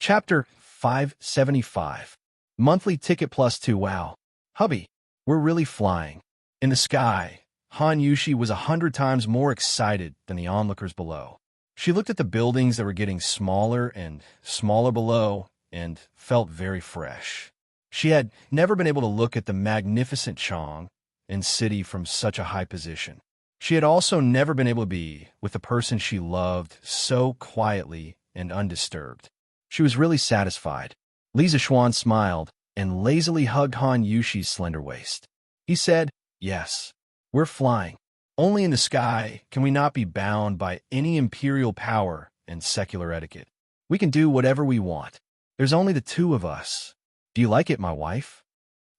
Chapter 575. Monthly ticket plus 2. Wow. Hubby, we're really flying. In the sky, Han Yushi was 100 times more excited than the onlookers below. She looked at the buildings that were getting smaller and smaller below and felt very fresh. She had never been able to look at the magnificent Chang and city from such a high position. She had also never been able to be with the person she loved so quietly and undisturbed. She was really satisfied. Li Zishuan smiled and lazily hugged Han Yushi's slender waist. He said, "Yes, we're flying. Only in the sky can we not be bound by any imperial power and secular etiquette. We can do whatever we want. There's only the two of us. Do you like it, my wife?"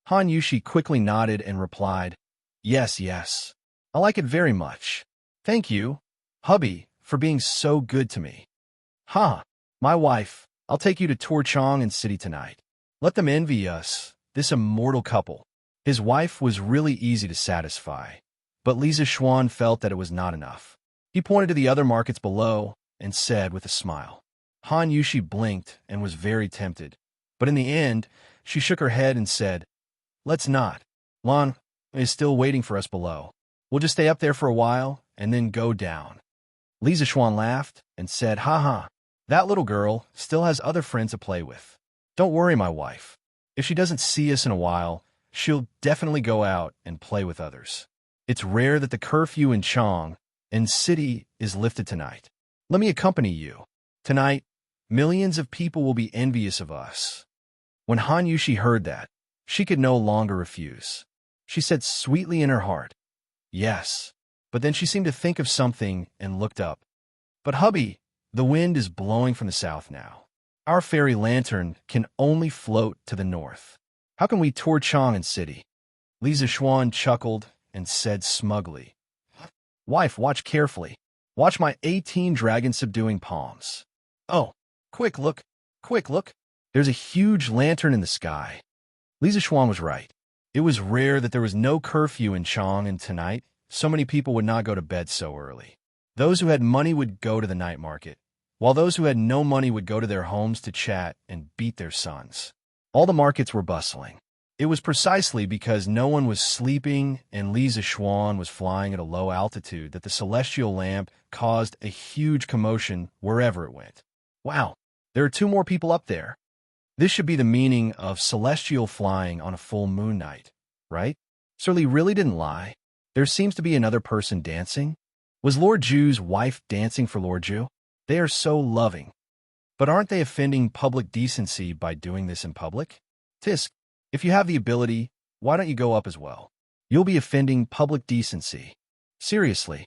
Han Yushi quickly nodded and replied, "Yes, yes. I like it very much. Thank you, hubby, for being so good to me." "Ha, my wife, I'll take you to tour Chang and city tonight. Let them envy us, this immortal couple." His wife was really easy to satisfy, but Li Zishuan felt that it was not enough. He pointed to the other markets below and said with a smile. Han Yushi blinked and was very tempted, but in the end, she shook her head and said, "Let's not. Lan is still waiting for us below. We'll just stay up there for a while and then go down." Li Zishuan laughed and said, "Ha, that little girl still has other friends to play with. Don't worry, my wife. If she doesn't see us in a while, she'll definitely go out and play with others. It's rare that the curfew in Chang and city is lifted tonight. Let me accompany you. Tonight, millions of people will be envious of us." When Han Yushi heard that, she could no longer refuse. She said sweetly in her heart, "Yes," but then she seemed to think of something and looked up. "But hubby, the wind is blowing from the south now. Our fairy lantern can only float to the north. How can we tour Chang and city?" Li Zishuan chuckled and said smugly, "Wife, watch carefully. Watch my 18 dragon-subduing palms. Oh, quick look, quick look. There's a huge lantern in the sky." Li Zishuan was right. It was rare that there was no curfew in Chang, and tonight, so many people would not go to bed so early. Those who had money would go to the night market, while those who had no money would go to their homes to chat and beat their sons. All the markets were bustling. It was precisely because no one was sleeping and Li Zishuan was flying at a low altitude that the celestial lamp caused a huge commotion wherever it went. Wow, there are 2 more people up there. This should be the meaning of celestial flying on a full moon night, right? Sir Li really didn't lie. There seems to be another person dancing. Was Lord Ju's wife dancing for Lord Ju? They are so loving. But aren't they offending public decency by doing this in public? Tisk, if you have the ability, why don't you go up as well? You'll be offending public decency. Seriously.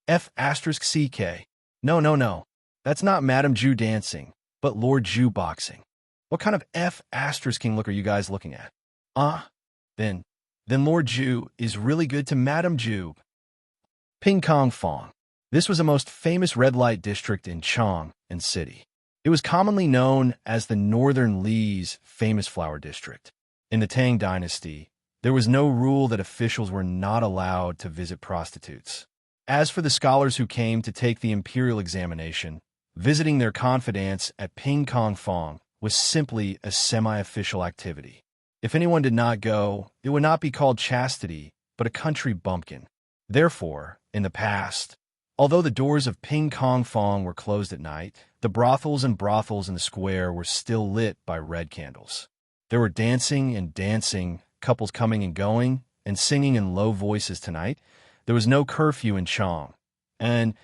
F*CK. No. That's not Madame Ju dancing, but Lord Ju boxing. What kind of F*King look are you guys looking at? Then Lord Ju is really good to Madame Ju. Ping Kong Fong. This was the most famous red light district in Chang and city. It was commonly known as the Northern Li's famous flower district. In the Tang dynasty, there was no rule that officials were not allowed to visit prostitutes. As for the scholars who came to take the imperial examination, visiting their confidants at Ping Kong Fong was simply a semi-official activity. If anyone did not go, it would not be called chastity, but a country bumpkin. Therefore, in the past, although the doors of Ping Kong Fong were closed at night, the brothels in the square were still lit by red candles. There were dancing, couples coming and going, and singing in low voices tonight. There was no curfew in Chang, and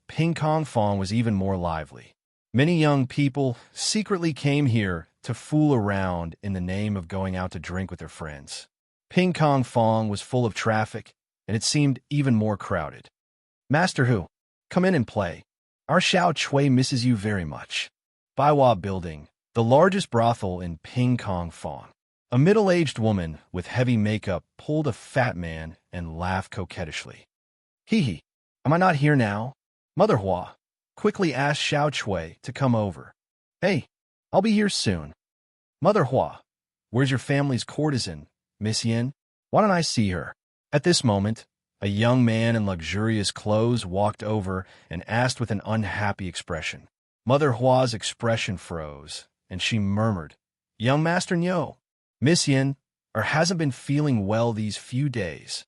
Ping Kong Fong was even more lively. Many young people secretly came here to fool around in the name of going out to drink with their friends. Ping Kong Fong was full of traffic, and it seemed even more crowded. "Master Hu, come in and play. Our Xiao Chui misses you very much." Baiwa Building, the largest brothel in Ping Kong Fong. A middle-aged woman with heavy makeup pulled a fat man and laughed coquettishly. "Hee, am I not here now? Mother Hua quickly asked Xiao Chui to come over. Hey, I'll be here soon." "Mother Hua, where's your family's courtesan, Miss Yin? Why don't I see her?" At this moment, a young man in luxurious clothes walked over and asked with an unhappy expression, Mother Hua's expression froze, and she murmured, "Young Master Nyo, Miss Yin, hasn't been feeling well these few days."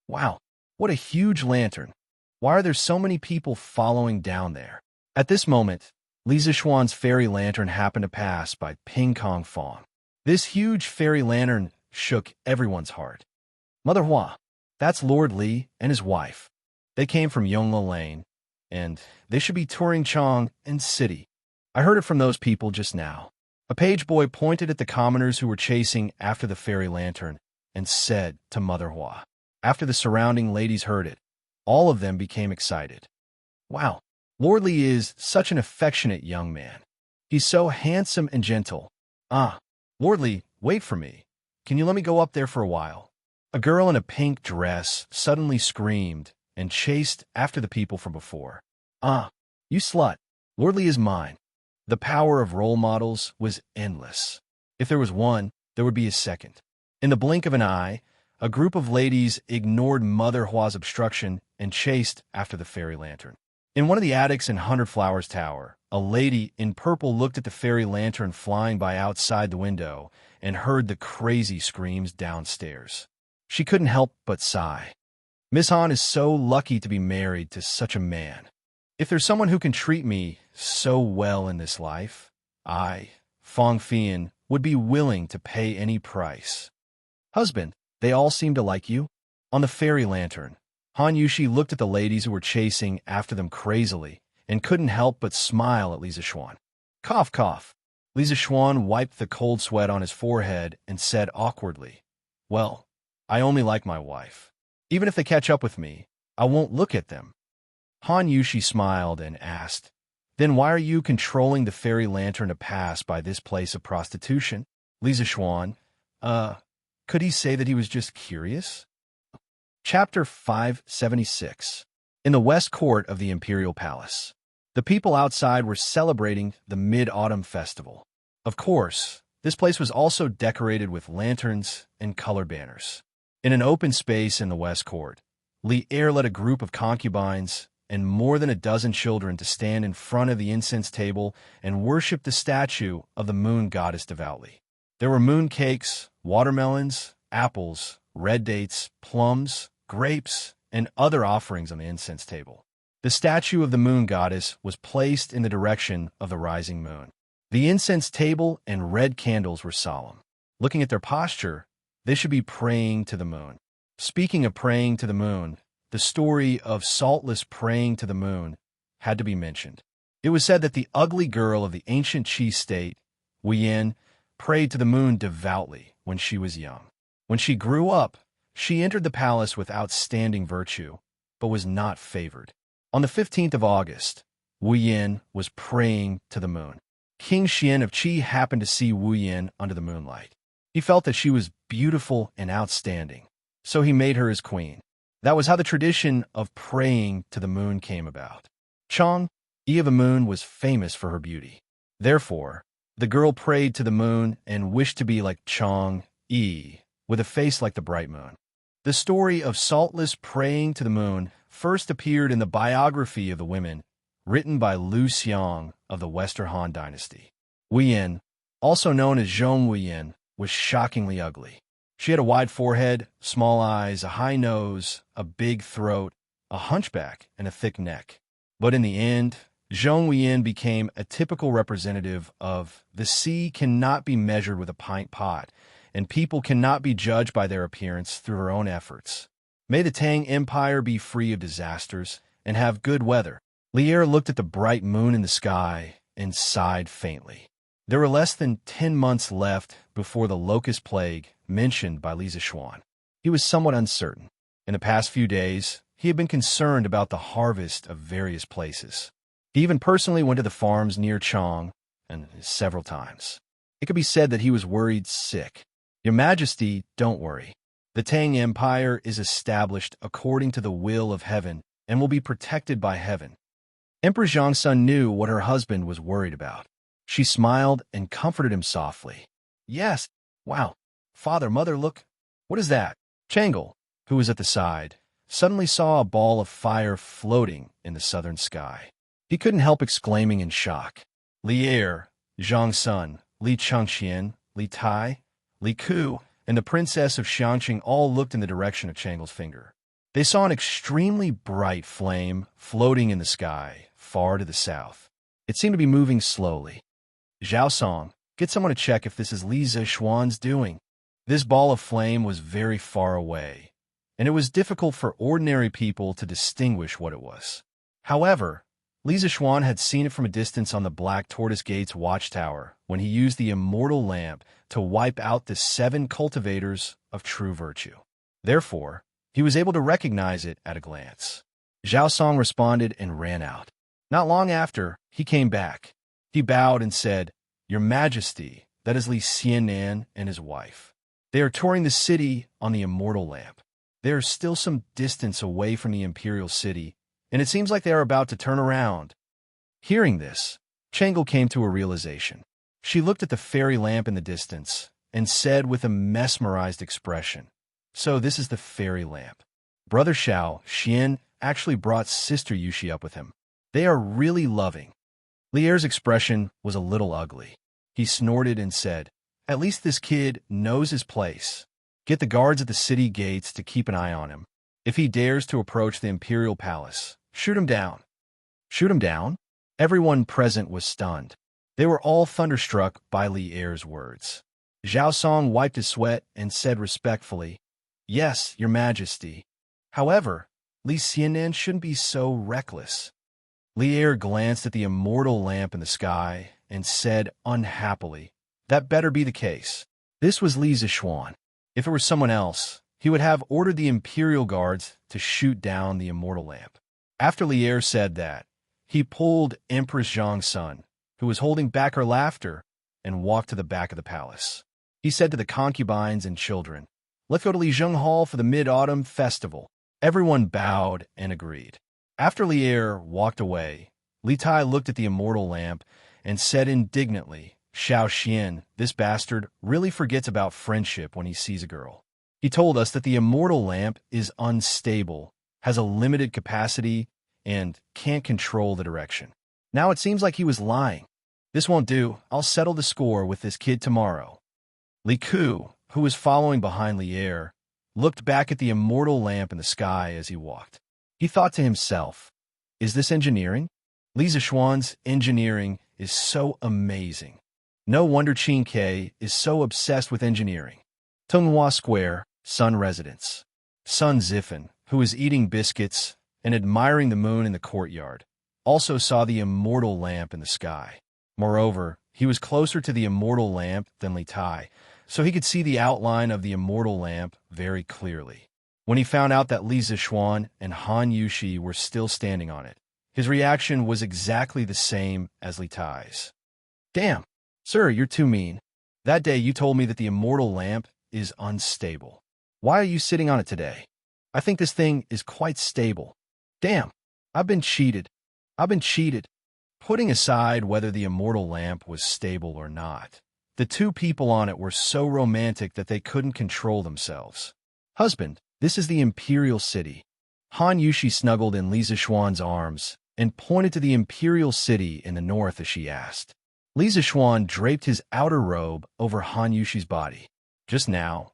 Wow, what a huge lantern. Why are there so many people following down there? At this moment, Li Zixuan's fairy lantern happened to pass by Ping Kong Fong. This huge fairy lantern shook everyone's heart. Mother Hua, that's Lord Li and his wife. They came from Yongla Lane, and they should be touring Chong and City. I heard it from those people just now. A page boy pointed at the commoners who were chasing after the fairy lantern and said to Mother Hua. After the surrounding ladies heard it, all of them became excited. Wow, Lord Li is such an affectionate young man. He's so handsome and gentle. Ah, Lord Li, wait for me. Can you let me go up there for a while? A girl in a pink dress suddenly screamed and chased after the people from before. Ah, you slut. Lord Li is mine. The power of role models was endless. If there was one, there would be a second. In the blink of an eye, a group of ladies ignored Mother Hua's obstruction and chased after the fairy lantern. In one of the attics in 100 Flowers Tower, a lady in purple looked at the fairy lantern flying by outside the window and heard the crazy screams downstairs. She couldn't help but sigh. Miss Han is so lucky to be married to such a man. If there's someone who can treat me so well in this life, I, Fong Fian, would be willing to pay any price. Husband, they all seem to like you. On the fairy lantern, Han Yushi looked at the ladies who were chasing after them crazily and couldn't help but smile at Li Zixuan. Cough, cough. Li Zixuan wiped the cold sweat on his forehead and said awkwardly, "Well, I only like my wife. Even if they catch up with me, I won't look at them." Han Yushi smiled and asked, "Then why are you controlling the fairy lantern to pass by this place of prostitution?" Li Zixuan, could he say that he was just curious? Chapter 576. In the West Court of the Imperial Palace, the people outside were celebrating the Mid-Autumn Festival. Of course, this place was also decorated with lanterns and color banners. In an open space in the West Court, Li Er led a group of concubines and more than a dozen children to stand in front of the incense table and worship the statue of the moon goddess devoutly. There were moon cakes, watermelons, apples, red dates, plums, grapes, and other offerings on the incense table. The statue of the moon goddess was placed in the direction of the rising moon. The incense table and red candles were solemn. Looking at their posture, they should be praying to the moon. Speaking of praying to the moon, the story of Saltless praying to the moon had to be mentioned. It was said that the ugly girl of the ancient Qi state, Wuyin, prayed to the moon devoutly when she was young. When she grew up, she entered the palace with outstanding virtue, but was not favored. On the 15th of August, Wuyin was praying to the moon. King Xian of Qi happened to see Wuyin under the moonlight. He felt that she was beautiful and outstanding, so he made her his queen. That was how the tradition of praying to the moon came about. Chong, Yi of the Moon, was famous for her beauty. Therefore, the girl prayed to the moon and wished to be like Chong, Yi, with a face like the bright moon. The story of Saltless praying to the moon first appeared in the biography of the women, written by Lu Xiang of the Western Han Dynasty. Wuyin, also known as Zhong Wuyin, was shockingly ugly. She had a wide forehead, small eyes, a high nose, a big throat, a hunchback, and a thick neck. But in the end, Zhong Wuyin became a typical representative of the sea cannot be measured with a pint pot, and people cannot be judged by their appearance through her own efforts. May the Tang Empire be free of disasters and have good weather. Li Er looked at the bright moon in the sky and sighed faintly. There were less than 10 months left before the locust plague mentioned by Li Zixuan. He was somewhat uncertain. In the past few days, he had been concerned about the harvest of various places. He even personally went to the farms near Chong, and several times. It could be said that he was worried sick. Your Majesty, don't worry. The Tang Empire is established according to the will of heaven and will be protected by heaven. Empress Xianxia knew what her husband was worried about. She smiled and comforted him softly. Yes, wow. Father, mother, look. What is that? Changle, who was at the side, suddenly saw a ball of fire floating in the southern sky. He couldn't help exclaiming in shock. Li Er, Zhang Sun, Li Chengxian, Li Tai, Li Ku, and the princess of Xianxia all looked in the direction of Changle's finger. They saw an extremely bright flame floating in the sky, far to the south. It seemed to be moving slowly. Zhao Song, get someone to check if this is Li Zishuan's doing. This ball of flame was very far away, and it was difficult for ordinary people to distinguish what it was. However, Li Zishuan had seen it from a distance on the Black Tortoise Gate's watchtower when he used the immortal lamp to wipe out the 7 cultivators of true virtue. Therefore, he was able to recognize it at a glance. Zhao Song responded and ran out. Not long after, he came back. He bowed and said, "Your Majesty, that is Li Xiannan and his wife. They are touring the city on the immortal lamp. They are still some distance away from the imperial city, and it seems like they are about to turn around." Hearing this, Changle came to a realization. She looked at the fairy lamp in the distance and said with a mesmerized expression, "So this is the fairy lamp. Brother Xian actually brought Sister Yushi up with him. They are really loving." Li Er's expression was a little ugly. He snorted and said, "At least this kid knows his place. Get the guards at the city gates to keep an eye on him. If he dares to approach the imperial palace, shoot him down." Shoot him down? Everyone present was stunned. They were all thunderstruck by Li Er's words. Zhao Song wiped his sweat and said respectfully, "Yes, Your Majesty. However, Li Xiannan shouldn't be so reckless." Li Er glanced at the immortal lamp in the sky and said unhappily, "That better be the case." This was Li Zishuan. If it were someone else, he would have ordered the imperial guards to shoot down the immortal lamp. After Li Er said that, he pulled Empress Zhang Sun, who was holding back her laughter, and walked to the back of the palace. He said to the concubines and children, "Let's go to Lizheng Hall for the Mid-Autumn Festival." Everyone bowed and agreed. After Li Er walked away, Li Tai looked at the immortal lamp and said indignantly, "Xiao Xian, this bastard, really forgets about friendship when he sees a girl. He told us that the immortal lamp is unstable, has a limited capacity, and can't control the direction. Now it seems like he was lying. This won't do. I'll settle the score with this kid tomorrow." Li Ku, who was following behind Li Er, looked back at the immortal lamp in the sky as he walked. He thought to himself, "Is this engineering? Li Zishuan's engineering is so amazing. No wonder Qin Ke is so obsessed with engineering." Tunghua Square, Sun Residence. Sun Zifen, who was eating biscuits and admiring the moon in the courtyard, also saw the immortal lamp in the sky. Moreover, he was closer to the immortal lamp than Li Tai, so he could see the outline of the immortal lamp very clearly. When he found out that Li Zishuan and Han Yushi were still standing on it, his reaction was exactly the same as Li Tai's. "Damn, sir, you're too mean. That day you told me that the immortal lamp is unstable. Why are you sitting on it today? I think this thing is quite stable. Damn, I've been cheated. I've been cheated." Putting aside whether the immortal lamp was stable or not, the two people on it were so romantic that they couldn't control themselves. "Husband, this is the imperial city." Han Yushi snuggled in Li Zishuan's arms and pointed to the imperial city in the north as she asked. Li Zishuan draped his outer robe over Han Yushi's body. Just now,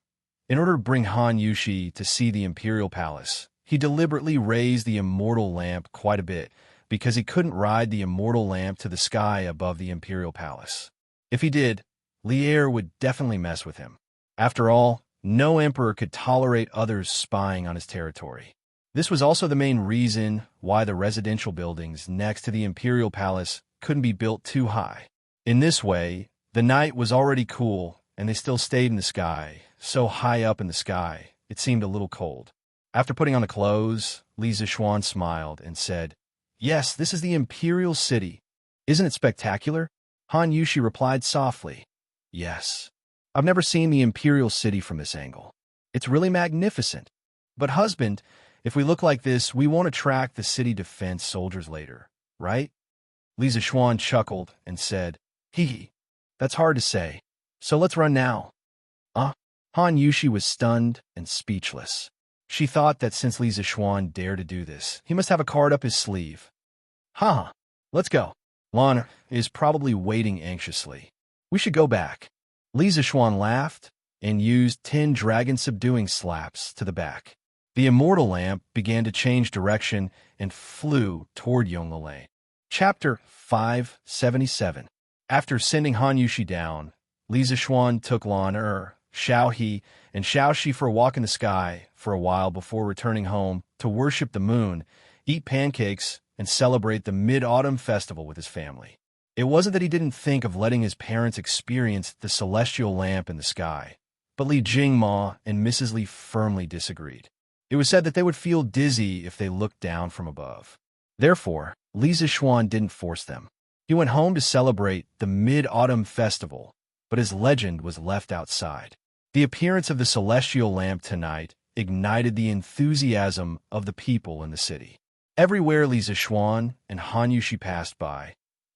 in order to bring Han Yushi to see the imperial palace, he deliberately raised the immortal lamp quite a bit because he couldn't ride the immortal lamp to the sky above the imperial palace. If he did, Li Er would definitely mess with him. After all, no emperor could tolerate others spying on his territory. This was also the main reason why the residential buildings next to the imperial palace couldn't be built too high. In this way, the night was already cool, and they still stayed in the sky, so high up in the sky, it seemed a little cold. After putting on the clothes, Li Zishuan smiled and said, "Yes, this is the imperial city. Isn't it spectacular?" Han Yushi replied softly, "Yes. I've never seen the imperial city from this angle. It's really magnificent. But husband, if we look like this, we won't attract the city defense soldiers later, right?" Li Zishuan chuckled and said, "Hee, that's hard to say. So let's run now." Han Yushi was stunned and speechless. She thought that since Li Zishuan dared to do this, he must have a card up his sleeve. "Huh, Let's go. Lon is probably waiting anxiously. We should go back. Li Zishuan laughed and used 10 dragon-subduing slaps to the back. The immortal lamp began to change direction and flew toward Yonglele. Chapter 577. After sending Han Yushi down, Li Zishuan took Lan Xiao He, and Xiaoxi for a walk in the sky for a while before returning home to worship the moon, eat pancakes, and celebrate the Mid-Autumn Festival with his family. It wasn't that he didn't think of letting his parents experience the celestial lamp in the sky, but Li Jingma and Mrs. Li firmly disagreed. It was said that they would feel dizzy if they looked down from above. Therefore, Li Zishuan didn't force them. He went home to celebrate the Mid-Autumn Festival, but his legend was left outside. The appearance of the celestial lamp tonight ignited the enthusiasm of the people in the city. Everywhere Li Zishuan and Han Yushi passed by,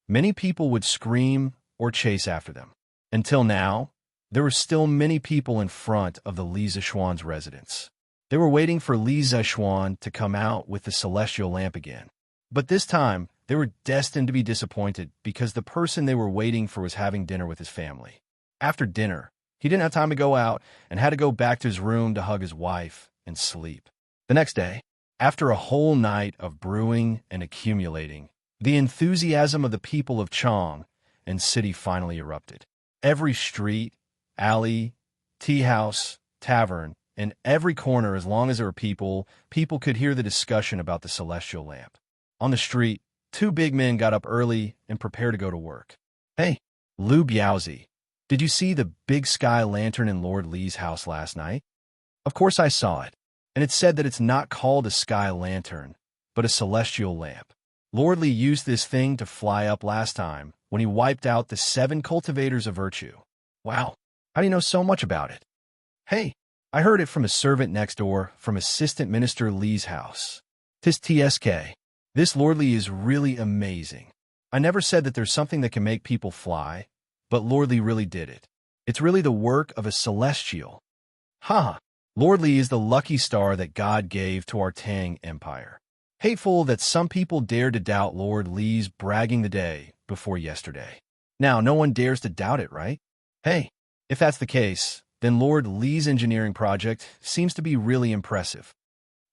many people would scream or chase after them. Until now, there were still many people in front of the Li Zishuan's residence. They were waiting for Li Zishuan to come out with the celestial lamp again. But this time, they were destined to be disappointed because the person they were waiting for was having dinner with his family. After dinner, he didn't have time to go out and had to go back to his room to hug his wife and sleep. The next day, after a whole night of brewing and accumulating, the enthusiasm of the people of Chong and city finally erupted. Every street, alley, tea house, tavern, and every corner, as long as there were people could hear the discussion about the celestial lamp. On the street, 2 big men got up early and prepared to go to work. Hey, Lu Biaozi, did you see the big sky lantern in Lord Li's house last night? Of course I saw it, and it said that it's not called a sky lantern, but a celestial lamp. Lord Li used this thing to fly up last time when he wiped out the 7 cultivators of virtue. Wow, how do you know so much about it? Hey, I heard it from a servant next door from Assistant Minister Li's house. Tis TSK. This Lord Li is really amazing. I never said that there's something that can make people fly, but Lord Li really did it. It's really the work of a celestial. Ha! Lord Li is the lucky star that God gave to our Tang Empire. Hateful that some people dared to doubt Lord Li's bragging the day before yesterday. Now, no one dares to doubt it, right? Hey, if that's the case, then Lord Li's engineering project seems to be really impressive.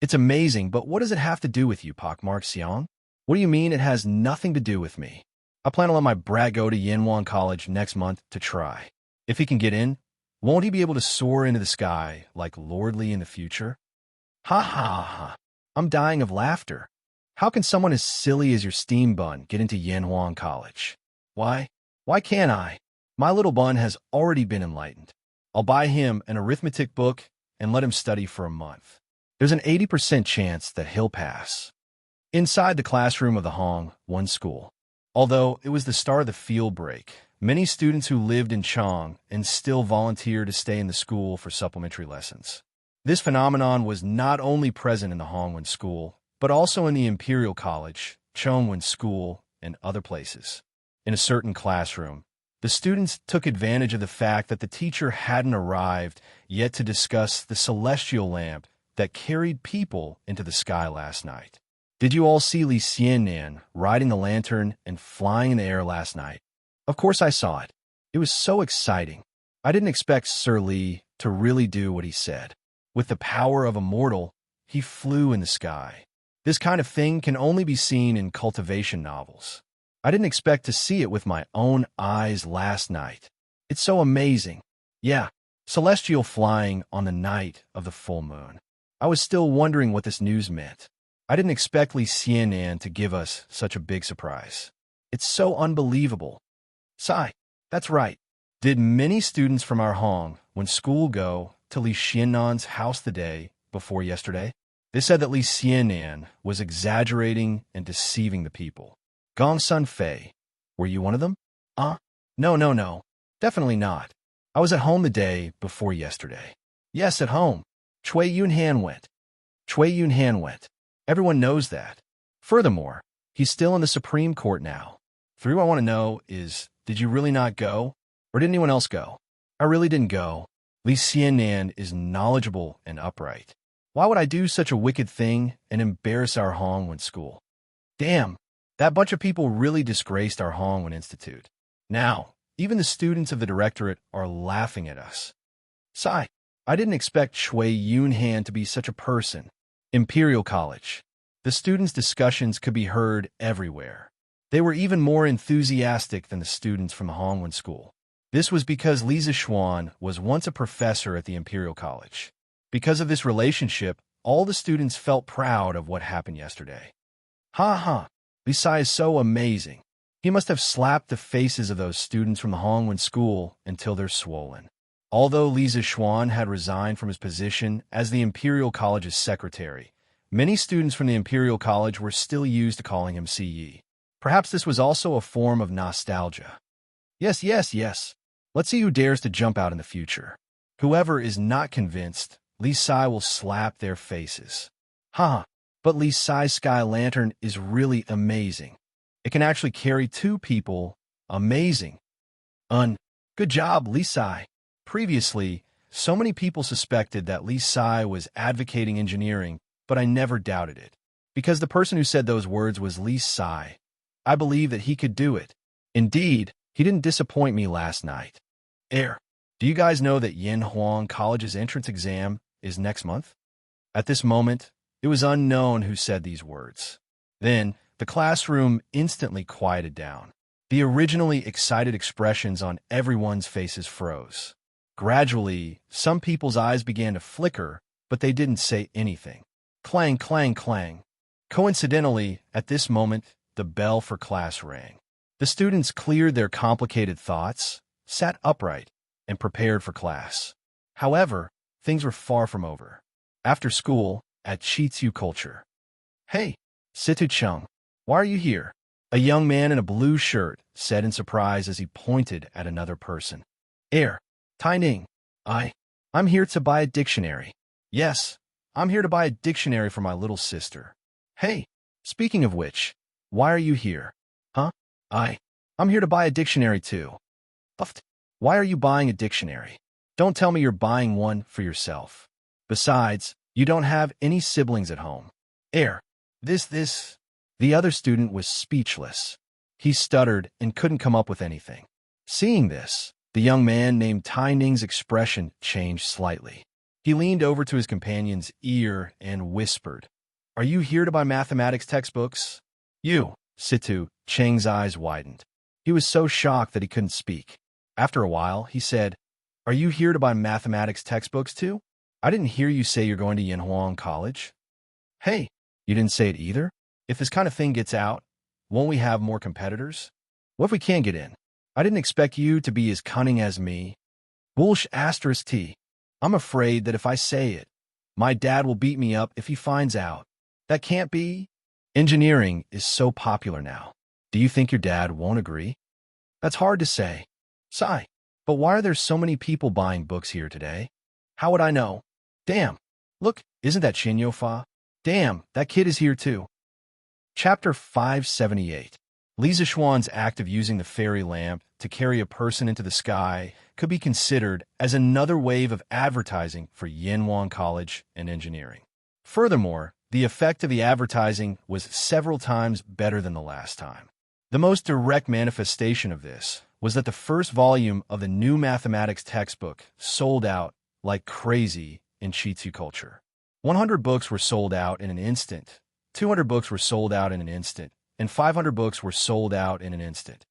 It's amazing, but what does it have to do with you, pockmarked Xiang? What do you mean it has nothing to do with me? I plan to let my brat go to Yanwan College next month to try. If he can get in, won't he be able to soar into the sky like Lord Li in the future? Ha ha ha. I'm dying of laughter. How can someone as silly as your steam bun get into Yanwan College? Why can't I? My little bun has already been enlightened. I'll buy him an arithmetic book and let him study for a month. There's an 80% chance that he'll pass. Inside the classroom of the Hong One school, although it was the start of the field break, many students who lived in Chong and still volunteered to stay in the school for supplementary lessons. This phenomenon was not only present in the Hongwen School, but also in the Imperial College, Chongwen School, and other places. In a certain classroom, the students took advantage of the fact that the teacher hadn't arrived yet to discuss the celestial lamp that carried people into the sky last night. Did you all see Li Xiannan riding the lantern and flying in the air last night? Of course I saw it. It was so exciting. I didn't expect Sir Li to really do what he said. With the power of a mortal, he flew in the sky. This kind of thing can only be seen in cultivation novels. I didn't expect to see it with my own eyes last night. It's so amazing. Yeah, celestial flying on the night of the full moon. I was still wondering what this news meant. I didn't expect Li Xiannan to give us such a big surprise. It's so unbelievable. Sai, that's right. Did many students from our Hong when school go to Li Xiannan's house the day before yesterday? They said that Li Xiannan was exaggerating and deceiving the people. Gong Sun Fei, were you one of them? No. Definitely not. I was at home the day before yesterday. Yes, at home. Cui Yunhan went. Everyone knows that. Furthermore, he's still in the Supreme Court now. 3 I want to know is, did you really not go? Or did anyone else go? I really didn't go. Li Xiannan is knowledgeable and upright. Why would I do such a wicked thing and embarrass our Hongwen school? Damn, That bunch of people really disgraced our Hongwen Institute. Now, even the students of the directorate are laughing at us. Sigh. I didn't expect Shui Yunhan to be such a person. Imperial College. The students' discussions could be heard everywhere. They were even more enthusiastic than the students from the Hongwen School. This was because Li Zixuan was once a professor at the Imperial College. Because of this relationship, all the students felt proud of what happened yesterday. Ha ha, Li Sai is so amazing. He must have slapped the faces of those students from the Hongwen School until they're swollen. Although Li Zixuan had resigned from his position as the Imperial College's secretary, many students from the Imperial College were still used to calling him CE. Perhaps this was also a form of nostalgia. Yes, yes, yes. Let's see who dares to jump out in the future. Whoever is not convinced, Li Sai will slap their faces. Ha! But Li Sai's sky lantern is really amazing. It can actually carry 2 people. Amazing. Good job, Li Sai. Previously, so many people suspected that Li Sai was advocating engineering, but I never doubted it. Because the person who said those words was Li Sai, I believe that he could do it. Indeed, he didn't disappoint me last night. Do you guys know that Yinhuang College's entrance exam is next month? At this moment, it was unknown who said these words. Then, the classroom instantly quieted down. The originally excited expressions on everyone's faces froze. Gradually, some people's eyes began to flicker, but they didn't say anything. Clang, clang, clang. Coincidentally, at this moment, the bell for class rang. The students cleared their complicated thoughts, sat upright, and prepared for class. However, things were far from over. After school, at Xianxia Culture. Hey, Situ Chung, why are you here? A young man in a blue shirt said in surprise as he pointed at another person. Tai Ning, I'm here to buy a dictionary. Yes, I'm here to buy a dictionary for my little sister. Hey, speaking of which, why are you here? Huh? I'm here to buy a dictionary too. Why are you buying a dictionary? Don't tell me you're buying one for yourself. Besides, you don't have any siblings at home. The other student was speechless. He stuttered and couldn't come up with anything. Seeing this, the young man named Tai Ning's expression changed slightly. He leaned over to his companion's ear and whispered, "Are you here to buy mathematics textbooks?" Situ Cheng's eyes widened. He was so shocked that he couldn't speak. After a while, he said, "Are you here to buy mathematics textbooks too? I didn't hear you say you're going to Yinhuang College." Hey, you didn't say it either? If this kind of thing gets out, won't we have more competitors? What if we can't get in? I didn't expect you to be as cunning as me. T. I'm afraid that if I say it, my dad will beat me up if he finds out. That can't be. Engineering is so popular now. Do you think your dad won't agree? That's hard to say. Sigh. But why are there so many people buying books here today? How would I know? Damn. Look, isn't that Xianxia? Damn, that kid is here too. Chapter 578. Li Zixuan's act of using the fairy lamp to carry a person into the sky could be considered as another wave of advertising for Yinhuang College and engineering. Furthermore, the effect of the advertising was several times better than the last time. The most direct manifestation of this was that the first volume of the new mathematics textbook sold out like crazy in Xianxia Culture. 100 books were sold out in an instant, 200 books were sold out in an instant, and 500 books were sold out in an instant.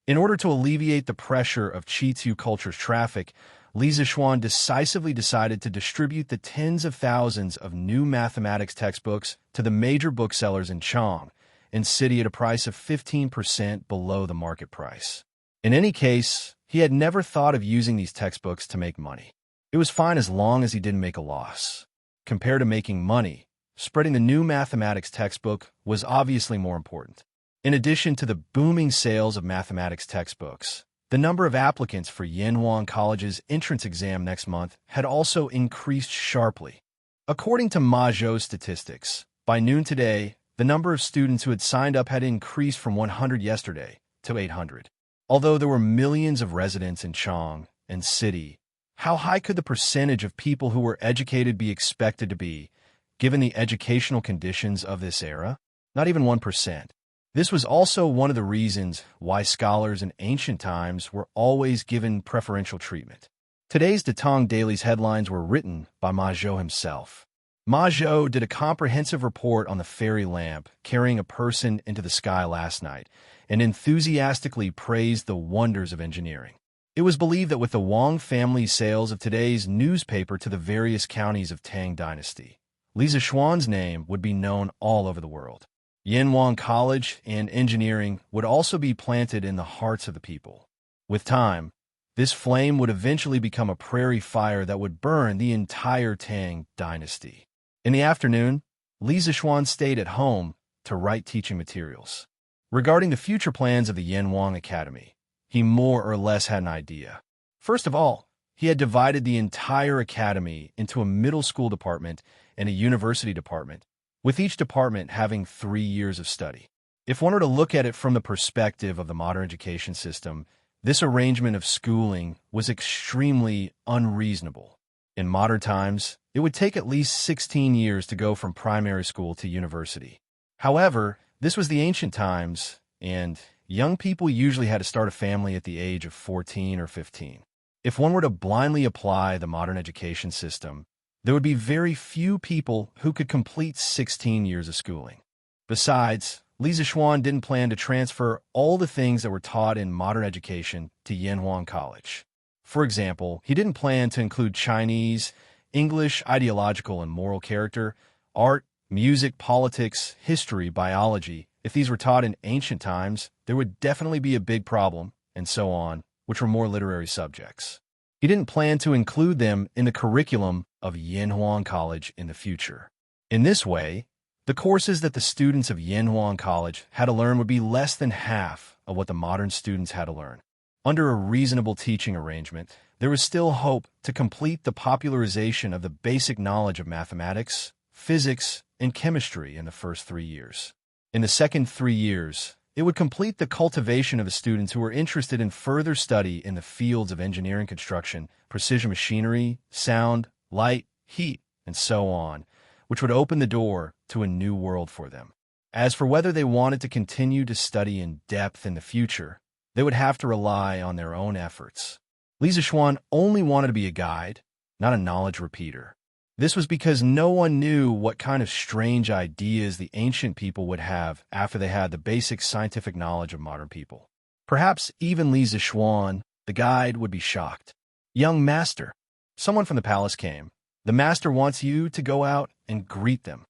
In order to alleviate the pressure of Xianxia Culture's traffic, Li Zixuan decisively decided to distribute the tens of thousands of new mathematics textbooks to the major booksellers in Chang and City at a price of 15% below the market price. In any case, he had never thought of using these textbooks to make money. It was fine as long as he didn't make a loss. Compared to making money, spreading the new mathematics textbook was obviously more important. In addition to the booming sales of mathematics textbooks, the number of applicants for Yinhuang College's entrance exam next month had also increased sharply. According to Ma Zhou's statistics, by noon today, the number of students who had signed up had increased from 100 yesterday to 800. Although there were millions of residents in Chang and City, how high could the percentage of people who were educated be expected to be, given the educational conditions of this era? Not even 1%. This was also one of the reasons why scholars in ancient times were always given preferential treatment. Today's Datong Daily's headlines were written by Ma Zhou himself. Ma Zhou did a comprehensive report on the fairy lamp carrying a person into the sky last night and enthusiastically praised the wonders of engineering. It was believed that with the Wang family's sales of today's newspaper to the various counties of Tang Dynasty, Li Zishuan's name would be known all over the world. Yanwang College and engineering would also be planted in the hearts of the people. With time, this flame would eventually become a prairie fire that would burn the entire Tang Dynasty. In the afternoon, Li Zishuan stayed at home to write teaching materials. Regarding the future plans of the Yanwang Academy, he more or less had an idea. First of all, he had divided the entire academy into a middle school department and a university department, with each department having 3 years of study. If one were to look at it from the perspective of the modern education system, this arrangement of schooling was extremely unreasonable. In modern times, it would take at least 16 years to go from primary school to university. However, this was the ancient times, and young people usually had to start a family at the age of 14 or 15. If one were to blindly apply the modern education system, there would be very few people who could complete 16 years of schooling. Besides, Li Zishuan didn't plan to transfer all the things that were taught in modern education to Yanwang College. For example, he didn't plan to include Chinese, English, ideological and moral character, art, music, politics, history, biology. If these were taught in ancient times, there would definitely be a big problem, and so on, which were more literary subjects. He didn't plan to include them in the curriculum of Yanhuang College in the future. In this way, the courses that the students of Yanhuang College had to learn would be less than half of what the modern students had to learn. Under a reasonable teaching arrangement, there was still hope to complete the popularization of the basic knowledge of mathematics, physics, and chemistry in the first 3 years. In the second 3 years, it would complete the cultivation of the students who were interested in further study in the fields of engineering, construction, precision machinery, sound, light, heat, and so on, which would open the door to a new world for them. As for whether they wanted to continue to study in depth in the future, they would have to rely on their own efforts. Li Zishuan only wanted to be a guide, not a knowledge repeater. This was because no one knew what kind of strange ideas the ancient people would have after they had the basic scientific knowledge of modern people. Perhaps even Li Zishuan, the guide, would be shocked. "Young master," someone from the palace came. "The master wants you to go out and greet them."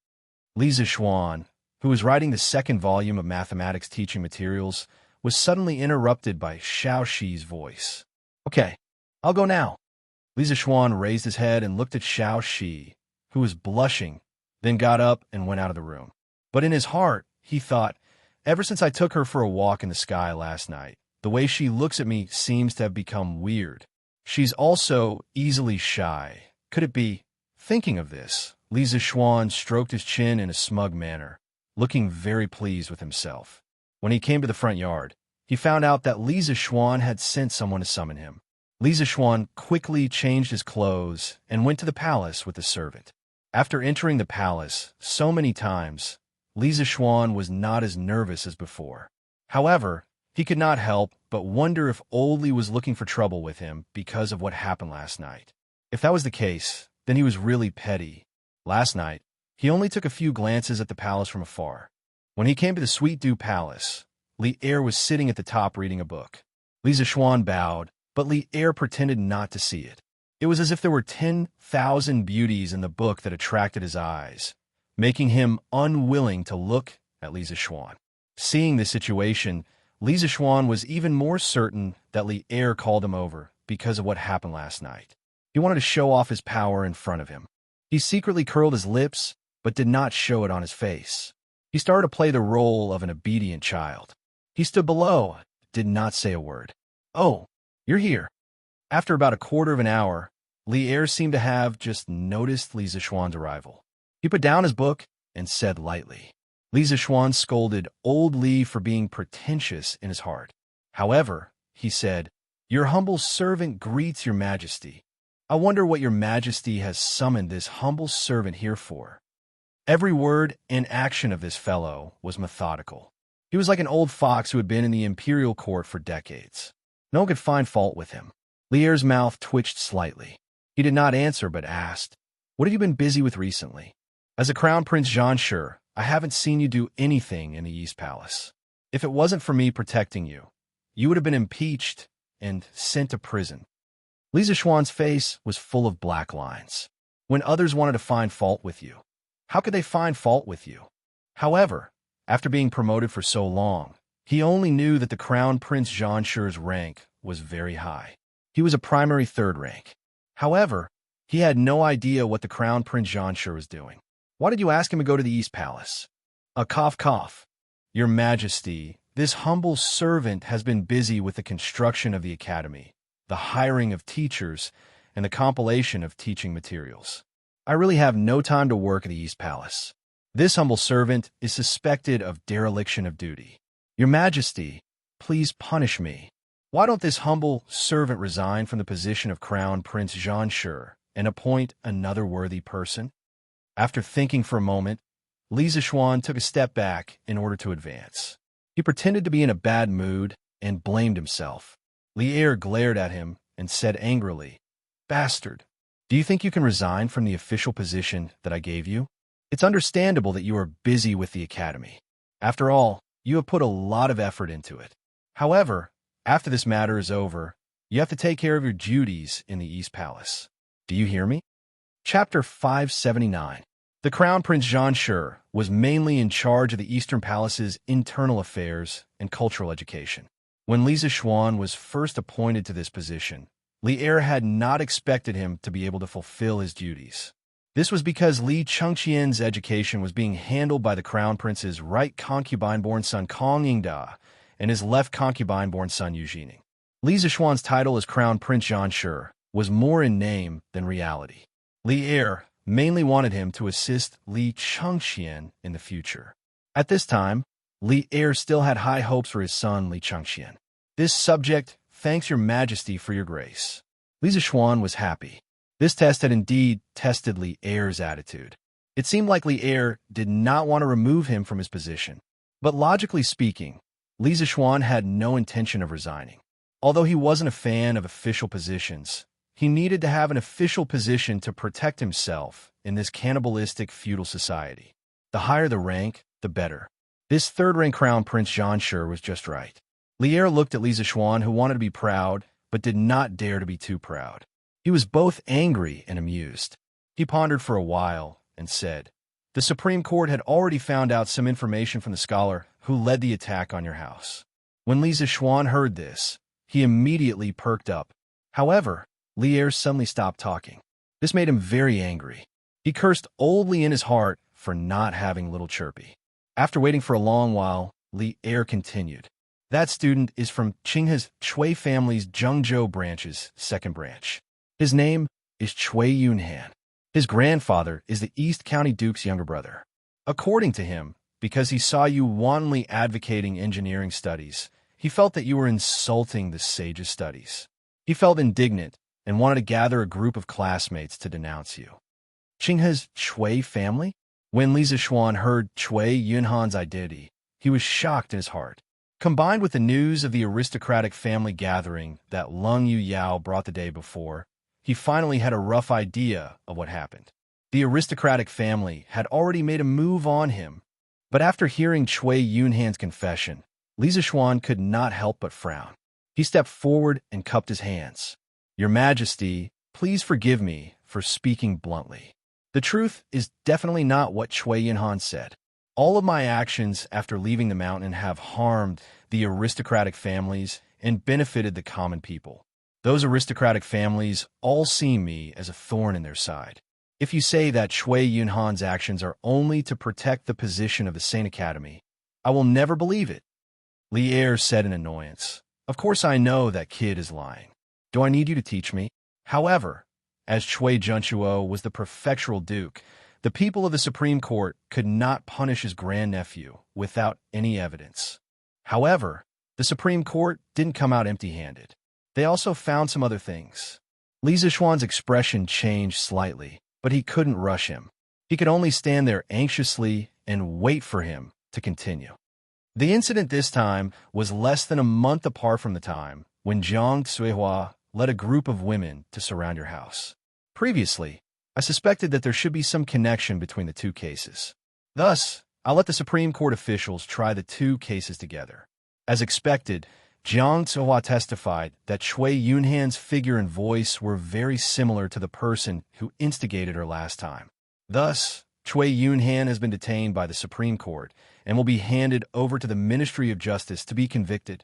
Li Zishuan, who was writing the second volume of mathematics teaching materials, was suddenly interrupted by Xiaoxi's voice. "Okay, I'll go now." Li Zishuan raised his head and looked at Xiaoxi, who was blushing, then got up and went out of the room. But in his heart, he thought, "Ever since I took her for a walk in the sky last night, the way she looks at me seems to have become weird. She's also easily shy. Could it be?" Thinking of this, Li Zishuan stroked his chin in a smug manner, looking very pleased with himself. When he came to the front yard, he found out that Li Zishuan had sent someone to summon him. Li Zishuan quickly changed his clothes and went to the palace with the servant. After entering the palace so many times, Li Zishuan was not as nervous as before. However, he could not help but wonder if old Li was looking for trouble with him because of what happened last night. If that was the case, then he was really petty. Last night, he only took a few glances at the palace from afar. When he came to the Sweet Dew Palace, Li Er was sitting at the top reading a book. Li Zishuan bowed, but Li Er pretended not to see it. It was as if there were 10,000 beauties in the book that attracted his eyes, making him unwilling to look at Li Zishuan. Seeing this situation, Li Zishuan was even more certain that Li Er called him over because of what happened last night. He wanted to show off his power in front of him. He secretly curled his lips, but did not show it on his face. He started to play the role of an obedient child. He stood below, did not say a word. "Oh, you're here." After about a quarter of an hour, Li Er seemed to have just noticed Li Zishuan's arrival. He put down his book and said lightly. Li Zishuan scolded old Li for being pretentious in his heart. "However," he said, "your humble servant greets your majesty. I wonder what your majesty has summoned this humble servant here for." Every word and action of this fellow was methodical. He was like an old fox who had been in the imperial court for decades. No one could find fault with him. Li Er's mouth twitched slightly. He did not answer but asked, "What have you been busy with recently?" "As a Crown Prince Xianxia, I haven't seen you do anything in the East Palace. If it wasn't for me protecting you, you would have been impeached and sent to prison." Li Zixuan's face was full of black lines. When others wanted to find fault with you, how could they find fault with you? However, after being promoted for so long, he only knew that the Crown Prince Xianxia's rank was very high. He was a primary third rank. However, he had no idea what the Crown Prince Xianxia was doing. "Why did you ask him to go to the East Palace?" A cough. "Your Majesty, this humble servant has been busy with the construction of the academy, the hiring of teachers, and the compilation of teaching materials. I really have no time to work at the East Palace. This humble servant is suspected of dereliction of duty. Your Majesty, please punish me. Why don't this humble servant resign from the position of Crown Prince Xianxia and appoint another worthy person?" After thinking for a moment, Li Zixuan took a step back in order to advance. He pretended to be in a bad mood and blamed himself. Li Er glared at him and said angrily, "Bastard, do you think you can resign from the official position that I gave you? It's understandable that you are busy with the academy. After all, you have put a lot of effort into it. However, after this matter is over, you have to take care of your duties in the East Palace. Do you hear me?" Chapter 579. The Crown Prince Xianxia was mainly in charge of the Eastern Palace's internal affairs and cultural education. When Li Zixuan was first appointed to this position, Li Er had not expected him to be able to fulfill his duties. This was because Li Chengqian's education was being handled by the Crown Prince's right concubine-born son Kong Yingda and his left concubine-born son Yu Jining. Li Zixuan's title as Crown Prince Xianxia was more in name than reality. Li Er mainly wanted him to assist Li Chengqian in the future. At this time, Li Er still had high hopes for his son Li Chengqian. "This subject thanks your Majesty for your grace." Li Zixuan was happy. This test had indeed tested Li Er's attitude. It seemed like Li Er did not want to remove him from his position. But logically speaking, Li Zixuan had no intention of resigning. Although he wasn't a fan of official positions, he needed to have an official position to protect himself in this cannibalistic feudal society. The higher the rank, the better. This third-rank Crown Prince Xianxia was just right. Li Er looked at Li Zixuan, who wanted to be proud, but did not dare to be too proud. He was both angry and amused. He pondered for a while and said, "The Supreme Court had already found out some information from the scholar who led the attack on your house." When Li Zixuan heard this, he immediately perked up. However, Li Er suddenly stopped talking. This made him very angry. He cursed oldly in his heart for not having little Chirpy. After waiting for a long while, Li Er continued. "That student is from Qinghe's Chui family's Zhengzhou branch's second branch. His name is Chui Yunhan. His grandfather is the East County Duke's younger brother. According to him, because he saw you wantonly advocating engineering studies, he felt that you were insulting the sage's studies. He felt indignant and wanted to gather a group of classmates to denounce you." Qinghe's Chui family? When Li Zixuan heard Chui Yunhan's identity, he was shocked in his heart. Combined with the news of the aristocratic family gathering that Lung Yu Yao brought the day before, he finally had a rough idea of what happened. The aristocratic family had already made a move on him, but after hearing Chui Yunhan's confession, Li Zixuan could not help but frown. He stepped forward and cupped his hands. "Your Majesty, please forgive me for speaking bluntly. The truth is definitely not what Chui Yunhan said. All of my actions after leaving the mountain have harmed the aristocratic families and benefited the common people. Those aristocratic families all see me as a thorn in their side. If you say that Chui Yunhan's actions are only to protect the position of the Saint Academy, I will never believe it." Li Er said in annoyance, "Of course I know that kid is lying. Do I need you to teach me?" However, as Chui Junchuo was the prefectural duke, the people of the Supreme Court could not punish his grandnephew without any evidence. However, the Supreme Court didn't come out empty-handed. They also found some other things. Li Zixuan's expression changed slightly, but he couldn't rush him. He could only stand there anxiously and wait for him to continue. The incident this time was less than a month apart from the time when Jiang Xuehua led a group of women to surround your house. Previously, I suspected that there should be some connection between the two cases. Thus, I let the Supreme Court officials try the two cases together. As expected, Jiang Xuehua testified that Shui Yunhan's figure and voice were very similar to the person who instigated her last time. Thus, Shui Yunhan has been detained by the Supreme Court and will be handed over to the Ministry of Justice to be convicted.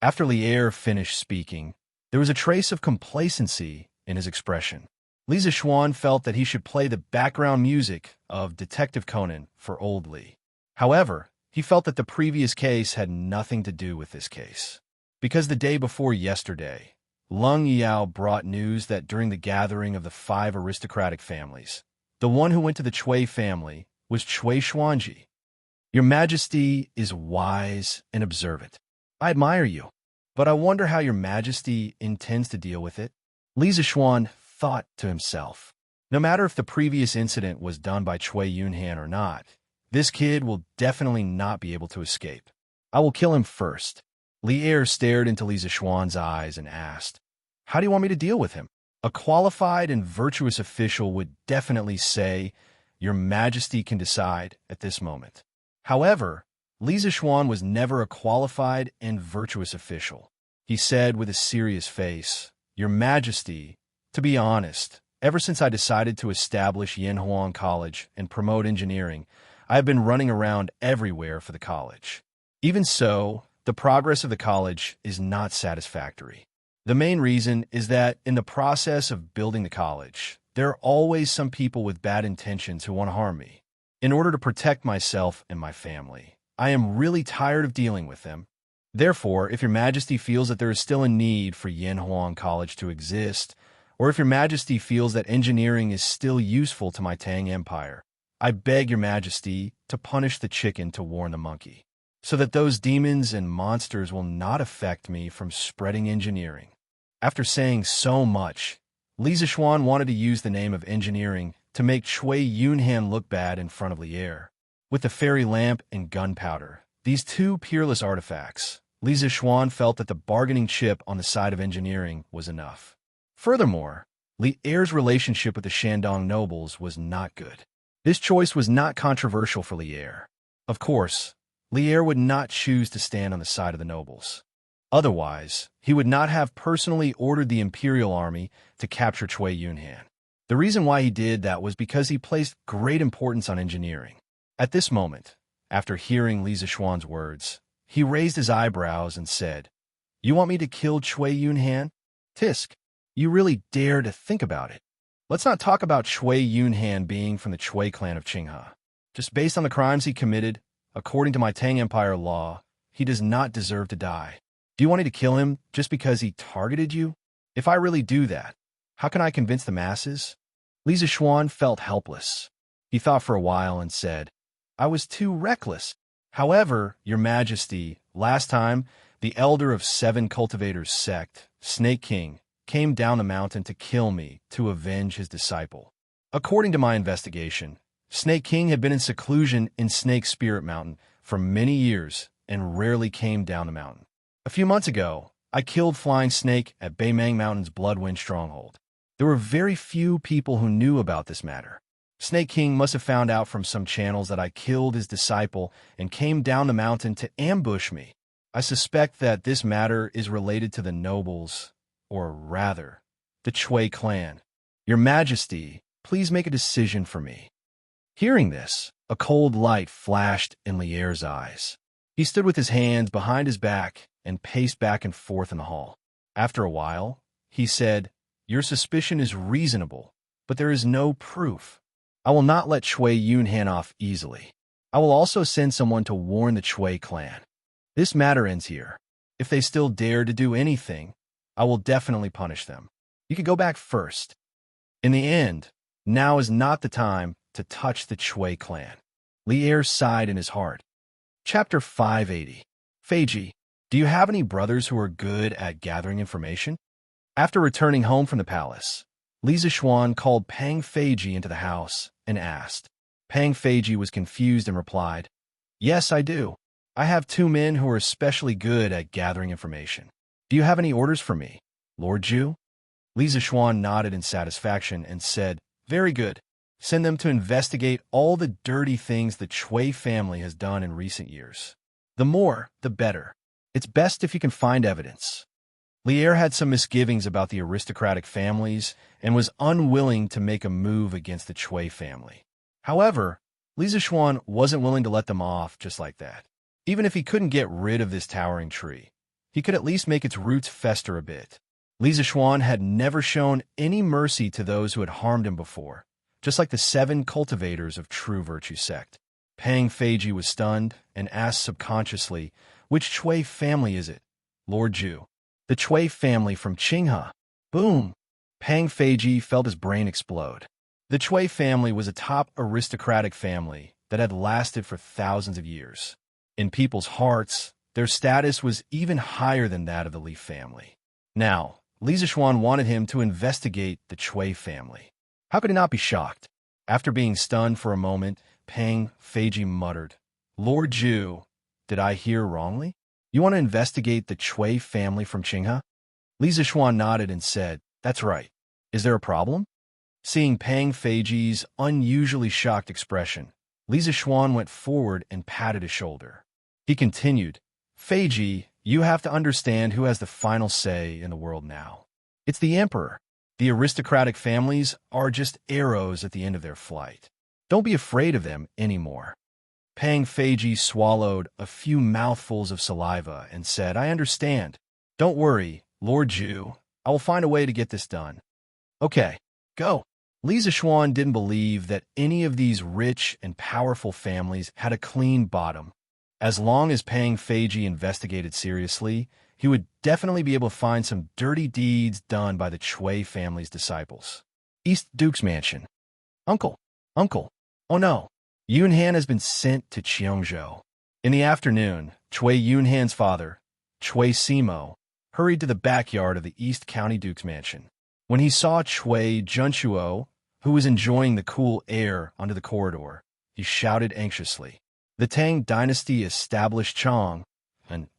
After Lier finished speaking, there was a trace of complacency in his expression. Li Zixuan felt that he should play the background music of Detective Conan for old Li. However, he felt that the previous case had nothing to do with this case. Because the day before yesterday, Lung Yao brought news that during the gathering of the 5 aristocratic families, the one who went to the Chui family was Chui Xuanji. Your Majesty is wise and observant. I admire you, but I wonder how your Majesty intends to deal with it. Li Zixuan thought to himself. No matter if the previous incident was done by Chui Yunhan or not, this kid will definitely not be able to escape. I will kill him first. Lier stared into Li Zixuan's eyes and asked, "How do you want me to deal with him?" A qualified and virtuous official would definitely say, "Your Majesty can decide at this moment." However, Li Zixuan was never a qualified and virtuous official. He said with a serious face, "Your Majesty, to be honest, ever since I decided to establish Yanhuang College and promote engineering, I have been running around everywhere for the college. Even so, the progress of the college is not satisfactory. The main reason is that in the process of building the college, there are always some people with bad intentions who want to harm me. In order to protect myself and my family, I am really tired of dealing with them. Therefore, if your Majesty feels that there is still a need for Yanhuang College to exist, or if your Majesty feels that engineering is still useful to my Tang Empire, I beg your Majesty to punish the chicken to warn the monkey, so that those demons and monsters will not affect me from spreading engineering." After saying so much, Li Zixuan wanted to use the name of engineering to make Chui Yunhan look bad in front of Lier. With the fairy lamp and gunpowder, these two peerless artifacts, Li Zixuan felt that the bargaining chip on the side of engineering was enough. Furthermore, Lier's relationship with the Shandong nobles was not good. This choice was not controversial for Lier. Of course, Lier would not choose to stand on the side of the nobles. Otherwise, he would not have personally ordered the imperial army to capture Chui Yunhan. The reason why he did that was because he placed great importance on engineering. At this moment, after hearing Li Zixuan's words, he raised his eyebrows and said, "You want me to kill Chui Yunhan? Tisk, you really dare to think about it. Let's not talk about Chui Yunhan being from the Chui clan of Qinghe. Just based on the crimes he committed, according to my Tang Empire law, he does not deserve to die. Do you want me to kill him just because he targeted you? If I really do that, how can I convince the masses?" Li Zixuan felt helpless. He thought for a while and said, "I was too reckless. However, your Majesty, last time, the elder of 7 cultivators sect, Snake King, came down the mountain to kill me to avenge his disciple. According to my investigation, Snake King had been in seclusion in Snake Spirit Mountain for many years and rarely came down the mountain. A few months ago, I killed Flying Snake at Beimang Mountain's Bloodwind Stronghold. There were very few people who knew about this matter. Snake King must have found out from some channels that I killed his disciple and came down the mountain to ambush me. I suspect that this matter is related to the nobles, or rather, the Chui clan. Your Majesty, please make a decision for me." Hearing this, a cold light flashed in Lier's eyes. He stood with his hands behind his back and paced back and forth in the hall. After a while, he said, "Your suspicion is reasonable, but there is no proof. I will not let Chui Yunhan off easily. I will also send someone to warn the Chui clan. This matter ends here. If they still dare to do anything, I will definitely punish them. You can go back first. In the end, now is not the time to touch the Chui clan." Lier sighed in his heart. Chapter 580. Feiji, do you have any brothers who are good at gathering information? After returning home from the palace, Li Zixuan called Pang Feiji into the house and asked. Pang Feiji was confused and replied, "Yes, I do. I have 2 men who are especially good at gathering information. Do you have any orders for me, Lord Zhu? Li Zishuan nodded in satisfaction and said, Very good. Send them to investigate all the dirty things the Chui family has done in recent years. The more, the better. It's best if you can find evidence. Lier had some misgivings about the aristocratic families and was unwilling to make a move against the Chui family. However, Li Zishuan wasn't willing to let them off just like that. Even if he couldn't get rid of this towering tree, he could at least make its roots fester a bit. Li Zishuan had never shown any mercy to those who had harmed him before, just like the 7 cultivators of true virtue sect. Pang Feiji was stunned and asked subconsciously, Which Chui family is it, Lord Zhu? The Chui family from Qinghe. Boom! Pang Feiji felt his brain explode. The Chui family was a top aristocratic family that had lasted for thousands of years. In people's hearts, their status was even higher than that of the Li family. Now, Li Zishuan wanted him to investigate the Chui family. How could he not be shocked? After being stunned for a moment, Pang Feiji muttered, Lord Zhu, did I hear wrongly? You want to investigate the Chui family from Qinghe? Li Zishuan nodded and said, That's right. Is there a problem? Seeing Pang Feiji's unusually shocked expression, Li Zishuan went forward and patted his shoulder. He continued, Feiji, you have to understand who has the final say in the world now. It's the Emperor. The aristocratic families are just arrows at the end of their flight. Don't be afraid of them anymore. Pang Feiji swallowed a few mouthfuls of saliva and said, I understand. Don't worry, Lord Zhu. I will find a way to get this done. Okay, go. Li Zishuan didn't believe that any of these rich and powerful families had a clean bottom. As long as Pang Feiji investigated seriously, he would definitely be able to find some dirty deeds done by the Chui family's disciples. East Duke's Mansion. Uncle. Oh no. Yunhan has been sent to Xianxia. In the afternoon, Chui Yunhan's father, Chui Simo, hurried to the backyard of the East County Duke's Mansion. When he saw Chui Junchuo, who was enjoying the cool air under the corridor, he shouted anxiously. The Tang dynasty established Chang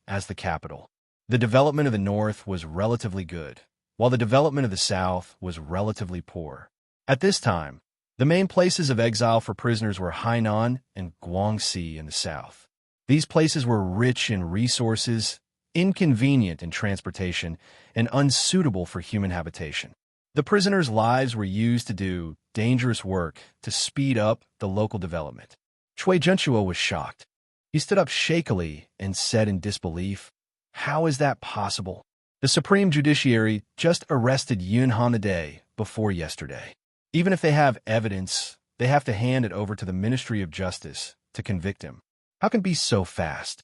as the capital. The development of the north was relatively good, while the development of the south was relatively poor. At this time, the main places of exile for prisoners were Hainan and Guangxi in the south. These places were rich in resources, inconvenient in transportation, and unsuitable for human habitation. The prisoners' lives were used to do dangerous work to speed up the local development. Chui Junchuo was shocked. He stood up shakily and said in disbelief, How is that possible? The Supreme Judiciary just arrested Yunhan the day before yesterday. Even if they have evidence, they have to hand it over to the Ministry of Justice to convict him. How can it be so fast?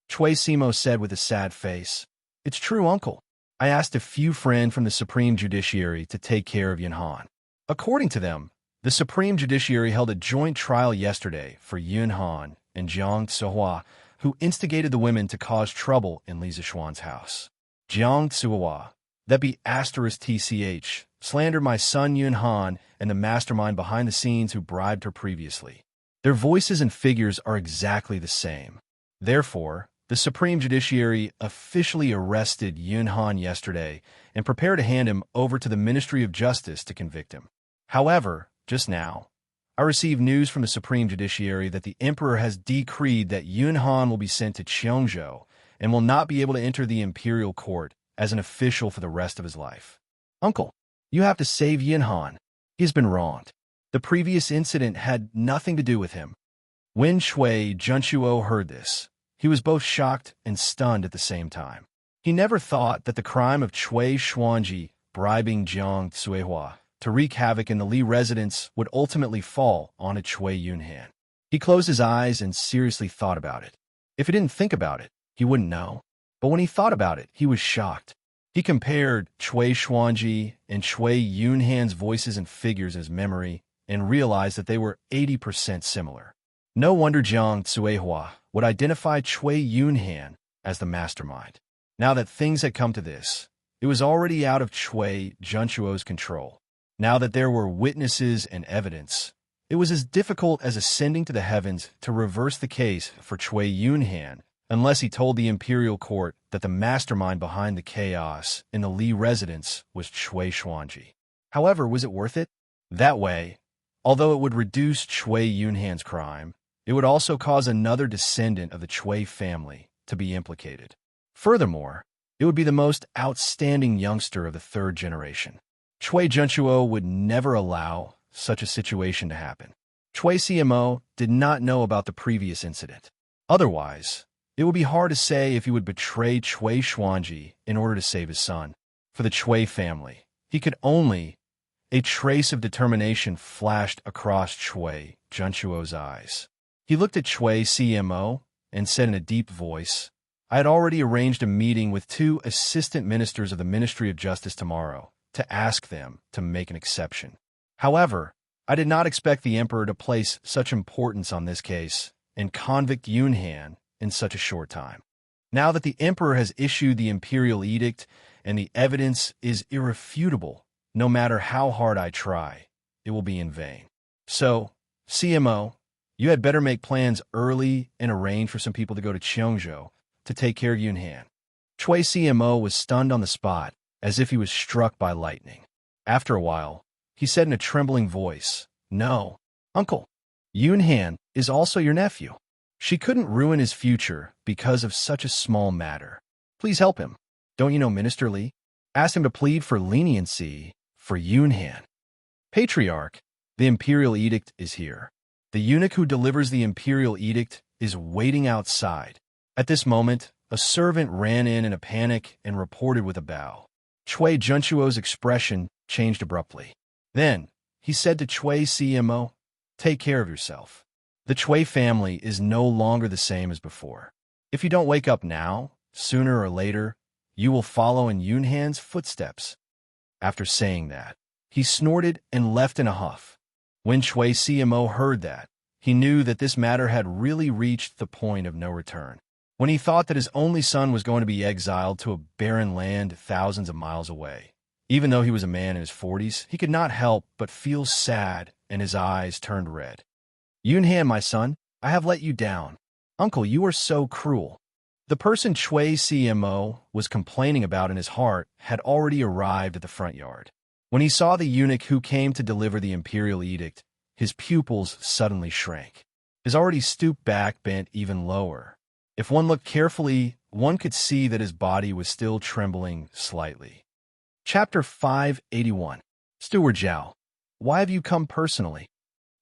Chui Simo said with a sad face, It's true, uncle. I asked a few friends from the Supreme Judiciary to take care of Yunhan. According to them, the Supreme Judiciary held a joint trial yesterday for Yunhan and Jiang Tsuhua, who instigated the women to cause trouble in Li Zishuan's house. Jiang Tsuhua, that be *TCH, slandered my son Yunhan and the mastermind behind the scenes who bribed her previously. Their voices and figures are exactly the same. Therefore, the Supreme Judiciary officially arrested Yunhan yesterday and prepared to hand him over to the Ministry of Justice to convict him. However, just now, I received news from the Supreme Judiciary that the Emperor has decreed that Yunhan will be sent to Qiongzhou and will not be able to enter the imperial court as an official for the rest of his life. Uncle, you have to save Yunhan. He has been wronged. The previous incident had nothing to do with him. When Chui Junchuo heard this, he was both shocked and stunned at the same time. He never thought that the crime of Chui Xuanji bribing Jiang Tsuehua to wreak havoc in the Li residence would ultimately fall on a Chui Yunhan. He closed his eyes and seriously thought about it. If he didn't think about it, he wouldn't know. But when he thought about it, he was shocked. He compared Chui Xuanji and Chui Yunhan's voices and figures in his memory and realized that they were 80% similar. No wonder Jiang Tsuehua would identify Chui Yunhan as the mastermind. Now that things had come to this, it was already out of Chui Junchuo's control. Now that there were witnesses and evidence, it was as difficult as ascending to the heavens to reverse the case for Chui Yunhan unless he told the imperial court that the mastermind behind the chaos in the Li residence was Cui Xuanji. However, was it worth it? That way, although it would reduce Cui Yunhan's crime, it would also cause another descendant of the Cui family to be implicated. Furthermore, it would be the most outstanding youngster of the third generation. Cui Zhenchuo would never allow such a situation to happen. Cui CMO did not know about the previous incident. Otherwise, it would be hard to say if he would betray Cui Xuanji in order to save his son. For the Cui family, he could only... A trace of determination flashed across Cui Zhenchuo's eyes. He looked at Cui CMO and said in a deep voice, I had already arranged a meeting with 2 assistant ministers of the Ministry of Justice tomorrow to ask them to make an exception. However, I did not expect the emperor to place such importance on this case and convict Yunhan in such a short time. Now that the emperor has issued the imperial edict and the evidence is irrefutable, no matter how hard I try, it will be in vain. So, CMO, you had better make plans early and arrange for some people to go to Xianxia to take care of Yunhan. Cui CMO was stunned on the spot, as if he was struck by lightning. After a while, he said in a trembling voice, No, uncle, Yunhan is also your nephew. She couldn't ruin his future because of such a small matter. Please help him. Don't you know Minister Li? Ask him to plead for leniency for Yunhan. Patriarch, the imperial edict is here. The eunuch who delivers the imperial edict is waiting outside. At this moment, a servant ran in a panic and reported with a bow. Cui Zhenchuo's expression changed abruptly. Then, he said to Cui CMO, Take care of yourself. The Cui family is no longer the same as before. If you don't wake up now, sooner or later, you will follow in Yunhan's footsteps. After saying that, he snorted and left in a huff. When Cui CMO heard that, he knew that this matter had really reached the point of no return. When he thought that his only son was going to be exiled to a barren land thousands of miles away, even though he was a man in his 40s, he could not help but feel sad and his eyes turned red. Yunhan, my son, I have let you down. Uncle, you are so cruel. The person Cui CMO was complaining about in his heart had already arrived at the front yard. When he saw the eunuch who came to deliver the imperial edict, his pupils suddenly shrank. His already stooped back bent even lower. If one looked carefully, one could see that his body was still trembling slightly. Chapter 581. Steward Zhao, why have you come personally?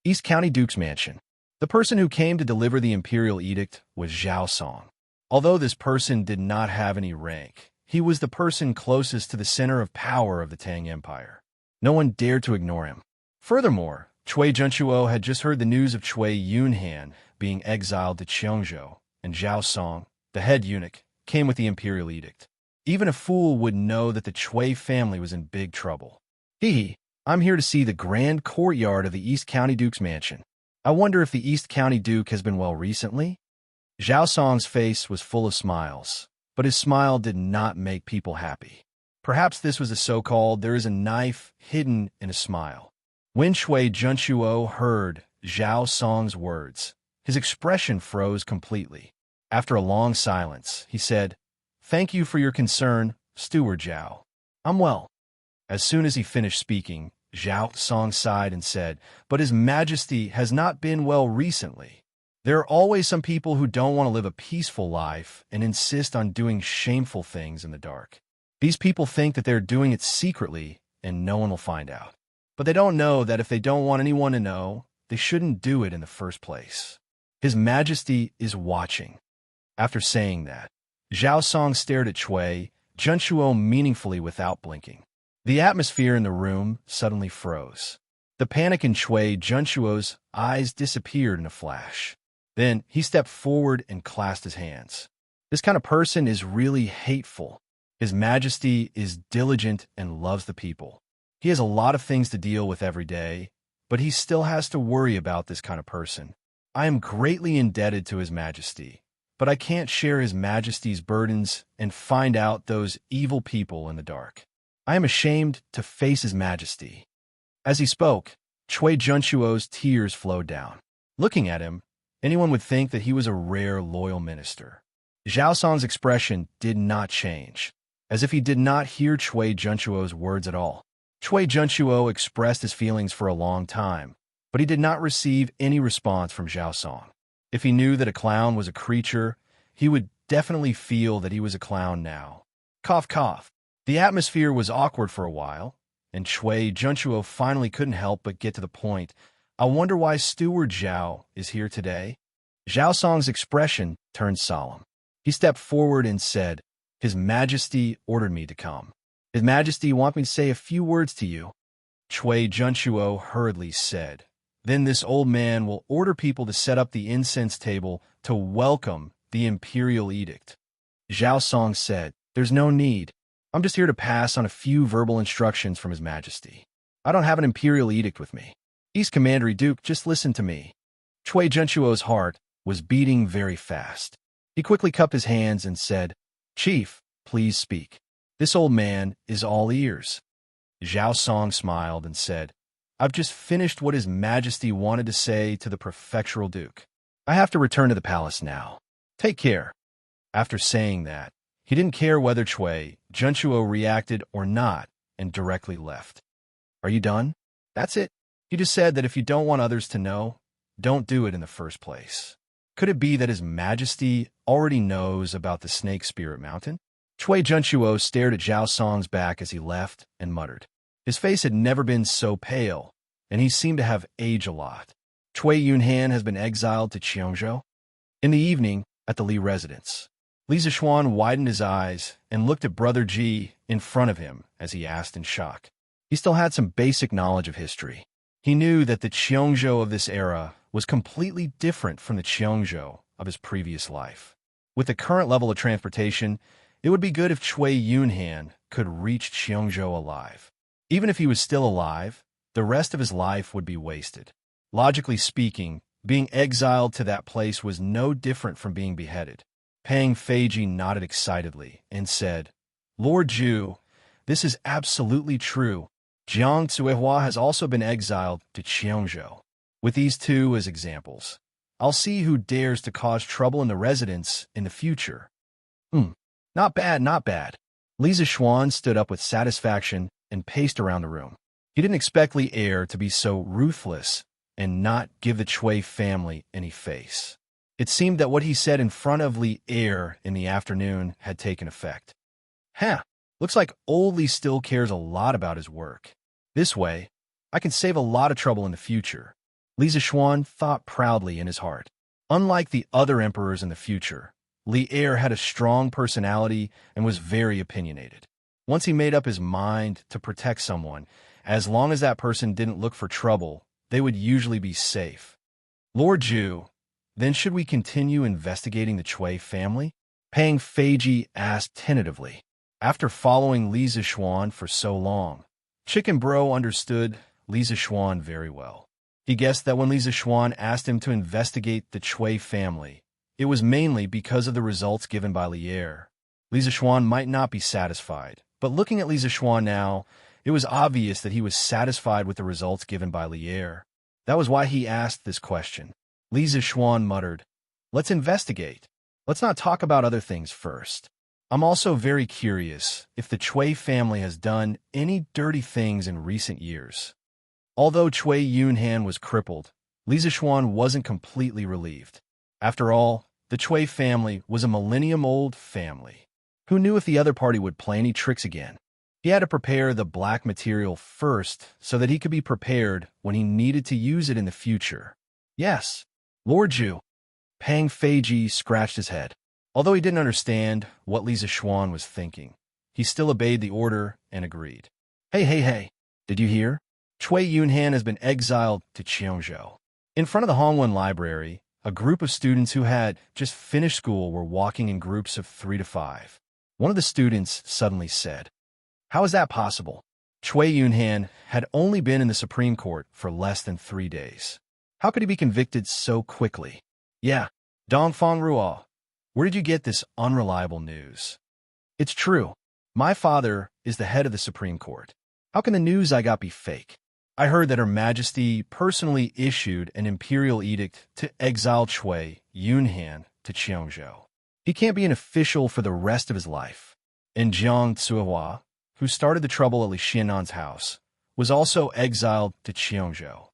East County Duke's Mansion. The person who came to deliver the imperial edict was Zhao Song. Although this person did not have any rank, he was the person closest to the center of power of the Tang Empire. No one dared to ignore him. Furthermore, Cui Zhenchuo had just heard the news of Cui Yunhan being exiled to Xianxia, and Zhao Song, the head eunuch, came with the imperial edict. Even a fool would know that the Cui family was in big trouble. I'm here to see the grand courtyard of the East County Duke's mansion. I wonder if the East County Duke has been well recently? Zhao Song's face was full of smiles, but his smile did not make people happy. Perhaps this was a so-called there is a knife hidden in a smile. When Cui Zhenchuo heard Zhao Song's words, his expression froze completely. After a long silence, he said, Thank you for your concern, Steward Zhao. I'm well. As soon as he finished speaking, Zhao Song sighed and said, But His Majesty has not been well recently. There are always some people who don't want to live a peaceful life and insist on doing shameful things in the dark. These people think that they're doing it secretly and no one will find out. But they don't know that if they don't want anyone to know, they shouldn't do it in the first place. His Majesty is watching. After saying that, Zhao Song stared at Cui Zhenchuo meaningfully without blinking. The atmosphere in the room suddenly froze. The panic in Cui Zhenchuo's eyes disappeared in a flash. Then he stepped forward and clasped his hands. This kind of person is really hateful. His Majesty is diligent and loves the people. He has a lot of things to deal with every day, but he still has to worry about this kind of person. I am greatly indebted to His Majesty, but I can't share His Majesty's burdens and find out those evil people in the dark. I am ashamed to face His Majesty. As he spoke, Cui Zhenchuo's tears flowed down. Looking at him, anyone would think that he was a rare, loyal minister. Zhao Song's expression did not change, as if he did not hear Cui Junchuo's words at all. Cui Junchuo expressed his feelings for a long time, but he did not receive any response from Zhao Song. If he knew that a clown was a creature, he would definitely feel that he was a clown now. Cough, cough. The atmosphere was awkward for a while, and Cui Junchuo finally couldn't help but get to the point. I wonder why Steward Zhao is here today? Zhao Song's expression turned solemn. He stepped forward and said, "His Majesty ordered me to come. His Majesty wants me to say a few words to you." Cui Junchuo hurriedly said, "Then this old man will order people to set up the incense table to welcome the imperial edict." Zhao Song said, "There's no need. I'm just here to pass on a few verbal instructions from His Majesty. I don't have an imperial edict with me. East Commandery Duke, just listen to me." Cui Junchuo's heart was beating very fast. He quickly cupped his hands and said, "Chief, please speak. This old man is all ears." Zhao Song smiled and said, "I've just finished what His Majesty wanted to say to the prefectural duke. I have to return to the palace now. Take care." After saying that, he didn't care whether Cui Junchuo reacted or not and directly left. "Are you done? That's it? You just said that if you don't want others to know, don't do it in the first place. Could it be that His Majesty already knows about the Snake Spirit Mountain?" Cui Junchuo stared at Zhao Song's back as he left and muttered. His face had never been so pale, and he seemed to have aged a lot. Cui Yunhan has been exiled to Xianxia. In the evening, at the Li residence, Li Zixuan widened his eyes and looked at Brother Ji in front of him as he asked in shock. He still had some basic knowledge of history. He knew that the Xianxia of this era was completely different from the Xianxia of his previous life. With the current level of transportation, it would be good if Cui Yunhan could reach Xianxia alive. Even if he was still alive, the rest of his life would be wasted. Logically speaking, being exiled to that place was no different from being beheaded. Pang Feiji nodded excitedly and said, "Lord Zhu, this is absolutely true. Jiang Cuihua has also been exiled to Xianxia. With these two as examples, I'll see who dares to cause trouble in the residence in the future." Not bad, not bad. Li Zixuan stood up with satisfaction and paced around the room. He didn't expect Li Er to be so ruthless and not give the Cui family any face. It seemed that what he said in front of Li Er in the afternoon had taken effect. Looks like old Li still cares a lot about his work. This way, I can save a lot of trouble in the future. Li Zixuan thought proudly in his heart. Unlike the other emperors in the future, Li Er had a strong personality and was very opinionated. Once he made up his mind to protect someone, as long as that person didn't look for trouble, they would usually be safe. "Lord Zhu, then should we continue investigating the Cui family?" Pang Feiji asked tentatively. After following Li Zixuan for so long, Chicken Bro understood Li Zixuan very well. He guessed that when Li Zixuan asked him to investigate the Cui family, it was mainly because of the results given by Li Er. Li Zixuan might not be satisfied, but looking at Li Zixuan now, it was obvious that he was satisfied with the results given by Li Er. That was why he asked this question. Li Zixuan muttered, "Let's investigate. Let's not talk about other things first. I'm also very curious if the Cui family has done any dirty things in recent years." Although Cui Yunhan was crippled, Li Zixuan wasn't completely relieved. After all, the Cui family was a millennium-old family. Who knew if the other party would play any tricks again? He had to prepare the black material first so that he could be prepared when he needed to use it in the future. "Yes, Lord Zhu." Pang Feiji scratched his head. Although he didn't understand what Li Zixuan was thinking, he still obeyed the order and agreed. Hey, did you hear? Cui Yunhan has been exiled to Xianxia." In front of the Hongwen Library, a group of students who had just finished school were walking in groups of 3 to 5. One of the students suddenly said, "How is that possible? Cui Yunhan had only been in the Supreme Court for less than 3 days. How could he be convicted so quickly?" "Yeah, Dongfang Ruo, where did you get this unreliable news?" "It's true. My father is the head of the Supreme Court. How can the news I got be fake? I heard that Her Majesty personally issued an imperial edict to exile Cui Yunhan to Xianxia. He can't be an official for the rest of his life. And Jiang Tsuhua, who started the trouble at Li Xianan's house, was also exiled to Qiongzhou.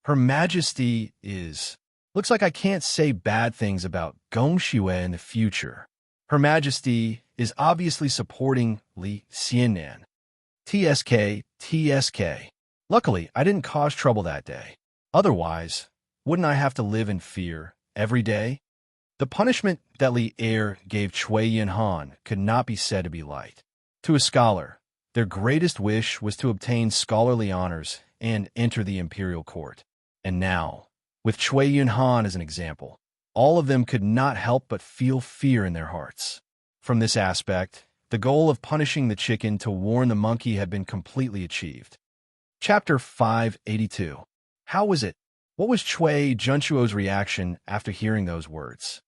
Her Majesty is... Looks like I can't say bad things about Gong Xue in the future. Her Majesty is obviously supporting Li Xianan. TSK. Luckily, I didn't cause trouble that day. Otherwise, wouldn't I have to live in fear every day? The punishment that Li Er gave Cui Yinhan could not be said to be light. To a scholar, their greatest wish was to obtain scholarly honors and enter the imperial court. And now, with Cui Yinhan as an example, all of them could not help but feel fear in their hearts. From this aspect, the goal of punishing the chicken to warn the monkey had been completely achieved. Chapter 582. How was it? What was Cui Junchuo's reaction after hearing those words?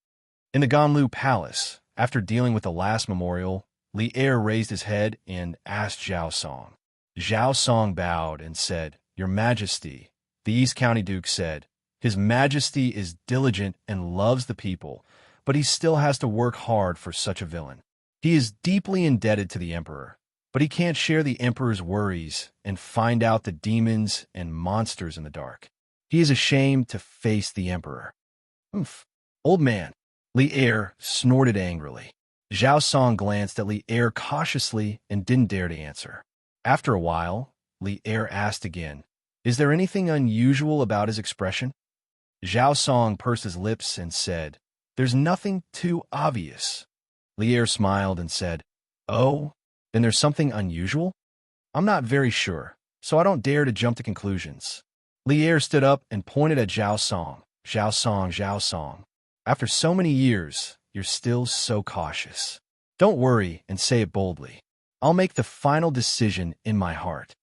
In the Ganlu Palace, after dealing with the last memorial, Li Er raised his head and asked Zhao Song. Zhao Song bowed and said, "Your Majesty." The East County Duke said, "His Majesty is diligent and loves the people, but he still has to work hard for such a villain. He is deeply indebted to the Emperor, but he can't share the Emperor's worries and find out the demons and monsters in the dark. He is ashamed to face the Emperor." Old man. Li Er snorted angrily. Zhao Song glanced at Li Er cautiously and didn't dare to answer. After a while, Li Er asked again, "Is there anything unusual about his expression?" Zhao Song pursed his lips and said, "There's nothing too obvious." Li Er smiled and said, "Oh, then there's something unusual? I'm not very sure, so I don't dare to jump to conclusions." Li Er stood up and pointed at Zhao Song. Zhao Song. After so many years, you're still so cautious. Don't worry and say it boldly. I'll make the final decision in my heart.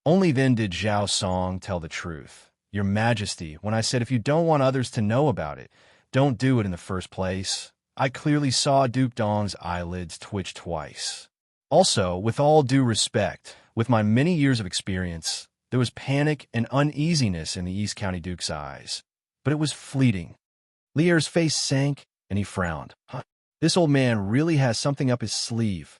Only then did Zhao Song tell the truth. "Your Majesty, when I said if you don't want others to know about it, don't do it in the first place, I clearly saw Duke Dong's eyelids twitch twice. Also, with all due respect, with my many years of experience, there was panic and uneasiness in the East County Duke's eyes. But it was fleeting." Li Er's face sank, and he frowned. This old man really has something up his sleeve.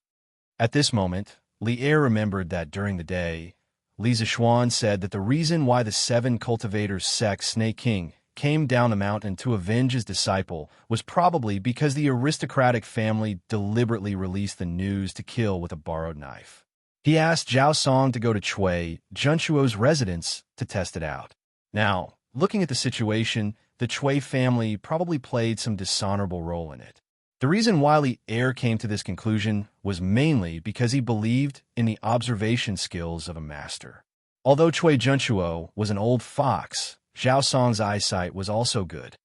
At this moment, Li Er remembered that during the day, Li Zishuan said that the reason why the 7 cultivators sect Snake King came down the mountain to avenge his disciple was probably because the aristocratic family deliberately released the news to kill with a borrowed knife. He asked Zhao Song to go to Cui Junchuo's residence to test it out. Now, looking at the situation, the Cui family probably played some dishonorable role in it. The reason why Li Er came to this conclusion was mainly because he believed in the observation skills of a master. Although Cui Junchuo was an old fox, Zhao Song's eyesight was also good.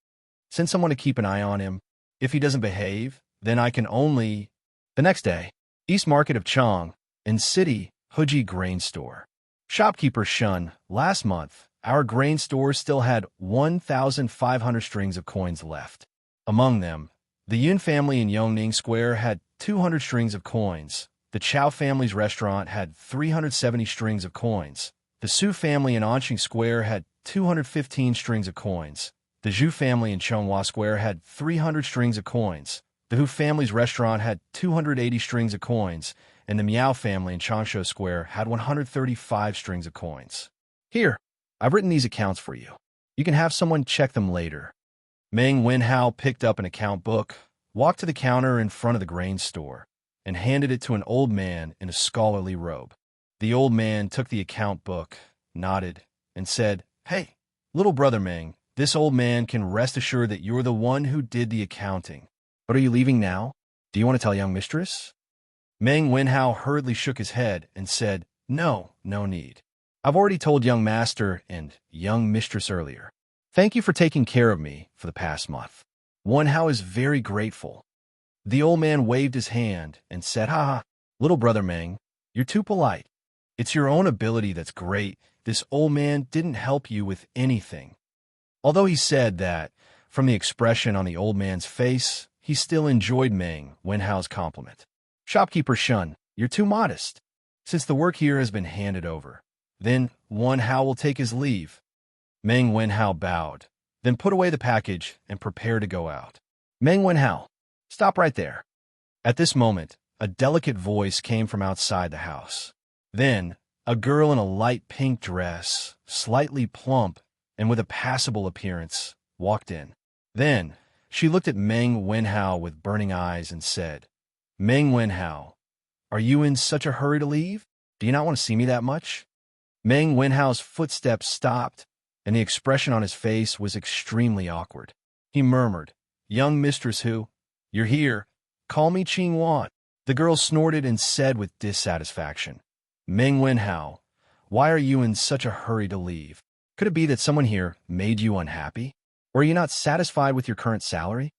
Send someone to keep an eye on him. If he doesn't behave, then I can only... The next day, East Market of Chang, in City, Huji Grain Store. Shopkeeper Shun, last month, our grain store still had 1,500 strings of coins left. Among them, the Yun family in Yongning Square had 200 strings of coins. The Chow family's restaurant had 370 strings of coins. The Su family in Anqing Square had 215 strings of coins. The Zhu family in Chonghua Square had 300 strings of coins. The Hu family's restaurant had 280 strings of coins. And the Miao family in Changshu Square had 135 strings of coins. Here, I've written these accounts for you. You can have someone check them later. Meng Wenhao picked up an account book, walked to the counter in front of the grain store, and handed it to an old man in a scholarly robe. The old man took the account book, nodded, and said, "Hey, little brother Meng, this old man can rest assured that you're the one who did the accounting. But are you leaving now? Do you want to tell young mistress?" Meng Wenhao hurriedly shook his head and said, No need. I've already told young master and young mistress earlier. Thank you for taking care of me for the past month. Wenhao is very grateful. The old man waved his hand and said, little brother Meng, you're too polite. It's your own ability that's great. This old man didn't help you with anything." Although he said that, from the expression on the old man's face, he still enjoyed Meng Wenhao's compliment. Shopkeeper Shun, you're too modest. Since the work here has been handed over, then Wenhao will take his leave. Meng Wenhao bowed, then put away the package and prepared to go out. Meng Wenhao, Stop right there." At this moment, a delicate voice came from outside the house. Then, a girl in a light pink dress, slightly plump and with a passable appearance, walked in. Then, she looked at Meng Wenhao with burning eyes and said, "Meng Wenhao, are you in such a hurry to leave? Do you not want to see me that much?" Meng Wenhao's footsteps stopped, and the expression on his face was extremely awkward. He murmured, "Young Mistress Hu, you're here. Call me Qing Wan." The girl snorted and said with dissatisfaction, "Meng Wenhao, why are you in such a hurry to leave? Could it be that someone here made you unhappy? Or are you not satisfied with your current salary?"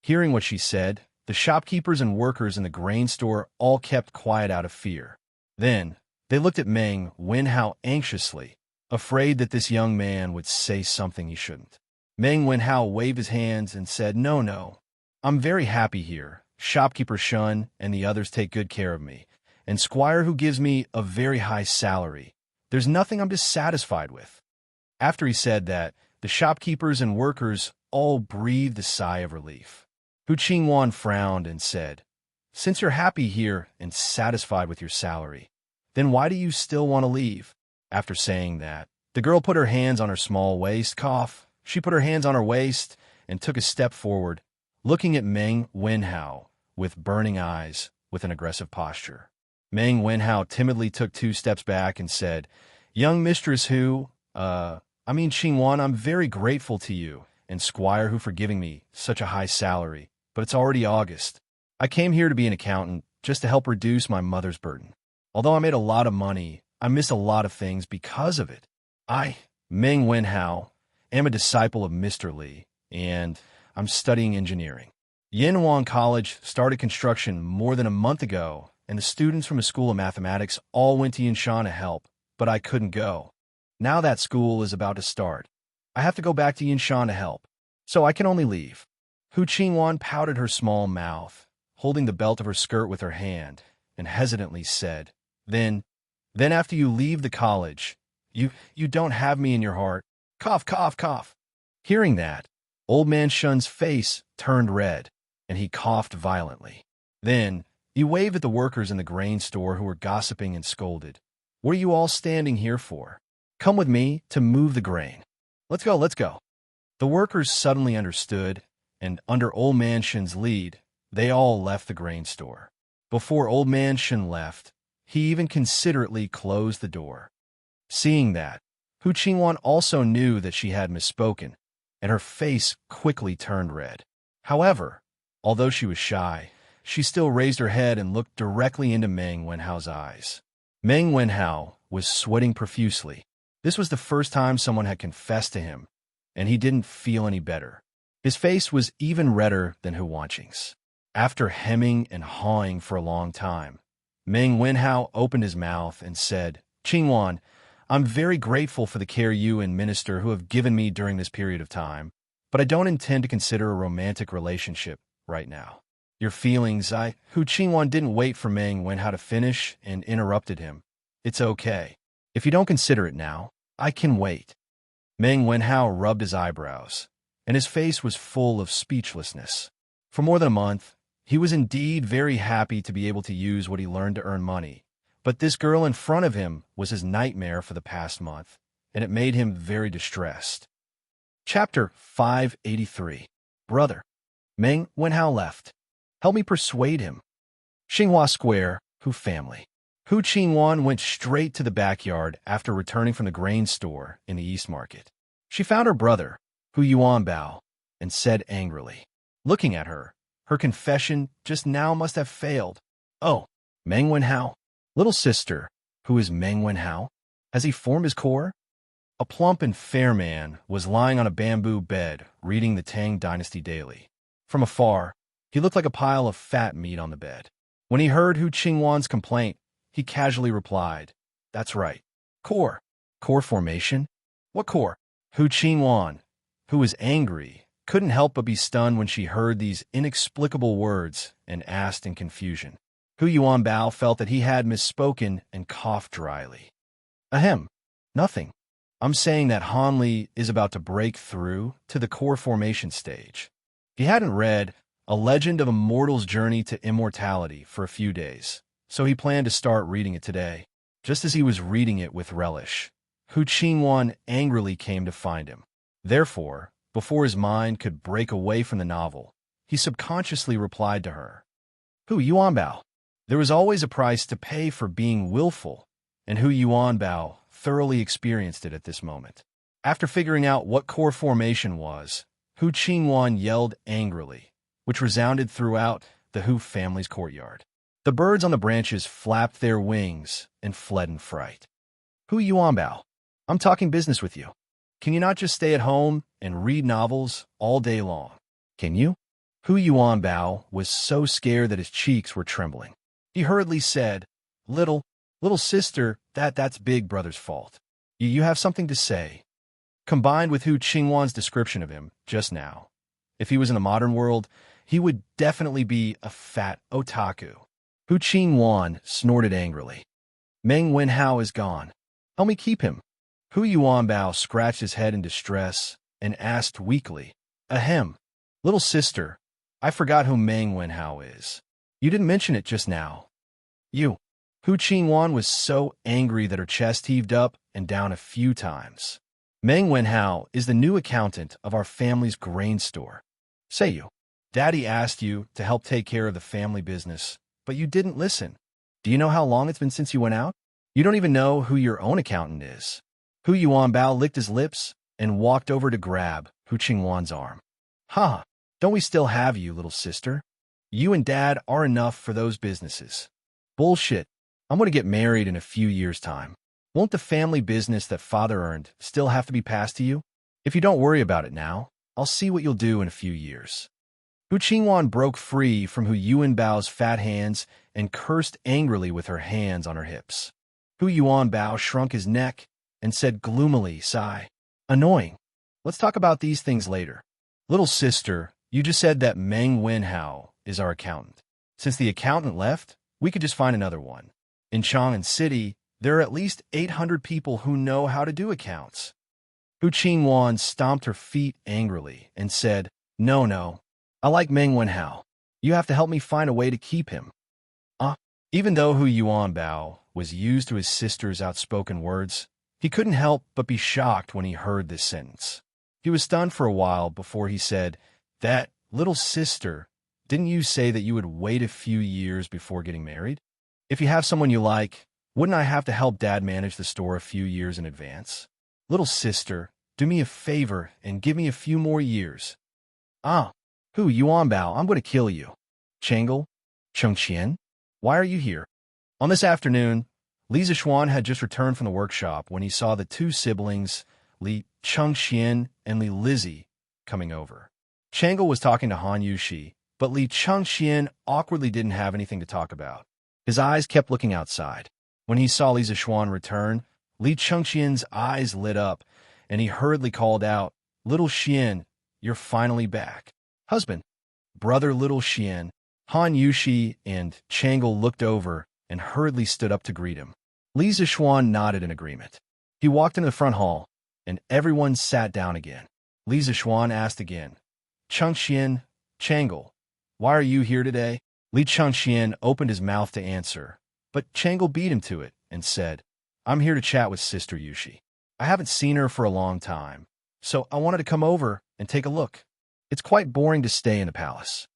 Hearing what she said, the shopkeepers and workers in the grain store all kept quiet out of fear. Then, they looked at Meng Wenhao anxiously, afraid that this young man would say something he shouldn't. Meng Wenhao waved his hands and said, "No, I'm very happy here. Shopkeeper Shun and the others take good care of me, and Squire who gives me a very high salary. There's nothing I'm dissatisfied with." After he said that, the shopkeepers and workers all breathed a sigh of relief. Hu Qingwan frowned and said, "Since you're happy here and satisfied with your salary, then why do you still want to leave?" After saying that, the girl put her hands on her small waist. She put her hands on her waist and took a step forward, looking at Meng Wenhao with burning eyes, with an aggressive posture. Meng Wenhao timidly took 2 steps back and said, "Young Mistress Hu, Qingwan, I'm very grateful to you and Squire Hu for giving me such a high salary, but it's already August. I came here to be an accountant just to help reduce my mother's burden. Although I made a lot of money, I missed a lot of things because of it. I, Meng Wenhao, am a disciple of Mr. Li, and I'm studying engineering. Yanwang College started construction more than a month ago, and the students from the School of Mathematics all went to Xianxia to help, but I couldn't go. Now that school is about to start. I have to go back to Xianxia to help, so I can only leave." Hu Qingwan pouted her small mouth, holding the belt of her skirt with her hand, and hesitantly said, Then after you leave the college, you don't have me in your heart. Cough, cough, cough." Hearing that, Old Man Shun's face turned red, and he coughed violently. Then he waved at the workers in the grain store who were gossiping and scolded. "What are you all standing here for? Come with me to move the grain. Let's go, let's go." The workers suddenly understood, and under Old Man Shun's lead, they all left the grain store. Before Old Man Shun left, he even considerately closed the door. Seeing that, Hu Qingwan also knew that she had misspoken, and her face quickly turned red. However, although she was shy, she still raised her head and looked directly into Meng Wenhao's eyes. Meng Wenhao was sweating profusely. This was the first time someone had confessed to him, and he didn't feel any better. His face was even redder than Hu Wanqing's. After hemming and hawing for a long time, Meng Wenhao opened his mouth and said, "Qingwan, I'm very grateful for the care you and Minister Hu have given me during this period of time, but I don't intend to consider a romantic relationship right now. Your feelings, Hu Qingwan didn't wait for Meng Wenhao to finish and interrupted him. "It's okay. If you don't consider it now, I can wait." Meng Wenhao rubbed his eyebrows, and his face was full of speechlessness. For more than a month, he was indeed very happy to be able to use what he learned to earn money, but this girl in front of him was his nightmare for the past month, and it made him very distressed. Chapter 583. Brother. Meng Wenhao left. Help me persuade him. Xinghua Square, Hu family. Hu Qingwan went straight to the backyard after returning from the grain store in the East Market. She found her brother, Hu Yuanbao, and said angrily, looking at her, her confession just now must have failed. "Oh, Meng Wenhao? Little sister, who is Meng Wenhao? Has he formed his core?" A plump and fair man was lying on a bamboo bed reading the Tang Dynasty Daily. From afar, he looked like a pile of fat meat on the bed. When he heard Hu Qingwan's complaint, he casually replied, "That's right. Core. Core formation? What core?" Hu Qingwan, who was angry, couldn't help but be stunned when she heard these inexplicable words and asked in confusion. Hu Yuanbao felt that he had misspoken and coughed dryly. "Ahem. Nothing. I'm saying that Han Li is about to break through to the core formation stage." He hadn't read a legend of a mortal's journey to immortality for a few days, so he planned to start reading it today. Just as he was reading it with relish, Hu Qingwan angrily came to find him. Therefore, before his mind could break away from the novel, he subconsciously replied to her. Hu Yuanbao. There was always a price to pay for being willful, and Hu Yuanbao thoroughly experienced it at this moment. After figuring out what core formation was, Hu Qingwan yelled angrily, which resounded throughout the Hu family's courtyard. The birds on the branches flapped their wings and fled in fright. Hu Yuanbao, I'm talking business with you. Can you not just stay at home and read novels all day long? Can you? Hu Yuanbao was so scared that his cheeks were trembling. He hurriedly said, Little sister, that's Big Brother's fault. You have something to say. Combined with Hu Qingwan's description of him just now, if he was in the modern world, he would definitely be a fat otaku. Hu Qingwan snorted angrily. Meng Wenhao is gone. Help me keep him. Hu Yuanbao scratched his head in distress and asked weakly, Ahem, little sister, I forgot who Meng Wenhao is. You didn't mention it just now. You. Hu Qingwan was so angry that her chest heaved up and down a few times. Meng Wenhao is the new accountant of our family's grain store. Say you. Daddy asked you to help take care of the family business, but you didn't listen. Do you know how long it's been since you went out? You don't even know who your own accountant is. Hu Yuanbao licked his lips and walked over to grab Hu Qingwan's arm. Ha! Don't we still have you, little sister? You and Dad are enough for those businesses. Bullshit. I'm going to get married in a few years' time. Won't the family business that Father earned still have to be passed to you? If you don't worry about it now, I'll see what you'll do in a few years. Hu Qingwan broke free from Hu Yuanbao's fat hands and cursed angrily with her hands on her hips. Hu Yuanbao shrunk his neck and said gloomily, sigh. Annoying. Let's talk about these things later. Little sister, you just said that Meng Wenhao is our accountant. Since the accountant left, we could just find another one. In Chang'an City, there are at least 800 people who know how to do accounts. Hu Qingwan stomped her feet angrily and said, No, I like Meng Wenhao. You have to help me find a way to keep him. Even though Hu Yuanbao was used to his sister's outspoken words, he couldn't help but be shocked when he heard this sentence. He was stunned for a while before he said, That little sister, didn't you say that you would wait a few years before getting married? If you have someone you like, wouldn't I have to help Dad manage the store a few years in advance? Little sister, do me a favor and give me a few more years. Hu Yuanbao, I'm going to kill you. Changle? Chengqian? Why are you here? On this afternoon, Li Zixuan had just returned from the workshop when he saw the two siblings, Li Chengqian and Li Lizzie, coming over. Changle was talking to Han Yushi, but Li Chengqian awkwardly didn't have anything to talk about. His eyes kept looking outside. When he saw Li Zixuan return, Li Chengqian's eyes lit up, and he hurriedly called out, Little Xian, you're finally back. Husband, brother Little Xian. Han Yushi and Changle looked over and hurriedly stood up to greet him. Li Zixuan nodded in agreement. He walked into the front hall, and everyone sat down again. Li Zixuan asked again, Chengqian, Changle, why are you here today? Li Chengqian opened his mouth to answer, but Changle beat him to it and said, I'm here to chat with Sister Yushi. I haven't seen her for a long time, so I wanted to come over and take a look. It's quite boring to stay in the palace.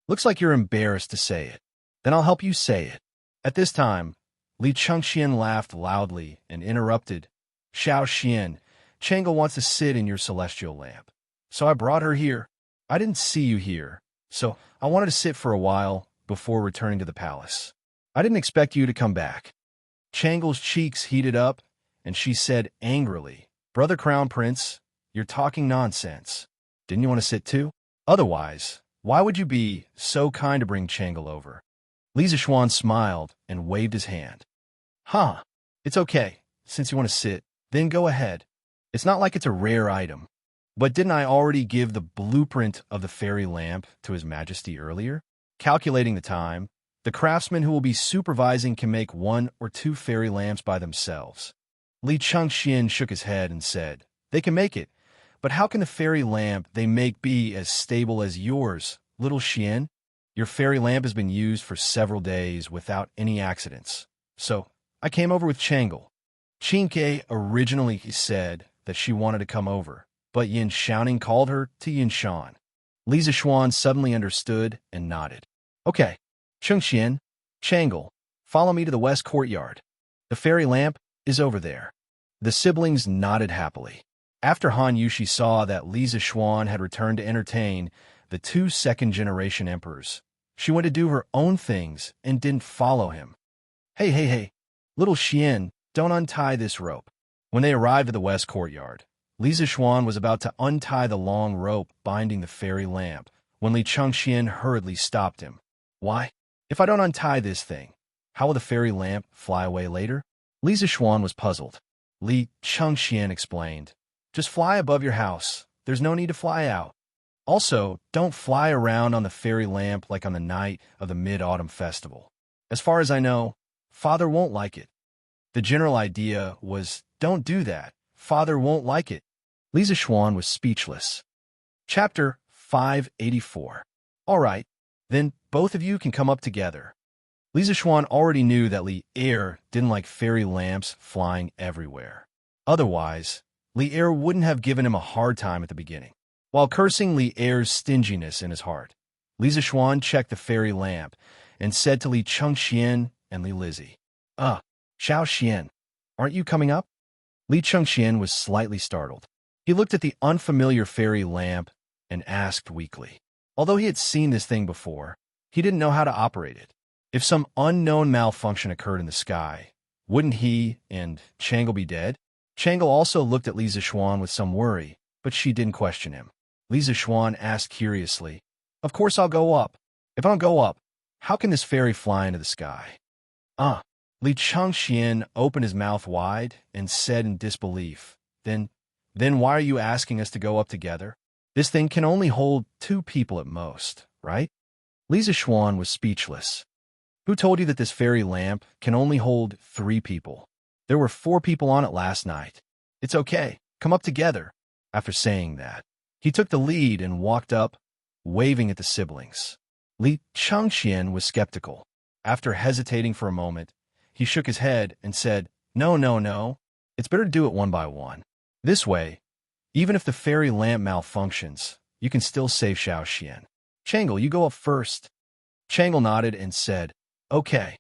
Looks like you're embarrassed to say it. Then I'll help you say it. At this time, Li Chengqian laughed loudly and interrupted. Xiao Xian, Changle wants to sit in your celestial lamp. So I brought her here. I didn't see you here, so I wanted to sit for a while before returning to the palace. I didn't expect you to come back. Changle's cheeks heated up, and she said angrily, Brother Crown Prince, you're talking nonsense. Didn't you want to sit too? Otherwise, why would you be so kind to bring Changle over? Li Zixuan smiled and waved his hand. It's okay. Since you want to sit, then go ahead. It's not like it's a rare item. But didn't I already give the blueprint of the fairy lamp to His Majesty earlier? Calculating the time, the craftsman who will be supervising can make 1 or 2 fairy lamps by themselves. Li Chengqian shook his head and said, They can make it, But how can the fairy lamp they make be as stable as yours, little Xian? Your fairy lamp has been used for several days without any accidents. So, I came over with Changle. Xianxia originally said that she wanted to come over, but Yin Xiaoning called her to Yin Shan. Lisa Xuan suddenly understood and nodded. Okay, Chengxian, Changle, follow me to the west courtyard. The fairy lamp is over there. The siblings nodded happily. After Han Yushi saw that Lisa Xuan had returned to entertain the two second-generation emperors, she went to do her own things and didn't follow him. Hey, little Xian, don't untie this rope. When they arrived at the west courtyard, Lisa Xuan was about to untie the long rope binding the fairy lamp when Li Chengxian hurriedly stopped him. Why? If I don't untie this thing, how will the fairy lamp fly away later? Lisa Xuan was puzzled. Li Chengxian explained, just fly above your house. There's no need to fly out. Also, don't fly around on the fairy lamp like on the night of the Mid-Autumn Festival. As far as I know, Father won't like it. The general idea was, don't do that. Father won't like it. Lisa Xuan was speechless. Chapter 584. All right, then both of you can come up together. Lisa Xuan already knew that Li Er didn't like fairy lamps flying everywhere. Otherwise, Li Er wouldn't have given him a hard time at the beginning. While cursing Li Er's stinginess in his heart, Lisa Xuan checked the fairy lamp and said to Li Chengxian and Li Lizzie, Xiao Xian, aren't you coming up? Li Chengxian was slightly startled. He looked at the unfamiliar fairy lamp and asked weakly. Although he had seen this thing before, he didn't know how to operate it. If some unknown malfunction occurred in the sky, wouldn't he and Changle be dead? Changle also looked at Lisa Xuan with some worry, but she didn't question him. Lisa Xuan asked curiously, Of course I'll go up. If I don't go up, how can this fairy fly into the sky? Li Chengxian opened his mouth wide and said in disbelief, Then why are you asking us to go up together? This thing can only hold 2 people at most, right? Lisa Xuan was speechless. Who told you that this fairy lamp can only hold 3 people? There were 4 people on it last night. It's okay. Come up together. After saying that, he took the lead and walked up, waving at the siblings. Li Chengxian was skeptical. After hesitating for a moment, he shook his head and said, No. It's better to do it one by one. This way, even if the fairy lamp malfunctions, you can still save Xiao Xian. Changle, you go up first. Changle nodded and said, Okay.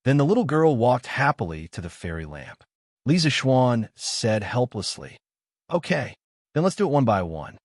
Then the little girl walked happily to the fairy lamp. Lisa Xuan said helplessly, Okay, then let's do it one by one.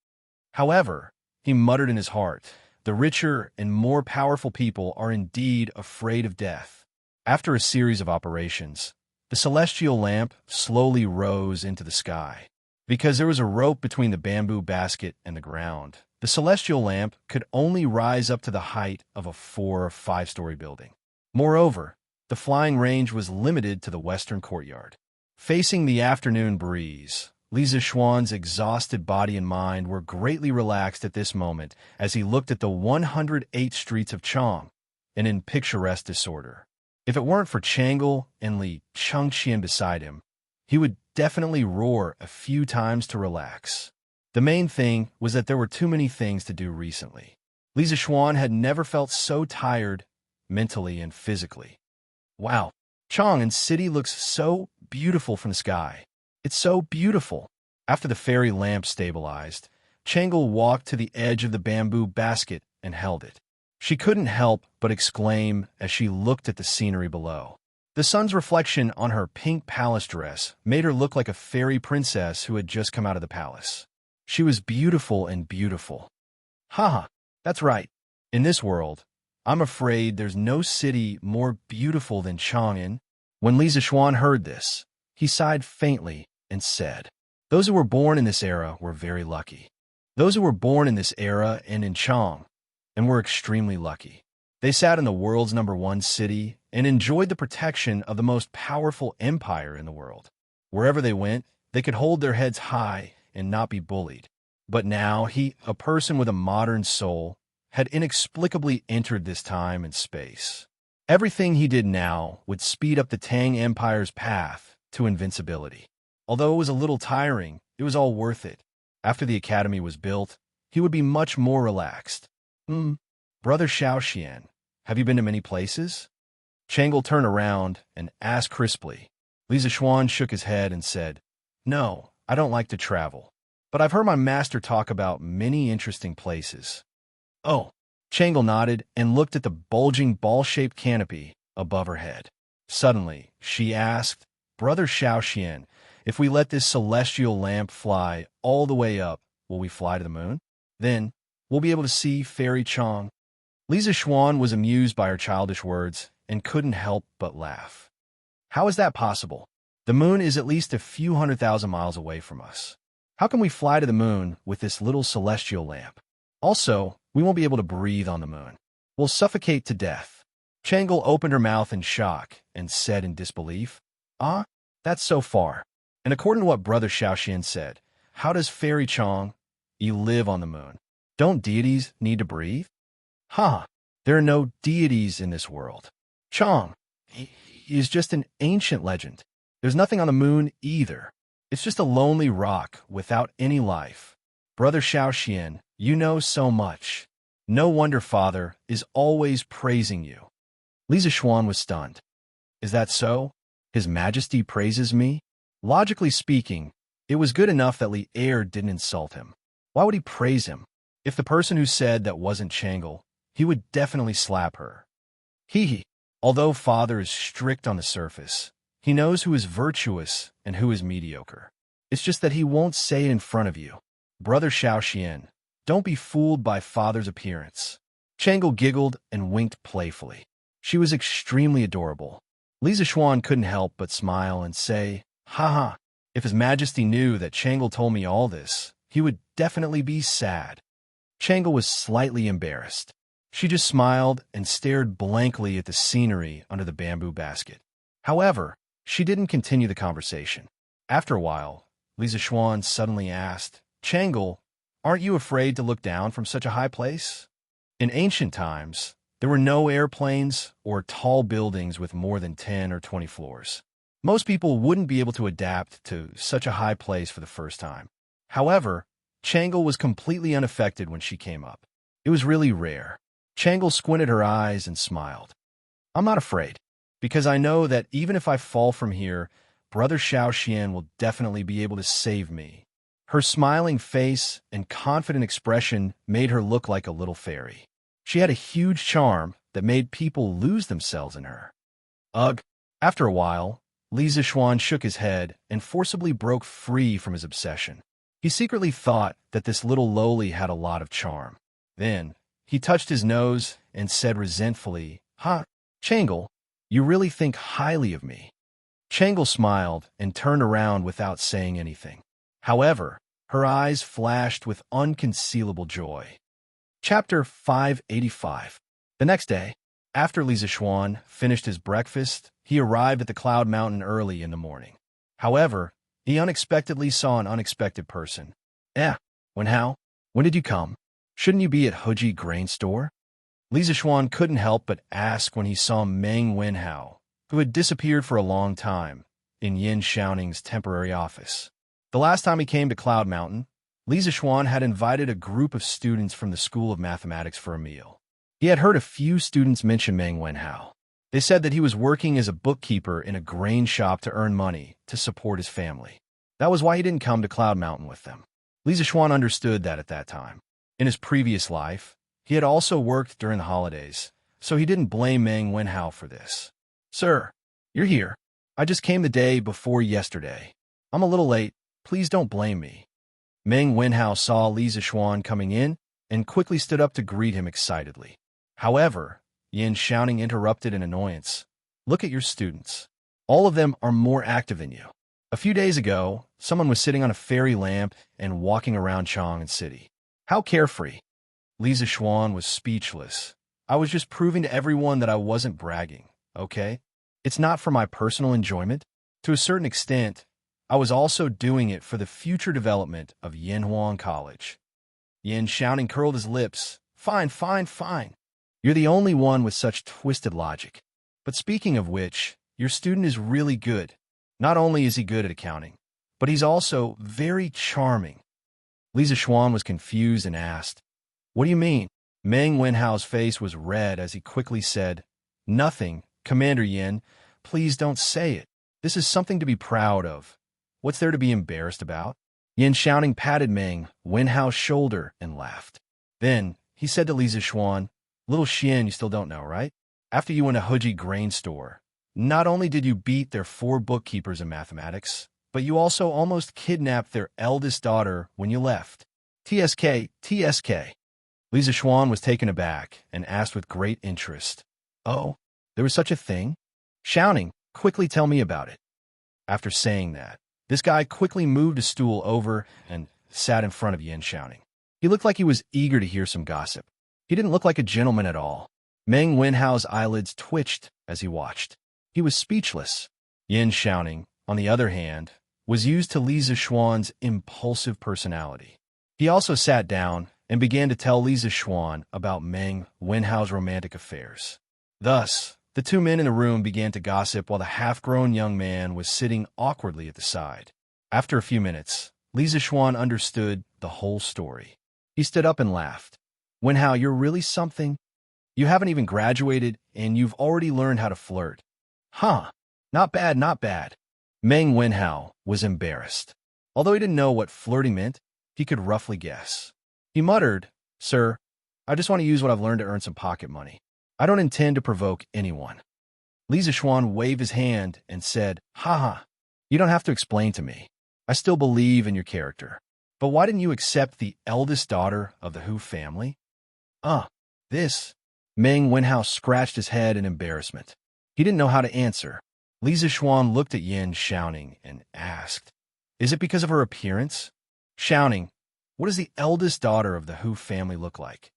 However, he muttered in his heart, the richer and more powerful people are indeed afraid of death. After a series of operations, the celestial lamp slowly rose into the sky. Because there was a rope between the bamboo basket and the ground, the celestial lamp could only rise up to the height of a 4- or 5-story building. Moreover, the flying range was limited to the western courtyard. Facing the afternoon breeze, Lisa Xuan's exhausted body and mind were greatly relaxed at this moment as he looked at the 108 streets of Chong, and in picturesque disorder. If it weren't for Changle and Li Chengxian beside him, he would definitely roar a few times to relax. The main thing was that there were too many things to do recently. Lisa Xuan had never felt so tired, mentally and physically. Wow, Chang'an City looks so beautiful from the sky. It's so beautiful. After the fairy lamp stabilized, Changle walked to the edge of the bamboo basket and held it. She couldn't help but exclaim as she looked at the scenery below. The sun's reflection on her pink palace dress made her look like a fairy princess who had just come out of the palace. She was beautiful and beautiful. Haha, that's right. In this world, I'm afraid there's no city more beautiful than Chang'an. When Lisa Xuan heard this, he sighed faintly and said, Those who were born in this era were very lucky. Those who were born in this era and in Chang, and were extremely lucky. They sat in the world's #1 city and enjoyed the protection of the most powerful empire in the world. Wherever they went, they could hold their heads high and not be bullied. But now he, a person with a modern soul, had inexplicably entered this time and space. Everything he did now would speed up the Tang Empire's path to invincibility. Although it was a little tiring, it was all worth it. After the academy was built, he would be much more relaxed. Brother Xiaoxian, have you been to many places? Changel turned around and asked crisply. Li Zixuan shook his head and said, No, I don't like to travel. But I've heard my master talk about many interesting places. Oh, Changel nodded and looked at the bulging ball-shaped canopy above her head. Suddenly, she asked, Brother Xiaoxian, if we let this celestial lamp fly all the way up, will we fly to the moon? Then, we'll be able to see Fairy Chong. Li Zixuan was amused by her childish words and couldn't help but laugh. How is that possible? The moon is at least a few 100,000 miles away from us. How can we fly to the moon with this little celestial lamp? Also, we won't be able to breathe on the moon. We'll suffocate to death. Changel opened her mouth in shock and said in disbelief, Ah, that's so far. And according to what Brother Xiaoxian said, how does Fairy Chong live on the moon? Don't deities need to breathe? There are no deities in this world. Chong is just an ancient legend. There's nothing on the moon either. It's just a lonely rock without any life. Brother Xiaoxian, you know so much. No wonder Father is always praising you. Li Zixuan was stunned. Is that so? His Majesty praises me? Logically speaking, it was good enough that Li Er didn't insult him. Why would he praise him? If the person who said that wasn't Changel, he would definitely slap her. Although Father is strict on the surface, he knows who is virtuous and who is mediocre. It's just that he won't say it in front of you. Brother Xiaoxian, don't be fooled by Father's appearance. Changel giggled and winked playfully. She was extremely adorable. Li Zixuan couldn't help but smile and say, if His Majesty knew that Changel told me all this, he would definitely be sad. Changel was slightly embarrassed. She just smiled and stared blankly at the scenery under the bamboo basket. However, she didn't continue the conversation. After a while, Li Zixuan suddenly asked, Changel, aren't you afraid to look down from such a high place? In ancient times, there were no airplanes or tall buildings with more than 10 or 20 floors. Most people wouldn't be able to adapt to such a high place for the first time. However, Changel was completely unaffected when she came up. It was really rare. Changel squinted her eyes and smiled. I'm not afraid, because I know that even if I fall from here, Brother Xiaoxian will definitely be able to save me. Her smiling face and confident expression made her look like a little fairy. She had a huge charm that made people lose themselves in her. Ugh. After a while, Li Zixuan shook his head and forcibly broke free from his obsession. He secretly thought that this little lowly had a lot of charm. Then, he touched his nose and said resentfully, Changel, you really think highly of me. Changel smiled and turned around without saying anything. However, her eyes flashed with unconcealable joy. Chapter 585. The next day, after Li Zixuan finished his breakfast, he arrived at the Cloud Mountain early in the morning. However, he unexpectedly saw an unexpected person. When did you come? Shouldn't you be at Huji Grain Store? Li Zixuan couldn't help but ask when he saw Meng Wenhao, who had disappeared for a long time, in Yin Xiaoning's temporary office. The last time he came to Cloud Mountain, Li Zixuan had invited a group of students from the School of Mathematics for a meal. He had heard a few students mention Meng Wenhao. They said that he was working as a bookkeeper in a grain shop to earn money to support his family. That was why he didn't come to Cloud Mountain with them. Li Zixuan understood that at that time. In his previous life, he had also worked during the holidays, so he didn't blame Meng Wenhao for this. Sir, you're here. I just came the day before yesterday. I'm a little late. Please don't blame me. Meng Wenhao saw Li Zixuan coming in and quickly stood up to greet him excitedly. However, Yin Xiaoning interrupted in annoyance. Look at your students. All of them are more active than you. A few days ago, someone was sitting on a fairy lamp and walking around Chang'an City. How carefree. Li Zixuan was speechless. I was just proving to everyone that I wasn't bragging, okay? It's not for my personal enjoyment. To a certain extent, I was also doing it for the future development of Yanhuang College. Yin Xiaoning curled his lips. Fine. You're the only one with such twisted logic. But speaking of which, your student is really good. Not only is he good at accounting, but he's also very charming. Li Zixuan was confused and asked, "What do you mean?" Meng Wenhao's face was red as he quickly said, "Nothing, Commander Yin. Please don't say it. This is something to be proud of. What's there to be embarrassed about?" Yin Xiaoning patted Meng Wenhao's shoulder and laughed. Then he said to Li Zixuan, "Little Xian, you still don't know, right? After you went to Heji grain store, not only did you beat their 4 bookkeepers in mathematics, but you also almost kidnapped their eldest daughter when you left." TSK, TSK. Li Zixuan was taken aback and asked with great interest, "Oh, there was such a thing?" Xiaoning, quickly tell me about it. After saying that, this guy quickly moved a stool over and sat in front of Yin Xiaoning. He looked like he was eager to hear some gossip. He didn't look like a gentleman at all. Meng Wenhao's eyelids twitched as he watched. He was speechless. Yin Xiaoning, on the other hand, was used to Li Zixuan's impulsive personality. He also sat down and began to tell Li Zixuan about Meng Wenhao's romantic affairs. Thus, the 2 men in the room began to gossip while the half-grown young man was sitting awkwardly at the side. After a few minutes, Li Zixuan understood the whole story. He stood up and laughed. "Wenhao, you're really something. You haven't even graduated, and you've already learned how to flirt." "Huh, not bad, not bad." Meng Wenhao was embarrassed. Although he didn't know what flirting meant, he could roughly guess. He muttered, "Sir, I just want to use what I've learned to earn some pocket money. I don't intend to provoke anyone." Li Zixuan waved his hand and said, "Haha, you don't have to explain to me. I still believe in your character. But why didn't you accept the eldest daughter of the Hu family?" This. Meng Wenhao scratched his head in embarrassment. He didn't know how to answer. Li Zixuan looked at Yin Xiaoning and asked, "Is it because of her appearance?" "Xiaoning, what does the eldest daughter of the Hu family look like?"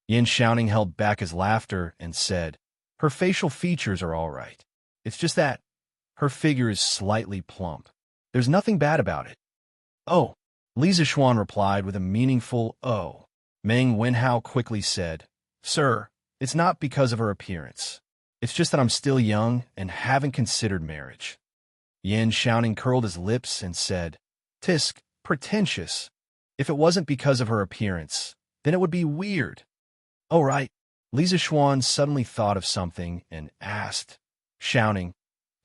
Yin Xiaoning held back his laughter and said, "Her facial features are all right. It's just that her figure is slightly plump. There's nothing bad about it." "Oh," Li Zixuan replied with a meaningful "oh." Meng Wenhao quickly said, "Sir, it's not because of her appearance. It's just that I'm still young and haven't considered marriage." Yin Xiaoning curled his lips and said, "Tisk, pretentious. If it wasn't because of her appearance, then it would be weird." "Oh, right." Li Zixuan suddenly thought of something and asked, "Xiaoning,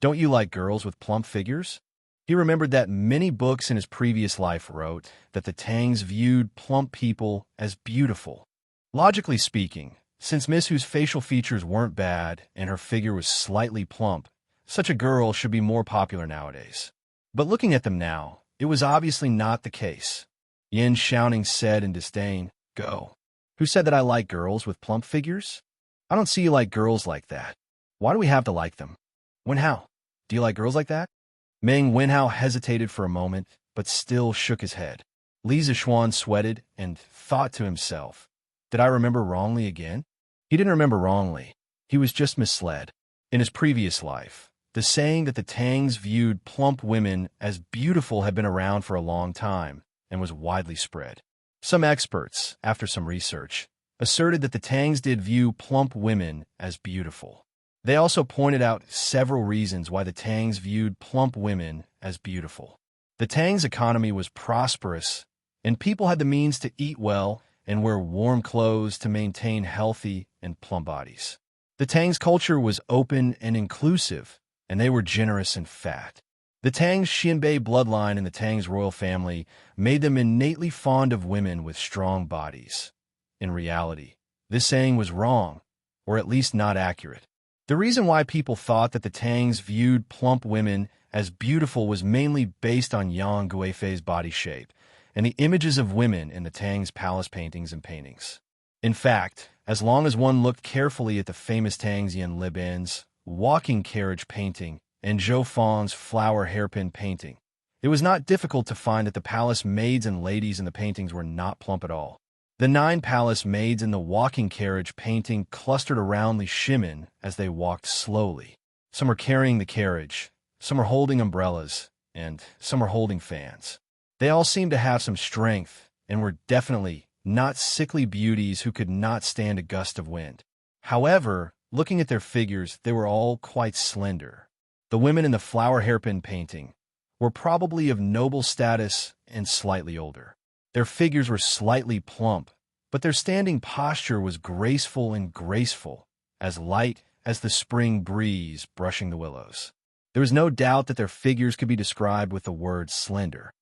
don't you like girls with plump figures?" He remembered that many books in his previous life wrote that the Tangs viewed plump people as beautiful. Logically speaking, since Miss Hu's facial features weren't bad and her figure was slightly plump, such a girl should be more popular nowadays. But looking at them now, it was obviously not the case. Yin Xiaoning said in disdain, "Go. Who said that I like girls with plump figures? I don't see you like girls like that. Why do we have to like them? Wenhao, do you like girls like that?" Meng Wenhao hesitated for a moment, but still shook his head. Li Zixuan sweated and thought to himself, "Did I remember wrongly again?" He didn't remember wrongly. He was just misled. In his previous life, the saying that the Tangs viewed plump women as beautiful had been around for a long time and was widely spread. Some experts, after some research, asserted that the Tangs did view plump women as beautiful. They also pointed out several reasons why the Tangs viewed plump women as beautiful. The Tangs' economy was prosperous, and people had the means to eat well and wear warm clothes to maintain healthy and plump bodies. The Tangs' culture was open and inclusive, and they were generous and fat. The Tangs' Xianbei bloodline and the Tangs' royal family made them innately fond of women with strong bodies. In reality, this saying was wrong, or at least not accurate. The reason why people thought that the Tangs viewed plump women as beautiful was mainly based on Yang Guifei's body shape and the images of women in the Tangs' palace paintings and paintings. In fact, as long as one looked carefully at the famous Tang's Yan Liban's walking carriage painting and Zhou Fang's flower hairpin painting, it was not difficult to find that the palace maids and ladies in the paintings were not plump at all. The 9 palace maids in the walking carriage painting clustered around Li Shimin as they walked slowly. Some were carrying the carriage, some were holding umbrellas, and some were holding fans. They all seemed to have some strength and were definitely not sickly beauties who could not stand a gust of wind. However, looking at their figures, they were all quite slender. The women in the flower hairpin painting were probably of noble status and slightly older. Their figures were slightly plump, but their standing posture was graceful and graceful, as light as the spring breeze brushing the willows. There was no doubt that their figures could be described with the word slender.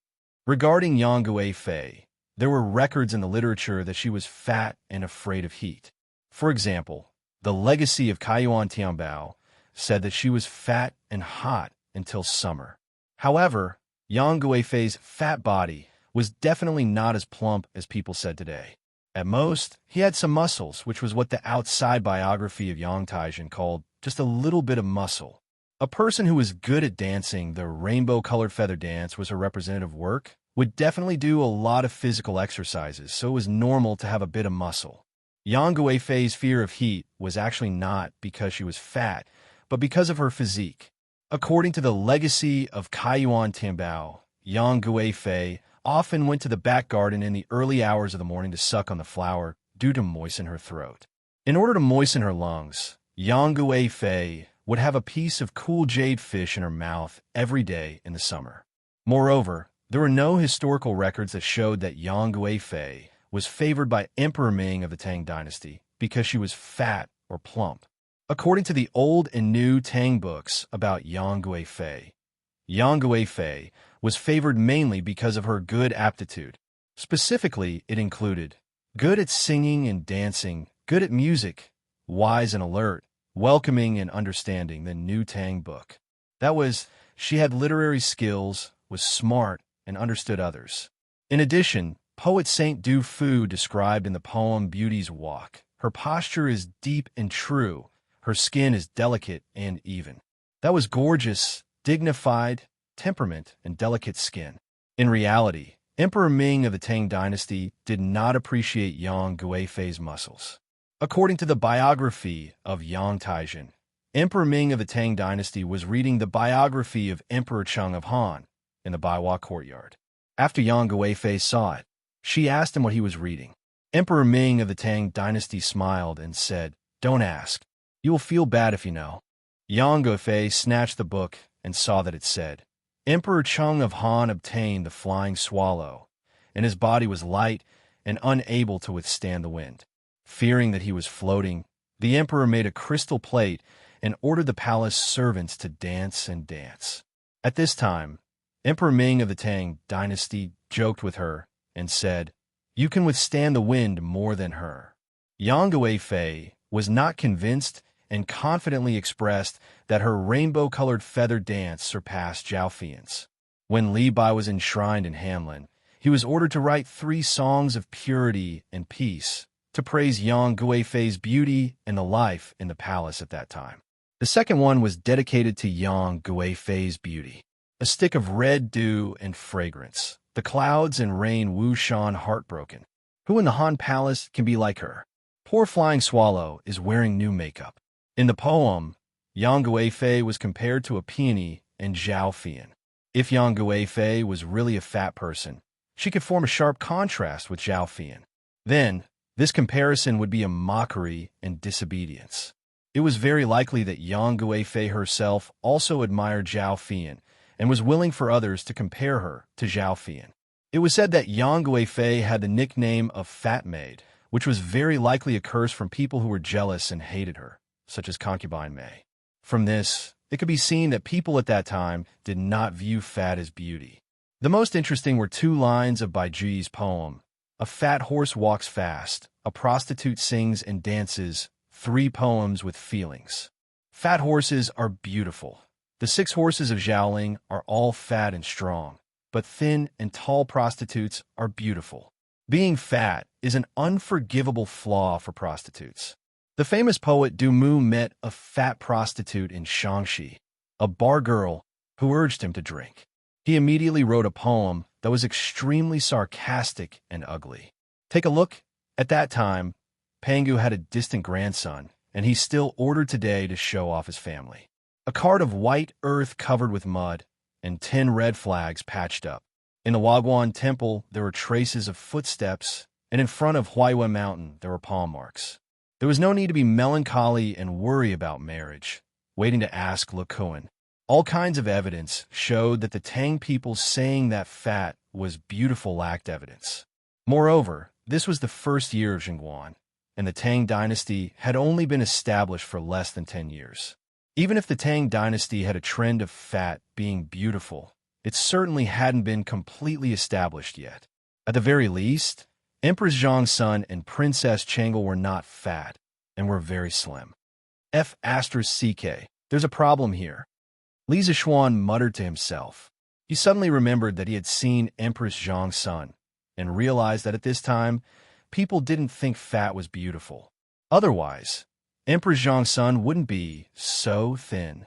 Regarding Yang Guifei, there were records in the literature that she was fat and afraid of heat. For example, the legacy of Kaiyuan Tianbao said that she was fat and hot until summer. However, Yang Guifei's fat body was definitely not as plump as people said today. At most, he had some muscles, which was what the outside biography of Yang Taizhen called just a little bit of muscle. A person who was good at dancing the rainbow-colored feather dance was her representative work, would definitely do a lot of physical exercises, so it was normal to have a bit of muscle. Yang Guifei's fear of heat was actually not because she was fat, but because of her physique. According to the legacy of Kaiyuan Tianbao, Yang Guifei often went to the back garden in the early hours of the morning to suck on the flower due to moisten her throat. In order to moisten her lungs, Yang Guifei would have a piece of cool jade fish in her mouth every day in the summer. Moreover, there were no historical records that showed that Yang Guifei was favored by Emperor Ming of the Tang dynasty because she was fat or plump. According to the old and new Tang books about Yang Guifei was favored mainly because of her good aptitude. Specifically, it included good at singing and dancing, good at music, wise and alert, welcoming and understanding the new Tang book. That was, she had literary skills, was smart, and understood others. In addition, poet Saint Du Fu described in the poem Beauty's Walk, her posture is deep and true, her skin is delicate and even. That was gorgeous, dignified, temperament, and delicate skin. In reality, Emperor Ming of the Tang dynasty did not appreciate Yang Guifei's muscles. According to the biography of Yang Taizhen, Emperor Ming of the Tang dynasty was reading the biography of Emperor Cheng of Han in the Baiwa courtyard. After Yang Guifei saw it, she asked him what he was reading. Emperor Ming of the Tang dynasty smiled and said, "Don't ask. You will feel bad if you know." Yang Guifei snatched the book and saw that it said, Emperor Cheng of Han obtained the flying swallow, and his body was light and unable to withstand the wind. Fearing that he was floating, the emperor made a crystal plate and ordered the palace servants to dance and dance. At this time, Emperor Ming of the Tang dynasty joked with her and said, "You can withstand the wind more than her." Yang Guifei was not convinced and confidently expressed that her rainbow-colored feather dance surpassed Zhao Fian's. When Li Bai was enshrined in Hamlin, he was ordered to write 3 songs of purity and peace to praise Yang Guifei's beauty and the life in the palace at that time. The second one was dedicated to Yang Guifei's beauty. A stick of red dew and fragrance. The clouds and rain Wu Shan heartbroken. Who in the Han Palace can be like her? Poor flying swallow is wearing new makeup. In the poem, Yang Guifei was compared to a peony and Zhao Fian. If Yang Guifei was really a fat person, she could form a sharp contrast with Zhao Fian. Then, this comparison would be a mockery and disobedience. It was very likely that Yang Guifei herself also admired Zhao Fian and was willing for others to compare her to Zhao Fian. It was said that Yang Guifei had the nickname of Fat Maid, which was very likely a curse from people who were jealous and hated her, such as concubine Mei. From this, it could be seen that people at that time did not view fat as beauty. The most interesting were 2 lines of Baiji's poem. A fat horse walks fast, a prostitute sings and dances, 3 poems with feelings. Fat horses are beautiful. The 6 horses of Xiaoling are all fat and strong, but thin and tall prostitutes are beautiful. Being fat is an unforgivable flaw for prostitutes. The famous poet Du Mu met a fat prostitute in Xianxia, a bar girl who urged him to drink. He immediately wrote a poem that was extremely sarcastic and ugly. Take a look. At that time, Pangu had a distant grandson, and he's still ordered today to show off his family. A cart of white earth covered with mud, and 10 red flags patched up. In the Wagwan temple, there were traces of footsteps, and in front of Huaiyuan Mountain, there were palm marks. There was no need to be melancholy and worry about marriage, waiting to ask Lukuan. All kinds of evidence showed that the Tang people saying that fat was beautiful lacked evidence. Moreover, this was the first year of Jingguan, and the Tang dynasty had only been established for less than 10 years. Even if the Tang dynasty had a trend of fat being beautiful, it certainly hadn't been completely established yet. At the very least, Empress Zhang's son and Princess Changel were not fat and were very slim. F***CK. There's a problem here. Li Zishuan muttered to himself. He suddenly remembered that he had seen Empress Zhang's son and realized that at this time, people didn't think fat was beautiful. Otherwise, Empress Zhang's son wouldn't be so thin.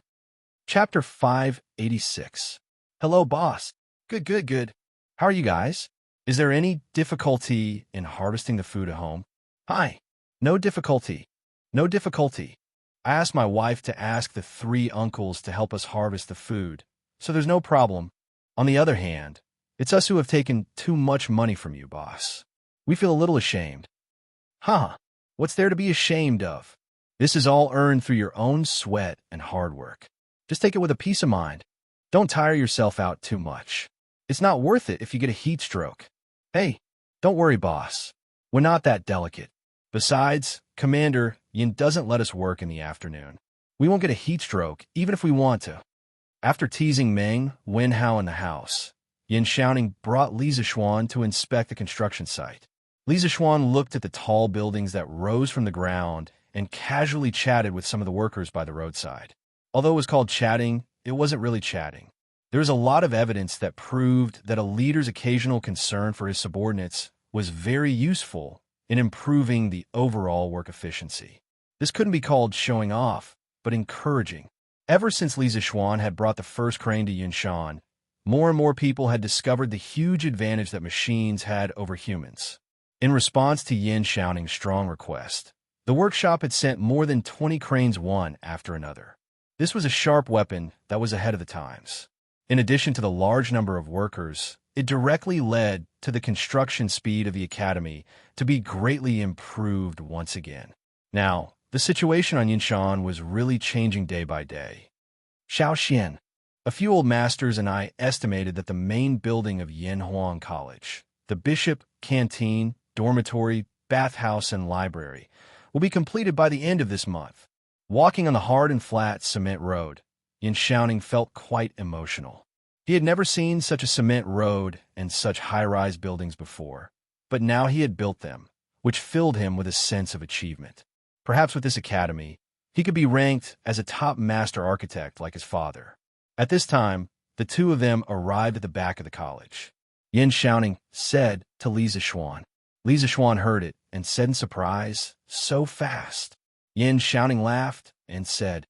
Chapter 586. Hello, boss. Good. How are you guys? Is there any difficulty in harvesting the food at home? Hi. No difficulty. I asked my wife to ask the 3 uncles to help us harvest the food, so there's no problem. On the other hand, it's us who have taken too much money from you, boss. We feel a little ashamed. What's there to be ashamed of? This is all earned through your own sweat and hard work. Just take it with a peace of mind. Don't tire yourself out too much. It's not worth it if you get a heat stroke. Hey, don't worry, boss. We're not that delicate. Besides, Commander Yin doesn't let us work in the afternoon. We won't get a heat stroke, even if we want to. After teasing Meng, Wenhao in the house, Yin Xiaoning brought Li Zishuan to inspect the construction site. Li Zishuan looked at the tall buildings that rose from the ground and casually chatted with some of the workers by the roadside. Although it was called chatting, it wasn't really chatting. There was a lot of evidence that proved that a leader's occasional concern for his subordinates was very useful in improving the overall work efficiency. This couldn't be called showing off, but encouraging. Ever since Li Zishuan had brought the first crane to Yinshan, more and more people had discovered the huge advantage that machines had over humans. In response to Yin Xiaoning's strong request, the workshop had sent more than 20 cranes one after another. This was a sharp weapon that was ahead of the times. In addition to the large number of workers, it directly led to the construction speed of the academy to be greatly improved once again. Now, the situation on Yinshan was really changing day by day. Xiaoxian, a few old masters and I estimated that the main building of Yanhuang College, the bishop, canteen, dormitory, bathhouse, and library, will be completed by the end of this month. Walking on the hard and flat cement road, Yin Xiaoning felt quite emotional. He had never seen such a cement road and such high-rise buildings before, but now he had built them, which filled him with a sense of achievement. Perhaps with this academy, he could be ranked as a top master architect like his father. At this time, the two of them arrived at the back of the college. Yin Xiaoning said to Li Zishuan. Li Zishuan heard it and said in surprise, "So fast." Yin Xiaoning laughed and said,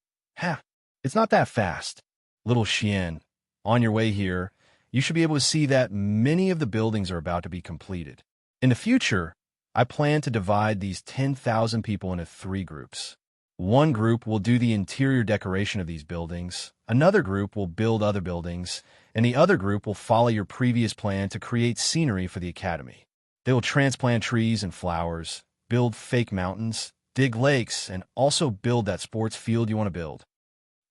"It's not that fast. Little Xian, on your way here, you should be able to see that many of the buildings are about to be completed. In the future, I plan to divide these 10,000 people into 3 groups. One group will do the interior decoration of these buildings, another group will build other buildings, and the other group will follow your previous plan to create scenery for the academy. They will transplant trees and flowers, build fake mountains, dig lakes, and also build that sports field you want to build."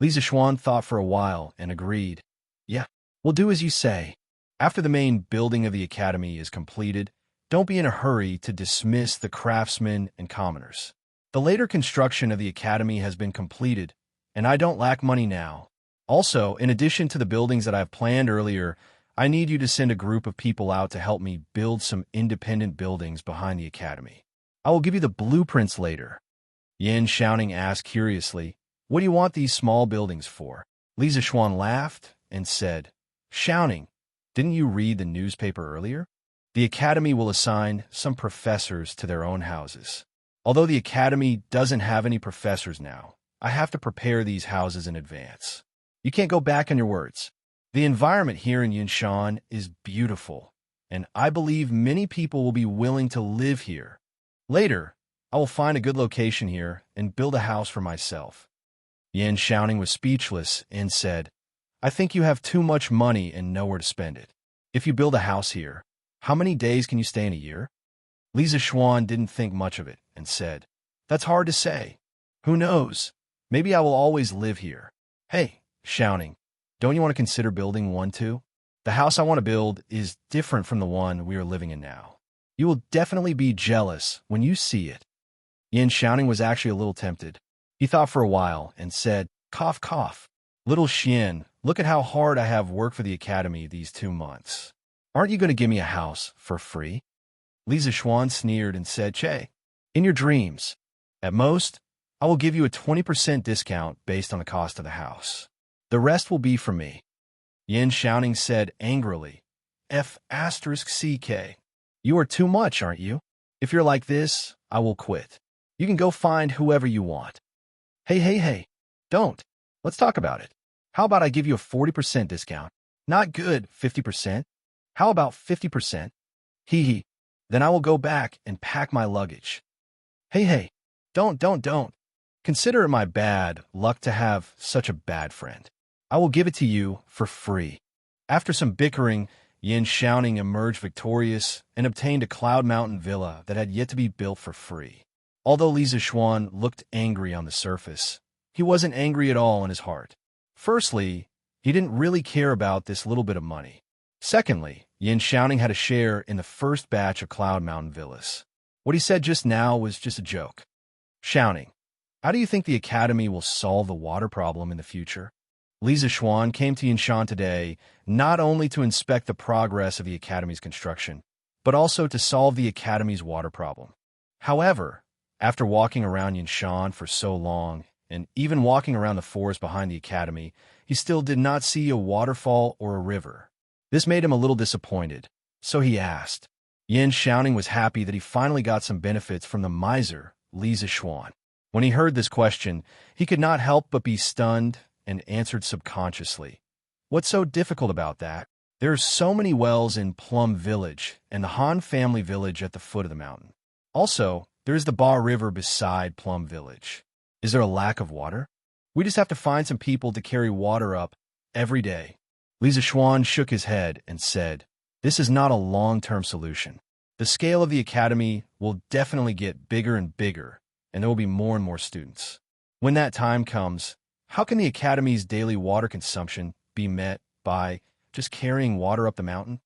Li Zishuan thought for a while and agreed. "Yeah, we'll do as you say. After the main building of the academy is completed, don't be in a hurry to dismiss the craftsmen and commoners. The later construction of the academy has been completed, and I don't lack money now. Also, in addition to the buildings that I've planned earlier, I need you to send a group of people out to help me build some independent buildings behind the academy. I will give you the blueprints later." Yin Xiaoning asked curiously, "What do you want these small buildings for?" Li Zishuan laughed and said, "Xiaoning, didn't you read the newspaper earlier? The academy will assign some professors to their own houses. Although the academy doesn't have any professors now, I have to prepare these houses in advance. You can't go back on your words. The environment here in Yinshan is beautiful, and I believe many people will be willing to live here. Later, I will find a good location here and build a house for myself." Yin Xiaoning was speechless and said, "I think you have too much money and nowhere to spend it. If you build a house here, how many days can you stay in a year?" Li Zishuan didn't think much of it and said, "That's hard to say. Who knows? Maybe I will always live here. Hey, Xiaoning, don't you want to consider building one too? The house I want to build is different from the one we are living in now. You will definitely be jealous when you see it. Xianxia was actually a little tempted. He thought for a while and said, cough, cough. Little Xian, look at how hard I have worked for the academy these 2 months. Aren't you going to give me a house for free? Li Zishuan sneered and said, Che, in your dreams. At most, I will give you a 20% discount based on the cost of the house. The rest will be from me. Xianxia said angrily, F***CK. You are too much, aren't you? If you're like this, I will quit. You can go find whoever you want. Hey, don't. Let's talk about it. How about I give you a 40% discount? Not good, 50%. How about 50%? Hee. Then I will go back and pack my luggage. Hey, don't. Consider it my bad luck to have such a bad friend. I will give it to you for free. After some bickering, Xianxia emerged victorious and obtained a Cloud Mountain villa that had yet to be built for free. Although Li Zishuan looked angry on the surface, he wasn't angry at all in his heart. Firstly, he didn't really care about this little bit of money. Secondly, Xianxia had a share in the first batch of Cloud Mountain villas. What he said just now was just a joke. Xianxia, how do you think the academy will solve the water problem in the future? Li Zishuan came to Yinshan today not only to inspect the progress of the academy's construction, but also to solve the academy's water problem. However, after walking around Yinshan for so long, and even walking around the forest behind the academy, he still did not see a waterfall or a river. This made him a little disappointed, so he asked. Xianxia was happy that he finally got some benefits from the miser, Li Zishuan. When he heard this question, he could not help but be stunned and answered subconsciously. What's so difficult about that? There are so many wells in Plum Village and the Han family village at the foot of the mountain. Also, there is the Ba River beside Plum Village. Is there a lack of water? We just have to find some people to carry water up every day. Li Zishuan shook his head and said, this is not a long-term solution. The scale of the academy will definitely get bigger and bigger, and there will be more and more students. When that time comes, how can the academy's daily water consumption be met by just carrying water up the mountain?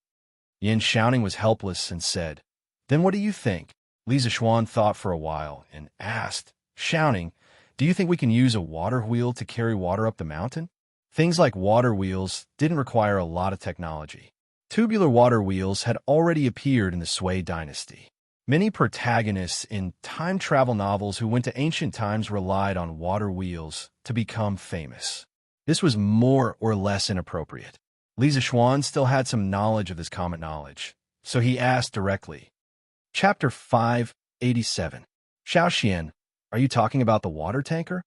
Xianxia was helpless and said, then what do you think? Li Zishuan thought for a while and asked, Xianxia, do you think we can use a water wheel to carry water up the mountain? Things like water wheels didn't require a lot of technology. Tubular water wheels had already appeared in the Sui dynasty. Many protagonists in time travel novels who went to ancient times relied on water wheels to become famous. This was more or less inappropriate. Li Zishuan still had some knowledge of this common knowledge, so he asked directly. Chapter 587. Xiaoxian, are you talking about the water tanker?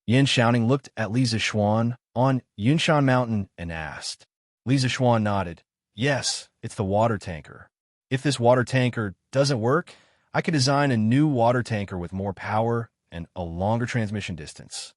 Xianxia looked at Li Zishuan on Yunshan Mountain and asked. Li Zishuan nodded. Yes, it's the water tanker. If this water tanker doesn't work, I could design a new water tanker with more power and a longer transmission distance.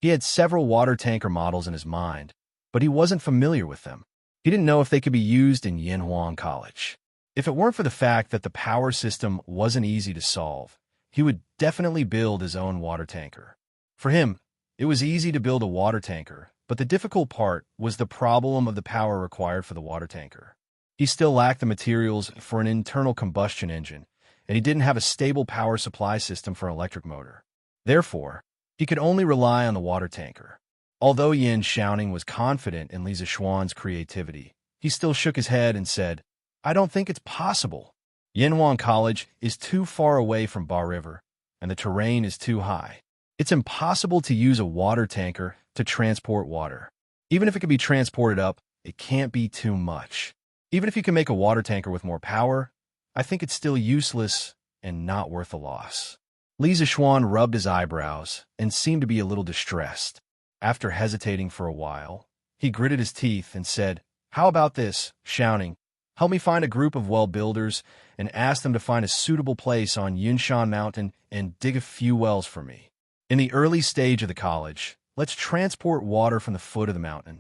He had several water tanker models in his mind, but he wasn't familiar with them. He didn't know if they could be used in Yanhuang College. If it weren't for the fact that the power system wasn't easy to solve, he would definitely build his own water tanker. For him, it was easy to build a water tanker, but the difficult part was the problem of the power required for the water tanker. He still lacked the materials for an internal combustion engine, and he didn't have a stable power supply system for an electric motor. Therefore, he could only rely on the water tanker. Although Xianxia was confident in Li Zishuan's creativity, he still shook his head and said, I don't think it's possible. Yanhuang College is too far away from Ba River, and the terrain is too high. It's impossible to use a water tanker to transport water. Even if it can be transported up, it can't be too much. Even if you can make a water tanker with more power, I think it's still useless and not worth the loss. Li Zishuan rubbed his eyebrows and seemed to be a little distressed. After hesitating for a while, he gritted his teeth and said, How about this, Xianxia? Help me find a group of well builders and ask them to find a suitable place on Yunshan Mountain and dig a few wells for me. In the early stage of the college, let's transport water from the foot of the mountain.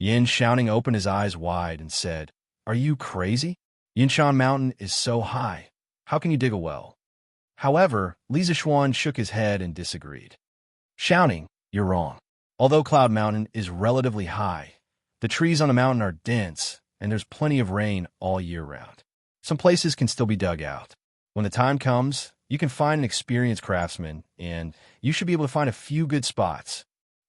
Xianxia opened his eyes wide and said, Are you crazy? Yunshan Mountain is so high. How can you dig a well? However, Li Zishuan shook his head and disagreed. Xianxia, you're wrong. Although Cloud Mountain is relatively high, the trees on the mountain are dense, and there's plenty of rain all year round. Some places can still be dug out. When the time comes, you can find an experienced craftsman, and you should be able to find a few good spots.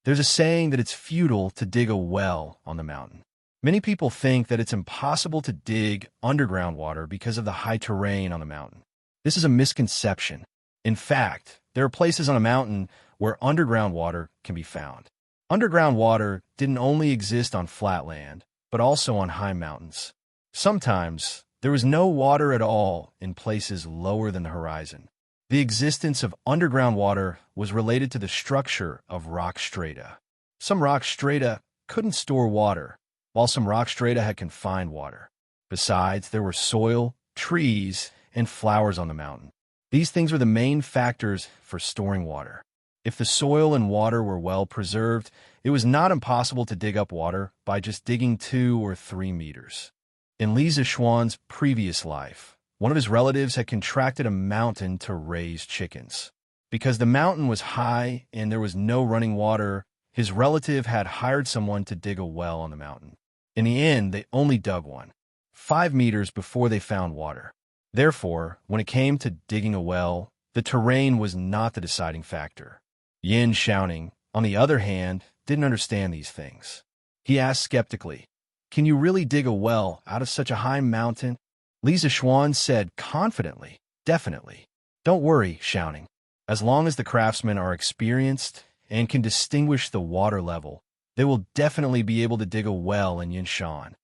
There's a saying that it's futile to dig a well on the mountain. Many people think that it's impossible to dig underground water because of the high terrain on the mountain. This is a misconception. In fact, there are places on a mountain where underground water can be found. Underground water didn't only exist on flat land, but also on high mountains. Sometimes, there was no water at all in places lower than the horizon. The existence of underground water was related to the structure of rock strata. Some rock strata couldn't store water, while some rock strata had confined water. Besides, there were soil, trees, and flowers on the mountain. These things were the main factors for storing water. If the soil and water were well preserved, it was not impossible to dig up water by just digging 2 or 3 meters. In Li Zishuan's previous life, one of his relatives had contracted a mountain to raise chickens. Because the mountain was high and there was no running water, his relative had hired someone to dig a well on the mountain. In the end, they only dug one, 5 meters before they found water. Therefore, when it came to digging a well, the terrain was not the deciding factor. Yin Xiaoning, on the other hand, didn't understand these things. He asked skeptically, "Can you really dig a well out of such a high mountain?" Li Zishuan said confidently, "Definitely. Don't worry, Xiaoning. As long as the craftsmen are experienced and can distinguish the water level, they will definitely be able to dig a well in Yinshan.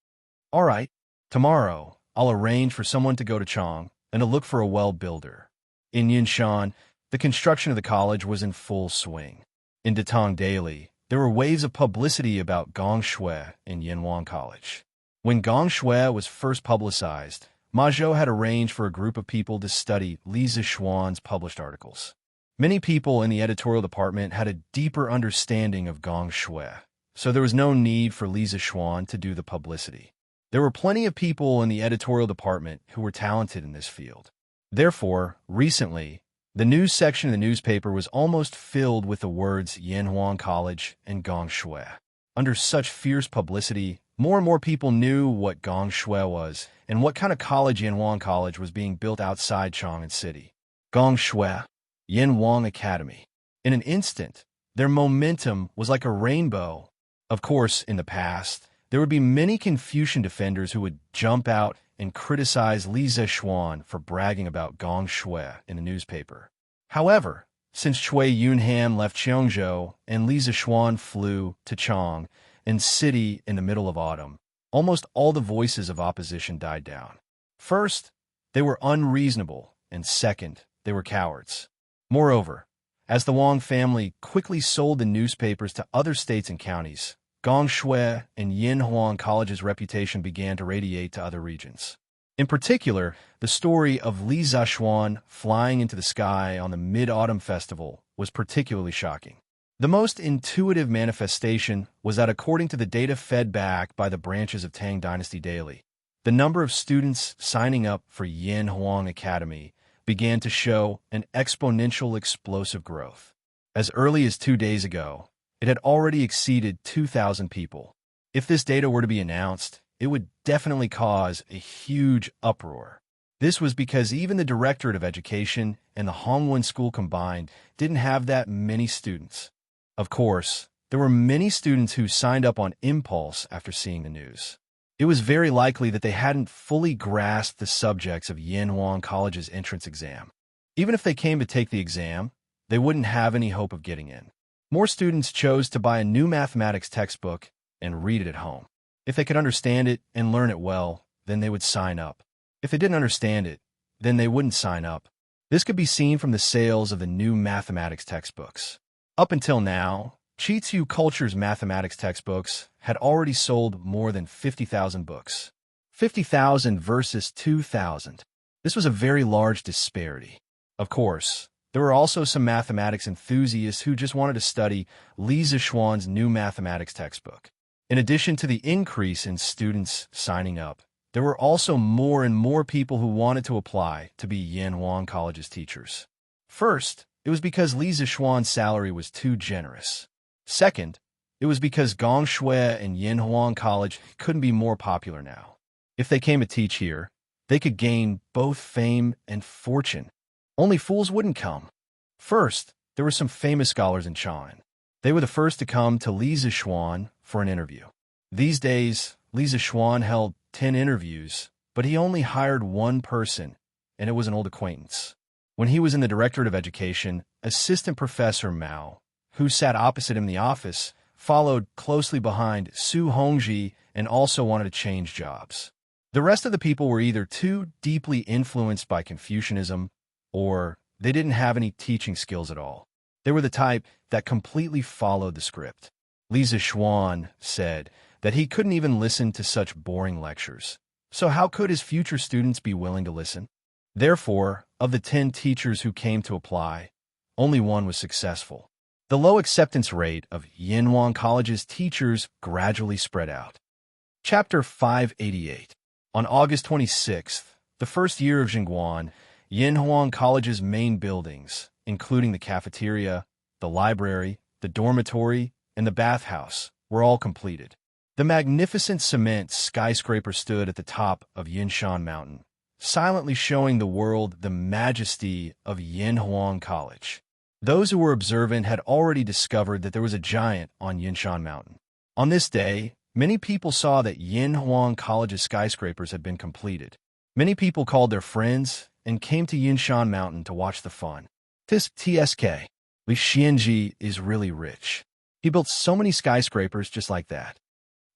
All right, tomorrow I'll arrange for someone to go to Chang and to look for a well builder." In Yinshan, the construction of the college was in full swing. In Datong Daily, there were waves of publicity about Gong Shui and Yanwang College. When Gong Shui was first publicized, Ma Zhou had arranged for a group of people to study Li Zishuan's published articles. Many people in the editorial department had a deeper understanding of Gong Shui, so there was no need for Li Zishuan to do the publicity. There were plenty of people in the editorial department who were talented in this field. Therefore, recently, the news section of the newspaper was almost filled with the words Yanhuang College and Gong Shui. Under such fierce publicity, more and more people knew what Gong Shui was and what kind of college Yanhuang College was being built outside Chang'an City. Gong Shui, Yanhuang Academy. In an instant, their momentum was like a rainbow. Of course, in the past, there would be many Confucian defenders who would jump out and criticize Li Zishuan for bragging about Gong Shui in the newspaper. However, since Cui Yunhan left Xianxia and Li Zishuan flew to Chang'an City in the middle of autumn, almost all the voices of opposition died down. First, they were unreasonable, and second, they were cowards. Moreover, as the Wang family quickly sold the newspapers to other states and counties, Gong Shui and Yanhuang College's reputation began to radiate to other regions. In particular, the story of Li Zishuan flying into the sky on the Mid-Autumn Festival was particularly shocking. The most intuitive manifestation was that according to the data fed back by the branches of Tang Dynasty Daily, the number of students signing up for Yanhuang Academy began to show an exponential explosive growth. As early as 2 days ago, it had already exceeded 2,000 people. If this data were to be announced, it would definitely cause a huge uproar. This was because even the Directorate of Education and the Hongwen School combined didn't have that many students. Of course, there were many students who signed up on impulse after seeing the news. It was very likely that they hadn't fully grasped the subjects of Yanhuang College's entrance exam. Even if they came to take the exam, they wouldn't have any hope of getting in. More students chose to buy a new mathematics textbook and read it at home. If they could understand it and learn it well, then they would sign up. If they didn't understand it, then they wouldn't sign up. This could be seen from the sales of the new mathematics textbooks. Up until now, Chi-Tzu Culture's mathematics textbooks had already sold more than 50,000 books. 50,000 versus 2,000. This was a very large disparity. Of course, there were also some mathematics enthusiasts who just wanted to study Li Zishuan's new mathematics textbook. In addition to the increase in students signing up, there were also more and more people who wanted to apply to be Yanhuang College's teachers. First, it was because Li Zishuan's salary was too generous. Second, it was because Gong Shui and Yanhuang College couldn't be more popular now. If they came to teach here, They could gain both fame and fortune. Only fools wouldn't come. First, there were some famous scholars in China. They were the first to come to Li Zishuan for an interview. These days, Li Zishuan held 10 interviews, but he only hired one person, and it was an old acquaintance. When he was in the Directorate of Education, Assistant Professor Mao, who sat opposite him in the office, followed closely behind Su Hongji and also wanted to change jobs. The rest of the people were either too deeply influenced by Confucianism or they didn't have any teaching skills at all. They were the type that completely followed the script. Li Zishuan said that he couldn't even listen to such boring lectures. So how could his future students be willing to listen? Therefore, of the 10 teachers who came to apply, only one was successful. The low acceptance rate of Yinhuang College's teachers gradually spread out. Chapter 588. On August 26th, the first year of Jingguan, Yinhuang College's main buildings, including the cafeteria, the library, the dormitory, and the bathhouse, were all completed. The magnificent cement skyscraper stood at the top of Yinshan Mountain, silently showing the world the majesty of Yinhuang College. Those who were observant had already discovered that there was a giant on Yinshan Mountain. On this day, many people saw that Yinhuang College's skyscrapers had been completed. Many people called their friends and came to Yinshan Mountain to watch the fun. TSK. Li Xianxia is really rich. He built so many skyscrapers just like that.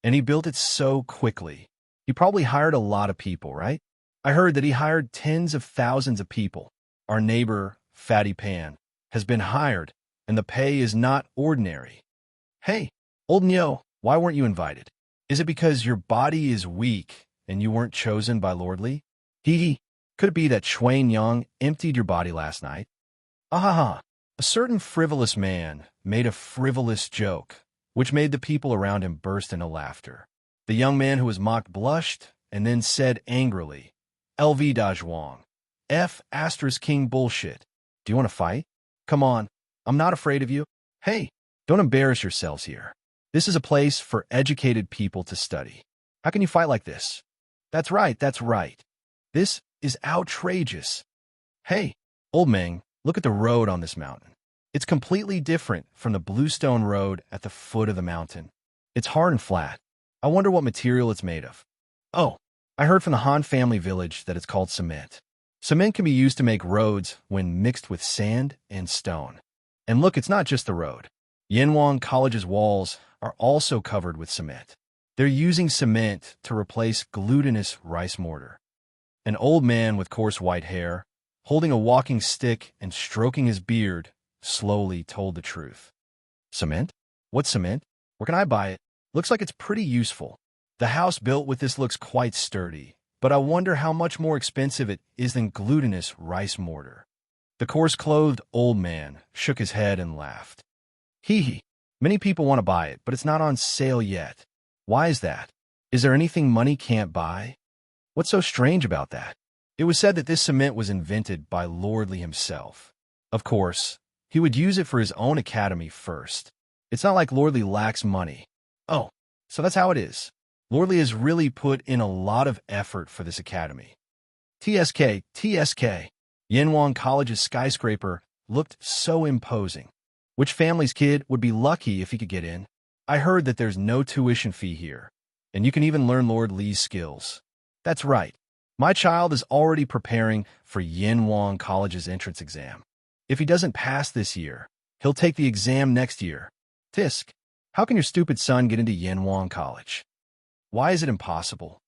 And he built it so quickly. He probably hired a lot of people, right? I heard that he hired tens of thousands of people. Our neighbor, Fatty Pan, has been hired, and the pay is not ordinary. Hey, old Nyo, why weren't you invited? Is it because your body is weak and you weren't chosen by Lord Li? Hee. Could it be that Shuan Yang emptied your body last night? Ahaha. A certain frivolous man made a frivolous joke, which made the people around him burst into laughter. The young man who was mocked blushed and then said angrily, LV Dazhuang, F asterisk king bullshit. Do you want to fight? Come on, I'm not afraid of you. Hey, don't embarrass yourselves here. This is a place for educated people to study. How can you fight like this? That's right, that's right. This is outrageous. Hey, old Meng, look at the road on this mountain. It's completely different from the bluestone road at the foot of the mountain. It's hard and flat. I wonder what material it's made of. Oh, I heard from the Han family village that it's called cement. Cement can be used to make roads when mixed with sand and stone. And look, it's not just the road. Yinhuang College's walls are also covered with cement. They're using cement to replace glutinous rice mortar. An old man with coarse white hair, holding a walking stick and stroking his beard, slowly told the truth. Cement? What cement? Where can I buy it? Looks like it's pretty useful. The house built with this looks quite sturdy, but I wonder how much more expensive it is than glutinous rice mortar. The coarse-clothed old man shook his head and laughed. Hee. Many people want to buy it, but it's not on sale yet. Why is that? Is there anything money can't buy? What's so strange about that? It was said that this cement was invented by Lord Li himself. Of course, he would use it for his own academy first. It's not like Lord Li lacks money. Oh, so that's how it is. Lord Li has really put in a lot of effort for this academy. TSK. Yinhuang College's skyscraper looked so imposing. Which family's kid would be lucky if he could get in? I heard that there's no tuition fee here, and you can even learn Lord Li's skills. That's right. My child is already preparing for Yinhuang College's entrance exam. If he doesn't pass this year, he'll take the exam next year. Tisk, how can your stupid son get into Yinhuang College? Why is it impossible?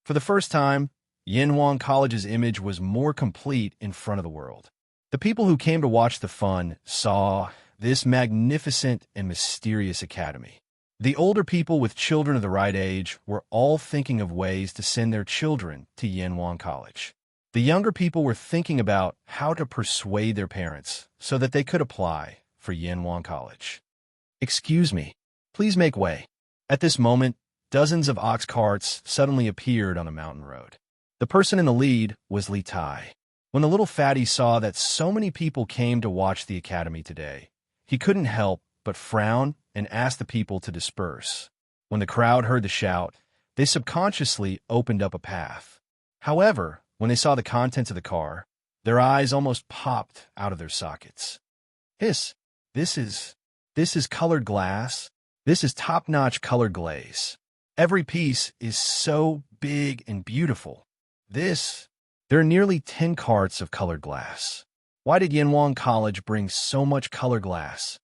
For the first time, Yinhuang College's image was more complete in front of the world. The people who came to watch the fun saw this magnificent and mysterious academy. The older people with children of the right age were all thinking of ways to send their children to Yinhuang College. The younger people were thinking about how to persuade their parents so that they could apply for Yinhuang College. Excuse me, please make way. At this moment, dozens of ox carts suddenly appeared on the mountain road. The person in the lead was Li Tai. When the little fatty saw that so many people came to watch the academy today, he couldn't help but frown and ask the people to disperse. When the crowd heard the shout, they subconsciously opened up a path. However, when they saw the contents of the car, their eyes almost popped out of their sockets. Hiss, this is colored glass. This is top-notch colored glaze. Every piece is so big and beautiful. There are nearly 10 carts of colored glass. Why did Yanwang College bring so much colored glass?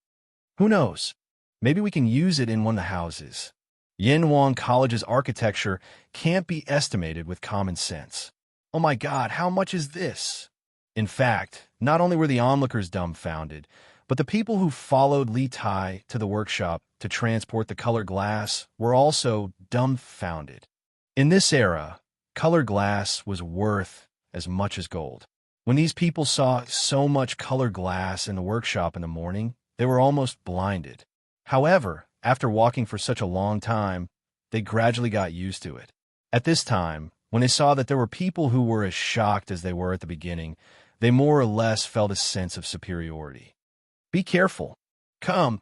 Who knows? Maybe we can use it in one of the houses. Yanwang College's architecture can't be estimated with common sense. Oh my God, how much is this? In fact, not only were the onlookers dumbfounded, but the people who followed Li Tai to the workshop to transport the colored glass were also dumbfounded. In this era, colored glass was worth as much as gold. When these people saw so much colored glass in the workshop in the morning, they were almost blinded. However, after walking for such a long time, they gradually got used to it. At this time, when they saw that there were people who were as shocked as they were at the beginning, they more or less felt a sense of superiority. Be careful. Come,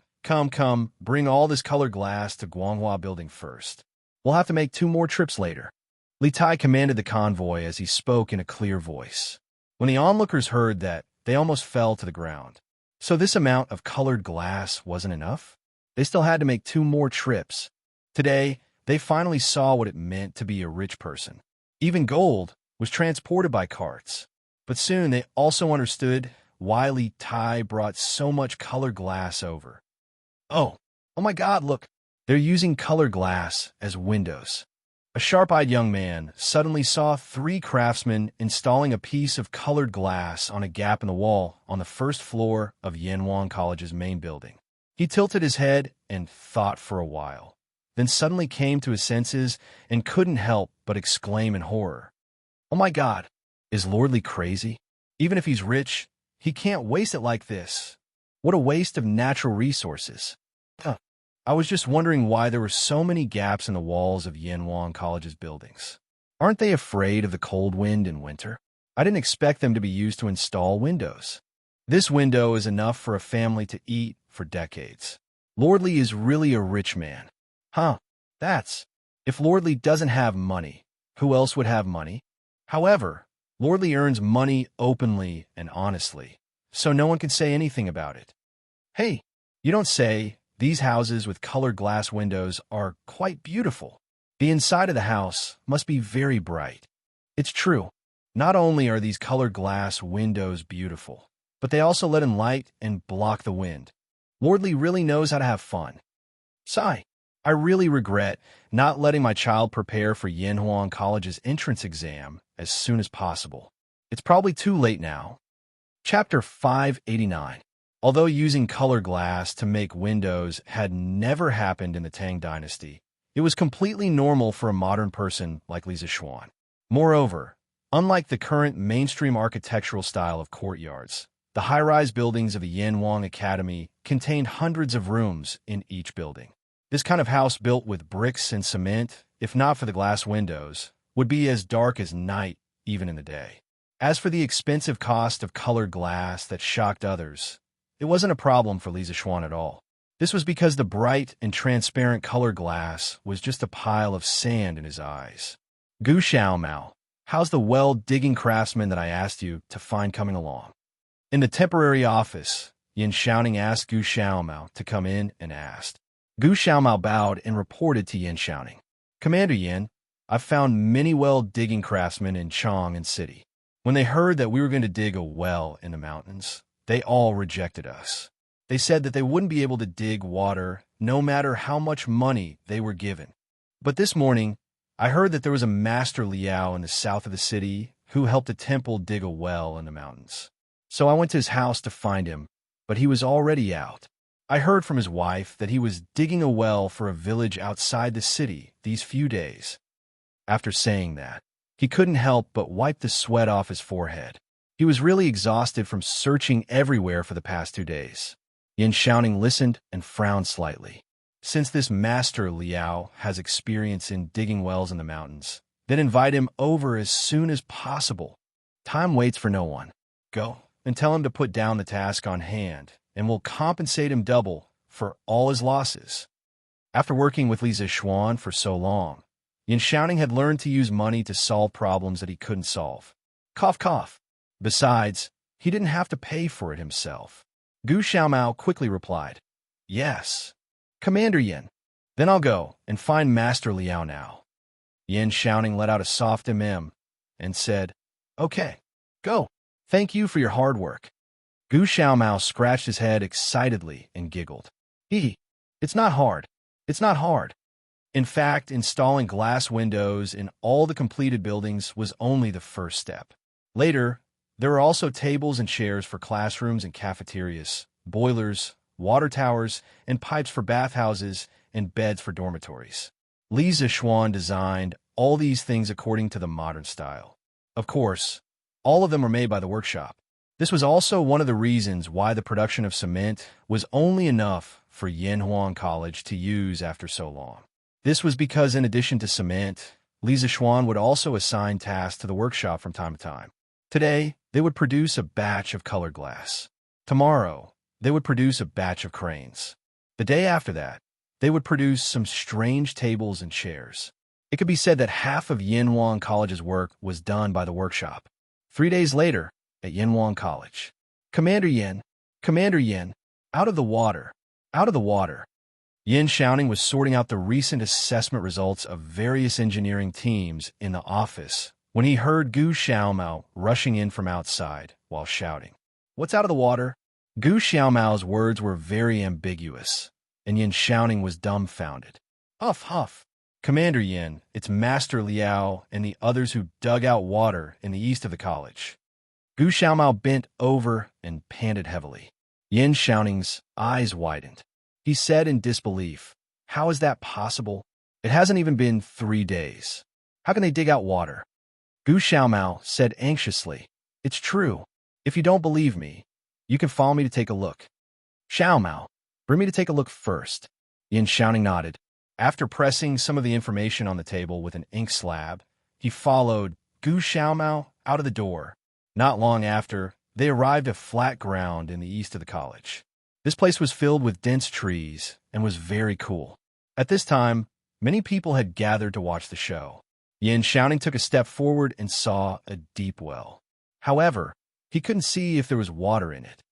bring all this colored glass to Guanghua Building first. We'll have to make 2 more trips later. Li Tai commanded the convoy as he spoke in a clear voice. When the onlookers heard that, they almost fell to the ground. So this amount of colored glass wasn't enough? They still had to make 2 more trips. Today, they finally saw what it meant to be a rich person. Even gold was transported by carts. But soon they also understood why Li Tai brought so much colored glass over. Oh my God, look, they're using colored glass as windows. A sharp-eyed young man suddenly saw 3 craftsmen installing a piece of colored glass on a gap in the wall on the first floor of Yanwang College's main building. He tilted his head and thought for a while, then suddenly came to his senses and couldn't help but exclaim in horror. Oh my God, is Lord Li crazy? Even if he's rich, he can't waste it like this. What a waste of natural resources. I was just wondering why there were so many gaps in the walls of Yanwang College's buildings. Aren't they afraid of the cold wind in winter? I didn't expect them to be used to install windows. This window is enough for a family to eat for decades. Lord Li is really a rich man. If Lord Li doesn't have money, who else would have money? However, Lord Li earns money openly and honestly, so no one can say anything about it. Hey, you don't say. These houses with colored glass windows are quite beautiful. The inside of the house must be very bright. It's true. Not only are these colored glass windows beautiful, but they also let in light and block the wind. Lord Li really knows how to have fun. Sigh. I really regret not letting my child prepare for Yanwang College's entrance exam as soon as possible. It's probably too late now. Chapter 589. Although using colored glass to make windows had never happened in the Tang Dynasty, it was completely normal for a modern person like Li Zixuan. Moreover, unlike the current mainstream architectural style of courtyards, the high-rise buildings of the Yanwang Academy contained hundreds of rooms in each building. This kind of house built with bricks and cement, if not for the glass windows, would be as dark as night even in the day. As for the expensive cost of colored glass that shocked others, it wasn't a problem for Li Zixuan at all. This was because the bright and transparent colored glass was just a pile of sand in his eyes. Gu Xiaomao, how's the well-digging craftsman that I asked you to find coming along? In the temporary office, Yin Xiaoning asked Gu Xiaomao to come in and asked. Gu Xiaomao bowed and reported to Yin Xiaoning. Commander Yin, I've found many well-digging craftsmen in Chang'an City. When they heard that we were going to dig a well in the mountains, they all rejected us. They said that they wouldn't be able to dig water no matter how much money they were given. But this morning, I heard that there was a Master Liao in the south of the city who helped a temple dig a well in the mountains. So I went to his house to find him, but he was already out. I heard from his wife that he was digging a well for a village outside the city these few days. After saying that, he couldn't help but wipe the sweat off his forehead. He was really exhausted from searching everywhere for the past 2 days. Yin Xiaoning listened and frowned slightly. Since this Master Liao has experience in digging wells in the mountains, then invite him over as soon as possible. Time waits for no one. Go and tell him to put down the task on hand, and we'll compensate him double for all his losses. After working with Li Zixuan for so long, Yin Xiaoning had learned to use money to solve problems that he couldn't solve. Cough, cough. Besides, he didn't have to pay for it himself. Gu Xiaomao quickly replied, Yes. Commander Yin. Then I'll go and find Master Liao now. Yin Xiaoning let out a soft and said, Okay, go. Thank you for your hard work. Gu Xiaomao scratched his head excitedly and giggled. Hee, it's not hard. It's not hard. In fact, installing glass windows in all the completed buildings was only the first step. Later, there were also tables and chairs for classrooms and cafeterias, boilers, water towers, and pipes for bathhouses and beds for dormitories. Li Zixuan designed all these things according to the modern style. Of course, all of them were made by the workshop. This was also one of the reasons why the production of cement was only enough for Yanhuan College to use after so long. This was because in addition to cement, Li Zixuan would also assign tasks to the workshop from time to time. Today, they would produce a batch of colored glass. Tomorrow, they would produce a batch of cranes. The day after that, they would produce some strange tables and chairs. It could be said that half of Yanhuan College's work was done by the workshop. 3 days later, at Yanhuan College, Commander Yin, out of the water, out of the water. Yin Xiaoning was sorting out the recent assessment results of various engineering teams in the office when he heard Gu Xiaomao rushing in from outside while shouting, What's out of the water? Gu Xiaomao's words were very ambiguous, and Yin Xiaoning was dumbfounded. Huff, huff. Commander Yin, it's Master Liao and the others who dug out water in the east of the college. Gu Xiaomao bent over and panted heavily. Yin Xiaoning's eyes widened. He said in disbelief, How is that possible? It hasn't even been 3 days. How can they dig out water? Gu Xiaomao said anxiously, It's true. If you don't believe me, you can follow me to take a look. Xiaomao, bring me to take a look first. Yin Xiaoning nodded. After pressing some of the information on the table with an ink slab, he followed Gu Xiaomao out of the door. Not long after, they arrived at flat ground in the east of the college. This place was filled with dense trees and was very cool. At this time, many people had gathered to watch the show. Yin Xiaoning took a step forward and saw a deep well. However, he couldn't see if there was water in it.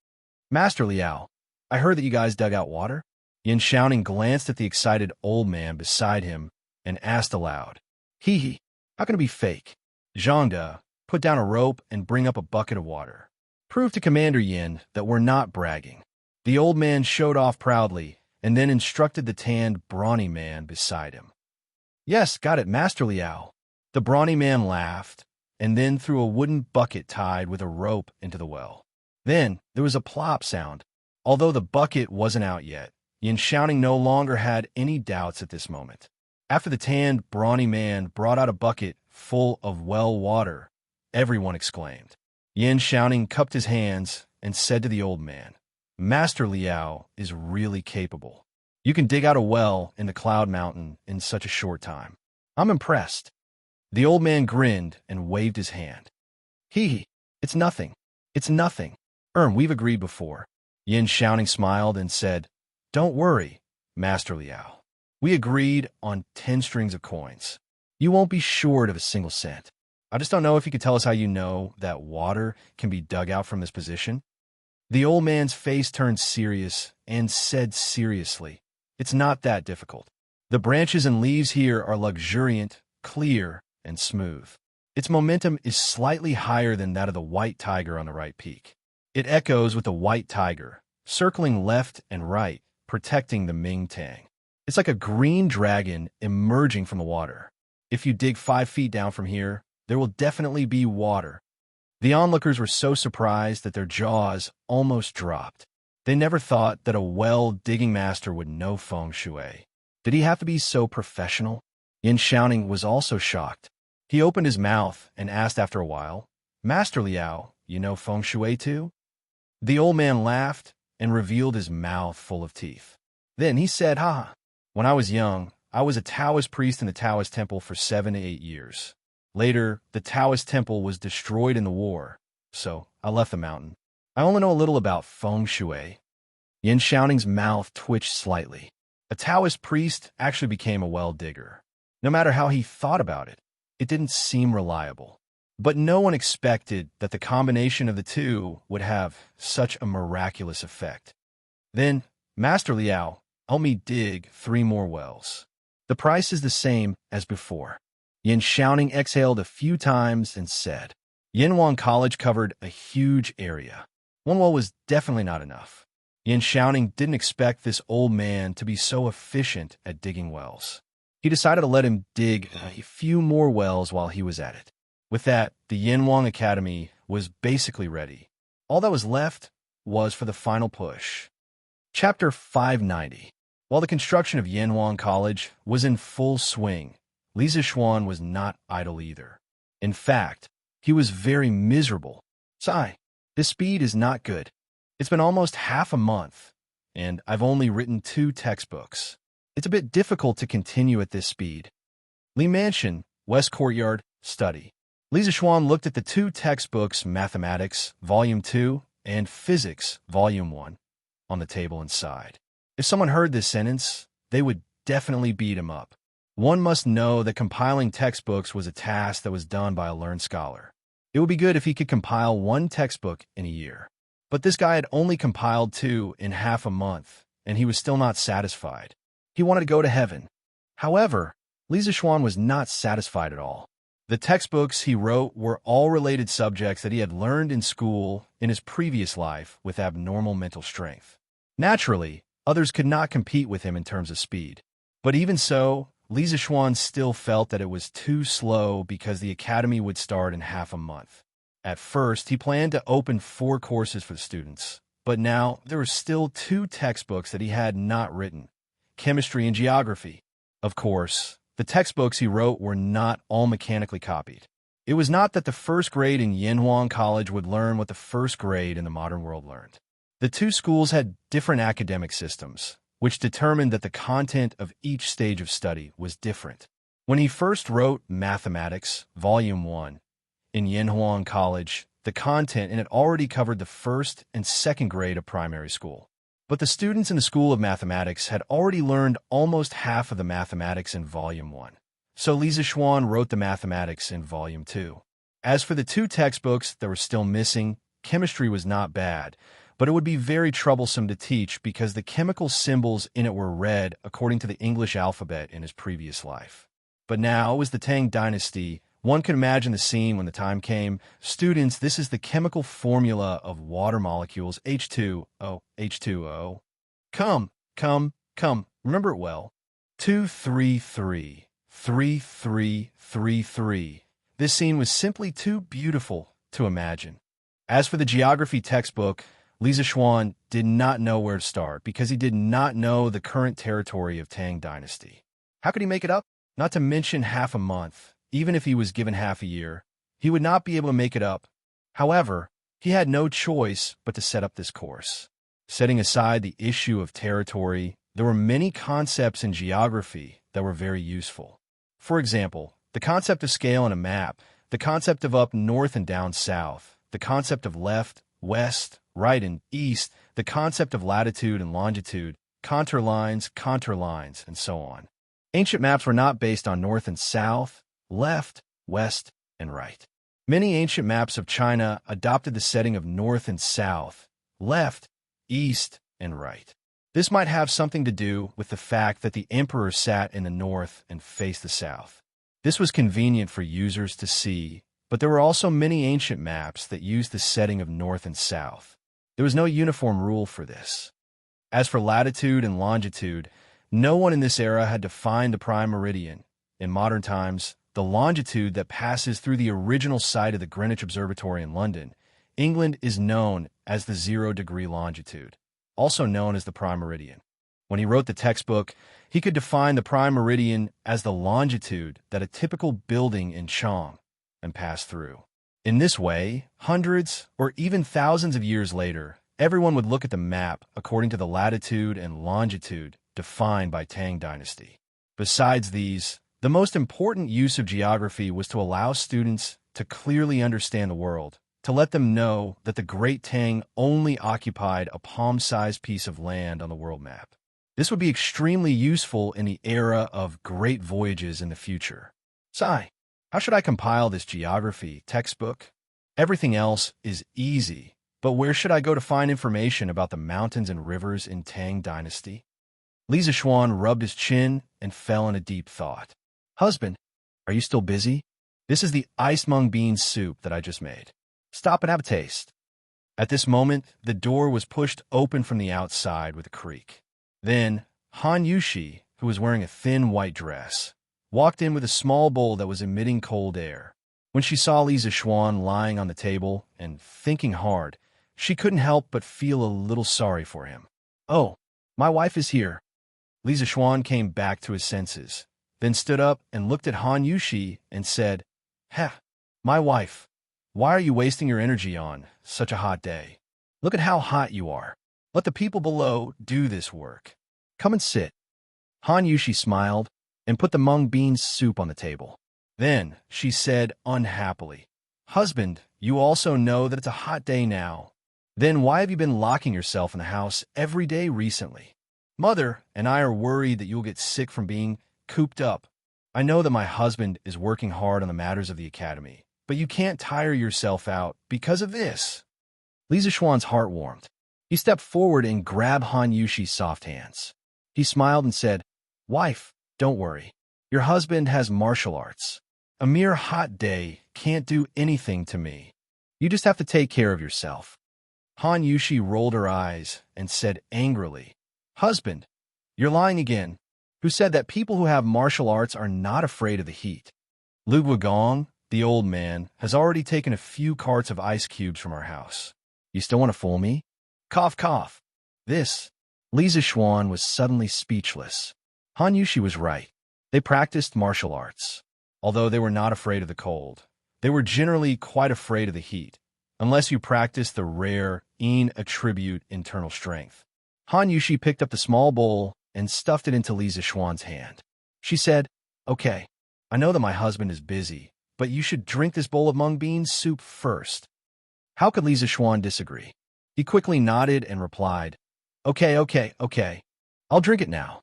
Master Liao, I heard that you guys dug out water. Yin Xiaoning glanced at the excited old man beside him and asked aloud, Hee, how can it be fake? Zhangde, put down a rope and bring up a bucket of water. Prove to Commander Yin that we're not bragging. The old man showed off proudly and then instructed the tanned, brawny man beside him. Yes, got it, Master Liao. The brawny man laughed and then threw a wooden bucket tied with a rope into the well. Then there was a plop sound. Although the bucket wasn't out yet, Yin Xiaoning no longer had any doubts at this moment. After the tanned, brawny man brought out a bucket full of well water, everyone exclaimed. Yin Xiaoning cupped his hands and said to the old man, Master Liao is really capable. You can dig out a well in the Cloud Mountain in such a short time. I'm impressed. The old man grinned and waved his hand. Hee, it's nothing. It's nothing. We've agreed before. Yin Xiaoning smiled and said, Don't worry, Master Liao. We agreed on 10 strings of coins. You won't be short of a single cent. I just don't know if you could tell us how you know that water can be dug out from this position. The old man's face turned serious and said seriously, It's not that difficult. The branches and leaves here are luxuriant, clear, and smooth. Its momentum is slightly higher than that of the white tiger on the right peak. It echoes with the white tiger, circling left and right, protecting the Ming Tang. It's like a green dragon emerging from the water. If you dig 5 feet down from here, there will definitely be water. The onlookers were so surprised that their jaws almost dropped. They never thought that a well-digging master would know feng shui. Did he have to be so professional? Yin Xiaoning was also shocked. He opened his mouth and asked after a while, Master Liao, you know feng shui too? The old man laughed and revealed his mouth full of teeth. Then he said, When I was young, I was a Taoist priest in the Taoist temple for 7 to 8 years. Later, the Taoist temple was destroyed in the war, so I left the mountain. I only know a little about feng shui. Yin Xiaoning's mouth twitched slightly. A Taoist priest actually became a well digger. No matter how he thought about it, it didn't seem reliable. But no one expected that the combination of the two would have such a miraculous effect. Then, Master Liao, help me dig 3 more wells. The price is the same as before. Xianxia exhaled a few times and said, Yinhuang College covered a huge area. 1 well was definitely not enough. Xianxia didn't expect this old man to be so efficient at digging wells. He decided to let him dig a few more wells while he was at it. With that, the Yinhuang Academy was basically ready. All that was left was for the final push. Chapter 590. While the construction of Yinhuang College was in full swing, Li Zixuan was not idle either. In fact, he was very miserable. Sigh, this speed is not good. It's been almost half a month, and I've only written 2 textbooks. It's a bit difficult to continue at this speed. Li Mansion, West Courtyard, Study. Li Zixuan looked at the 2 textbooks, Mathematics, Volume 2, and Physics, Volume 1, on the table and sighed. If someone heard this sentence, they would definitely beat him up. One must know that compiling textbooks was a task that was done by a learned scholar. It would be good if he could compile 1 textbook in a year. But this guy had only compiled 2 in half a month, and he was still not satisfied. He wanted to go to heaven. However, Li Zixuan was not satisfied at all. The textbooks he wrote were all related subjects that he had learned in school in his previous life with abnormal mental strength. Naturally, others could not compete with him in terms of speed. But even so, Li Zixuan still felt that it was too slow because the academy would start in half a month. At first, he planned to open 4 courses for the students, but now there were still 2 textbooks that he had not written: chemistry and geography. Of course, the textbooks he wrote were not all mechanically copied. It was not that the first grade in Yinhuang College would learn what the first grade in the modern world learned. The 2 schools had different academic systems, which determined that the content of each stage of study was different. When he first wrote Mathematics, Volume 1, in Yinhuang College, the content in it already covered the first and second grade of primary school. But the students in the School of Mathematics had already learned almost half of the mathematics in Volume 1. So Li Zixuan wrote the mathematics in Volume 2. As for the 2 textbooks that were still missing, chemistry was not bad, but it would be very troublesome to teach because the chemical symbols in it were read according to the English alphabet in his previous life. But now it was the Tang Dynasty. One could imagine the scene when the time came. Students, this is the chemical formula of water molecules, H2O, H2O. Come. Remember it well. 233, 3333. This scene was simply too beautiful to imagine. As for the geography textbook, Li Zixuan did not know where to start because he did not know the current territory of Tang Dynasty. How could he make it up? Not to mention half a month. Even if he was given half a year, he would not be able to make it up. However, he had no choice but to set up this course. Setting aside the issue of territory, there were many concepts in geography that were very useful. For example, the concept of scale on a map, the concept of up north and down south, the concept of left, west, right, and east, the concept of latitude and longitude, contour lines, and so on. Ancient maps were not based on north and south, left, west, and right. Many ancient maps of China adopted the setting of north and south, left, east, and right. This might have something to do with the fact that the emperor sat in the north and faced the south. This was convenient for users to see, but there were also many ancient maps that used the setting of north and south. There was no uniform rule for this. As for latitude and longitude, no one in this era had defined the prime meridian. In modern times, the longitude that passes through the original site of the Greenwich Observatory in London, England, is known as the 0-degree longitude, also known as the prime meridian. When he wrote the textbook, he could define the prime meridian as the longitude that a typical building in Chang and pass through. In this way, hundreds or even thousands of years later, everyone would look at the map according to the latitude and longitude defined by Tang Dynasty. Besides these, the most important use of geography was to allow students to clearly understand the world, to let them know that the Great Tang only occupied a palm-sized piece of land on the world map. This would be extremely useful in the era of great voyages in the future. Sigh. How should I compile this geography textbook? Everything else is easy, but where should I go to find information about the mountains and rivers in Tang Dynasty? Li Zishuan rubbed his chin and fell in a deep thought. Husband, are you still busy? This is the iced mung bean soup that I just made. Stop and have a taste. At this moment, the door was pushed open from the outside with a creak. Then, Han Yushi, who was wearing a thin white dress, walked in with a small bowl that was emitting cold air. When she saw Li Zishuan lying on the table and thinking hard, she couldn't help but feel a little sorry for him. Oh, my wife is here. Li Zishuan came back to his senses, then stood up and looked at Han Yushi and said, "Heh, my wife, why are you wasting your energy on such a hot day? Look at how hot you are. Let the people below do this work. Come and sit." Han Yushi smiled and put the mung bean soup on the table. Then she said unhappily, "Husband, you also know that it's a hot day now. Then why have you been locking yourself in the house every day recently? Mother and I are worried that you'll get sick from being cooped up. I know that my husband is working hard on the matters of the academy, but you can't tire yourself out because of this." Li Zishuan's heart warmed. He stepped forward and grabbed Han Yushi's soft hands. He smiled and said, "Wife, don't worry. Your husband has martial arts. A mere hot day can't do anything to me. You just have to take care of yourself." Han Yushi rolled her eyes and said angrily, "Husband, you're lying again. Who said that people who have martial arts are not afraid of the heat? Lu Guogong, the old man, has already taken a few carts of ice cubes from our house. You still want to fool me?" Cough, cough. This. Li Zishuan was suddenly speechless. Han Yushi was right. They practiced martial arts. Although they were not afraid of the cold, they were generally quite afraid of the heat, unless you practiced the rare Yin attribute internal strength. Han Yushi picked up the small bowl and stuffed it into Li Zishuan's hand. She said, "Okay, I know that my husband is busy, but you should drink this bowl of mung bean soup first." How could Li Zishuan disagree? He quickly nodded and replied, Okay, I'll drink it now."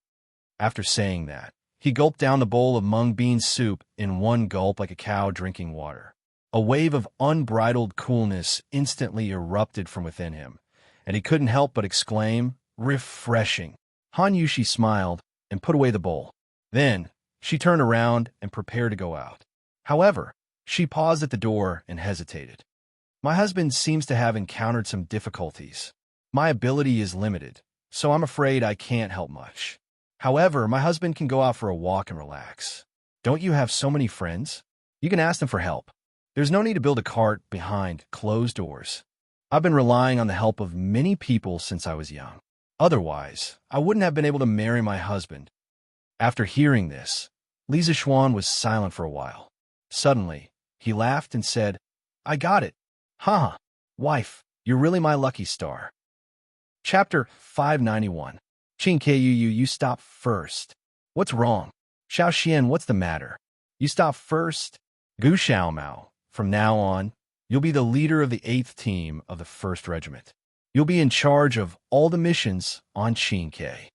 After saying that, he gulped down the bowl of mung bean soup in one gulp like a cow drinking water. A wave of unbridled coolness instantly erupted from within him, and he couldn't help but exclaim, "Refreshing." Han Yushi smiled and put away the bowl. Then, she turned around and prepared to go out. However, she paused at the door and hesitated. "My husband seems to have encountered some difficulties. My ability is limited, so I'm afraid I can't help much. However, my husband can go out for a walk and relax. Don't you have so many friends? You can ask them for help. There's no need to build a cart behind closed doors. I've been relying on the help of many people since I was young. Otherwise, I wouldn't have been able to marry my husband." After hearing this, Li Zishuan was silent for a while. Suddenly, he laughed and said, "I got it. Haha, wife, you're really my lucky star." Chapter 591. Qingke you stop first. What's wrong? Xiaoxian, what's the matter? You stop first? Gu Xiaomao, from now on, you'll be the leader of the 8th team of the 1st Regiment. You'll be in charge of all the missions on Qingke.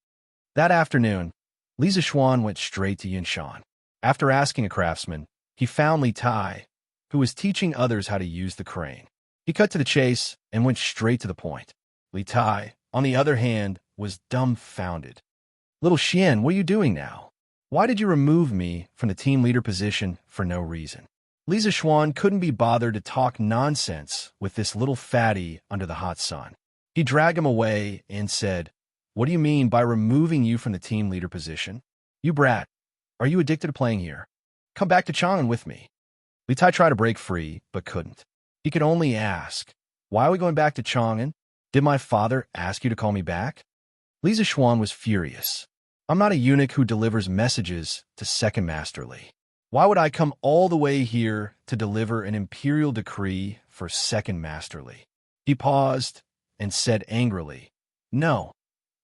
That afternoon, Li Zishuan went straight to Yinshan. After asking a craftsman, he found Li Tai, who was teaching others how to use the crane. He cut to the chase and went straight to the point. Li Tai, on the other hand, was dumbfounded. "Little Xian, what are you doing now? Why did you remove me from the team leader position for no reason?" Li Zishuan couldn't be bothered to talk nonsense with this little fatty under the hot sun. He dragged him away and said, "What do you mean by removing you from the team leader position? You brat, are you addicted to playing here? Come back to Chang'an with me." Li Tai tried to break free, but couldn't. He could only ask, "Why are we going back to Chang'an? Did my father ask you to call me back?" Li Zishuan was furious. "I'm not a eunuch who delivers messages to Second Master Li. Why would I come all the way here to deliver an imperial decree for Second Master Li?" He paused and said angrily, "No,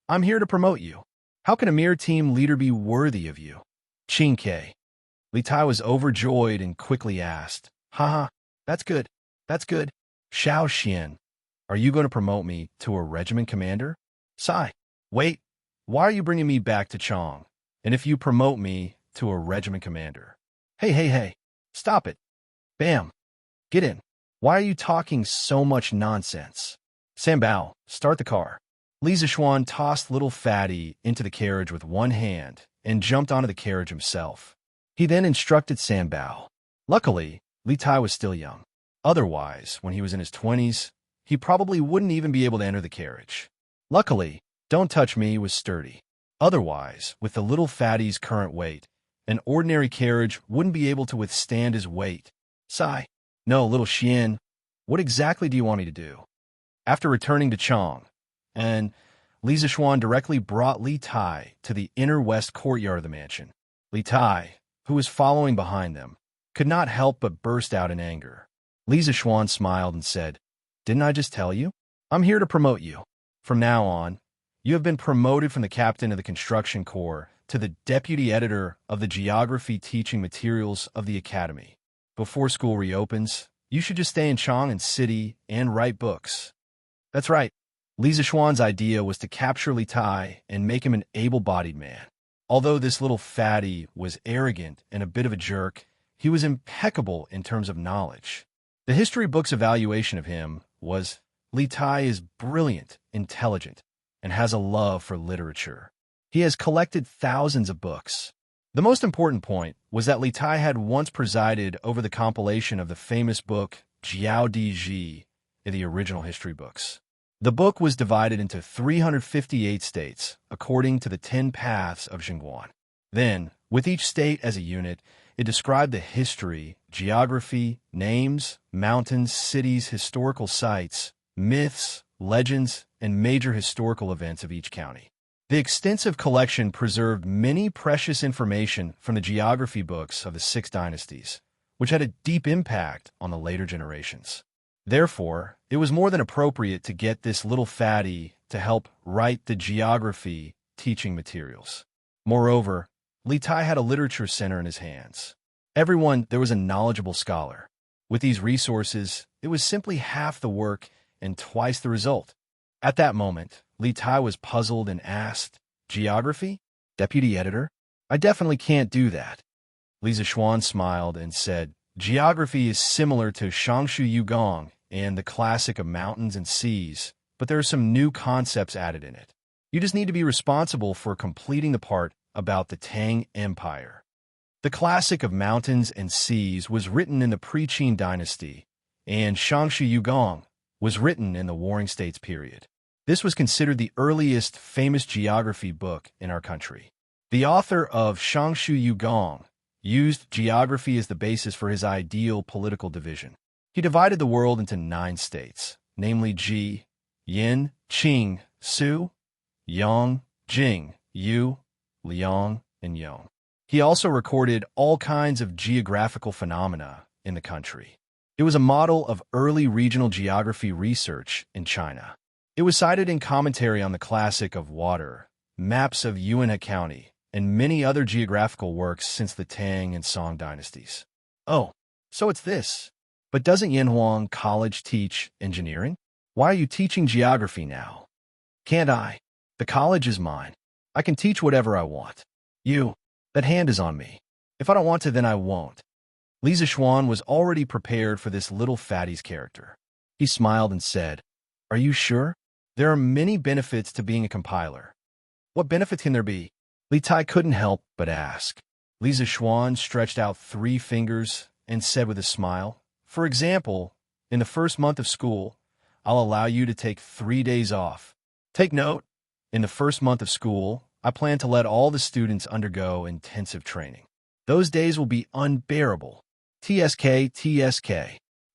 I'm here to promote you. How can a mere team leader be worthy of you?" Qingke. Li Tai was overjoyed and quickly asked, "Haha, that's good. Xiaoxian, are you going to promote me to a regiment commander?" "Sai, wait, why are you bringing me back to Chang? And if you promote me to a regiment commander?" Hey, Stop it. Bam. Get in. Why are you talking so much nonsense? Sambao, start the car. Li Zixuan tossed little Fatty into the carriage with one hand and jumped onto the carriage himself. He then instructed Sambao. Luckily, Li Tai was still young. Otherwise, when he was in his 20s, he probably wouldn't even be able to enter the carriage. Luckily, Don't Touch Me was sturdy. Otherwise, with the little Fatty's current weight, an ordinary carriage wouldn't be able to withstand his weight. Sigh. No, little Xian, what exactly do you want me to do? After returning to Chong, and Li Zixuan directly brought Li Tai to the inner west courtyard of the mansion. Li Tai, who was following behind them, could not help but burst out in anger. Li Zixuan smiled and said, "Didn't I just tell you? I'm here to promote you. From now on, you have been promoted from the captain of the construction corps to the deputy editor of the geography teaching materials of the academy. Before school reopens, you should just stay in Chang'an City and write books." That's right. Li Zixuan's idea was to capture Li Tai and make him an able-bodied man. Although this little fatty was arrogant and a bit of a jerk, he was impeccable in terms of knowledge. The history book's evaluation of him was, Li Tai is brilliant, intelligent, and has a love for literature. He has collected thousands of books. The most important point was that Li Tai had once presided over the compilation of the famous book Jiao Di Ji in the original history books. The book was divided into 358 states, according to the 10 paths of Xinguan. Then, with each state as a unit, it described the history, geography, names, mountains, cities, historical sites, myths, legends, and major historical events of each county. The extensive collection preserved many precious information from the geography books of the 6 dynasties, which had a deep impact on the later generations. Therefore, it was more than appropriate to get this little fatty to help write the geography teaching materials. Moreover, Li Tai had a literature center in his hands. There was a knowledgeable scholar. With these resources, it was simply half the work and twice the result. At that moment, Li Tai was puzzled and asked, "Geography? Deputy editor? I definitely can't do that." Li Zixuan smiled and said, "Geography is similar to Xianxia Yugong and the classic of mountains and seas, but there are some new concepts added in it. You just need to be responsible for completing the part about the Tang Empire. The classic of mountains and seas was written in the pre-Qin dynasty, and Xianxia Yugong was written in the Warring States period. This was considered the earliest famous geography book in our country. The author of Xianxia Yugong used geography as the basis for his ideal political division. He divided the world into 9 states, namely Ji, Yin, Qing, Su, Yang, Jing, Yu, Liang, and Yong. He also recorded all kinds of geographical phenomena in the country. It was a model of early regional geography research in China. It was cited in commentary on the classic of water, maps of Yuanhe County, and many other geographical works since the Tang and Song dynasties. Oh, so it's this. But doesn't Yanhuang College teach engineering? Why are you teaching geography now? Can't I? The college is mine. I can teach whatever I want. That hand is on me. If I don't want to, then I won't. Li Zixuan was already prepared for this little fatty's character. He smiled and said, "Are you sure? There are many benefits to being a compiler." "What benefit can there be?" Li Tai couldn't help but ask. Li Zixuan stretched out 3 fingers and said with a smile, "For example, in the first month of school, I'll allow you to take 3 days off. Take note, in the first month of school, I plan to let all the students undergo intensive training. Those days will be unbearable. TSK.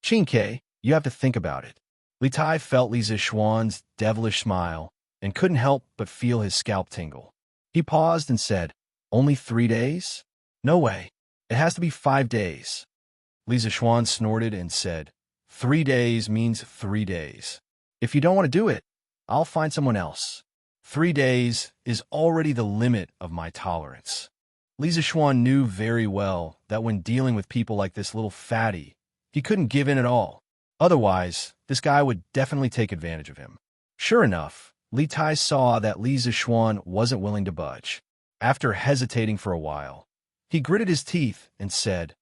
Chinke, you have to think about it." Li Tai felt Li Zixuan's devilish smile and couldn't help but feel his scalp tingle. He paused and said, "Only 3 days? No way. It has to be 5 days." Li Zixuan snorted and said, 3 days means 3 days. If you don't want to do it, I'll find someone else. 3 days is already the limit of my tolerance." Li Zixuan knew very well that when dealing with people like this little fatty, he couldn't give in at all. Otherwise, this guy would definitely take advantage of him. Sure enough, Li Tai saw that Li Zixuan wasn't willing to budge. After hesitating for a while, he gritted his teeth and said,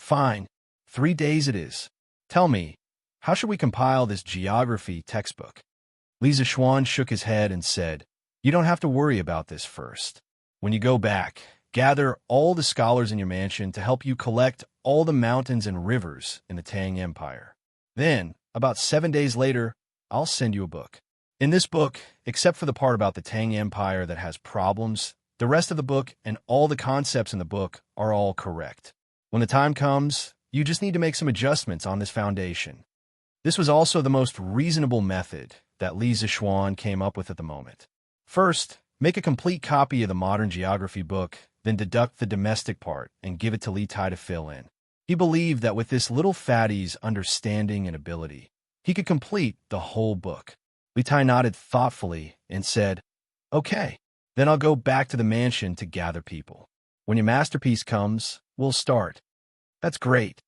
Fine. 3 days it is. Tell me, how should we compile this geography textbook? Li Zishuan shook his head and said, You don't have to worry about this first. When you go back, gather all the scholars in your mansion to help you collect all the mountains and rivers in the Tang Empire. Then, about 7 days later, I'll send you a book. In this book, except for the part about the Tang Empire that has problems, the rest of the book and all the concepts in the book are all correct. When the time comes, you just need to make some adjustments on this foundation. This was also the most reasonable method that Li Zishuan came up with at the moment. First, make a complete copy of the modern geography book, then deduct the domestic part and give it to Li Tai to fill in. He believed that with this little fatty's understanding and ability, he could complete the whole book. Li Tai nodded thoughtfully and said, Okay, then I'll go back to the mansion to gather people. When your masterpiece comes, we'll start. That's great.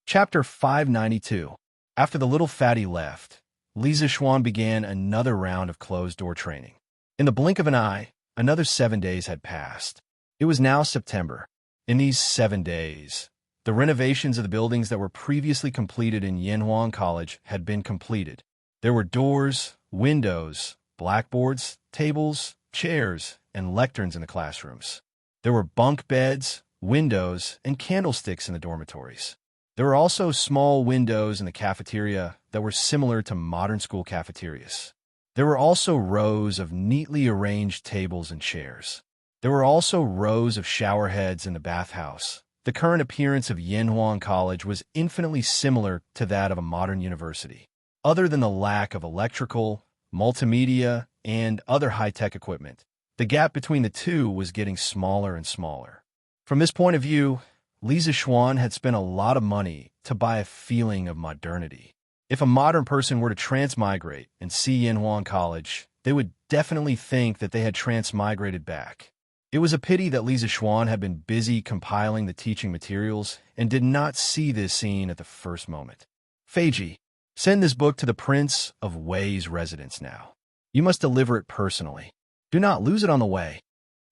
Chapter 592. After the little fatty left, Li Zishuan began another round of closed-door training. In the blink of an eye, another 7 days had passed. It was now September. In these 7 days, the renovations of the buildings that were previously completed in Yanhuang College had been completed. There were doors, windows, blackboards, tables, chairs, and lecterns in the classrooms. There were bunk beds, windows, and candlesticks in the dormitories. There were also small windows in the cafeteria that were similar to modern school cafeterias. There were also rows of neatly arranged tables and chairs. There were also rows of shower heads in the bathhouse. The current appearance of Yanhuang College was infinitely similar to that of a modern university. Other than the lack of electrical, multimedia, and other high-tech equipment, the gap between the two was getting smaller and smaller. From this point of view, Li Zishuan had spent a lot of money to buy a feeling of modernity. If a modern person were to transmigrate and see Yanhuang College, they would definitely think that they had transmigrated back. It was a pity that Li Zishuan had been busy compiling the teaching materials and did not see this scene at the first moment. Feiji, send this book to the Prince of Wei's residence now. You must deliver it personally. Do not lose it on the way.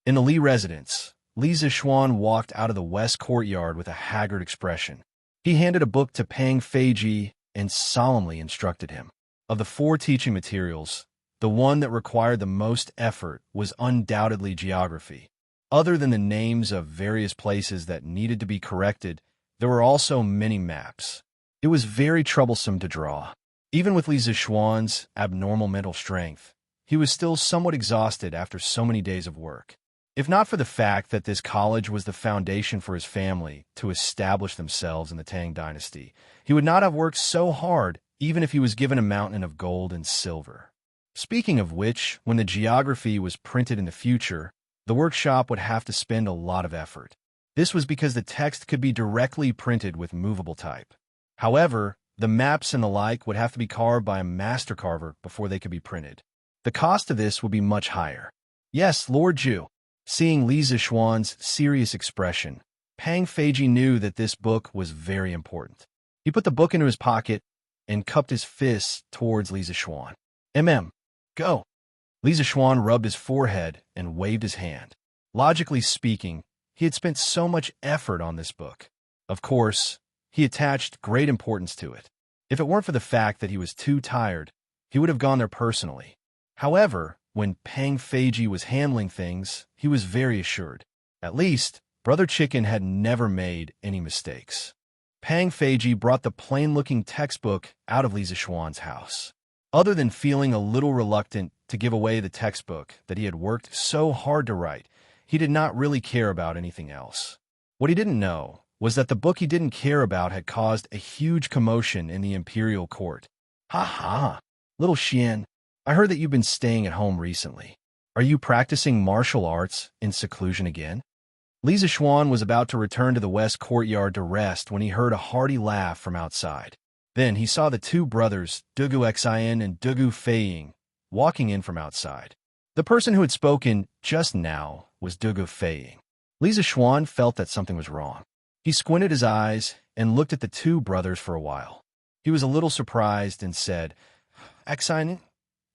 In the Li residence, Li Zishuan walked out of the west courtyard with a haggard expression. He handed a book to Pang Feiji and solemnly instructed him. Of the 4 teaching materials, the one that required the most effort was undoubtedly geography. Other than the names of various places that needed to be corrected, there were also many maps. It was very troublesome to draw. Even with Li Zishuan's abnormal mental strength, he was still somewhat exhausted after so many days of work. If not for the fact that this college was the foundation for his family to establish themselves in the Tang dynasty, he would not have worked so hard even if he was given a mountain of gold and silver. Speaking of which, when the geography was printed in the future, the workshop would have to spend a lot of effort. This was because the text could be directly printed with movable type. However, the maps and the like would have to be carved by a master carver before they could be printed. The cost of this would be much higher. Yes, Lord Zhu. Seeing Li Zishuan's serious expression, Pang Feiji knew that this book was very important. He put the book into his pocket and cupped his fists towards Li Zishuan. Go. Li Zishuan rubbed his forehead and waved his hand. Logically speaking, he had spent so much effort on this book. Of course, he attached great importance to it. If it weren't for the fact that he was too tired, he would have gone there personally. However, when Pang Feiji was handling things, he was very assured. At least, Brother Chicken had never made any mistakes. Pang Feiji brought the plain-looking textbook out of Li Zishuan's house. Other than feeling a little reluctant to give away the textbook that he had worked so hard to write, he did not really care about anything else. What he didn't know was that the book he didn't care about had caused a huge commotion in the imperial court. Ha ha! Little Xian, I heard that you've been staying at home recently. Are you practicing martial arts in seclusion again? Li Zishuan was about to return to the west courtyard to rest when he heard a hearty laugh from outside. Then he saw the 2 brothers, Dugu Xian and Dugu Feiying, walking in from outside. The person who had spoken just now was Dugu Feiying. Li Zishuan felt that something was wrong. He squinted his eyes and looked at the 2 brothers for a while. He was a little surprised and said, Xian,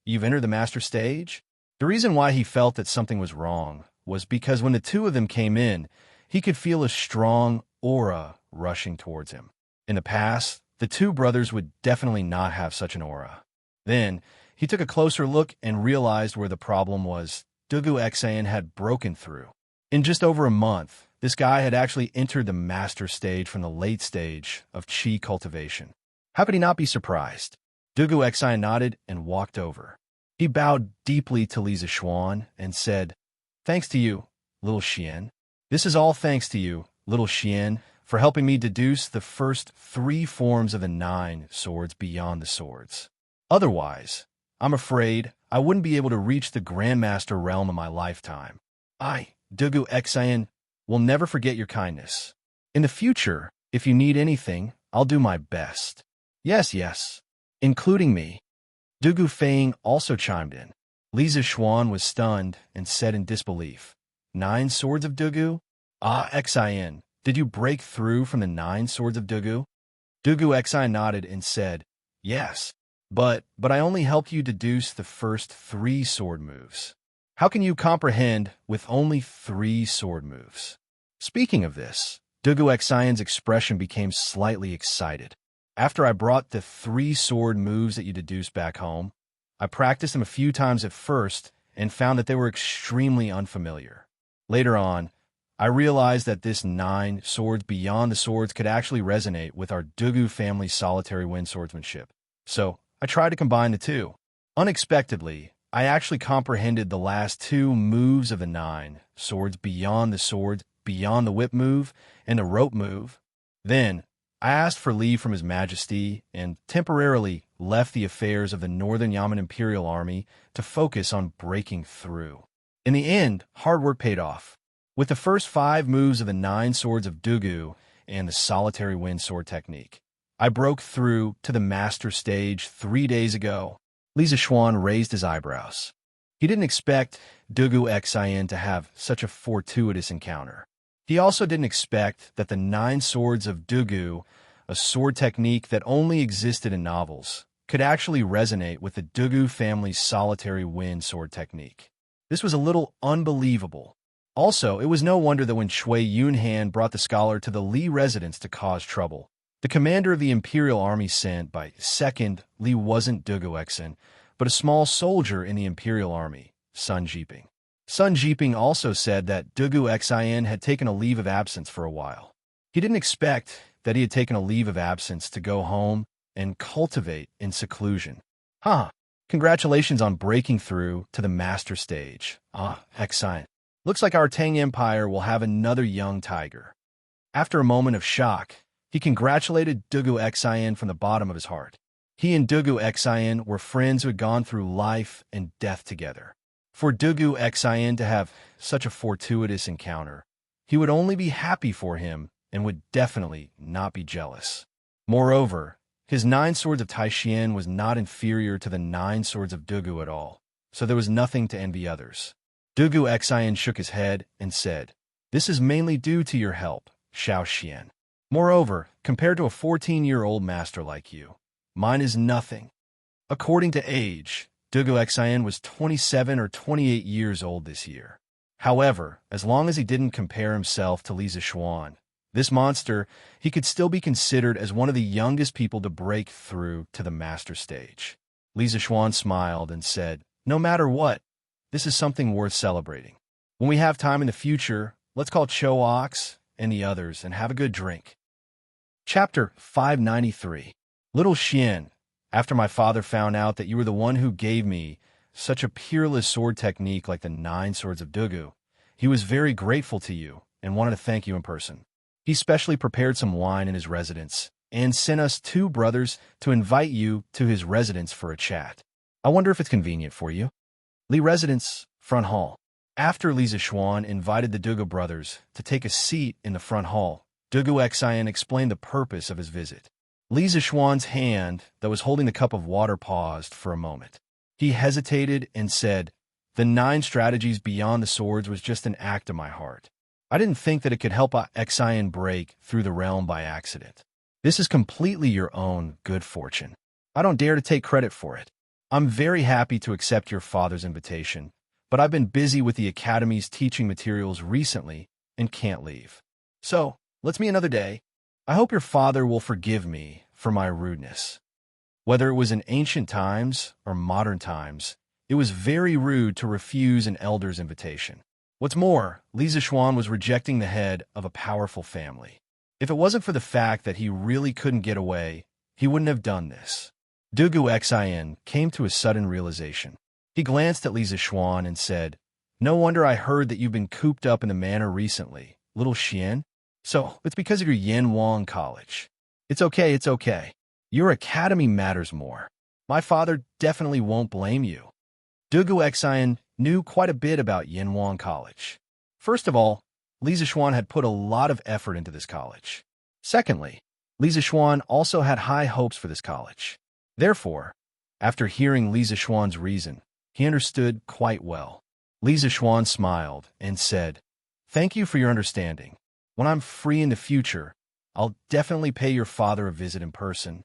you've entered the master stage? The reason why he felt that something was wrong was because when the 2 of them came in, he could feel a strong aura rushing towards him. In the past, the two brothers would definitely not have such an aura. Then, he took a closer look and realized where the problem was. Dugu Xian had broken through. In just over a month, this guy had actually entered the master stage from the late stage of Qi cultivation. How could he not be surprised? Dugu Xian nodded and walked over. He bowed deeply to Li Zishuan and said, "Thanks to you, little Xian. This is all thanks to you, little Xian, for helping me deduce the first 3 forms of the 9 swords beyond the swords. Otherwise, I'm afraid I wouldn't be able to reach the Grandmaster realm in my lifetime. I, Dugu Xian, will never forget your kindness. In the future, if you need anything, I'll do my best." Yes, including me. Dugu Feng also chimed in. Li Zishuan was stunned and said in disbelief, 9 swords of Dugu? Xian, did you break through from the 9 swords of Dugu? Dugu Xian nodded and said, yes, but I only helped you deduce the first 3 sword moves. How can you comprehend with only 3 sword moves? Speaking of this, Dugu Xian's expression became slightly excited. After I brought the 3 sword moves that you deduced back home, I practiced them a few times at first and found that they were extremely unfamiliar. Later on, I realized that this 9 swords beyond the swords could actually resonate with our Dugu family's solitary wind swordsmanship. So, I tried to combine the 2. Unexpectedly, I actually comprehended the last 2 moves of the 9 swords beyond the whip move, and the rope move. Then, I asked for leave from His Majesty and temporarily left the affairs of the Northern Yamen Imperial Army to focus on breaking through. In the end, hard work paid off. With the first 5 moves of the 9 swords of Dugu and the solitary wind sword technique, I broke through to the master stage 3 days ago. Li Zishuan raised his eyebrows. He didn't expect Dugu Xian to have such a fortuitous encounter. He also didn't expect that the 9 swords of Dugu, a sword technique that only existed in novels, could actually resonate with the Dugu family's solitary wind sword technique. This was a little unbelievable. Also, it was no wonder that when Shui Yunhan brought the scholar to the Li residence to cause trouble, the commander of the Imperial Army sent by second Li wasn't Dugu Xian, but a small soldier in the Imperial Army, Sun Jiping. Sun Jiping also said that Dugu Xian had taken a leave of absence for a while. He didn't expect that he had taken a leave of absence to go home and cultivate in seclusion. Congratulations on breaking through to the master stage. Xian. Looks like our Tang Empire will have another young tiger. After a moment of shock, he congratulated Dugu Xian from the bottom of his heart. He and Dugu Xian were friends who had gone through life and death together. For Dugu Xian to have such a fortuitous encounter, he would only be happy for him and would definitely not be jealous. Moreover, his 9 swords of Taishian was not inferior to the 9 swords of Dugu at all, so there was nothing to envy others. Dugu Xian shook his head and said, "This is mainly due to your help, Xiaoxian. Moreover, compared to a 14-year-old master like you, mine is nothing." According to age, Dugu Xian was 27 or 28 years old this year. However, as long as he didn't compare himself to Li Zishuan, this monster, he could still be considered as one of the youngest people to break through to the master stage. Li Zishuan smiled and said, "No matter what, this is something worth celebrating. When we have time in the future, let's call Cho Ox and the others and have a good drink." Chapter 593. Little Xian, after my father found out that you were the one who gave me such a peerless sword technique like the 9 swords of Dugu, he was very grateful to you and wanted to thank you in person. He specially prepared some wine in his residence and sent us 2 brothers to invite you to his residence for a chat. I wonder if it's convenient for you. Li residence, front hall. After Li Zishuan invited the Dugu brothers to take a seat in the front hall, Dugu Xian explained the purpose of his visit. Li Zishuan's hand that was holding the cup of water paused for a moment. He hesitated and said, "The 9 strategies beyond the swords was just an act of my heart. I didn't think that it could help Xian break through the realm by accident. This is completely your own good fortune. I don't dare to take credit for it. I'm very happy to accept your father's invitation, but I've been busy with the Academy's teaching materials recently and can't leave. So, Let's meet another day. I hope your father will forgive me for my rudeness. Whether it was in ancient times or modern times, it was very rude to refuse an elder's invitation. What's more, Li Zixuan was rejecting the head of a powerful family. If it wasn't for the fact that he really couldn't get away, he wouldn't have done this. Dugu Xian came to a sudden realization. He glanced at Li Zixuan and said, "No wonder I heard that you've been cooped up in the manor recently, little Xian. So, it's because of your Yanwang College. It's okay. Your academy matters more. My father definitely won't blame you." Dugu Xian knew quite a bit about Yanwang College. First of all, Li Zixuan had put a lot of effort into this college. Secondly, Li Zixuan also had high hopes for this college. Therefore, after hearing Li Zixuan's reason, he understood quite well. Li Zixuan smiled and said, "Thank you for your understanding. When I'm free in the future, I'll definitely pay your father a visit in person."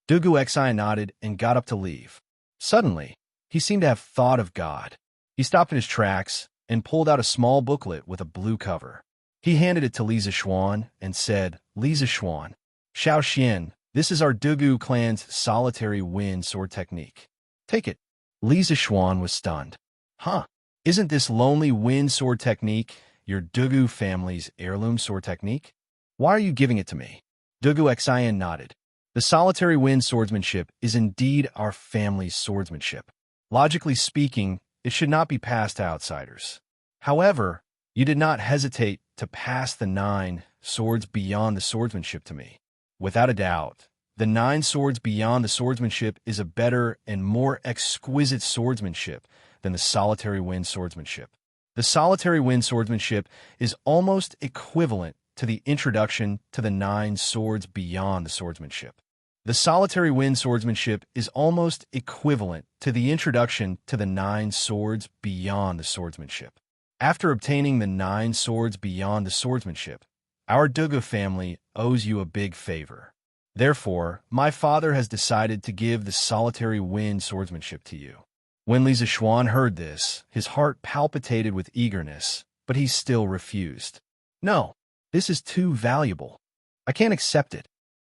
Dugu Xian nodded and got up to leave. Suddenly, he seemed to have thought of God. He stopped in his tracks and pulled out a small booklet with a blue cover. He handed it to Li Zixuan and said, "Li Zixuan, Xiaoxian, this is our Dugu clan's solitary wind sword technique. Take it." Li Zixuan was stunned. "Huh? Isn't this lonely wind sword technique your Dugu family's heirloom sword technique? Why are you giving it to me?" Dugu Xian nodded. "The solitary wind swordsmanship is indeed our family's swordsmanship. Logically speaking, it should not be passed to outsiders. However, you did not hesitate to pass the 9 swords beyond the swordsmanship to me. Without a doubt, the 9 swords beyond the swordsmanship is a better and more exquisite swordsmanship than the solitary wind swordsmanship. The solitary wind swordsmanship is almost equivalent to the introduction to the 9 swords beyond the swordsmanship. The solitary wind swordsmanship is almost equivalent to the introduction to the 9 swords beyond the swordsmanship. After obtaining the 9 swords beyond the swordsmanship, our Dugu family owes you a big favor. Therefore, my father has decided to give the solitary wind swordsmanship to you." When Li Zixuan heard this, his heart palpitated with eagerness, but he still refused. "No, this is too valuable. I can't accept it."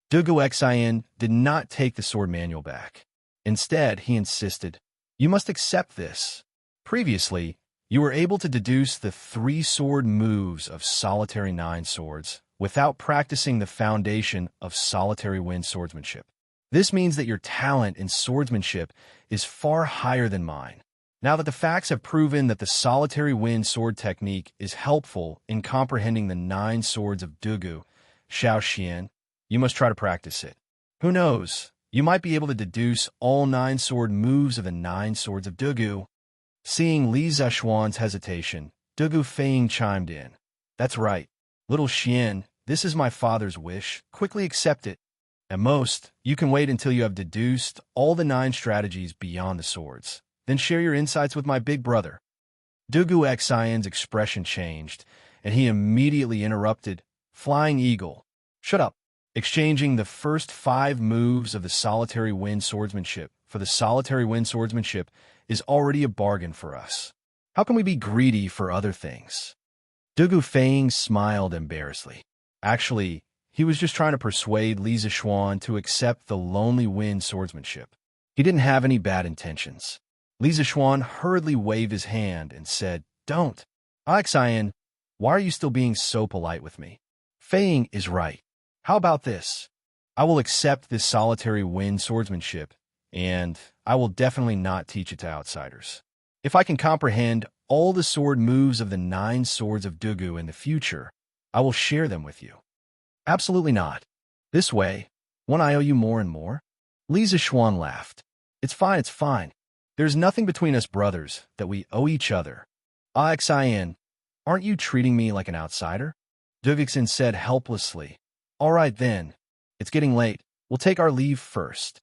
Dugu Xian did not take the sword manual back. Instead, he insisted, "You must accept this. Previously, you were able to deduce the 3 sword moves of solitary 9 swords without practicing the foundation of solitary wind swordsmanship. This means that your talent in swordsmanship is far higher than mine. Now that the facts have proven that the solitary wind sword technique is helpful in comprehending the 9 swords of Dugu, Xiaoxian, you must try to practice it. Who knows, you might be able to deduce all 9 sword moves of the 9 swords of Dugu." Seeing Li Zixuan's hesitation, Dugu Feiying chimed in. "That's right. Little Xian, this is my father's wish. Quickly accept it. At most, you can wait until you have deduced all the 9 strategies beyond the swords. Then share your insights with my big brother." Dugu Xian's expression changed, and he immediately interrupted, "Flying Eagle, shut up." Exchanging the first 5 moves of the solitary wind swordsmanship for the solitary wind swordsmanship is already a bargain for us. How can we be greedy for other things? Dugu Feiying smiled embarrassedly. Actually, he was just trying to persuade Li Zixuan to accept the lonely wind swordsmanship. He didn't have any bad intentions. Li Zixuan hurriedly waved his hand and said, "Don't. Xian, why are you still being so polite with me? Feiying is right. How about this? I will accept this solitary wind swordsmanship, and I will definitely not teach it to outsiders. If I can comprehend all the sword moves of the 9 swords of Dugu in the future, I will share them with you." "Absolutely not. This way, won't I owe you more and more?" Li Zixuan laughed. It's fine. There's nothing between us brothers that we owe each other." "Xian, aren't you treating me like an outsider?" Dugixin said helplessly. "All right then. It's getting late. We'll take our leave first."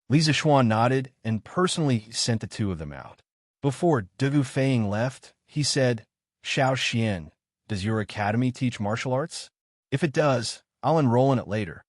Li Zixuan nodded and personally sent the 2 of them out. Before Dugu Feiying left, he said, "Xiaoxian, does your academy teach martial arts? If it does, I'll enroll in it later."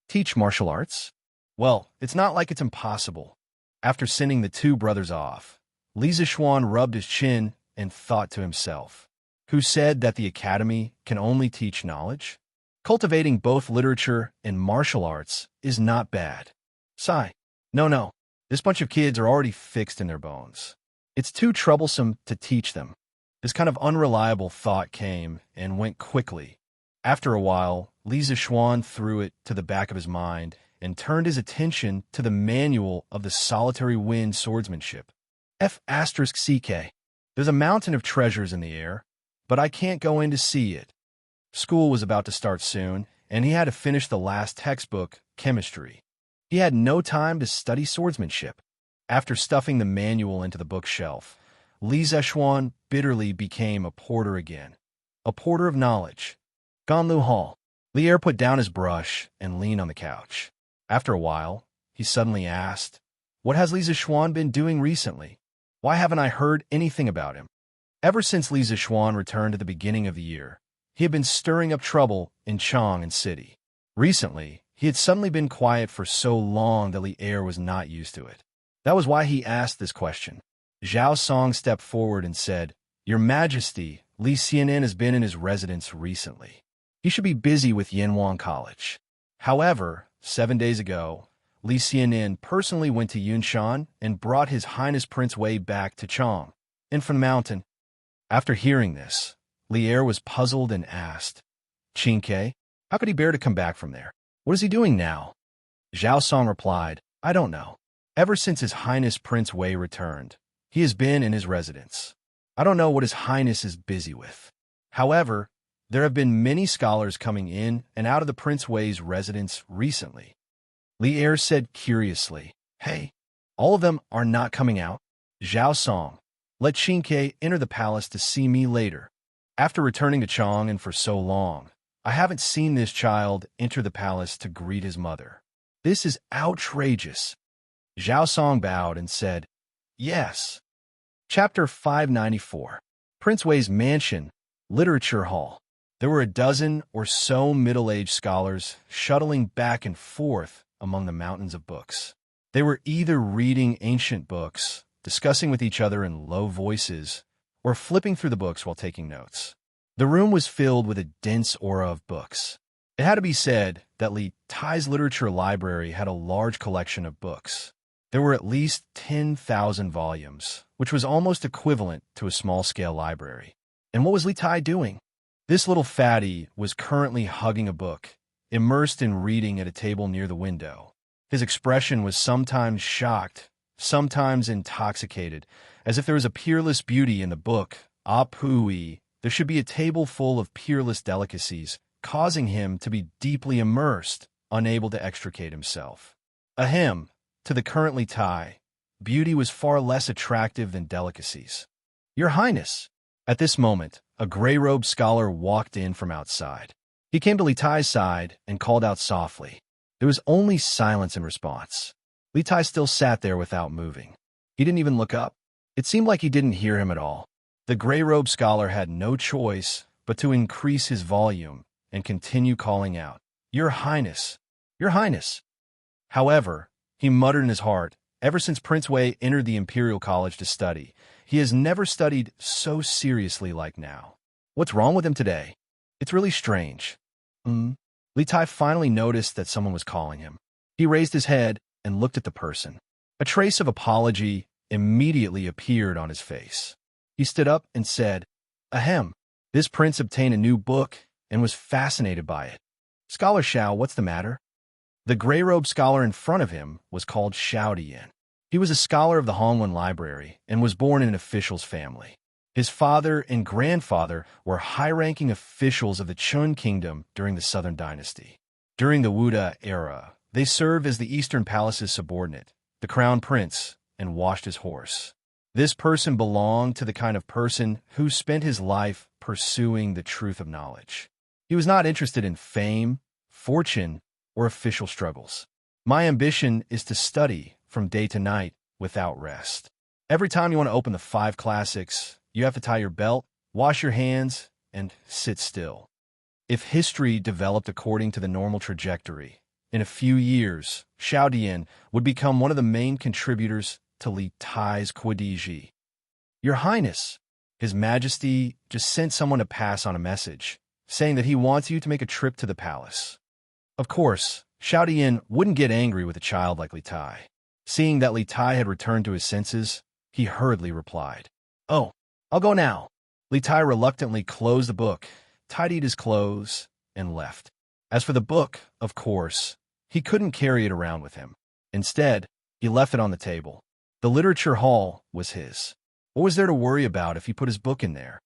"Teach martial arts? Well, it's not like it's impossible." After sending the 2 brothers off, Li Zixuan rubbed his chin and thought to himself, "Who said that the academy can only teach knowledge? Cultivating both literature and martial arts is not bad. Sigh. No. This bunch of kids are already fixed in their bones. It's too troublesome to teach them. This kind of unreliable thought came and went quickly. After a while, Li Zixuan threw it to the back of his mind and turned his attention to the manual of the solitary wind swordsmanship. F***CK. There's a mountain of treasures in the air, but I can't go in to see it. School was about to start soon, and he had to finish the last textbook, chemistry. He had no time to study swordsmanship. After stuffing the manual into the bookshelf, Li Zixuan bitterly became a porter again. A porter of knowledge. Ganlu Hall. Lier put down his brush and leaned on the couch. After a while, he suddenly asked, "What has Li Zixuan been doing recently? Why haven't I heard anything about him?" Ever since Li Zixuan returned at the beginning of the year, he had been stirring up trouble in Chang'an City. Recently, he had suddenly been quiet for so long that Lier was not used to it. That was why he asked this question. Zhao Song stepped forward and said, "Your Majesty, Li Xian'an has been in his residence recently. He should be busy with Yanwang College." However, 7 days ago, Li Xian'an personally went to Yunshan and brought His Highness Prince Wei back to Chang, and from the mountain. After hearing this, Lier was puzzled and asked, "Qingke, how could he bear to come back from there? What is he doing now?" Zhao Song replied, "I don't know. Ever since His Highness Prince Wei returned, he has been in his residence. I don't know what His Highness is busy with. However, there have been many scholars coming in and out of the Prince Wei's residence recently." Lier said curiously, "Hey, all of them are not coming out?" Zhao Song, "Let Qingke enter the palace to see me later. After returning to Chang'an for so long, I haven't seen this child enter the palace to greet his mother. This is outrageous." Zhao Song bowed and said, "Yes." Chapter 594. Prince Wei's Mansion, Literature Hall. There were a dozen or so middle-aged scholars shuttling back and forth among the mountains of books. They were either reading ancient books, discussing with each other in low voices, or flipping through the books while taking notes. The room was filled with a dense aura of books. It had to be said that Li Tai's literature library had a large collection of books. There were at least 10,000 volumes, which was almost equivalent to a small-scale library. And what was Li Tai doing? This little fatty was currently hugging a book, immersed in reading at a table near the window. His expression was sometimes shocked, sometimes intoxicated, as if there was a peerless beauty in the book. Pui, there should be a table full of peerless delicacies, causing him to be deeply immersed, unable to extricate himself. Ahem, to the currently Tai, beauty was far less attractive than delicacies. "Your Highness." At this moment, a gray-robed scholar walked in from outside. He came to Li Tai's side and called out softly. There was only silence in response. Li Tai still sat there without moving. He didn't even look up. It seemed like he didn't hear him at all. The gray-robed scholar had no choice but to increase his volume and continue calling out, "Your Highness! Your Highness!" However, he muttered in his heart, ever since Prince Wei entered the Imperial College to study, he has never studied so seriously like now. What's wrong with him today? It's really strange. Li Tai finally noticed that someone was calling him. He raised his head and looked at the person. A trace of apology immediately appeared on his face. He stood up and said, "Ahem." This prince obtained a new book and was fascinated by it. "Scholar Xiao, what's the matter?" The gray-robed scholar in front of him was called Xiao Dian. He was a scholar of the Hongwen Library and was born in an official's family. His father and grandfather were high-ranking officials of the Chun Kingdom during the Southern Dynasty. During the Wuda era, they served as the Eastern Palace's subordinate, the crown prince, and washed his horse. This person belonged to the kind of person who spent his life pursuing the truth of knowledge. He was not interested in fame, fortune, or official struggles. "My ambition is to study from day to night without rest. Every time you want to open the 5 classics, you have to tie your belt, wash your hands, and sit still." If history developed according to the normal trajectory, in a few years, Xiao Dian would become one of the main contributors to Li Tai's Quidiji. "Your Highness," His Majesty just sent someone to pass on a message, saying that he wants you to make a trip to the palace. Of course, Xiaodian wouldn't get angry with a child like Li Tai. Seeing that Li Tai had returned to his senses, he hurriedly replied, "Oh, I'll go now." Li Tai reluctantly closed the book, tidied his clothes, and left. As for the book, of course, he couldn't carry it around with him. Instead, he left it on the table. The literature hall was his. What was there to worry about if he put his book in there?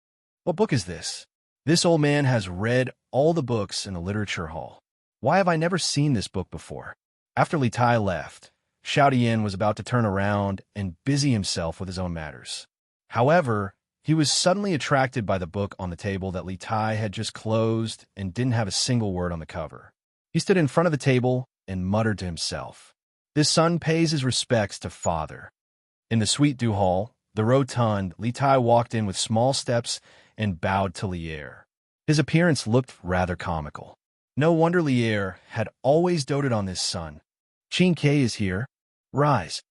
What book is this? This old man has read all the books in the literature hall. Why have I never seen this book before? After Li Tai left, Xiaodian was about to turn around and busy himself with his own matters. However, he was suddenly attracted by the book on the table that Li Tai had just closed and didn't have a single word on the cover. He stood in front of the table and muttered to himself, "This son pays his respects to father." In the suite du hall, the rotund, Li Tai walked in with small steps and bowed to Lier. His appearance looked rather comical. No wonder Lier had always doted on this son. "Xianxia is here. Rise."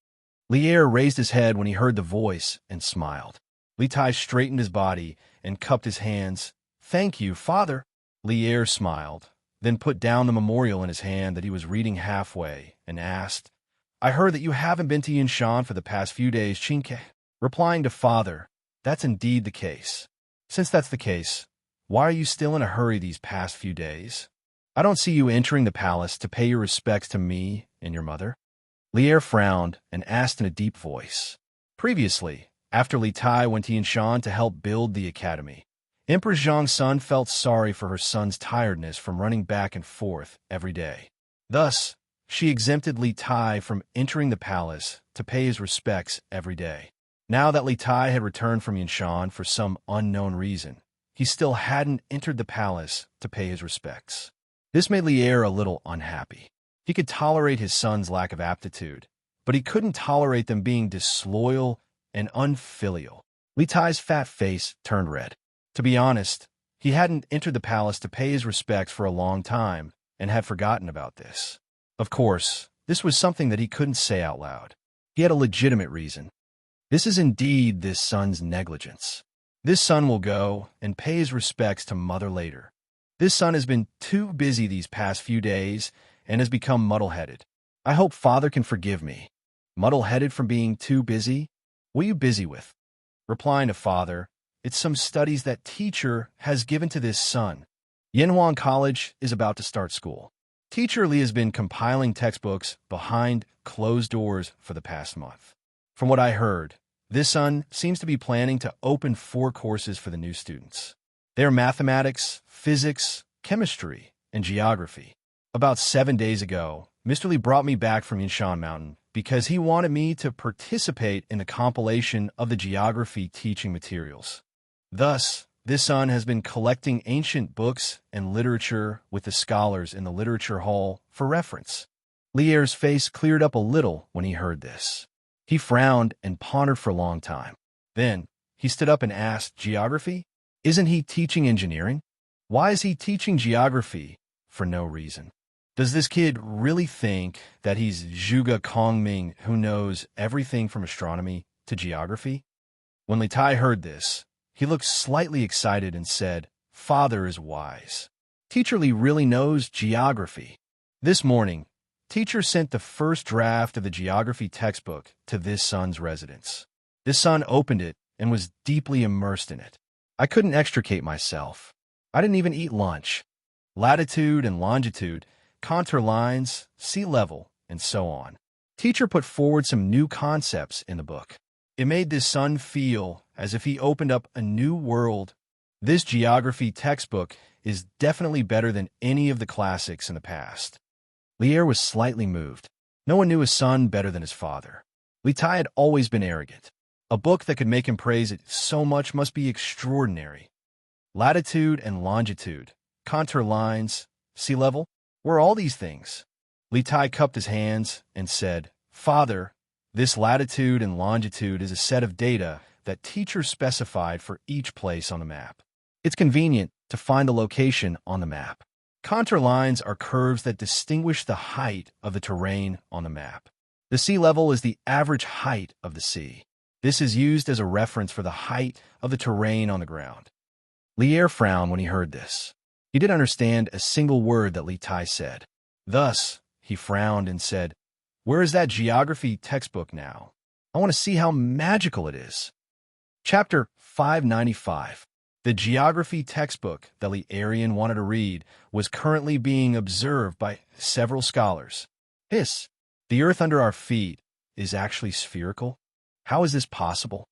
Lier raised his head when he heard the voice and smiled. Li Tai straightened his body and cupped his hands. "Thank you, father." Lier smiled, then put down the memorial in his hand that he was reading halfway and asked, "I heard that you haven't been to Yinshan for the past few days, Xianxia." Replying to father, "That's indeed the case." "Since that's the case, why are you still in a hurry these past few days? I don't see you entering the palace to pay your respects to me and your mother." Lier frowned and asked in a deep voice. Previously, after Li Tai went to Yinshan to help build the academy, Empress Zhang's son felt sorry for her son's tiredness from running back and forth every day. Thus, she exempted Li Tai from entering the palace to pay his respects every day. Now that Li Tai had returned from Yinshan for some unknown reason, he still hadn't entered the palace to pay his respects. This made Lier a little unhappy. He could tolerate his son's lack of aptitude, but he couldn't tolerate them being disloyal and unfilial. Li Tai's fat face turned red. To be honest, he hadn't entered the palace to pay his respects for a long time and had forgotten about this. Of course, this was something that he couldn't say out loud. He had a legitimate reason. This is indeed this son's negligence. This son will go and pay his respects to mother later. This son has been too busy these past few days and has become muddle-headed. I hope father can forgive me. Muddle-headed from being too busy? What are you busy with? Replying to father, it's some studies that teacher has given to this son. Yanhuang College is about to start school. Teacher Li has been compiling textbooks behind closed doors for the past month. From what I heard, this son seems to be planning to open 4 courses for the new students. They are mathematics, physics, chemistry, and geography. About 7 days ago, Mr. Li brought me back from Yinshan Mountain because he wanted me to participate in the compilation of the geography teaching materials. Thus, this son has been collecting ancient books and literature with the scholars in the literature hall for reference. Lier's face cleared up a little when he heard this. He frowned and pondered for a long time. Then, he stood up and asked, "Geography? Isn't he teaching engineering? Why is he teaching geography for no reason? Does this kid really think that he's Zhuge Kongming who knows everything from astronomy to geography?" When Li Tai heard this, he looked slightly excited and said, "Father is wise. Teacher Li really knows geography." This morning, teacher sent the first draft of the geography textbook to this son's residence. This son opened it and was deeply immersed in it. I couldn't extricate myself. I didn't even eat lunch. Latitude and longitude, contour lines, sea level, and so on. Teacher put forward some new concepts in the book. It made this son feel as if he opened up a new world. This geography textbook is definitely better than any of the classics in the past. Lier was slightly moved. No one knew his son better than his father. Li Tai had always been arrogant. A book that could make him praise it so much must be extraordinary. Latitude and longitude, contour lines, sea level, where are all these things? Li Tai cupped his hands and said, "Father, this latitude and longitude is a set of data that teachers specified for each place on the map. It's convenient to find the location on the map. Contour lines are curves that distinguish the height of the terrain on the map. The sea level is the average height of the sea. This is used as a reference for the height of the terrain on the ground." Lier frowned when he heard this. He didn't understand a single word that Li Tai said. Thus, he frowned and said, "Where is that geography textbook now? I want to see how magical it is." Chapter 595. The geography textbook that Li Arian wanted to read was currently being observed by several scholars. The earth under our feet is actually spherical? How is this possible?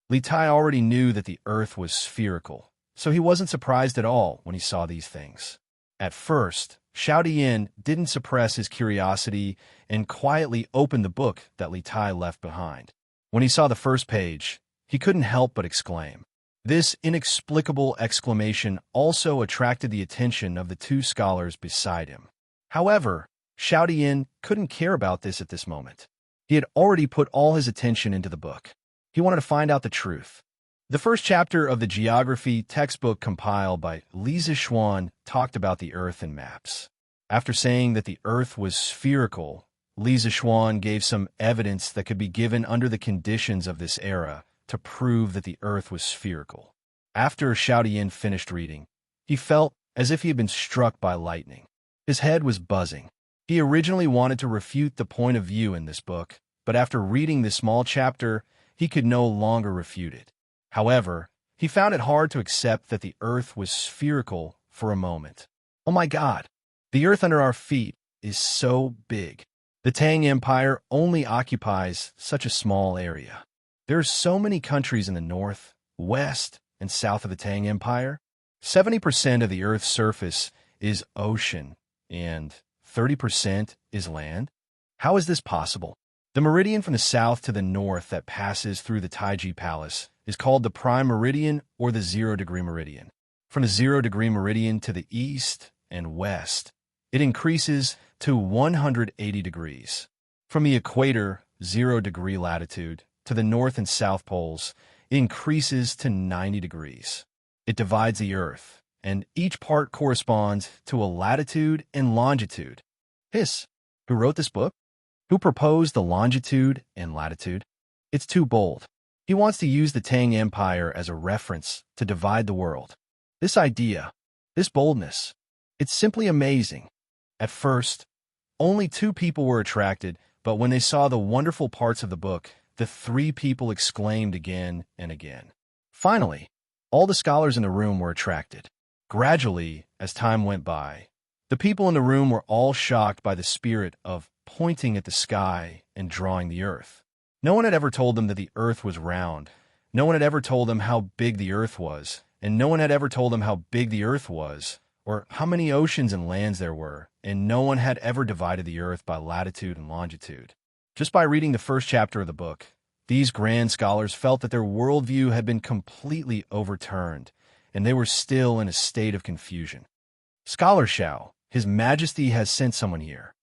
Li Tai already knew that the earth was spherical, so he wasn't surprised at all when he saw these things. At first, Xiaodian didn't suppress his curiosity and quietly opened the book that Li Tai left behind. When he saw the first page, he couldn't help but exclaim. This inexplicable exclamation also attracted the attention of the two scholars beside him. However, Xiaodian couldn't care about this at this moment. He had already put all his attention into the book. He wanted to find out the truth. The first chapter of the geography textbook compiled by Li Zixuan talked about the Earth in maps. After saying that the Earth was spherical, Li Zixuan gave some evidence that could be given under the conditions of this era to prove that the Earth was spherical. After Xiaodian finished reading, he felt as if he had been struck by lightning. His head was buzzing. He originally wanted to refute the point of view in this book, but after reading this small chapter, he could no longer refute it. However, he found it hard to accept that the Earth was spherical for a moment. Oh my God! The Earth under our feet is so big. The Tang Empire only occupies such a small area. There are so many countries in the north, west, and south of the Tang Empire. 70% of the Earth's surface is ocean, and 30% is land. How is this possible? The meridian from the south to the north that passes through the Taiji Palace is called the prime meridian or the 0-degree meridian. From the 0-degree meridian to the east and west, it increases to 180 degrees. From the equator, 0-degree latitude, to the north and south poles, it increases to 90 degrees. It divides the Earth, and each part corresponds to a latitude and longitude. Who wrote this book? Who proposed the longitude and latitude? It's too bold. He wants to use the Tang Empire as a reference to divide the world. This idea, this boldness, it's simply amazing. At first, only 2 people were attracted, but when they saw the wonderful parts of the book, the 3 people exclaimed again and again. Finally, all the scholars in the room were attracted. Gradually, as time went by, the people in the room were all shocked by the spirit of pointing at the sky and drawing the earth. No one had ever told them that the earth was round. No one had ever told them how big the earth was, and no one had ever told them how big the earth was, or how many oceans and lands there were, and no one had ever divided the earth by latitude and longitude. Just by reading the first chapter of the book, these grand scholars felt that their worldview had been completely overturned, and they were still in a state of confusion. Scholar Xiao, His Majesty has sent someone here.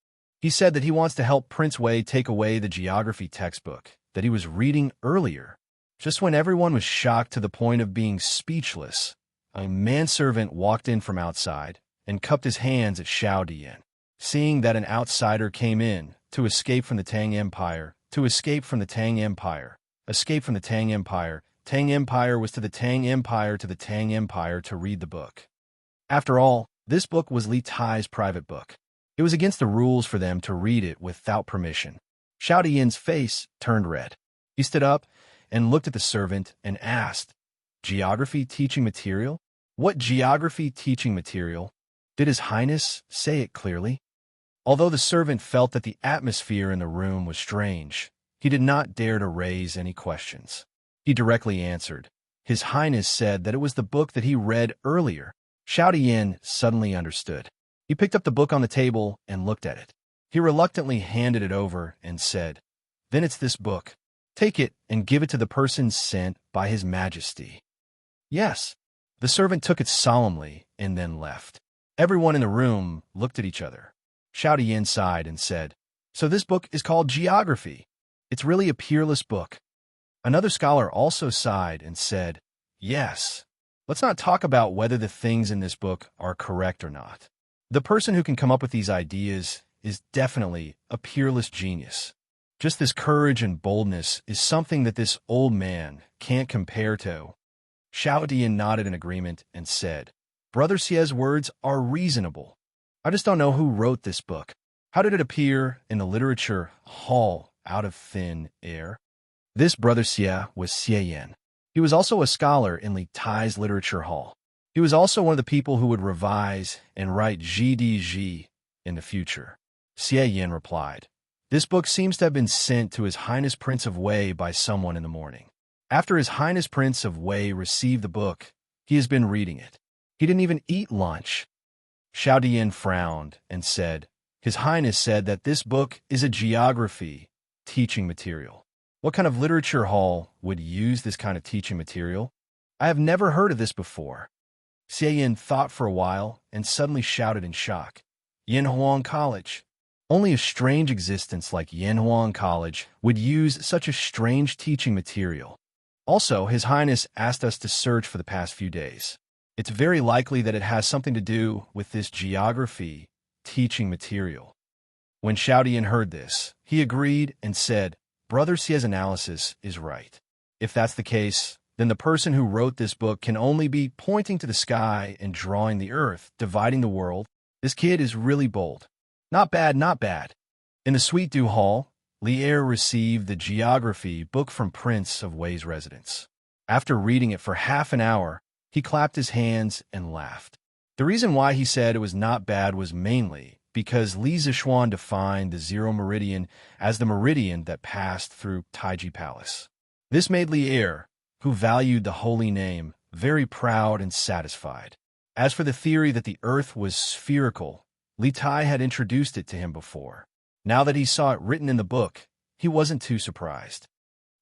He said that he wants to help Prince Wei take away the geography textbook that he was reading earlier. Just when everyone was shocked to the point of being speechless, a manservant walked in from outside and cupped his hands at Xiaodian. Seeing that an outsider came in to escape from the Tang Empire, escape from the Tang Empire was to the Tang Empire to the Tang Empire to read the book. After all, this book was Li Tai's private book. It was against the rules for them to read it without permission. Xiaodian's face turned red. He stood up and looked at the servant and asked, "Geography teaching material? What geography teaching material? Did His Highness say it clearly?" Although the servant felt that the atmosphere in the room was strange, he did not dare to raise any questions. He directly answered. His Highness said that it was the book that he read earlier. Xiaodian suddenly understood. He picked up the book on the table and looked at it. He reluctantly handed it over and said, "Then it's this book. Take it and give it to the person sent by His Majesty." Yes. The servant took it solemnly and then left. Everyone in the room looked at each other. Xiaodian sighed and said, "So this book is called Geography. It's really a peerless book." Another scholar also sighed and said, "Yes. Let's not talk about whether the things in this book are correct or not. The person who can come up with these ideas is definitely a peerless genius. Just this courage and boldness is something that this old man can't compare to." Xiaodian nodded in agreement and said, Brother Xie's words are reasonable. I just don't know who wrote this book. How did it appear in the literature hall out of thin air? This Brother Xie was Xian. He was also a scholar in Li Tai's literature hall. He was also one of the people who would revise and write GDG in the future. Xian replied, "This book seems to have been sent to His Highness Prince of Wei by someone in the morning. After His Highness Prince of Wei received the book, he has been reading it. He didn't even eat lunch." Xiaodian frowned and said, "His Highness said that this book is a geography teaching material. What kind of literature hall would use this kind of teaching material? I have never heard of this before." Xiaoyan thought for a while and suddenly shouted in shock, "Yanhuang College. Only a strange existence like Yanhuang College would use such a strange teaching material. Also, His Highness asked us to search for the past few days. It's very likely that it has something to do with this geography teaching material." When Xiaodian heard this, he agreed and said, "Brother Xie's analysis is right. If that's the case, then the person who wrote this book can only be pointing to the sky and drawing the earth, dividing the world. This kid is really bold. Not bad, not bad." In the Sweet Dew Hall, Li Er received the geography book from Prince of Wei's residence. After reading it for half an hour, he clapped his hands and laughed. The reason why he said it was not bad was mainly because Li Zixuan defined the zero meridian as the meridian that passed through Taiji Palace. This made Li Er, who valued the holy name, very proud and satisfied. As for the theory that the earth was spherical, Li Tai had introduced it to him before. Now that he saw it written in the book, he wasn't too surprised.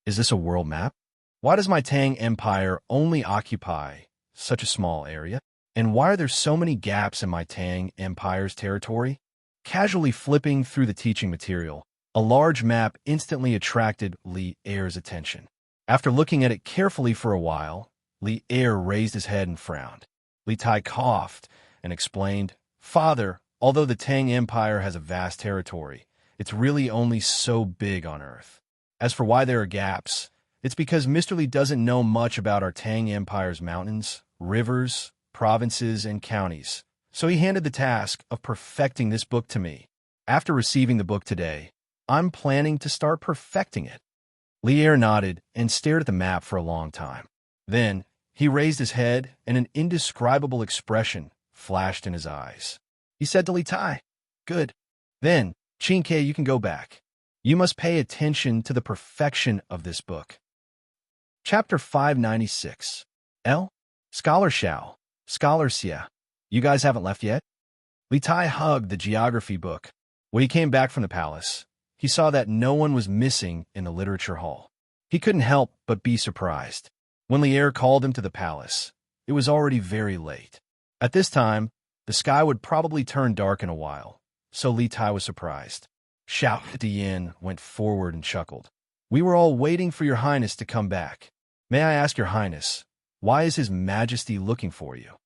Is this a world map? Why does my Tang Empire only occupy such a small area? And why are there so many gaps in my Tang Empire's territory? Casually flipping through the teaching material, a large map instantly attracted Li Er's attention. After looking at it carefully for a while, Li Er raised his head and frowned. Li Tai coughed and explained, "Father, although the Tang Empire has a vast territory, it's really only so big on Earth. As for why there are gaps, it's because Mr. Li doesn't know much about our Tang Empire's mountains, rivers, provinces, and counties, so he handed the task of perfecting this book to me. After receiving the book today, I'm planning to start perfecting it." Li Er nodded and stared at the map for a long time. Then, he raised his head and an indescribable expression flashed in his eyes. He said to Li Tai, "Good. Then, Qingke, you can go back. You must pay attention to the perfection of this book." Chapter 596. Scholar Xiao, Scholar Xia. You guys haven't left yet? Li Tai hugged the geography book. When he came back from the palace, he saw that no one was missing in the literature hall. He couldn't help but be surprised. When Li Er called him to the palace, it was already very late. At this time, the sky would probably turn dark in a while, so Li Tai was surprised. Xiao Dian went forward and chuckled. "We were all waiting for your highness to come back. May I ask your highness, why is his majesty looking for you?"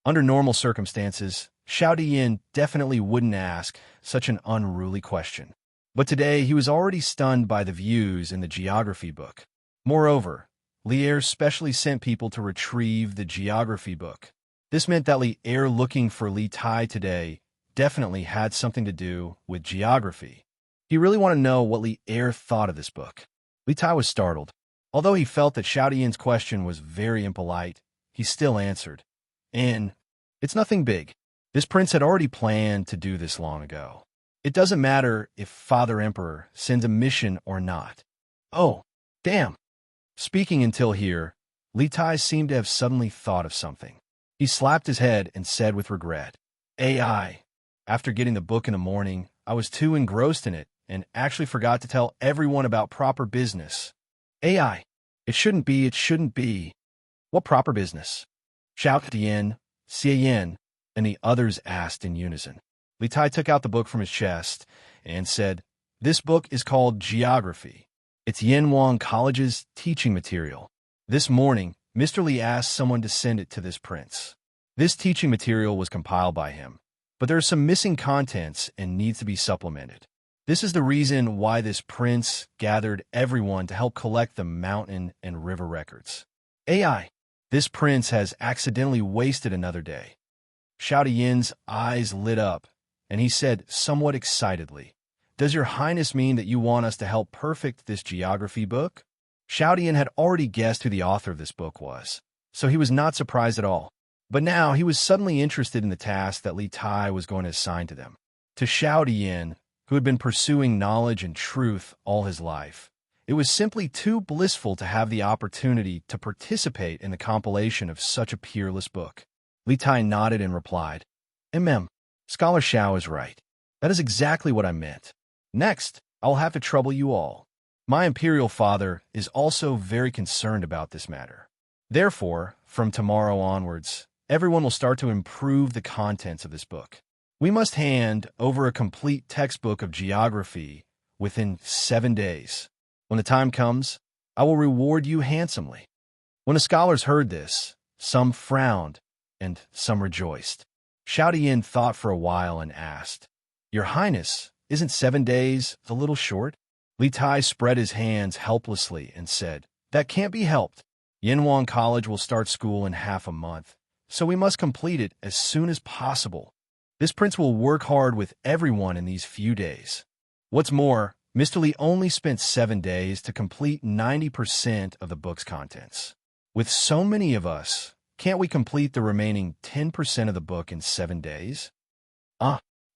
Under normal circumstances, Xiao Dian definitely wouldn't ask such an unruly question. But today he was already stunned by the views in the geography book. Moreover, Li Er specially sent people to retrieve the geography book. This meant that Li Er looking for Li Tai today definitely had something to do with geography. He really wanted to know what Li Er thought of this book. Li Tai was startled. Although he felt that Xiao Dian's question was very impolite, he still answered, "It's nothing big. This prince had already planned to do this long ago. It doesn't matter if Father Emperor sends a mission or not." Oh, damn. Speaking until here, Li Tai seemed to have suddenly thought of something. He slapped his head and said with regret, "AI. After getting the book in the morning, I was too engrossed in it and actually forgot to tell everyone about proper business. AI. It shouldn't be. What proper business?" Xiao Dian, Xiayan, and the others asked in unison. Li Tai took out the book from his chest and said, "This book is called Geography. It's Yanhuang College's teaching material. This morning, Mr. Li asked someone to send it to this prince. This teaching material was compiled by him, but there are some missing contents and needs to be supplemented. This is the reason why this prince gathered everyone to help collect the mountain and river records. AI. This prince has accidentally wasted another day. Xiao Yin's eyes lit up, and he said somewhat excitedly, "Does your highness mean that you want us to help perfect this geography book?" Xiao Yin had already guessed who the author of this book was, so he was not surprised at all. But now he was suddenly interested in the task that Li Tai was going to assign to them. To Xiao Yin, who had been pursuing knowledge and truth all his life, it was simply too blissful to have the opportunity to participate in the compilation of such a peerless book. Li Tai nodded and replied, Scholar Xiao is right. That is exactly what I meant. Next, I'll have to trouble you all. My imperial father is also very concerned about this matter. Therefore, from tomorrow onwards, everyone will start to improve the contents of this book. We must hand over a complete textbook of geography within 7 days. When the time comes, I will reward you handsomely. When the scholars heard this, some frowned and some rejoiced. Xiao Yin thought for a while and asked, Your Highness, isn't 7 days a little short? Li Tai spread his hands helplessly and said, That can't be helped. Yinhuang College will start school in half a month, so we must complete it as soon as possible. This prince will work hard with everyone in these few days. What's more, Mr. Li only spent 7 days to complete 90% of the book's contents. With so many of us, can't we complete the remaining 10% of the book in 7 days?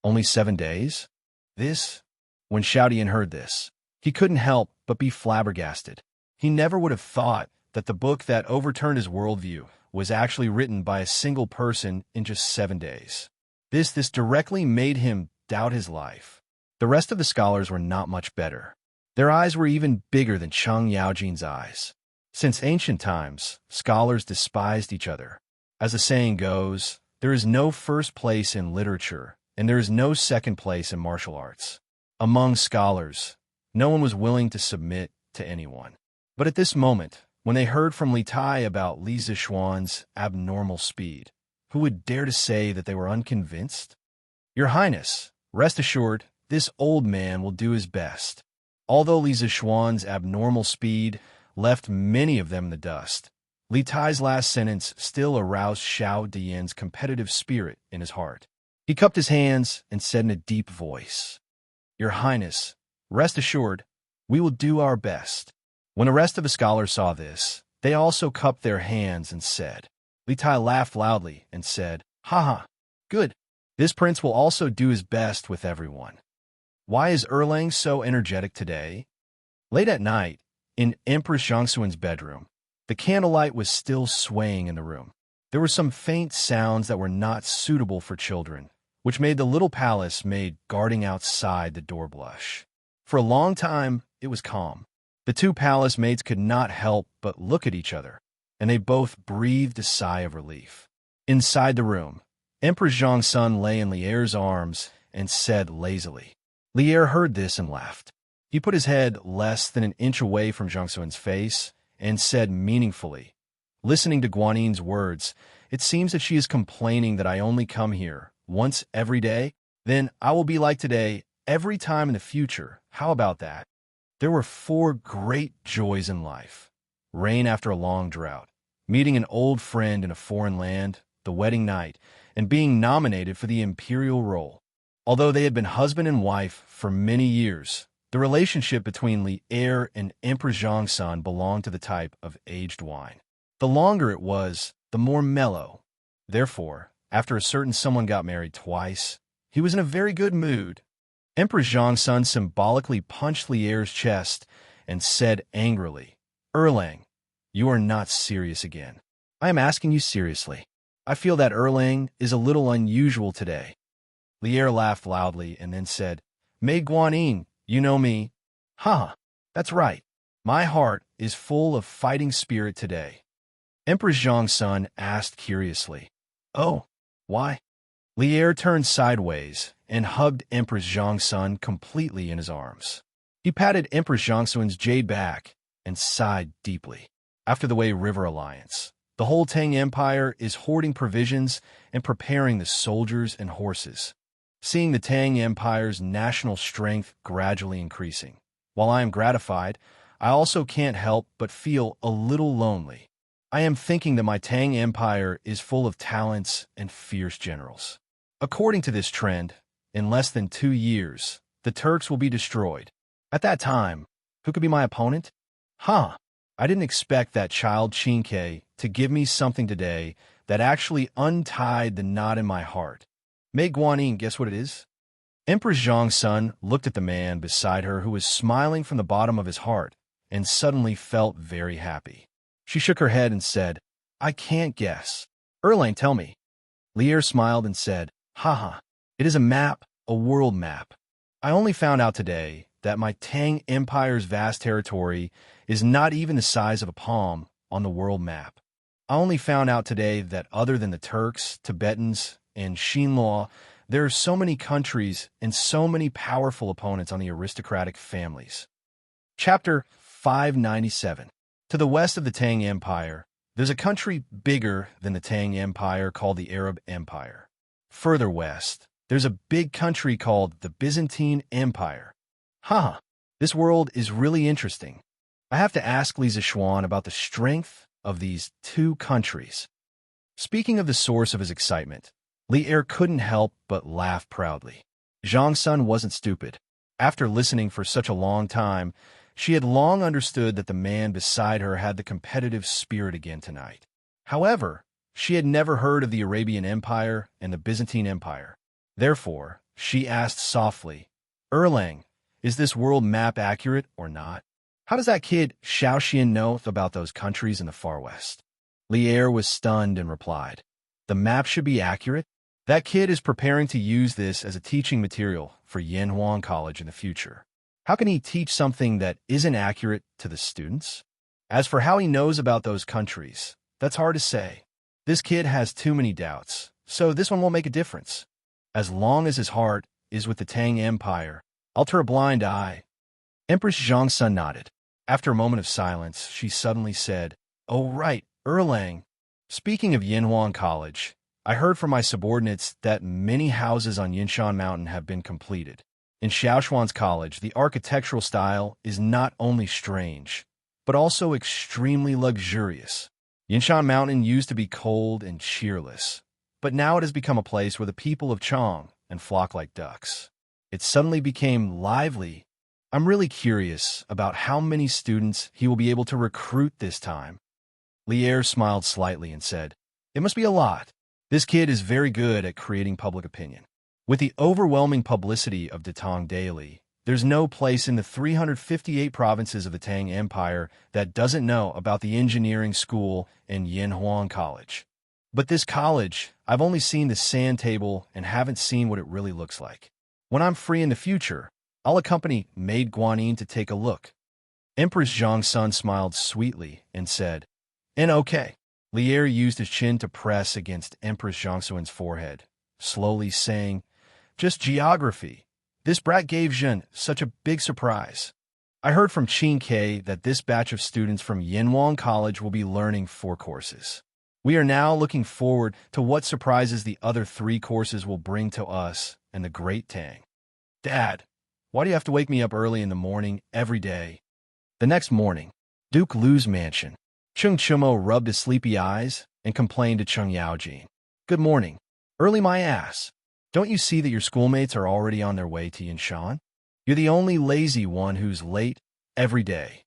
Only 7 days? When Xiao Yin heard this, he couldn't help but be flabbergasted. He never would have thought that the book that overturned his worldview was actually written by a single person in just 7 days. This directly made him doubt his life. The rest of the scholars were not much better. Their eyes were even bigger than Cheng Yaojin's eyes. Since ancient times, scholars despised each other. As the saying goes, there is no first place in literature, and there is no second place in martial arts. Among scholars, no one was willing to submit to anyone. But at this moment, when they heard from Li Tai about Li Zishuan's abnormal speed, who would dare to say that they were unconvinced? Your Highness, rest assured, this old man will do his best. Although Li Zishuan's abnormal speed left many of them in the dust, Li Tai's last sentence still aroused Xiao Yin's competitive spirit in his heart. He cupped his hands and said in a deep voice, Your Highness, rest assured, we will do our best. When the rest of the scholars saw this, they also cupped their hands and said. Li Tai laughed loudly and said, Ha, good. This prince will also do his best with everyone. Why is Erlang so energetic today? Late at night, in Empress Xianxia's bedroom, the candlelight was still swaying in the room. There were some faint sounds that were not suitable for children, which made the little palace maid guarding outside the door blush. For a long time, it was calm. The two palace maids could not help but look at each other, and they both breathed a sigh of relief. Inside the room, Empress Xianxia lay in Lier's arms and said lazily. Lier heard this and laughed. He put his head less than an inch away from Xianxia's face and said meaningfully, Listening to Guanin's words, it seems that she is complaining that I only come here once every day. Then I will be like today every time in the future. How about that? There were 4 great joys in life. Rain after a long drought, meeting an old friend in a foreign land, the wedding night, and being nominated for the imperial role. Although they had been husband and wife for many years, the relationship between Lier and Empress Xianxia belonged to the type of aged wine. The longer it was, the more mellow. Therefore, after a certain someone got married twice, he was in a very good mood. Empress Xianxia symbolically punched Lier's chest and said angrily, Erlang, you are not serious again. I am asking you seriously. I feel that Erlang is a little unusual today. Lier laughed loudly and then said, Maid Guanin, you know me. That's right. My heart is full of fighting spirit today. Empress Xianxia asked curiously, Oh, why? Lier turned sideways and hugged Empress Xianxia completely in his arms. He patted Empress Xianxia's jade back and sighed deeply. After the Wei River Alliance, the whole Tang Empire is hoarding provisions and preparing the soldiers and horses. Seeing the Tang Empire's national strength gradually increasing. While I am gratified, I also can't help but feel a little lonely. I am thinking that my Tang Empire is full of talents and fierce generals. According to this trend, in less than 2 years, the Turks will be destroyed. At that time, who could be my opponent? Huh. I didn't expect that child Xianxia to give me something today that actually untied the knot in my heart. Mei Guanyin, guess what it is? Empress Xianxia looked at the man beside her who was smiling from the bottom of his heart and suddenly felt very happy. She shook her head and said, I can't guess. Erlang, tell me. Lier smiled and said, haha, it is a map, a world map. I only found out today that my Tang Empire's vast territory is not even the size of a palm on the world map. I only found out today that other than the Turks, Tibetans, and Xinluo, there are so many countries and so many powerful opponents on the aristocratic families. Chapter 597. To the west of the Tang Empire, there's a country bigger than the Tang Empire called the Arab Empire. Further west, there's a big country called the Byzantine Empire. Huh, this world is really interesting. I have to ask Li Zishuan about the strength of these two countries. Speaking of the source of his excitement, Li Er couldn't help but laugh proudly. Zhang Sun wasn't stupid. After listening for such a long time, she had long understood that the man beside her had the competitive spirit again tonight. However, she had never heard of the Arabian Empire and the Byzantine Empire. Therefore, she asked softly, Erlang, is this world map accurate or not? How does that kid Xiaoxian know about those countries in the far west? Li Er was stunned and replied, the map should be accurate? That kid is preparing to use this as a teaching material for Yanhuang College in the future. How can he teach something that isn't accurate to the students? As for how he knows about those countries, that's hard to say. This kid has too many doubts, so this one won't make a difference. As long as his heart is with the Tang Empire, I'll turn a blind eye. Empress Xianxia nodded. After a moment of silence, she suddenly said, Oh right, Erlang. Speaking of Yanhuang College, I heard from my subordinates that many houses on Yinshan Mountain have been completed. In Xiaoshuan's college, the architectural style is not only strange, but also extremely luxurious. Yinshan Mountain used to be cold and cheerless, but now it has become a place where the people of Chong and flock like ducks. It suddenly became lively. I'm really curious about how many students he will be able to recruit this time. Lier smiled slightly and said, It must be a lot. This kid is very good at creating public opinion. With the overwhelming publicity of Datong Daily, there's no place in the 358 provinces of the Tang Empire that doesn't know about the engineering school and Yanhuang College. But this college, I've only seen the sand table and haven't seen what it really looks like. When I'm free in the future, I'll accompany Maid Guanyin to take a look. Empress Zhangsun smiled sweetly and said, And okay. Lier used his chin to press against Empress Zhangsun's forehead, slowly saying, Just geography. This brat gave Zhen such a big surprise. I heard from Qin Ke that this batch of students from Yanhuang College will be learning 4 courses. We are now looking forward to what surprises the other 3 courses will bring to us and the Great Tang. Dad, why do you have to wake me up early in the morning every day? The next morning, Duke Lu's mansion. Chung Chumo rubbed his sleepy eyes and complained to Chung Yaojin. Good morning. Early my ass. Don't you see that your schoolmates are already on their way to Yinshan? You're the only lazy one who's late every day.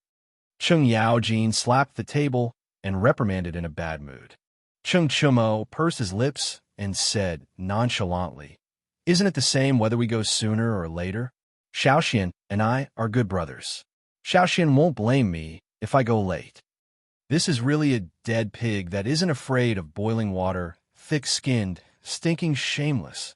Chung Yaojin slapped the table and reprimanded in a bad mood. Chung Chumo pursed his lips and said nonchalantly, Isn't it the same whether we go sooner or later? Xiaoxian and I are good brothers. Xiaoxian won't blame me if I go late. This is really a dead pig that isn't afraid of boiling water, thick-skinned, stinking shameless.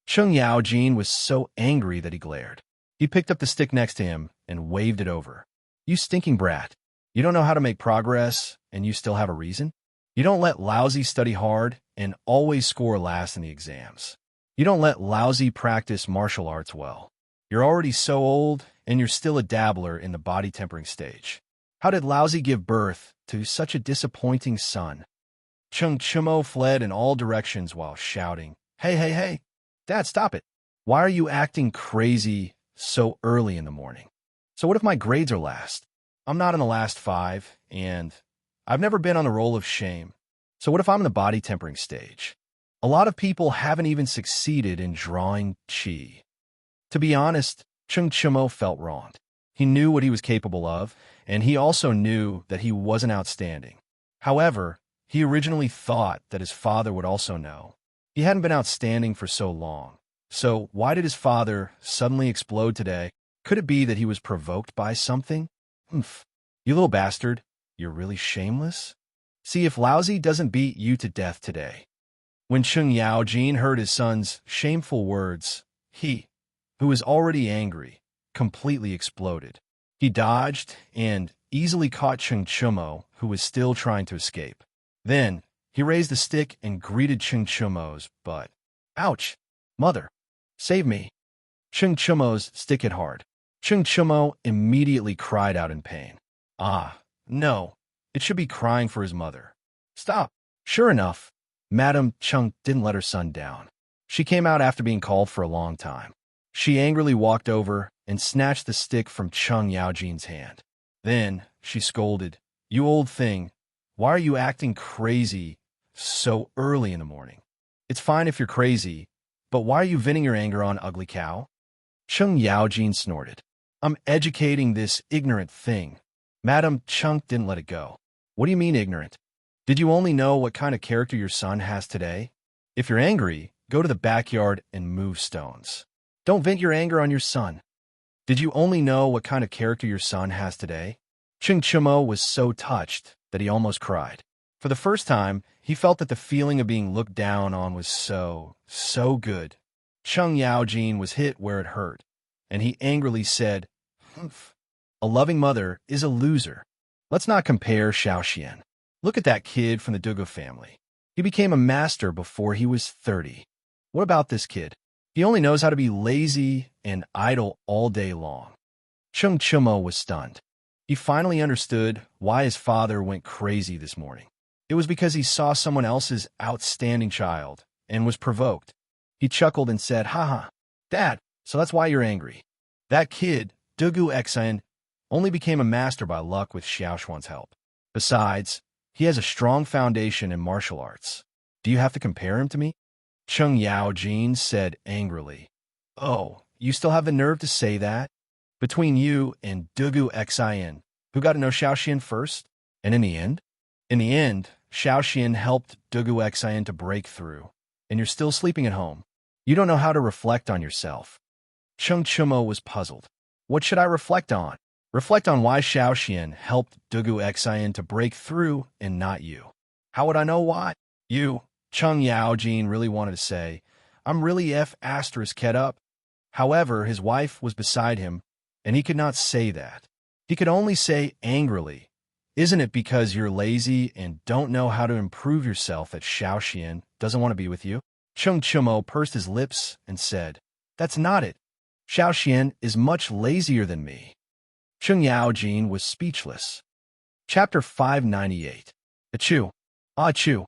Chung Yaojin was so angry that he glared. He picked up the stick next to him and waved it over. You stinking brat. You don't know how to make progress, and you still have a reason? You don't let Lousy study hard and always score last in the exams. You don't let Lousy practice martial arts well. You're already so old, and you're still a dabbler in the body tempering stage. How did Lousy give birth to such a disappointing son? Chung Chumo fled in all directions while shouting, Hey, hey, hey! Dad, stop it! Why are you acting crazy so early in the morning? So what if my grades are last? I'm not in the last 5, and I've never been on the role of shame. So what if I'm in the body tempering stage? A lot of people haven't even succeeded in drawing qi. To be honest, Xianxia felt wronged. He knew what he was capable of, and he also knew that he wasn't outstanding. However, he originally thought that his father would also know. He hadn't been outstanding for so long. So why did his father suddenly explode today? Could it be that he was provoked by something? Humph. You little bastard, you're really shameless? See if Lousy doesn't beat you to death today. When Cheng Yaojin heard his son's shameful words, he, who was already angry, completely exploded. He dodged and easily caught Xianxia, who was still trying to escape. Then, he raised the stick and greeted Xianxia's butt. Ouch! Mother! Save me! Xianxia's stick hit hard. Xianxia immediately cried out in pain. Ah, no. It should be crying for his mother. Stop! Sure enough, Madame Cheng didn't let her son down. She came out after being called for a long time. She angrily walked over and snatched the stick from Cheng Yaojin's hand. Then, she scolded, You old thing, why are you acting crazy so early in the morning? It's fine if you're crazy, but why are you venting your anger on Ugly Cow? Cheng Yaojin snorted. I'm educating this ignorant thing. Madame Cheng didn't let it go. What do you mean ignorant? Did you only know what kind of character your son has today? If you're angry, go to the backyard and move stones. Don't vent your anger on your son. Did you only know what kind of character your son has today? Xianxia was so touched that he almost cried. For the first time, he felt that the feeling of being looked down on was so good. Cheng Yaojin was hit where it hurt, and he angrily said, Humph. A loving mother is a loser. Let's not compare Xiaoxian. Look at that kid from the Dugu family. He became a master before he was 30. What about this kid? He only knows how to be lazy and idle all day long. Xianxia was stunned. He finally understood why his father went crazy this morning. It was because he saw someone else's outstanding child and was provoked. He chuckled and said, Haha, Dad, so that's why you're angry. That kid, Dugu Xian, only became a master by luck with Xiaoxuan's help. Besides, he has a strong foundation in martial arts. Do you have to compare him to me? Cheng Yaojin said angrily. Oh, you still have the nerve to say that? Between you and Dugu Xian, who got to know Xiaoxian first? And in the end, Xiaoxian helped Dugu Xian to break through. And you're still sleeping at home. You don't know how to reflect on yourself. Xianxia was puzzled. What should I reflect on? Reflect on why Xiaoxian helped Dugu Xian to break through and not you. How would I know why? You, Cheng Yaojin really wanted to say, I'm really F***ed up. However, his wife was beside him, and he could not say that. He could only say angrily, Isn't it because you're lazy and don't know how to improve yourself that Xiaoxian doesn't want to be with you? Xianxia pursed his lips and said, That's not it. Xiaoxian is much lazier than me. Cheng Yaojin was speechless. Chapter 598. Achoo. Achoo.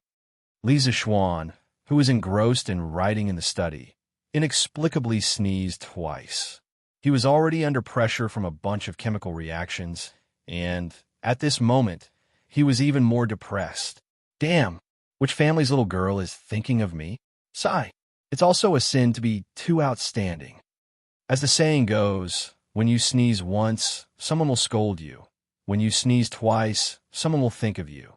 Li Zixuan, who was engrossed in writing in the study, inexplicably sneezed twice. He was already under pressure from a bunch of chemical reactions, and, at this moment, he was even more depressed. Damn, which family's little girl is thinking of me? Sigh. It's also a sin to be too outstanding. As the saying goes, when you sneeze once, someone will scold you. When you sneeze twice, someone will think of you.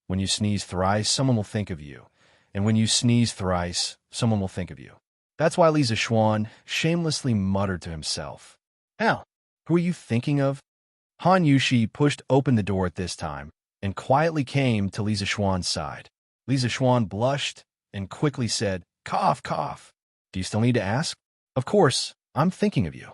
When you sneeze thrice, someone will think of you. And when you sneeze thrice, someone will think of you. That's why Li Zixuan shamelessly muttered to himself. Hell, who are you thinking of? Han Yushi pushed open the door at this time and quietly came to Li Zixuan's side. Li Zixuan blushed and quickly said, Cough, cough. Do you still need to ask? Of course, I'm thinking of you.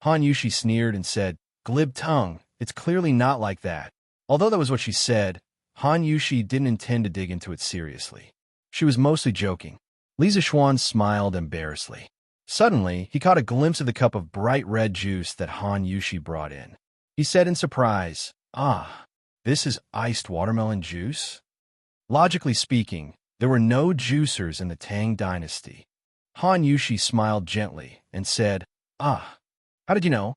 Han Yushi sneered and said, Glib tongue, it's clearly not like that. Although that was what she said, Han Yushi didn't intend to dig into it seriously. She was mostly joking. Li Zixuan smiled embarrassedly. Suddenly, he caught a glimpse of the cup of bright red juice that Han Yushi brought in. He said in surprise, Ah, this is iced watermelon juice? Logically speaking, there were no juicers in the Tang dynasty. Han Yushi smiled gently and said, Ah, how did you know?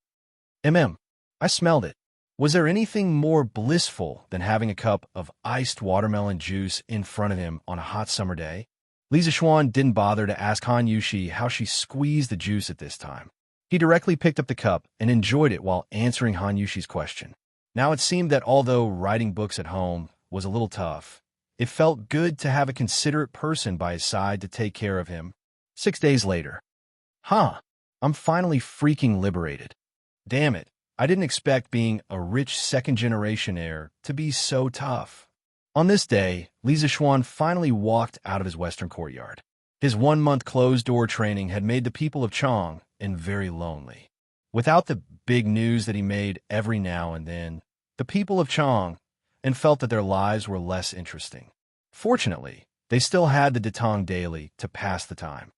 I smelled it. Was there anything more blissful than having a cup of iced watermelon juice in front of him on a hot summer day? Li Zixuan didn't bother to ask Han Yushi how she squeezed the juice at this time. He directly picked up the cup and enjoyed it while answering Han Yushi's question. Now it seemed that although writing books at home was a little tough, it felt good to have a considerate person by his side to take care of him. 6 days later. I'm finally freaking liberated. Damn it, I didn't expect being a rich second-generation heir to be so tough. On this day, Li Zixuan finally walked out of his western courtyard. His 1-month closed-door training had made the people of Chang very lonely. Without the big news that he made every now and then, the people of Chang felt that their lives were less interesting. Fortunately, they still had the Detang daily to pass the time.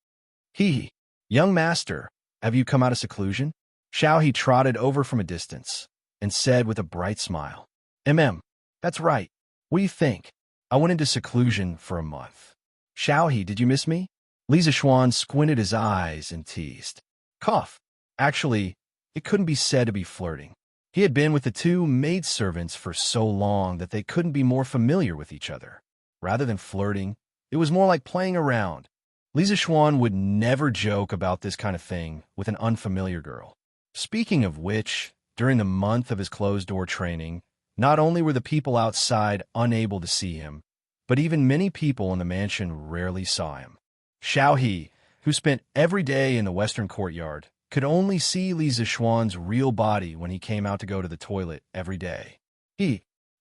Young master, have you come out of seclusion? Xiao trotted over from a distance and said with a bright smile. That's right. What do you think? I went into seclusion for a month. Xiao, did you miss me? Li Zixuan squinted his eyes and teased. Cough. Actually, it couldn't be said to be flirting. He had been with the 2 maidservants for so long that they couldn't be more familiar with each other. Rather than flirting, it was more like playing around. Li Zixuan would never joke about this kind of thing with an unfamiliar girl. Speaking of which, during the month of his closed-door training, not only were the people outside unable to see him, but even many people in the mansion rarely saw him. Xiao, who spent every day in the western courtyard, could only see Li Zixuan's real body when he came out to go to the toilet every day.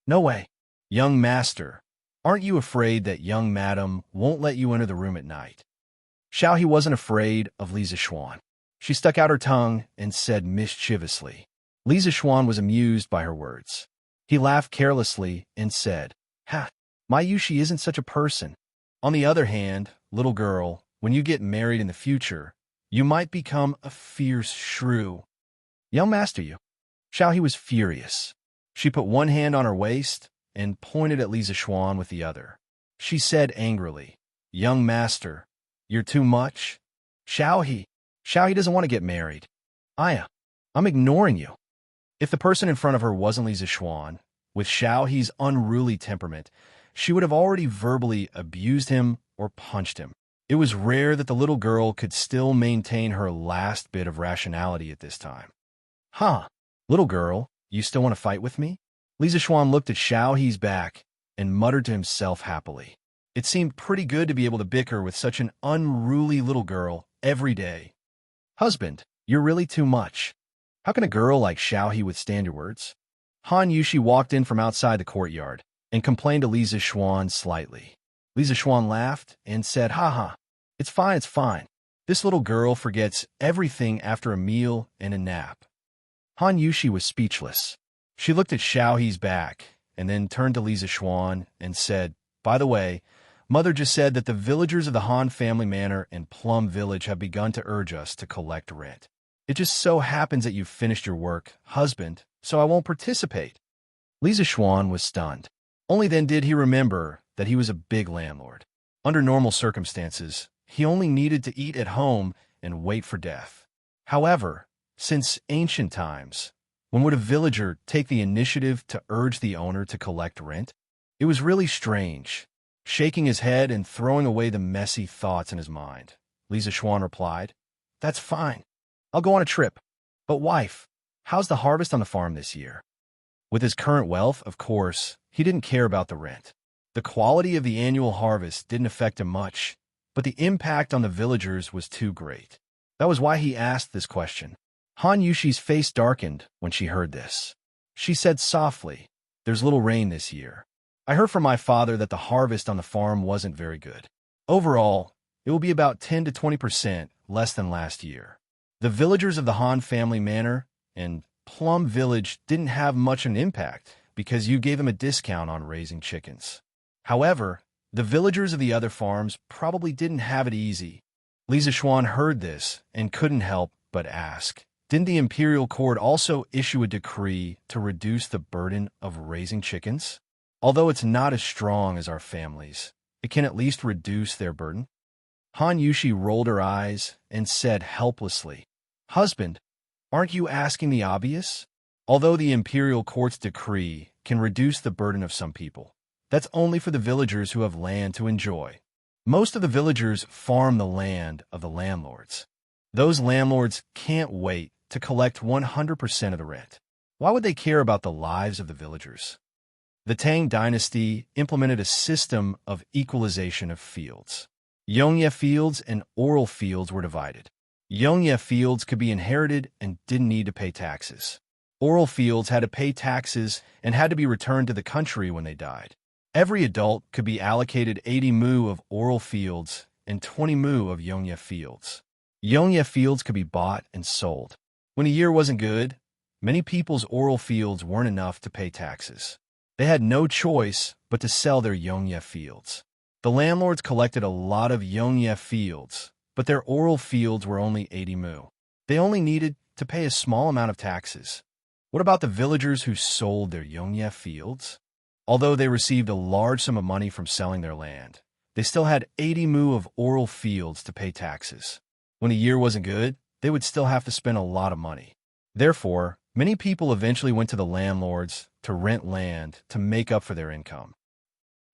No way. Young master, aren't you afraid that young madam won't let you enter the room at night? Xiao wasn't afraid of Li Zixuan. She stuck out her tongue and said mischievously. Li Zixuan was amused by her words. He laughed carelessly and said, my Yushi isn't such a person. On the other hand, little girl, when you get married in the future, you might become a fierce shrew. Young master, you. Xiao was furious. She put one hand on her waist and pointed at Li Zixuan with the other. She said angrily, Young master, you're too much. Xiao doesn't want to get married. I'm ignoring you. If the person in front of her wasn't Li Zixuan, with Xiao's unruly temperament, she would have already verbally abused him or punched him. It was rare that the little girl could still maintain her last bit of rationality at this time. Little girl, you still want to fight with me? Li Zixuan looked at Xiao's back and muttered to himself happily. It seemed pretty good to be able to bicker with such an unruly little girl every day. Husband, you're really too much. How can a girl like Xiao withstand your words? Han Yushi walked in from outside the courtyard and complained to Li Zixuan slightly. Li Zixuan laughed and said, it's fine. This little girl forgets everything after a meal and a nap. Han Yushi was speechless. She looked at Xiao's back and then turned to Li Zixuan and said, By the way, Mother just said that the villagers of the Han family manor and Plum Village have begun to urge us to collect rent. It just so happens that you've finished your work, husband, so I won't participate. Li Zixuan was stunned. Only then did he remember that he was a big landlord. Under normal circumstances, he only needed to eat at home and wait for death. However, since ancient times, when would a villager take the initiative to urge the owner to collect rent? It was really strange. Shaking his head and throwing away the messy thoughts in his mind, Li Zixuan replied, That's fine. I'll go on a trip. But wife, how's the harvest on the farm this year? With his current wealth, of course, he didn't care about the rent. The quality of the annual harvest didn't affect him much, but the impact on the villagers was too great. That was why he asked this question. Han Yushi's face darkened when she heard this. She said softly, There's little rain this year. I heard from my father that the harvest on the farm wasn't very good. Overall, it will be about 10 to 20% less than last year. The villagers of the Han family manor and Plum Village didn't have much of an impact because you gave them a discount on raising chickens. However, the villagers of the other farms probably didn't have it easy. Li Zixuan heard this and couldn't help but ask, Didn't the imperial court also issue a decree to reduce the burden of raising chickens? Although it's not as strong as our families, it can at least reduce their burden. Han Yushi rolled her eyes and said helplessly, Husband, aren't you asking the obvious? Although the imperial court's decree can reduce the burden of some people, that's only for the villagers who have land to enjoy. Most of the villagers farm the land of the landlords. Those landlords can't wait to collect 100% of the rent. Why would they care about the lives of the villagers? The Tang dynasty implemented a system of equalization of fields. Xianxia fields and oral fields were divided. Xianxia fields could be inherited and didn't need to pay taxes. Oral fields had to pay taxes and had to be returned to the country when they died. Every adult could be allocated 80 mu of oral fields and 20 mu of Xianxia fields. Xianxia fields could be bought and sold. When a year wasn't good, many people's oral fields weren't enough to pay taxes. They had no choice but to sell their Xianxia fields. The landlords collected a lot of Xianxia fields, but their oral fields were only 80 mu. They only needed to pay a small amount of taxes. What about the villagers who sold their Xianxia fields? Although they received a large sum of money from selling their land, they still had 80 mu of oral fields to pay taxes. When a year wasn't good, they would still have to spend a lot of money. Therefore, many people eventually went to the landlords to rent land to make up for their income.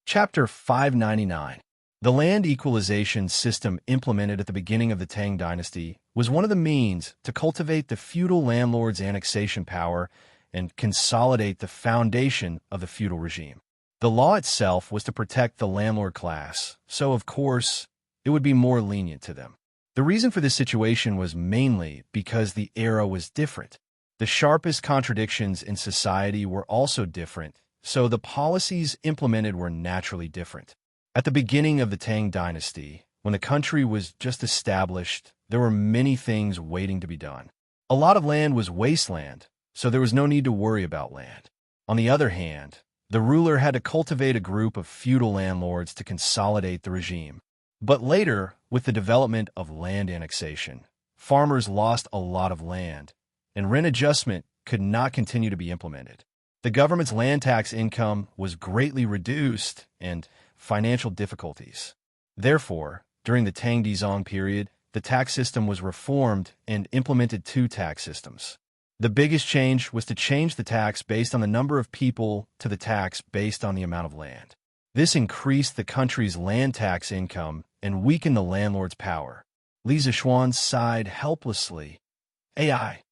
Chapter 599. The land equalization system implemented at the beginning of the Tang dynasty was one of the means to cultivate the feudal landlord's annexation power and consolidate the foundation of the feudal regime. The law itself was to protect the landlord class, so of course, it would be more lenient to them. The reason for this situation was mainly because the era was different. The sharpest contradictions in society were also different, so the policies implemented were naturally different. At the beginning of the Tang dynasty, when the country was just established, there were many things waiting to be done. A lot of land was wasteland, so there was no need to worry about land. On the other hand, the ruler had to cultivate a group of feudal landlords to consolidate the regime. But later, with the development of land annexation, farmers lost a lot of land, and rent adjustment could not continue to be implemented. The government's land tax income was greatly reduced and financial difficulties. Therefore, during the Tang Dizong period, the tax system was reformed and implemented two tax systems. The biggest change was to change the tax based on the number of people to the tax based on the amount of land. This increased the country's land tax income and weakened the landlord's power. Li Zishuan sighed helplessly. AI.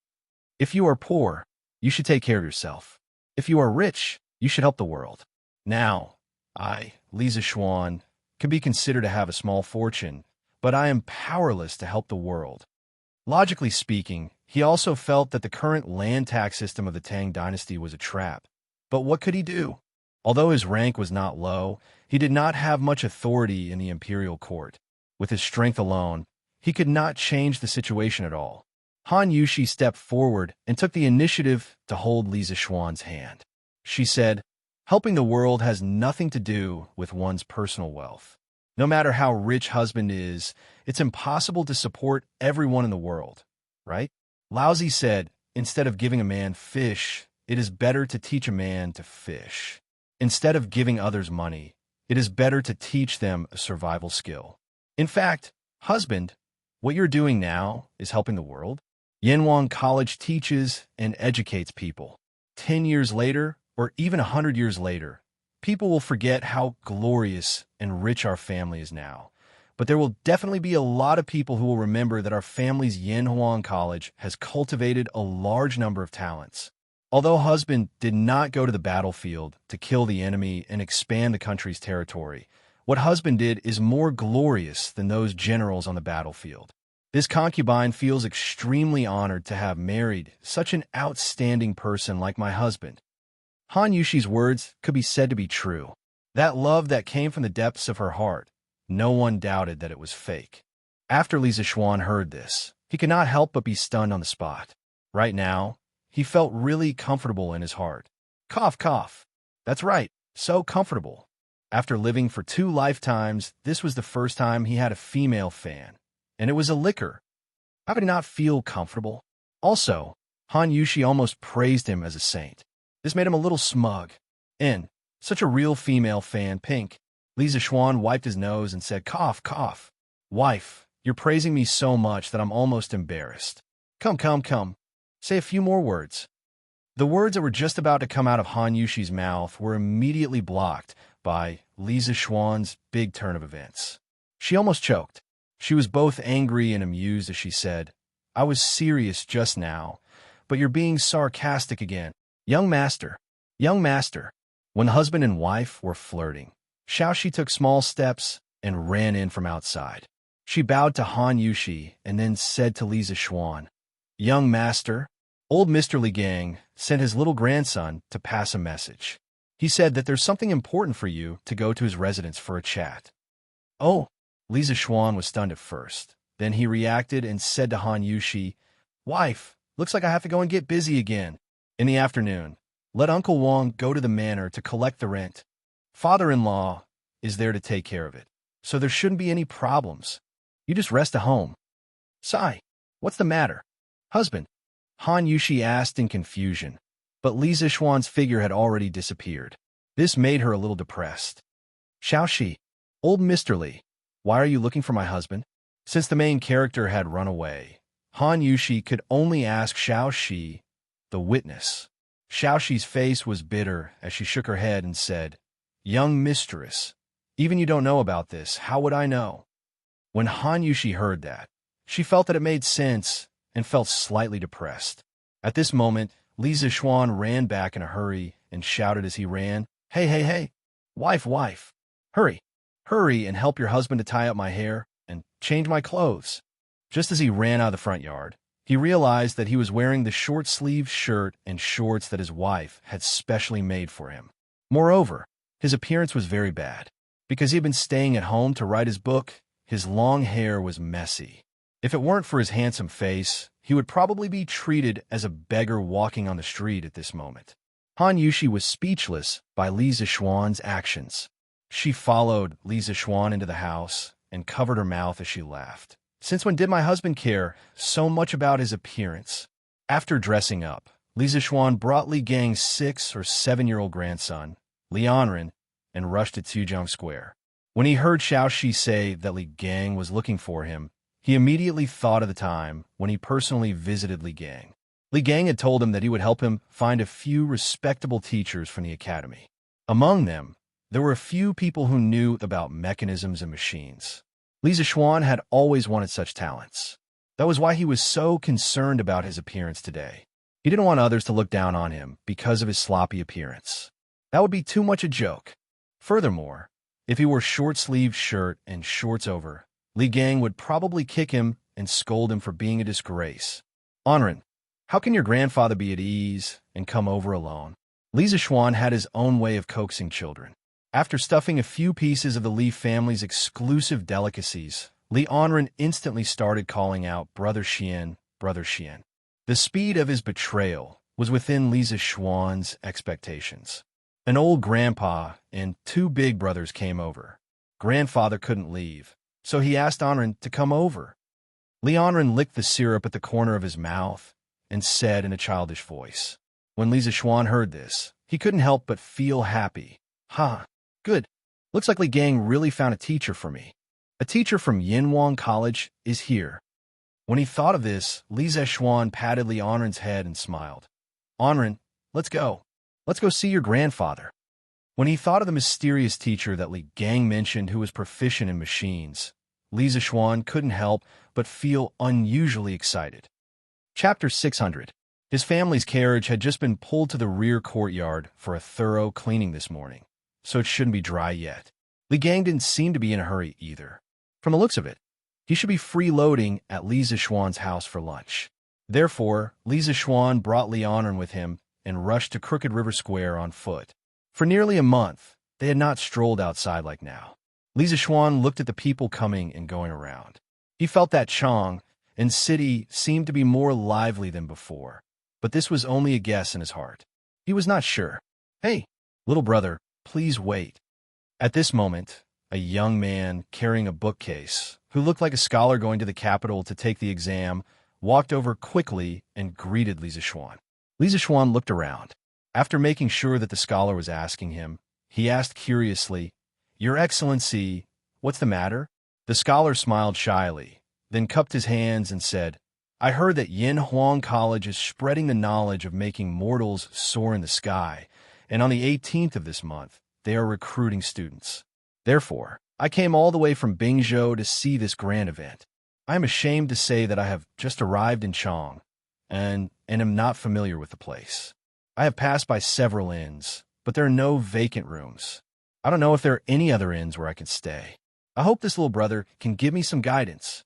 If you are poor, you should take care of yourself. If you are rich, you should help the world. Now, Li Zishuan, can be considered to have a small fortune, but I am powerless to help the world. Logically speaking, he also felt that the current land tax system of the Tang dynasty was a trap. But what could he do? Although his rank was not low, he did not have much authority in the imperial court. With his strength alone, he could not change the situation at all. Han Yushi stepped forward and took the initiative to hold Li Zishuan's hand. She said, "Helping the world has nothing to do with one's personal wealth. No matter how rich husband is, it's impossible to support everyone in the world, right?" Laozi said, "Instead of giving a man fish, it is better to teach a man to fish. Instead of giving others money, it is better to teach them a survival skill. In fact, husband, what you're doing now is helping the world. Yanwang College teaches and educates people. 10 years later, or even 100 years later, people will forget how glorious and rich our family is now. But there will definitely be a lot of people who will remember that our family's Yanhuang College has cultivated a large number of talents. Although husband did not go to the battlefield to kill the enemy and expand the country's territory, what husband did is more glorious than those generals on the battlefield. This concubine feels extremely honored to have married such an outstanding person like my husband." Han Yushi's words could be said to be true. That love that came from the depths of her heart, no one doubted that it was fake. After Li Zishuan heard this, he could not help but be stunned on the spot. Right now, he felt really comfortable in his heart. Cough, cough. That's right, so comfortable. After living for 2 lifetimes, this was the first time he had a female fan, and it was a liquor. How could he not feel comfortable? Also, Han Yushi almost praised him as a saint. This made him a little smug. And such a real female fan, pink. Li Zishuan wiped his nose and said, "Cough, cough. Wife, you're praising me so much that I'm almost embarrassed. Come, come, come. Say a few more words." The words that were just about to come out of Han Yushi's mouth were immediately blocked by Li Zixuan's big turn of events. She almost choked. She was both angry and amused as she said, "I was serious just now, but you're being sarcastic again. Young master, young master." When husband and wife were flirting, Xiaoxi took small steps and ran in from outside. She bowed to Han Yushi and then said to Li Zixuan, "Young master." Old Mr. Li Gang sent his little grandson to pass a message. He said that there's something important for you to go to his residence for a chat. Oh, Li Zixuan was stunned at first. Then he reacted and said to Han Yushi, "Wife, looks like I have to go and get busy again. In the afternoon, let Uncle Wang go to the manor to collect the rent. Father-in-law is there to take care of it, so there shouldn't be any problems. You just rest at home." "Sai, what's the matter, husband?" Han Yushi asked in confusion, but Li Zixuan's figure had already disappeared. This made her a little depressed. "Xiaoxi, old Mr. Li, why are you looking for my husband?" Since the main character had run away, Han Yushi could only ask Xiaoxi, the witness. Xiaoxi's face was bitter as she shook her head and said, "Young mistress, even you don't know about this, how would I know?" When Han Yushi heard that, she felt that it made sense and felt slightly depressed. At this moment, Li Zixuan ran back in a hurry and shouted as he ran, "Hey, hey, hey! Wife, wife! Hurry! Hurry and help your husband to tie up my hair and change my clothes." Just as he ran out of the front yard, he realized that he was wearing the short-sleeved shirt and shorts that his wife had specially made for him. Moreover, his appearance was very bad. Because he had been staying at home to write his book, his long hair was messy. If it weren't for his handsome face, he would probably be treated as a beggar walking on the street at this moment. Han Yushi was speechless by Li Zixuan's actions. She followed Li Zixuan into the house and covered her mouth as she laughed. "Since when did my husband care so much about his appearance?" After dressing up, Li Zixuan brought Li Gang's 6- or 7-year-old grandson, Li Anren, and rushed to Tuzhong Square. When he heard Xiaoxi say that Li Gang was looking for him, he immediately thought of the time when he personally visited Li Gang. Li Gang had told him that he would help him find a few respectable teachers from the academy. Among them, there were a few people who knew about mechanisms and machines. Li Zixuan had always wanted such talents. That was why he was so concerned about his appearance today. He didn't want others to look down on him because of his sloppy appearance. That would be too much a joke. Furthermore, if he wore short-sleeved shirt and shorts over, Li Gang would probably kick him and scold him for being a disgrace. "Anren, how can your grandfather be at ease and come over alone?" Li Zixuan had his own way of coaxing children. After stuffing a few pieces of the Li family's exclusive delicacies, Li Anren instantly started calling out, "Brother Xian, Brother Xian." The speed of his betrayal was within Li Zixuan's expectations. An old grandpa and 2 big brothers came over. Grandfather couldn't leave, so he asked Anren to come over. Li Anren licked the syrup at the corner of his mouth and said in a childish voice. When Li Zixuan heard this, he couldn't help but feel happy. "Ha, good. Looks like Li Gang really found a teacher for me. A teacher from Yinwang College is here." When he thought of this, Li Zixuan patted Li Anren's head and smiled. "Anren, let's go. Let's go see your grandfather." When he thought of the mysterious teacher that Li Gang mentioned who was proficient in machines, Li Zixuan couldn't help but feel unusually excited. Chapter 600. His family's carriage had just been pulled to the rear courtyard for a thorough cleaning this morning, so it shouldn't be dry yet. Li Gang didn't seem to be in a hurry either. From the looks of it, he should be freeloading at Li Zixuan's house for lunch. Therefore, Li Zixuan brought Li Anren with him and rushed to Crooked River Square on foot. For nearly a month, they had not strolled outside like now. Li Zixuan looked at the people coming and going around. He felt that Chang and city seemed to be more lively than before, but this was only a guess in his heart. He was not sure. "Hey, little brother, please wait." At this moment, a young man carrying a bookcase, who looked like a scholar going to the capital to take the exam, walked over quickly and greeted Li Zixuan. Li Zixuan looked around. After making sure that the scholar was asking him, he asked curiously, "Your Excellency, what's the matter?" The scholar smiled shyly, then cupped his hands and said, I heard that Yin Huang College is spreading the knowledge of making mortals soar in the sky, and on the 18th of this month, they are recruiting students. Therefore, I came all the way from Bingzhou to see this grand event. I am ashamed to say that I have just arrived in Chong, and am not familiar with the place. I have passed by several inns, but there are no vacant rooms. I don't know if there are any other inns where I can stay. I hope this little brother can give me some guidance.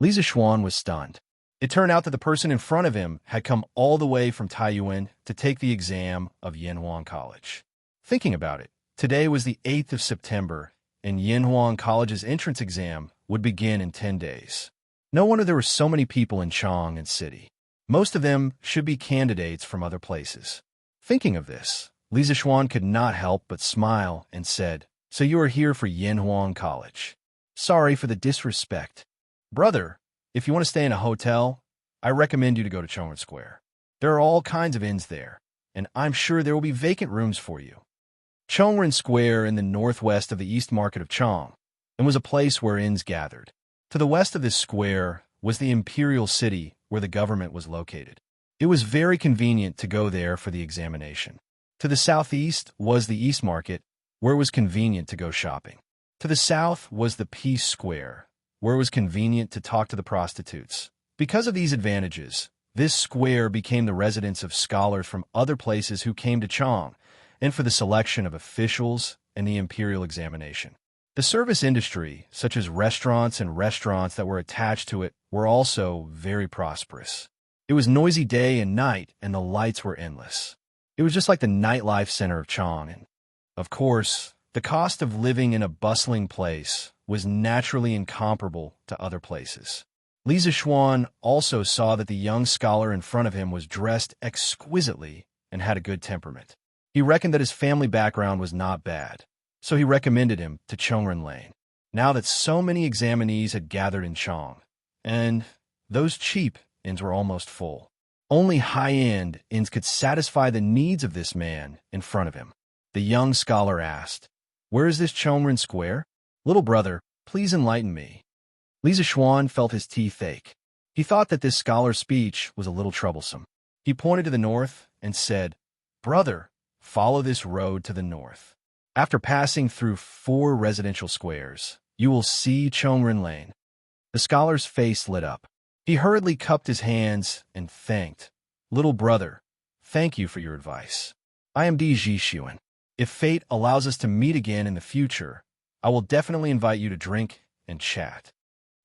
Li Zixuan was stunned. It turned out that the person in front of him had come all the way from Taiyuan to take the exam of Yinhuang College. Thinking about it, today was the 8th of September, and Yinhuang College's entrance exam would begin in 10 days. No wonder there were so many people in Chong and City. Most of them should be candidates from other places. Thinking of this, Li Zixuan could not help but smile and said, "So you are here for Yinhuang College. Sorry for the disrespect. Brother, if you want to stay in a hotel, I recommend you to go to Chongren Square. There are all kinds of inns there, and I'm sure there will be vacant rooms for you." Chongren Square in the northwest of the East Market of Chong, and was a place where inns gathered. To the west of this square was the imperial city where the government was located. It was very convenient to go there for the examination. To the southeast was the East Market, where it was convenient to go shopping. To the south was the Peace Square, where it was convenient to talk to the prostitutes. Because of these advantages, this square became the residence of scholars from other places who came to Chong, and for the selection of officials and the imperial examination. The service industry, such as restaurants and restaurants that were attached to it, were also very prosperous. It was noisy day and night, and the lights were endless. It was just like the nightlife center of Chong, and, of course, the cost of living in a bustling place was naturally incomparable to other places. Li Zixuan also saw that the young scholar in front of him was dressed exquisitely and had a good temperament. He reckoned that his family background was not bad, so he recommended him to Chongren Lane. Now that so many examinees had gathered in Chong, and those cheap inns were almost full, only high-end inns could satisfy the needs of this man in front of him. The young scholar asked, "Where is this Chongren Square? Little brother, please enlighten me." Li Zixuan felt his teeth ache. He thought that this scholar's speech was a little troublesome. He pointed to the north and said, "Brother, follow this road to the north. After passing through 4 residential squares, you will see Chongren Lane." The scholar's face lit up. He hurriedly cupped his hands and thanked, "Little brother, thank you for your advice. I am Di Zixuan. If fate allows us to meet again in the future, I will definitely invite you to drink and chat."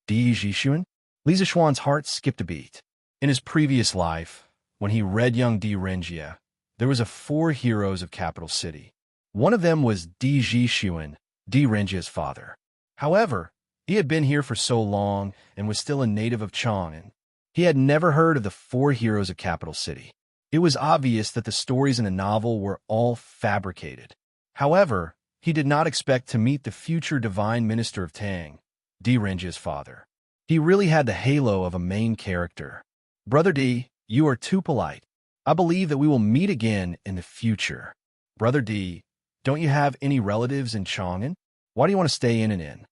Di Zixuan? Li Zixuan's heart skipped a beat. In his previous life, when he read young Di Renjia, there was 4 heroes of Capital City. One of them was Di Zixuan, Di Renjia's father. However, he had been here for so long and was still a native of Chong, and he had never heard of the 4 heroes of Capital City. It was obvious that the stories in the novel were all fabricated. However, he did not expect to meet the future divine minister of Tang, Di Renjia's father. He really had the halo of a main character. "Brother Di, you are too polite. I believe that we will meet again in the future. Brother Di, don't you have any relatives in Chong'an? Why do you want to stay in an inn?"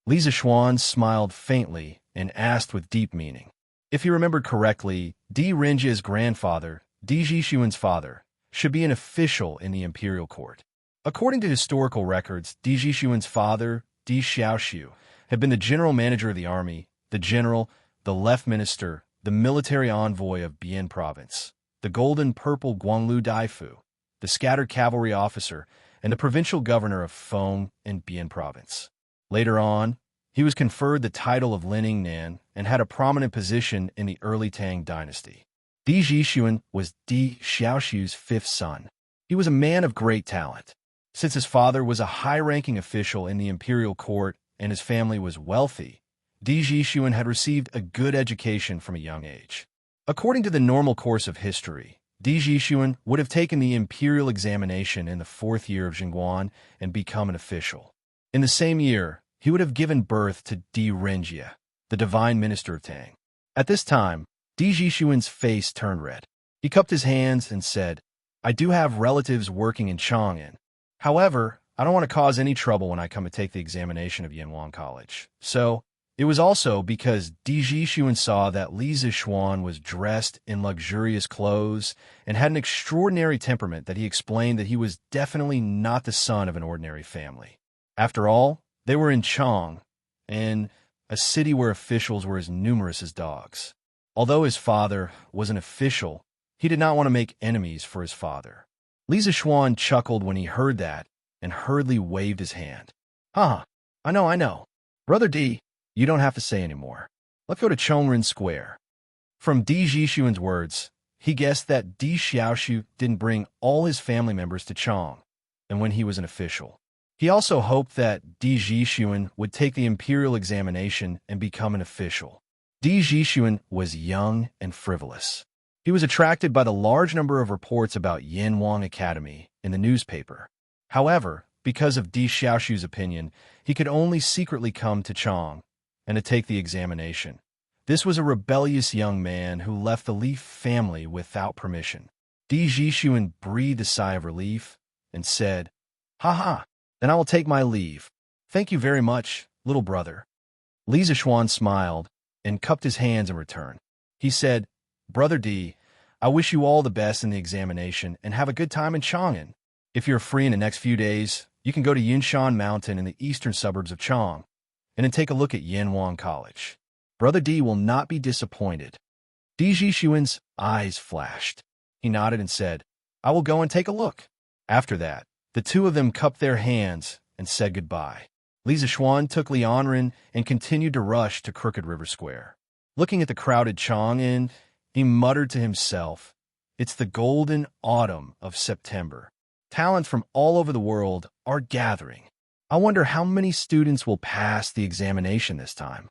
Li Zixuan smiled faintly and asked with deep meaning. If he remembered correctly, Di Renjia's grandfather, Di Zixuan's father, should be an official in the imperial court. According to historical records, Di Zixuan's father, Di Xiaoxiu, had been the general manager of the army, the general, the left minister, the military envoy of Bian province, the golden purple Guanglu Daifu, the scattered cavalry officer, and the provincial governor of Feng and Bian province. Later on, he was conferred the title of Lining Nan and had a prominent position in the early Tang dynasty. Di Zixuan was Di Xiaoxiu's 5th son. He was a man of great talent. Since his father was a high-ranking official in the imperial court and his family was wealthy, Di Zixuan had received a good education from a young age. According to the normal course of history, Di Zixuan would have taken the imperial examination in the 4th year of Jingguan and become an official. In the same year, he would have given birth to Di Renjia, the divine minister of Tang. At this time, Di Zixuan's face turned red. He cupped his hands and said, "I do have relatives working in Chong'an. However, I don't want to cause any trouble when I come to take the examination of Yinhuang College. So, It was also because Di Zhishuan saw that Li Zishuan was dressed in luxurious clothes and had an extraordinary temperament that he explained that he was definitely not the son of an ordinary family. After all, they were in Chang, in a city where officials were as numerous as dogs. Although his father was an official, he did not want to make enemies for his father. Li Zishuan chuckled when he heard that and hurriedly waved his hand. "Huh, I know. Brother D, you don't have to say anymore. Let's go to Chongren Square." From Di Zhishuan's words, he guessed that Di Xiaoxiu didn't bring all his family members to Chang, and when he was an official. He also hoped that Di Zhishuan would take the imperial examination and become an official. Di Zhishuan was young and frivolous. He was attracted by the large number of reports about Yanwang Academy in the newspaper. However, because of Di Xiaoxiu's opinion, he could only secretly come to Chang and to take the examination. This was a rebellious young man who left the Li family without permission. Di Zhishuan breathed a sigh of relief and said, "Ha, then I will take my leave. Thank you very much, little brother." Li Zishuan smiled and cupped his hands in return. He said, "Brother D, I wish you all the best in the examination and have a good time in Chang'an. If you're free in the next few days, you can go to Yinshan Mountain in the eastern suburbs of Chang and then take a look at Yanwang College. Brother D will not be disappointed." Di Zhishuan's eyes flashed. He nodded and said, "I will go and take a look." After that, the two of them cupped their hands and said goodbye. Li Zishuan took Lianren and continued to rush to Crooked River Square. Looking at the crowded Chang'an, he muttered to himself, "It's the golden autumn of September. Talents from all over the world are gathering. I wonder how many students will pass the examination this time."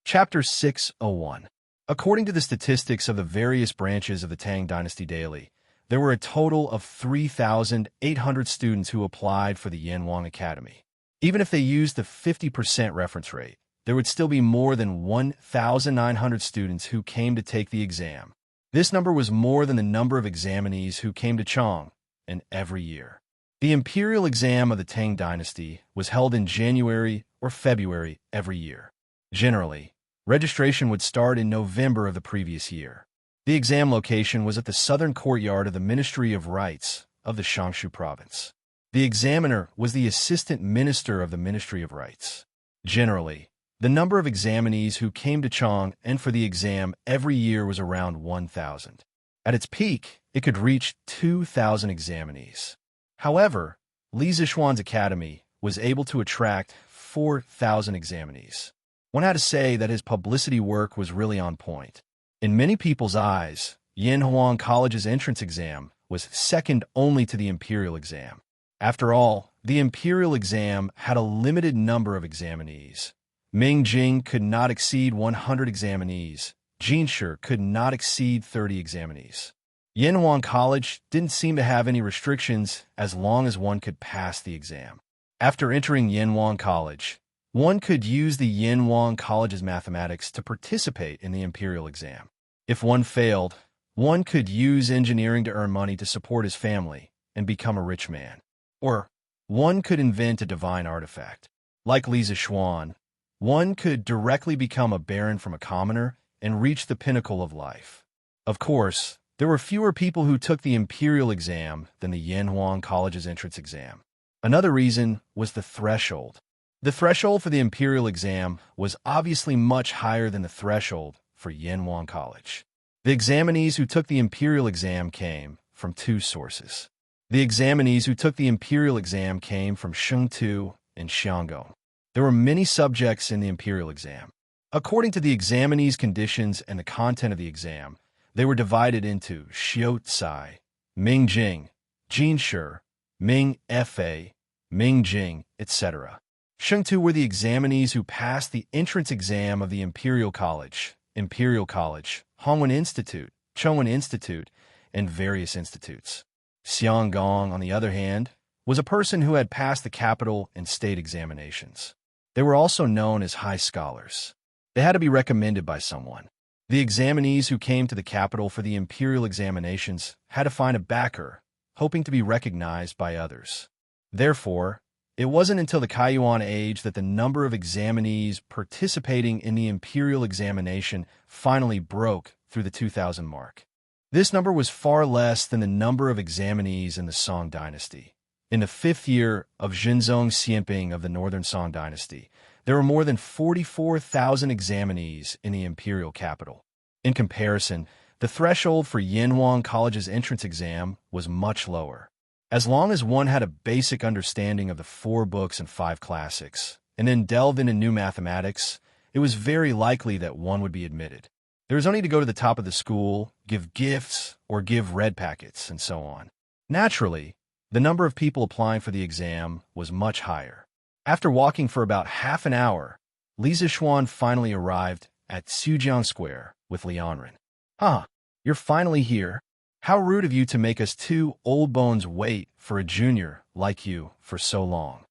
Chapter 601. According to the statistics of the various branches of the Tang Dynasty Daily, there were a total of 3,800 students who applied for the Yanwang Academy. Even if they used the 50% reference rate, there would still be more than 1,900 students who came to take the exam. This number was more than the number of examinees who came to Chang in every year. The imperial exam of the Tang Dynasty was held in January or February every year. Generally, registration would start in November of the previous year. The exam location was at the southern courtyard of the Ministry of Rites of the Xianxia province. The examiner was the assistant minister of the Ministry of Rites. Generally, the number of examinees who came to Chang and for the exam every year was around 1,000. At its peak, it could reach 2,000 examinees. However, Li Zishuan's academy was able to attract 4,000 examinees. One had to say that his publicity work was really on point. In many people's eyes, Yanhuang College's entrance exam was second only to the imperial exam. After all, the imperial exam had a limited number of examinees. Mingjing could not exceed 100 examinees. Jinshi could not exceed 30 examinees. Yanhuang College didn't seem to have any restrictions as long as one could pass the exam. After entering Yanhuang College, one could use the Yanhuang College's mathematics to participate in the imperial exam. If one failed, one could use engineering to earn money to support his family and become a rich man. Or one could invent a divine artifact. Like Li Zishuan, one could directly become a baron from a commoner and reach the pinnacle of life. Of course, there were fewer people who took the imperial exam than the Yanhuang College's entrance exam. Another reason was the threshold. The threshold for the imperial exam was obviously much higher than the threshold for Yanhuang College. The examinees who took the imperial exam came from two sources. The examinees who took the imperial exam came from Shengtu and Xianggong. There were many subjects in the imperial exam. According to the examinees' conditions and the content of the exam, they were divided into Xiucai, Mingjing, Jinshi, Ming Fa, Mingjing, etc. Shengtu were the examinees who passed the entrance exam of the Imperial College, Hongwen Institute, Chongwen Institute, and various institutes. Xianggong, on the other hand, was a person who had passed the capital and state examinations. They were also known as high scholars. They had to be recommended by someone. The examinees who came to the capital for the imperial examinations had to find a backer, hoping to be recognized by others. Therefore, It wasn't until the Kaiyuan age that the number of examinees participating in the imperial examination finally broke through the 2,000 mark. This number was far less than the number of examinees in the Song dynasty. In the 5th year of Zhenzong Xianping of the Northern Song dynasty, there were more than 44,000 examinees in the imperial capital. In comparison, the threshold for Yanhuang College's entrance exam was much lower. As long as one had a basic understanding of the 4 books and 5 classics, and then delved into new mathematics, it was very likely that one would be admitted. There was only to go to the top of the school, give gifts, or give red packets, and so on. Naturally, the number of people applying for the exam was much higher. After walking for about half an hour, Li Zixuan finally arrived at Sujiang Square with Lianren. "Huh, you're finally here. How rude of you to make us 2 old bones wait for a junior like you for so long."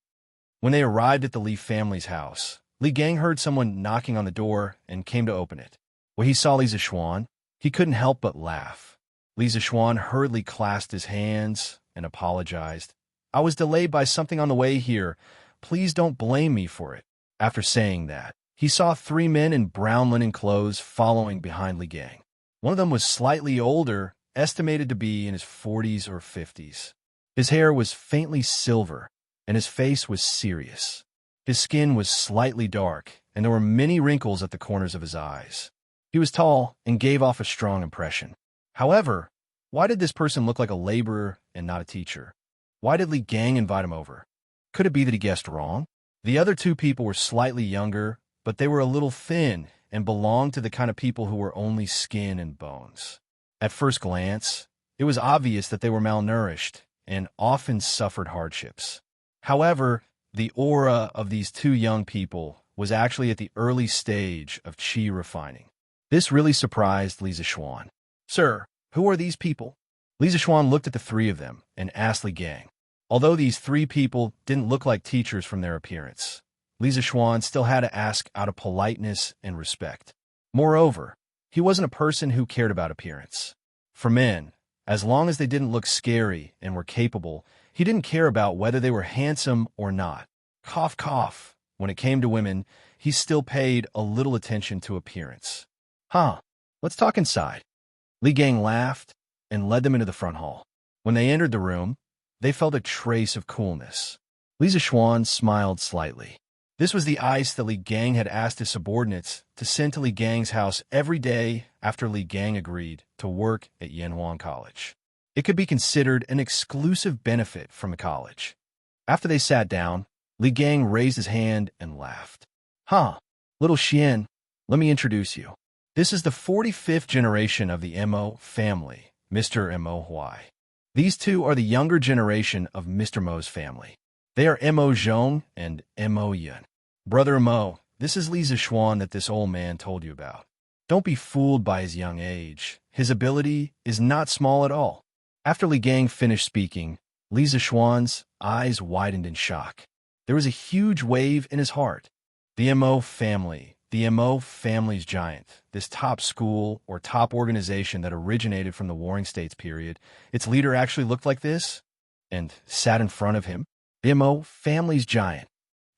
When they arrived at the Li family's house, Li Gang heard someone knocking on the door and came to open it. When he saw Li Zixuan, he couldn't help but laugh. Li Zixuan hurriedly clasped his hands and apologized. "I was delayed by something on the way here. Please don't blame me for it." After saying that, he saw 3 men in brown linen clothes following behind Li Gang. One of them was slightly older, estimated to be in his 40s or 50s. His hair was faintly silver, and his face was serious. His skin was slightly dark, and there were many wrinkles at the corners of his eyes. He was tall and gave off a strong impression. However, why did this person look like a laborer and not a teacher? Why did Li Gang invite him over? Could it be that he guessed wrong? The other 2 people were slightly younger, but they were a little thin and belonged to the kind of people who were only skin and bones. At first glance, it was obvious that they were malnourished and often suffered hardships. However, the aura of these 2 young people was actually at the early stage of qi refining. This really surprised Li Zixuan. "Sir, who are these people?" Li Zixuan looked at the 3 of them and asked Li Gang. Although these 3 people didn't look like teachers from their appearance, Li Zixuan still had to ask out of politeness and respect. Moreover, he wasn't a person who cared about appearance. For men, as long as they didn't look scary and were capable, he didn't care about whether they were handsome or not. Cough, cough. When it came to women, he still paid a little attention to appearance. "Huh, let's talk inside." Li Gang laughed and led them into the front hall. When they entered the room, they felt a trace of coolness. Li Zixuan smiled slightly. This was the ice that Li Gang had asked his subordinates to send to Li Gang's house every day after Li Gang agreed to work at Yanhuang College. It could be considered an exclusive benefit from the college. After they sat down, Li Gang raised his hand and laughed. "Huh, little Xian, let me introduce you. This is the 45th generation of the Mo family, Mr. Mo Huai. These 2 are the younger generation of Mr. Mo's family. They are Mo Zhong and Mo Yun. Brother Mo, this is Li Zixuan that this old man told you about. Don't be fooled by his young age. His ability is not small at all." After Li Gang finished speaking, Li Zixuan's eyes widened in shock. There was a huge wave in his heart. The Mo family, the Mo family's giant, this top school or top organization that originated from the Warring States period, its leader actually looked like this and sat in front of him. The Mo family's giant.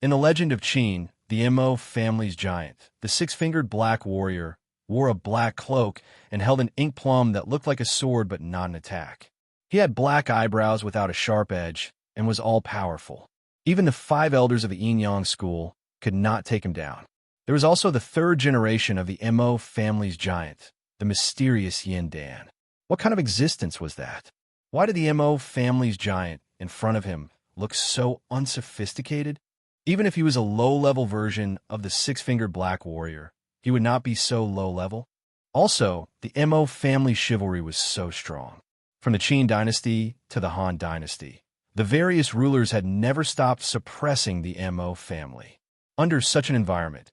In the legend of Qin, the Mo family's giant, the 6-fingered black warrior, wore a black cloak and held an ink plum that looked like a sword but not an attack. He had black eyebrows without a sharp edge and was all-powerful. Even the 5 elders of the Yin Yang school could not take him down. There was also the 3rd generation of the Mo family's giant, the mysterious Yin Dan. What kind of existence was that? Why did the Mo family's giant in front of him look so unsophisticated? Even if he was a low-level version of the 6-fingered black warrior, he would not be so low-level. Also, the Mo family chivalry was so strong. From the Qin dynasty to the Han dynasty, the various rulers had never stopped suppressing the Mo family. Under such an environment,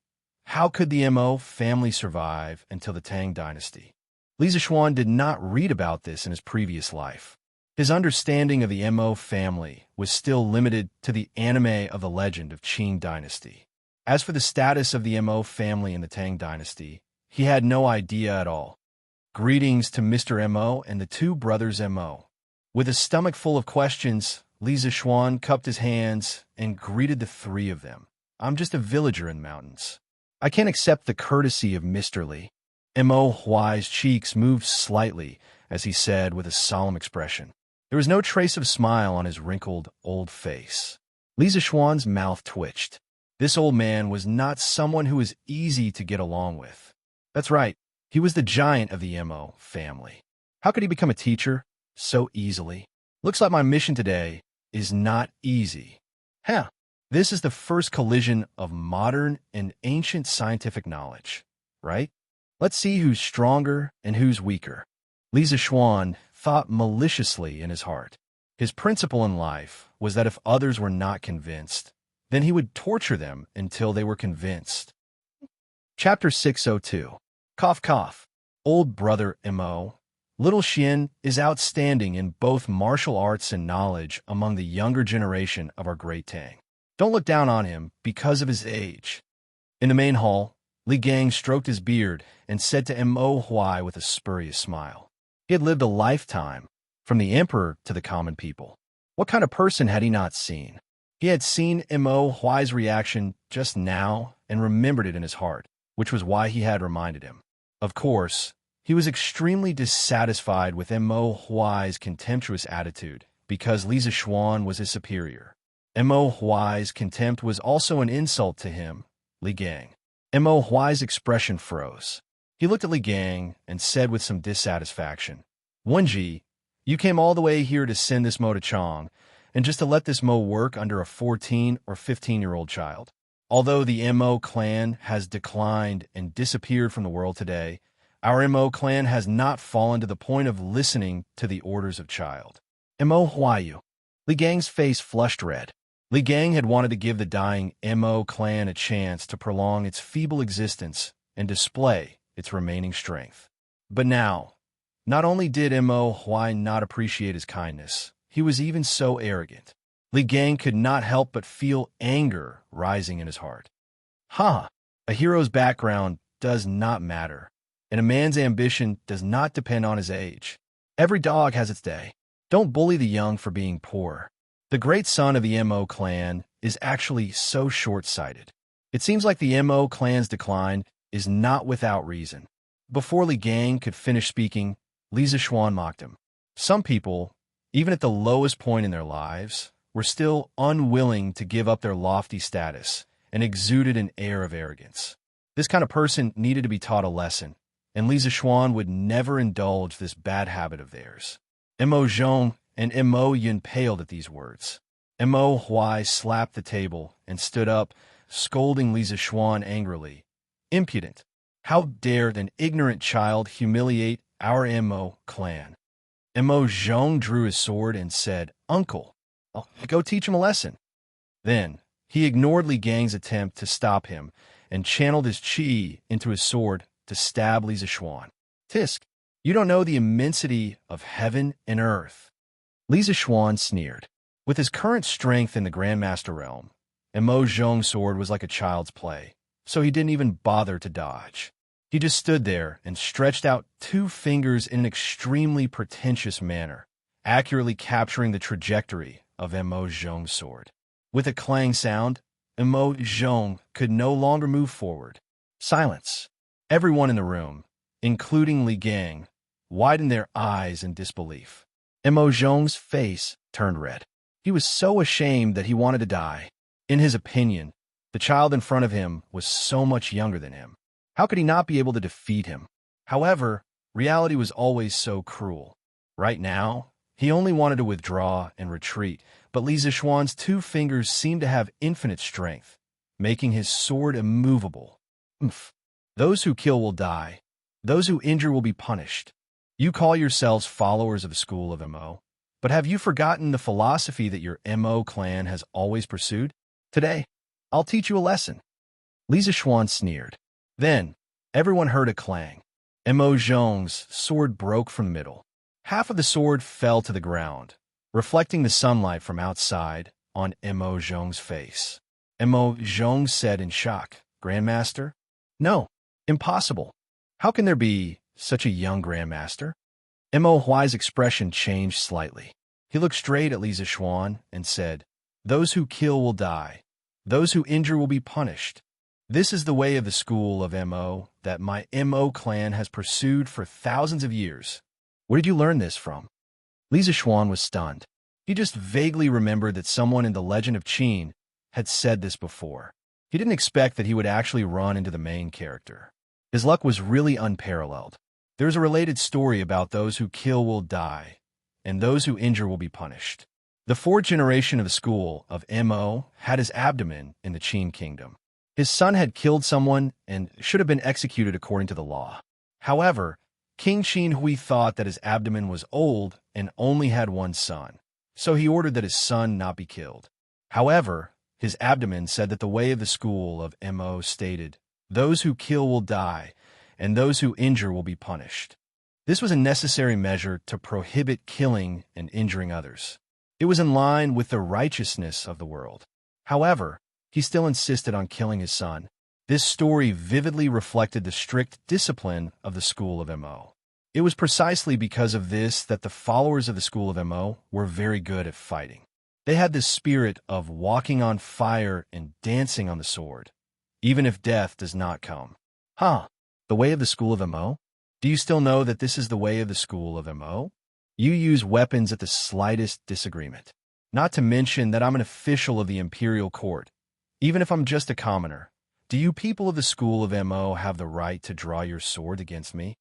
how could the Mo family survive until the Tang dynasty? Li Zixuan did not read about this in his previous life. His understanding of the Mo family was still limited to the anime of the legend of Qin dynasty. As for the status of the Mo family in the Tang dynasty, he had no idea at all. Greetings to Mr. Mo and the 2 brothers Mo. With a stomach full of questions, Li Zishuan cupped his hands and greeted the three of them. I'm just a villager in the mountains. I can't accept the courtesy of Mr. Li. Mo Huai's cheeks moved slightly as he said with a solemn expression. There was no trace of smile on his wrinkled, old face. Li Zishuan's mouth twitched. This old man was not someone who was easy to get along with. That's right, he was the giant of the Mo family. How could he become a teacher so easily? Looks like my mission today is not easy. Huh. This is the first collision of modern and ancient scientific knowledge, right? Let's see who's stronger and who's weaker. Li Zishuan thought maliciously in his heart. His principle in life was that if others were not convinced, then he would torture them until they were convinced. Chapter 602. Cough cough. Old brother Mo. Little Xian is outstanding in both martial arts and knowledge among the younger generation of our great Tang. Don't look down on him because of his age. In the main hall, Li Gang stroked his beard and said to Mo Huai with a spurious smile. He had lived a lifetime, from the emperor to the common people. What kind of person had he not seen? He had seen Mo Huai's reaction just now and remembered it in his heart, which was why he had reminded him. Of course, he was extremely dissatisfied with Mo Huai's contemptuous attitude because Li Zishuan was his superior. Mo Huai's contempt was also an insult to him, Li Gang. Mo Huai's expression froze. He looked at Li Gang and said with some dissatisfaction, Wenji, you came all the way here to send this Mo to Chong, and just to let this Mo work under a 14 or 15-year-old child. Although the Mo clan has declined and disappeared from the world today, our Mo clan has not fallen to the point of listening to the orders of child. Mo Huayu. Li Gang's face flushed red. Li Gang had wanted to give the dying Mo clan a chance to prolong its feeble existence and display its remaining strength. But now, not only did Mo Huai not appreciate his kindness, he was even so arrogant. Li Gang could not help but feel anger rising in his heart. Ha! A hero's background does not matter, and a man's ambition does not depend on his age. Every dog has its day. Don't bully the young for being poor. The great son of the Mo clan is actually so short-sighted. It seems like the Mo clan's decline is not without reason. Before Li Gang could finish speaking, Li Zishuan mocked him. Some people, even at the lowest point in their lives, were still unwilling to give up their lofty status and exuded an air of arrogance. This kind of person needed to be taught a lesson, and Li Zishuan would never indulge this bad habit of theirs. Mo Zhong and Mo Yun paled at these words. Mo Huai slapped the table and stood up, scolding Li Zishuan angrily. Impudent! How dared an ignorant child humiliate our Mo clan? Mo Zhong drew his sword and said, Uncle, I'll go teach him a lesson. Then, he ignored Li Gang's attempt to stop him and channeled his chi into his sword to stab Li Zishuan. Tisk, you don't know the immensity of heaven and earth. Li Zishuan sneered. With his current strength in the Grandmaster realm, Mo Zhong's sword was like a child's play, so he didn't even bother to dodge. He just stood there and stretched out two fingers in an extremely pretentious manner, accurately capturing the trajectory of Mo Zhong's sword. With a clang sound, Mo Zhong could no longer move forward. Silence. Everyone in the room, including Li Gang, widened their eyes in disbelief. Mo Zhong's face turned red. He was so ashamed that he wanted to die. In his opinion, the child in front of him was so much younger than him. How could he not be able to defeat him? However, reality was always so cruel. Right now, he only wanted to withdraw and retreat, but Li Zishuan's two fingers seemed to have infinite strength, making his sword immovable. Umph. Those who kill will die. Those who injure will be punished. You call yourselves followers of the school of Mo, but have you forgotten the philosophy that your Mo clan has always pursued? Today, I'll teach you a lesson. Li Zishuan sneered. Then, everyone heard a clang. Mo Zhong's sword broke from the middle. Half of the sword fell to the ground, reflecting the sunlight from outside on Mo Zhong's face. Mo Zhong said in shock, Grandmaster? No, impossible. How can there be such a young Grandmaster? Mo Huai's expression changed slightly. He looked straight at Li Zishuan and said, "Those who kill will die. Those who injure will be punished. This is the way of the school of Mo that my Mo clan has pursued for thousands of years." "Where did you learn this from?" Li Zishuan was stunned. He just vaguely remembered that someone in the Legend of Qin had said this before. He didn't expect that he would actually run into the main character. His luck was really unparalleled. There's a related story about those who kill will die, and those who injure will be punished. The fourth generation of the school of Mo had his abdomen in the Qin kingdom. His son had killed someone and should have been executed according to the law. However, King Qin Hui thought that his abdomen was old and only had one son, so he ordered that his son not be killed. However, his abdomen said that the way of the school of Mo stated, "Those who kill will die, and those who injure will be punished." This was a necessary measure to prohibit killing and injuring others. It was in line with the righteousness of the world. However, he still insisted on killing his son. This story vividly reflected the strict discipline of the school of Mo. It was precisely because of this that the followers of the school of Mo were very good at fighting. They had this spirit of walking on fire and dancing on the sword, even if death does not come. The way of the school of Mo? Do you still know that this is the way of the school of Mo? You use weapons at the slightest disagreement. Not to mention that I'm an official of the imperial court. Even if I'm just a commoner, do you people of the school of Mo have the right to draw your sword against me?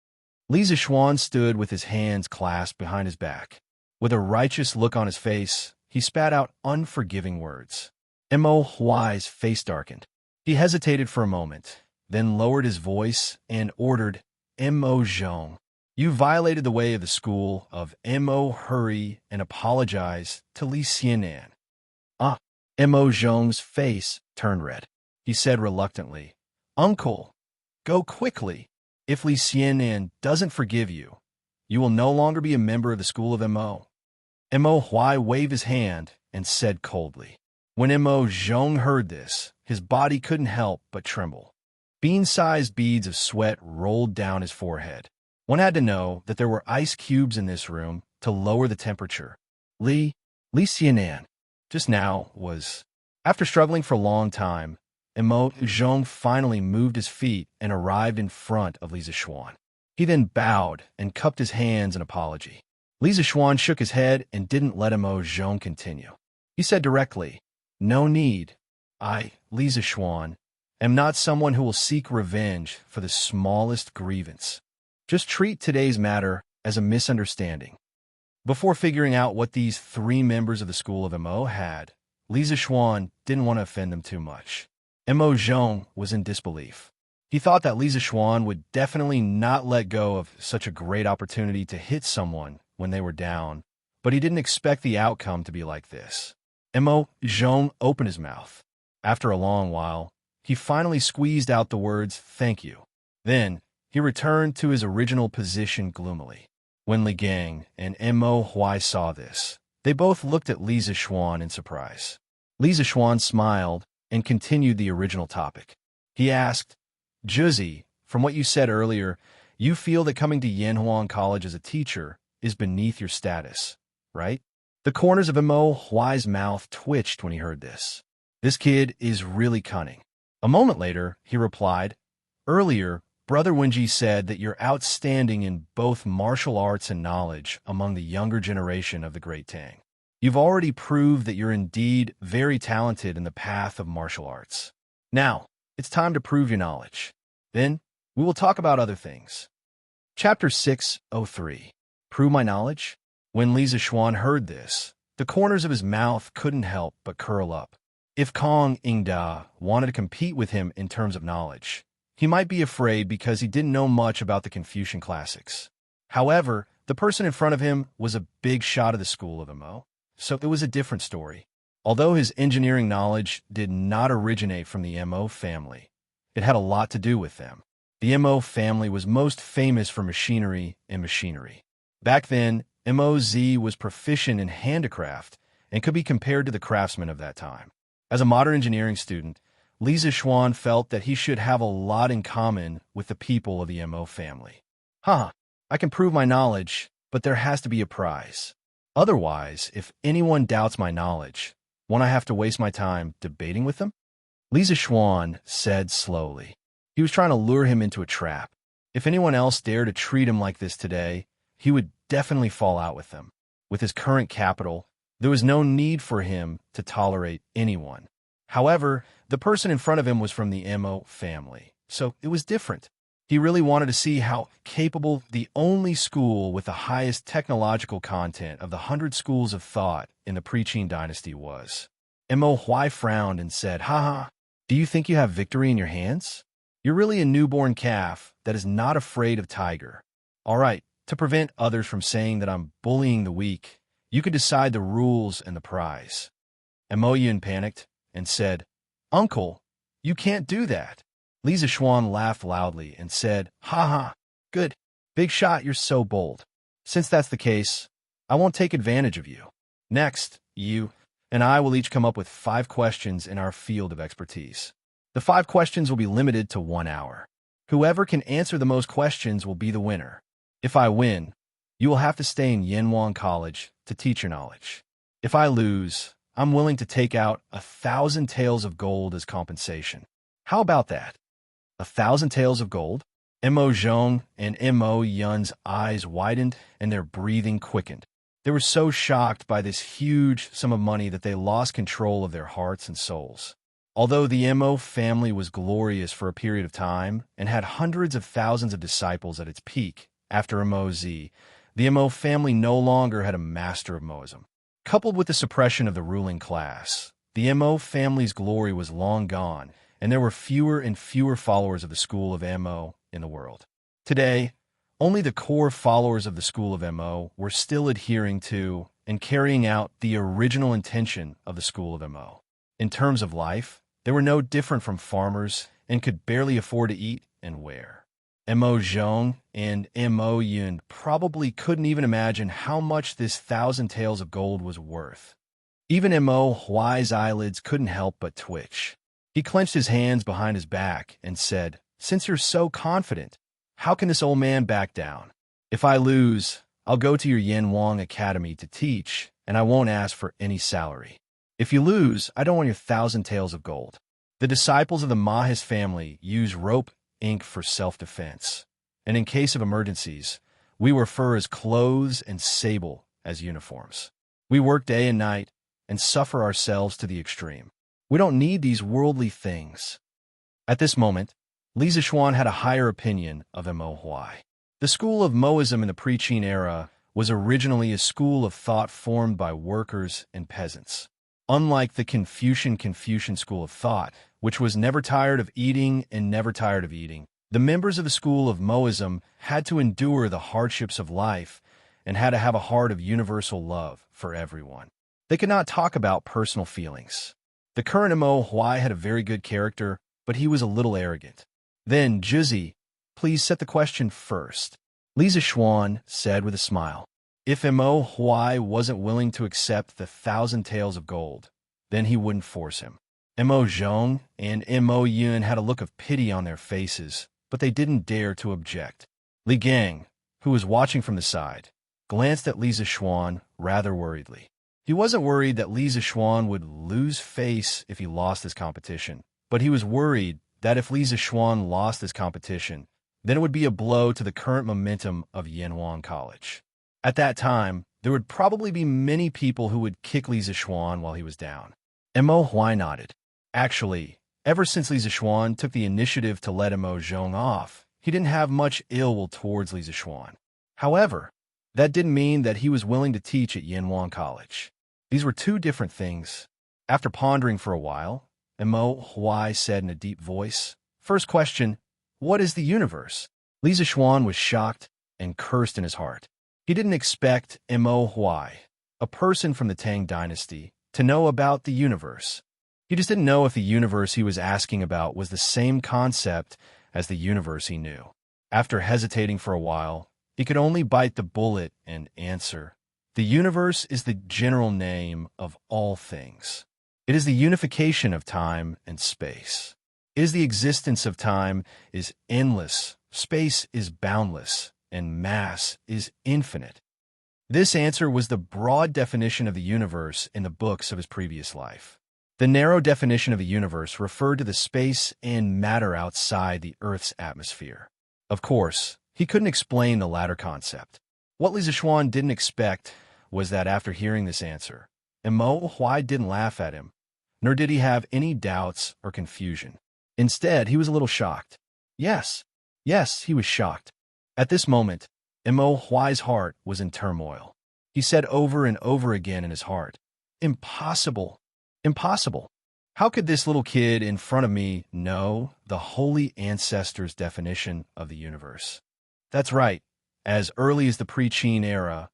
Li Zishuan stood with his hands clasped behind his back. With a righteous look on his face, he spat out unforgiving words. Mo Huai's face darkened. He hesitated for a moment, then lowered his voice and ordered, "Mo Zhong, you violated the way of the school of Mo. Hurry and apologize to Li Xianan." Mo Zhong's face turned red. He said reluctantly, "Uncle, go quickly. If Li Xianan doesn't forgive you, you will no longer be a member of the school of Mo." Mo Huai waved his hand and said coldly. When Mo Zhong heard this, his body couldn't help but tremble. Bean-sized beads of sweat rolled down his forehead. One had to know that there were ice cubes in this room to lower the temperature. Li Xianan, just now, was... After struggling for a long time, Mo Zhong finally moved his feet and arrived in front of Li Zishuan. He then bowed and cupped his hands in apology. Li Zishuan shook his head and didn't let Mo Zhong continue. He said directly, "No need. I, Li Zishuan, am not someone who will seek revenge for the smallest grievance. Just treat today's matter as a misunderstanding." Before figuring out what these three members of the school of Mo had, Li Zishuan didn't want to offend them too much. Mo Zhong was in disbelief. He thought that Li Zishuan would definitely not let go of such a great opportunity to hit someone when they were down, but he didn't expect the outcome to be like this. Mo Zhong opened his mouth. After a long while, he finally squeezed out the words, "Thank you." Then, he returned to his original position gloomily. When Li Gang and Mo Huai saw this, they both looked at Li Zishuan in surprise. Li Zishuan smiled and continued the original topic. He asked, "Juzi, from what you said earlier, you feel that coming to Yanhuang College as a teacher is beneath your status, right?" The corners of Mo Huai's mouth twitched when he heard this. This kid is really cunning. A moment later, he replied, "Earlier, Brother Wenji said that you're outstanding in both martial arts and knowledge among the younger generation of the Great Tang. You've already proved that you're indeed very talented in the path of martial arts. Now, it's time to prove your knowledge. Then, we will talk about other things." Chapter 603. Prove my knowledge? When Li Zishuan heard this, the corners of his mouth couldn't help but curl up. If Kong Ingda wanted to compete with him in terms of knowledge, he might be afraid because he didn't know much about the Confucian classics. However, the person in front of him was a big shot of the school of Mo, so it was a different story. Although his engineering knowledge did not originate from the Mo family, it had a lot to do with them. The Mo family was most famous for machinery and machinery. Back then, Moz was proficient in handicraft and could be compared to the craftsmen of that time. As a modern engineering student, Li Zishuan felt that he should have a lot in common with the people of the Mo family. I can prove my knowledge, but there has to be a prize. Otherwise, if anyone doubts my knowledge, won't I have to waste my time debating with them? Lisa Xuan said slowly. He was trying to lure him into a trap. If anyone else dared to treat him like this today, he would definitely fall out with them. With his current capital, there was no need for him to tolerate anyone. However, the person in front of him was from the Mo family, so it was different. He really wanted to see how capable the only school with the highest technological content of the 100 schools of thought in the Pre-Qin dynasty was. Mo Huai frowned and said, "Haha, do you think you have victory in your hands? You're really a newborn calf that is not afraid of tiger. All right, to prevent others from saying that I'm bullying the weak, you could decide the rules and the prize." Mo Yun panicked and said, "Uncle, you can't do that." Lisa Xuan laughed loudly and said, "Haha, good. Big shot, you're so bold. Since that's the case, I won't take advantage of you. Next, you and I will each come up with 5 questions in our field of expertise. The 5 questions will be limited to 1 hour. Whoever can answer the most questions will be the winner. If I win, you will have to stay in Yanwang College to teach your knowledge. If I lose, I'm willing to take out 1,000 taels of gold as compensation. How about that? 1,000 taels of gold?" Mo Zhong and Mo Yun's eyes widened and their breathing quickened. They were so shocked by this huge sum of money that they lost control of their hearts and souls. Although the Mo family was glorious for a period of time and had hundreds of thousands of disciples at its peak, after Mo Z, the Mo family no longer had a master of Moism. Coupled with the suppression of the ruling class, the Mo family's glory was long gone, and there were fewer and fewer followers of the school of Mo in the world. Today, only the core followers of the school of Mo were still adhering to and carrying out the original intention of the school of Mo. In terms of life, they were no different from farmers and could barely afford to eat and wear. Mo Zhong and Mo Yun probably couldn't even imagine how much this 1,000 taels of gold was worth. Even Mo Huai's eyelids couldn't help but twitch. He clenched his hands behind his back and said, "Since you're so confident, how can this old man back down? If I lose, I'll go to your Yanwang Academy to teach, and I won't ask for any salary. If you lose, I don't want your 1,000 taels of gold." The disciples of the Mahis family use rope ink for self-defense, and in case of emergencies, we refer as clothes and sable as uniforms. We work day and night and suffer ourselves to the extreme. We don't need these worldly things. At this moment, Lisa Xuan had a higher opinion of Mo Huai. The school of Moism in the Pre-Qin era was originally a school of thought formed by workers and peasants. Unlike the Confucian school of thought, which was never tired of eating and never tired of eating, the members of the school of Moism had to endure the hardships of life and had to have a heart of universal love for everyone. They could not talk about personal feelings. The current Mo Huai had a very good character, but he was a little arrogant. Then, Juzi, please set the question first, Lisa Xuan said with a smile. If Mo Huai wasn't willing to accept the 1,000 taels of gold, then he wouldn't force him. Mo Zhong and Mo Yun had a look of pity on their faces, but they didn't dare to object. Li Gang, who was watching from the side, glanced at Lisa Xuan rather worriedly. He wasn't worried that Lisa Xuan would lose face if he lost this competition, but he was worried that if Lisa Xuan lost this competition, then it would be a blow to the current momentum of Yanwang College. At that time, there would probably be many people who would kick Lisa Xuan while he was down. Mo Huai nodded. Actually, ever since Lisa Xuan took the initiative to let Mo Zhong off, he didn't have much ill will towards Lisa Xuan. However, that didn't mean that he was willing to teach at Yanwang College. These were 2 different things. After pondering for a while, Mo Huai said in a deep voice, "First question, what is the universe?" Lisa Xuan was shocked and cursed in his heart. He didn't expect Mo Huai, a person from the Tang dynasty, to know about the universe. He just didn't know if the universe he was asking about was the same concept as the universe he knew. After hesitating for a while, he could only bite the bullet and answer, "The universe is the general name of all things. It is the unification of time and space. It is the existence of time is endless, space is boundless, and mass is infinite. This answer was the broad definition of the universe in the books of his previous life. The narrow definition of the universe referred to the space and matter outside the Earth's atmosphere. Of course, he couldn't explain the latter concept. What Li Zixuan didn't expect was that after hearing this answer, Mo Huai didn't laugh at him, nor did he have any doubts or confusion. Instead, he was a little shocked. Yes, he was shocked. At this moment, Mo Huai's heart was in turmoil. He said over and over again in his heart, "Impossible! Impossible! How could this little kid in front of me know the holy ancestors' definition of the universe?" That's right. As early as the pre-Qin era,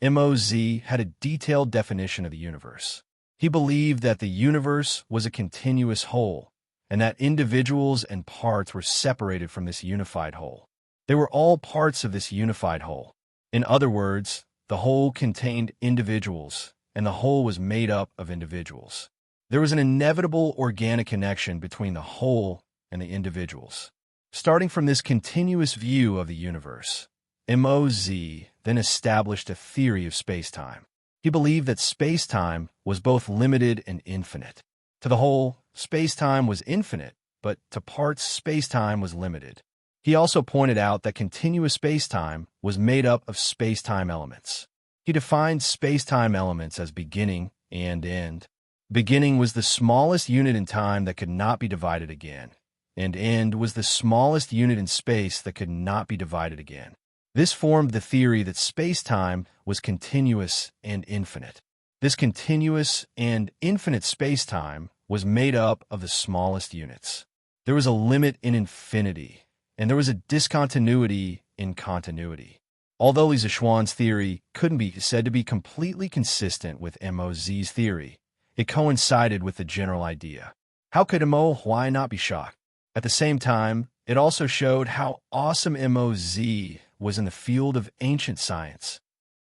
Moz had a detailed definition of the universe. He believed that the universe was a continuous whole, and that individuals and parts were separated from this unified whole. They were all parts of this unified whole. In other words, the whole contained individuals, and the whole was made up of individuals. There was an inevitable organic connection between the whole and the individuals. Starting from this continuous view of the universe, Moz then established a theory of space-time. He believed that space-time was both limited and infinite. To the whole, space-time was infinite, but to parts, space-time was limited. He also pointed out that continuous space-time was made up of space-time elements. He defined space-time elements as beginning and end. Beginning was the smallest unit in time that could not be divided again, and end was the smallest unit in space that could not be divided again. This formed the theory that space-time was continuous and infinite. This continuous and infinite space-time was made up of the smallest units. There was a limit in infinity, and there was a discontinuity in continuity. Although Li Zixuan's theory couldn't be said to be completely consistent with Moz's theory, it coincided with the general idea. How could Mo Huai not be shocked? At the same time, it also showed how awesome Moz was in the field of ancient science.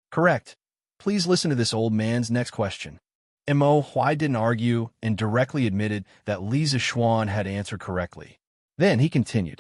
Correct. Please listen to this old man's next question. Mo Huai didn't argue and directly admitted that Li Zixuan had answered correctly. Then he continued.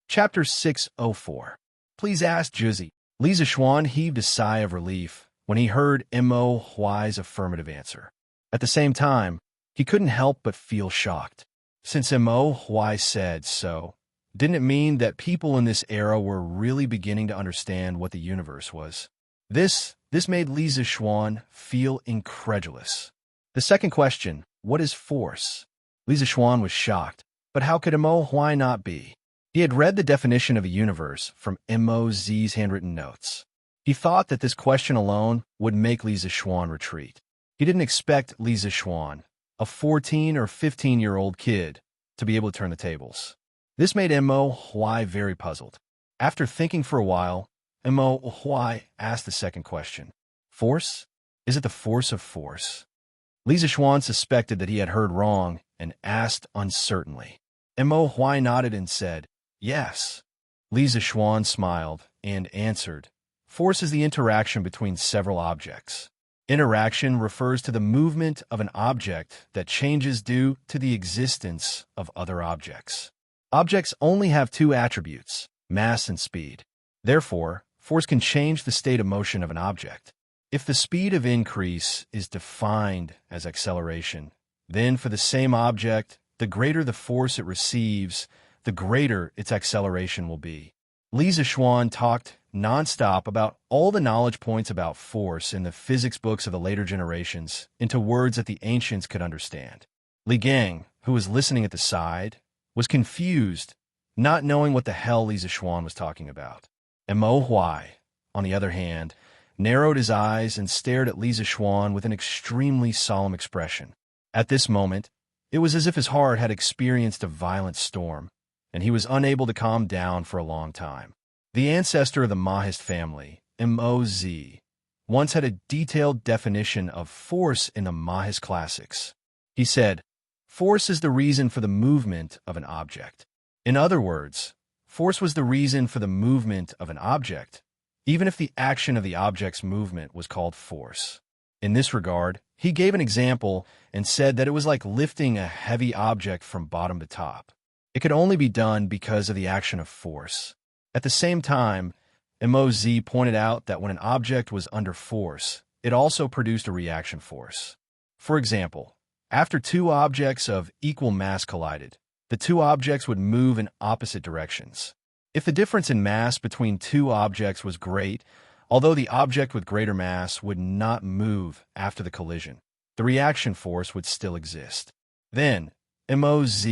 Chapter 604. Please ask Juzi. Li Zixuan heaved a sigh of relief when he heard Mo Huai's affirmative answer. At the same time, he couldn't help but feel shocked. Since Mo Huai said so, didn't it mean that people in this era were really beginning to understand what the universe was? This made Li Zixuan feel incredulous. The second question, what is force? Li Zixuan was shocked, but how could Mo Huai not be? He had read the definition of a universe from Moz's handwritten notes. He thought that this question alone would make Li Zixuan retreat. He didn't expect Li Zixuan, a 14 or 15-year-old kid, to be able to turn the tables. This made Mo Huai very puzzled. After thinking for a while, Mo Huai asked the second question. Force? Is it the force of force? Li Zixuan suspected that he had heard wrong and asked uncertainly. Mo Huai nodded and said, yes. Li Zixuan smiled and answered, force is the interaction between several objects. Interaction refers to the movement of an object that changes due to the existence of other objects. Objects only have two attributes, mass and speed. Therefore, force can change the state of motion of an object. If the speed of increase is defined as acceleration, then for the same object, the greater the force it receives, the greater its acceleration will be. Li Zixuan talked nonstop about all the knowledge points about force in the physics books of the later generations into words that the ancients could understand. Li Gang, who was listening at the side, was confused, not knowing what the hell Li Zixuan was talking about. And Mo Huai, on the other hand, narrowed his eyes and stared at Li Zixuan with an extremely solemn expression. At this moment, it was as if his heart had experienced a violent storm, and he was unable to calm down for a long time. The ancestor of the Mahist family, Moz, once had a detailed definition of force in the Mahist classics. He said, force is the reason for the movement of an object. In other words, force was the reason for the movement of an object, even if the action of the object's movement was called force. In this regard, he gave an example and said that it was like lifting a heavy object from bottom to top. It could only be done because of the action of force. At the same time, MOZ pointed out that when an object was under force, it also produced a reaction force. For example, after two objects of equal mass collided, the two objects would move in opposite directions. If the difference in mass between two objects was great, although the object with greater mass would not move after the collision, the reaction force would still exist. Then, MOZ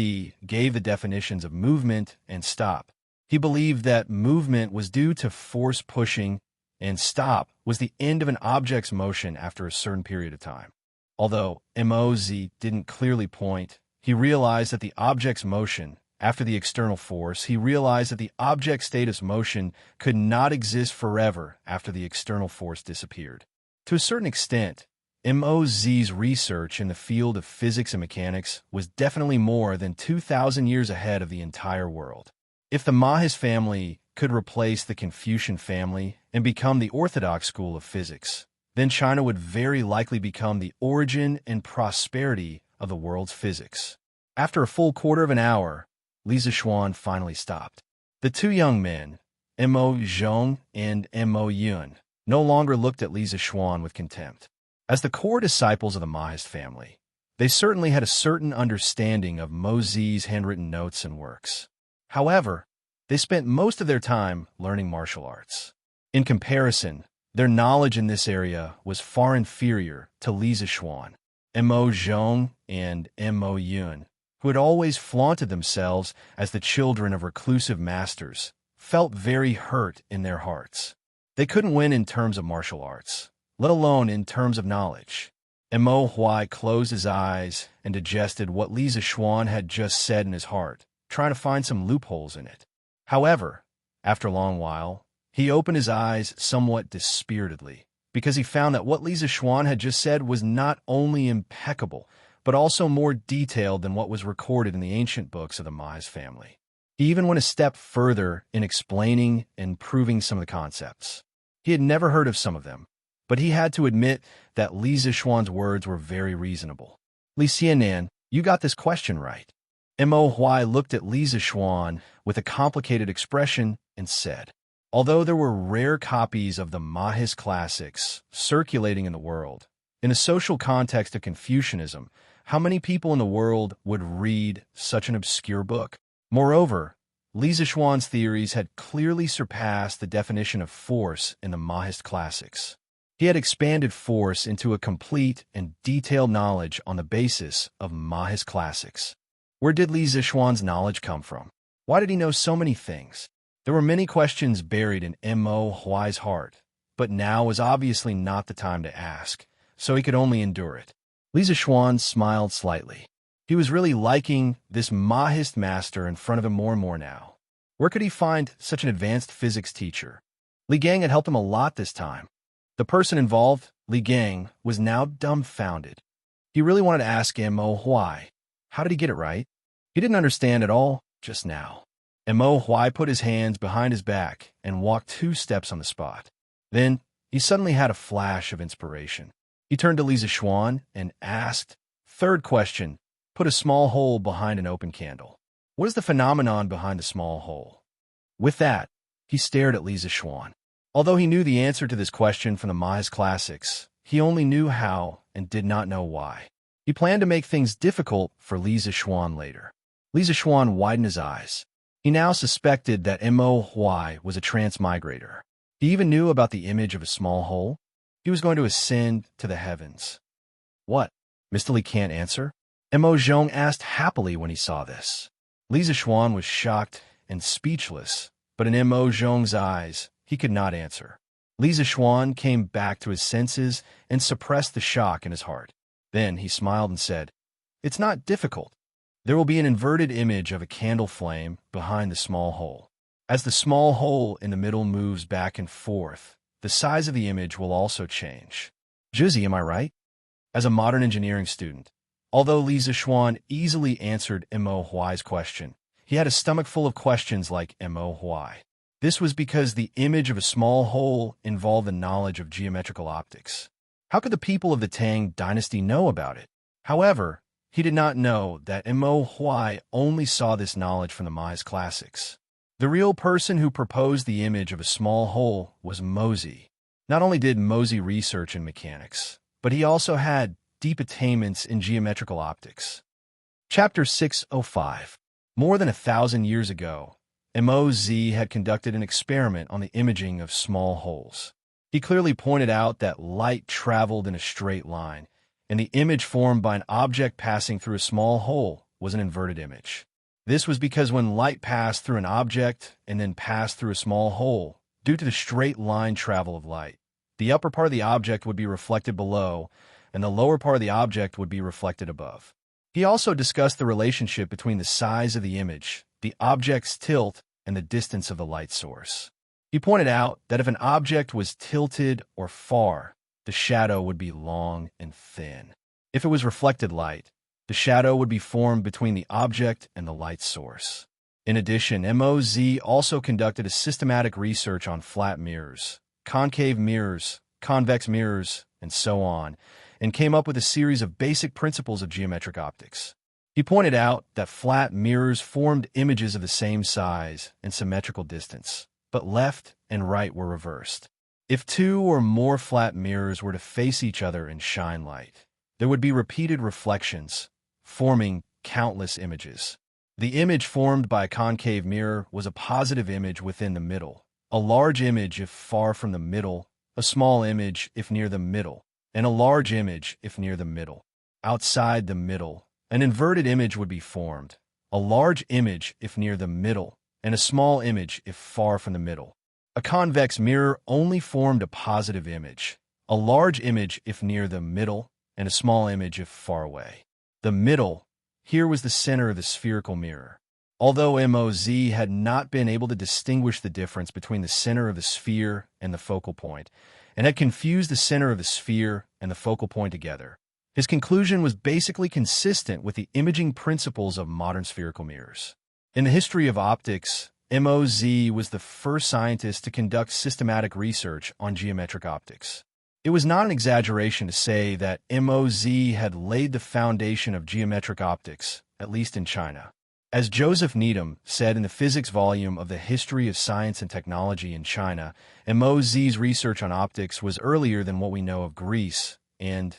gave the definitions of movement and stop. He believed that movement was due to force pushing, and stop was the end of an object's motion after a certain period of time. Although MOZ didn't clearly point, he realized that the object's motion, after the external force, he realized that the object's state of motion could not exist forever after the external force disappeared. To a certain extent, MOZ's research in the field of physics and mechanics was definitely more than 2,000 years ahead of the entire world. If the Mahis family could replace the Confucian family and become the orthodox school of physics, then China would very likely become the origin and prosperity of the world's physics. After a full quarter of an hour, Li Zixuan finally stopped. The two young men, Mo Zhong and Mo Yun, no longer looked at Li Zixuan with contempt. As the core disciples of the Mahis family, they certainly had a certain understanding of Mozi's handwritten notes and works. However, they spent most of their time learning martial arts. In comparison, their knowledge in this area was far inferior to Li Zixuan, Mo Zhong, and Mo Yun, who had always flaunted themselves as the children of reclusive masters, felt very hurt in their hearts. They couldn't win in terms of martial arts, let alone in terms of knowledge. Mo Huai closed his eyes and digested what Li Zixuan had just said in his heart, trying to find some loopholes in it. However, after a long while, he opened his eyes somewhat dispiritedly, because he found that what Li Zixuan had just said was not only impeccable, but also more detailed than what was recorded in the ancient books of the Mahis family. He even went a step further in explaining and proving some of the concepts. He had never heard of some of them, but he had to admit that Li Zixuan's words were very reasonable. Li Xianan, you got this question right. Mo Huai looked at Li Zixuan with a complicated expression and said, although there were rare copies of the Mahis classics circulating in the world, in the social context of Confucianism, how many people in the world would read such an obscure book? Moreover, Li Zixuan's theories had clearly surpassed the definition of force in the Mahis classics. He had expanded force into a complete and detailed knowledge on the basis of Mahis classics. Where did Li Zixuan's knowledge come from? Why did he know so many things? There were many questions buried in Mo Huai's heart, but now was obviously not the time to ask, so he could only endure it. Li Zixuan smiled slightly. He was really liking this Mahist master in front of him more and more now. Where could he find such an advanced physics teacher? Li Gang had helped him a lot this time. The person involved, Li Gang, was now dumbfounded. He really wanted to ask Mo Huai. How did he get it right? He didn't understand at all just now. Mo Huai put his hands behind his back and walked 2 steps on the spot. Then, he suddenly had a flash of inspiration. He turned to Li Zixuan and asked, third question, put a small hole behind an open candle. What is the phenomenon behind the small hole? With that, he stared at Li Zixuan. Although he knew the answer to this question from the Mahis classics, he only knew how and did not know why. He planned to make things difficult for Li Zixuan later. Li Zixuan widened his eyes. He now suspected that Mo Huai was a transmigrator. He even knew about the image of a small hole. He was going to ascend to the heavens. What? Mr. Li can't answer? Mo Zhong asked happily when he saw this. Li Zixuan was shocked and speechless, but in Mo Zhong's eyes, he could not answer. Li Zixuan came back to his senses and suppressed the shock in his heart. Then he smiled and said, it's not difficult. There will be an inverted image of a candle flame behind the small hole. As the small hole in the middle moves back and forth, the size of the image will also change. Juzi, am I right? As a modern engineering student, although Li Zixuan easily answered Mo Huai's question, he had a stomach full of questions like Mo Huai. This was because the image of a small hole involved the knowledge of geometrical optics. How could the people of the Tang dynasty know about it? However, he did not know that Mo Huai only saw this knowledge from the Mahis classics. The real person who proposed the image of a small hole was Mosey. Not only did Mosey research in mechanics, but he also had deep attainments in geometrical optics. Chapter 605. More than 1,000 years ago, Mosey had conducted an experiment on the imaging of small holes. He clearly pointed out that light traveled in a straight line, and the image formed by an object passing through a small hole was an inverted image. This was because when light passed through an object and then passed through a small hole, due to the straight line travel of light, the upper part of the object would be reflected below, and the lower part of the object would be reflected above. He also discussed the relationship between the size of the image, the object's tilt, and the distance of the light source. He pointed out that if an object was tilted or far, the shadow would be long and thin. If it was reflected light, the shadow would be formed between the object and the light source. In addition, Mosey also conducted a systematic research on flat mirrors, concave mirrors, convex mirrors, and so on, and came up with a series of basic principles of geometric optics. He pointed out that flat mirrors formed images of the same size and symmetrical distance, but left and right were reversed. If two or more flat mirrors were to face each other and shine light, there would be repeated reflections, forming countless images. The image formed by a concave mirror was a positive image within the middle, a large image if far from the middle, a small image if near the middle, and a large image if near the middle. Outside the middle, an inverted image would be formed, a large image if near the middle, and a small image if far from the middle. A convex mirror only formed a positive image, a large image if near the middle, and a small image if far away. The middle, here was the center of the spherical mirror. Although Mosey had not been able to distinguish the difference between the center of the sphere and the focal point, and had confused the center of the sphere and the focal point together, his conclusion was basically consistent with the imaging principles of modern spherical mirrors. In the history of optics, Mosey was the first scientist to conduct systematic research on geometric optics. It was not an exaggeration to say that Mosey had laid the foundation of geometric optics, at least in China. As Joseph Needham said in the physics volume of the History of Science and Technology in China, Mosey's research on optics was earlier than what we know of Greece and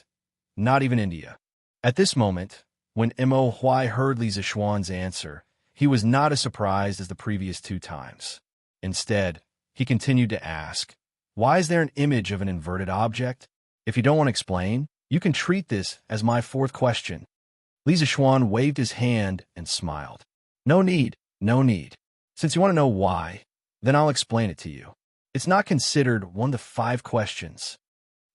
not even India. At this moment, when Mosey heard Li Zixuan's answer, he was not as surprised as the previous two times. Instead, he continued to ask, "Why is there an image of an inverted object? If you don't want to explain, you can treat this as my fourth question." Li Zixuan waved his hand and smiled. "No need, no need. Since you want to know why, then I'll explain it to you. It's not considered one of the 5 questions."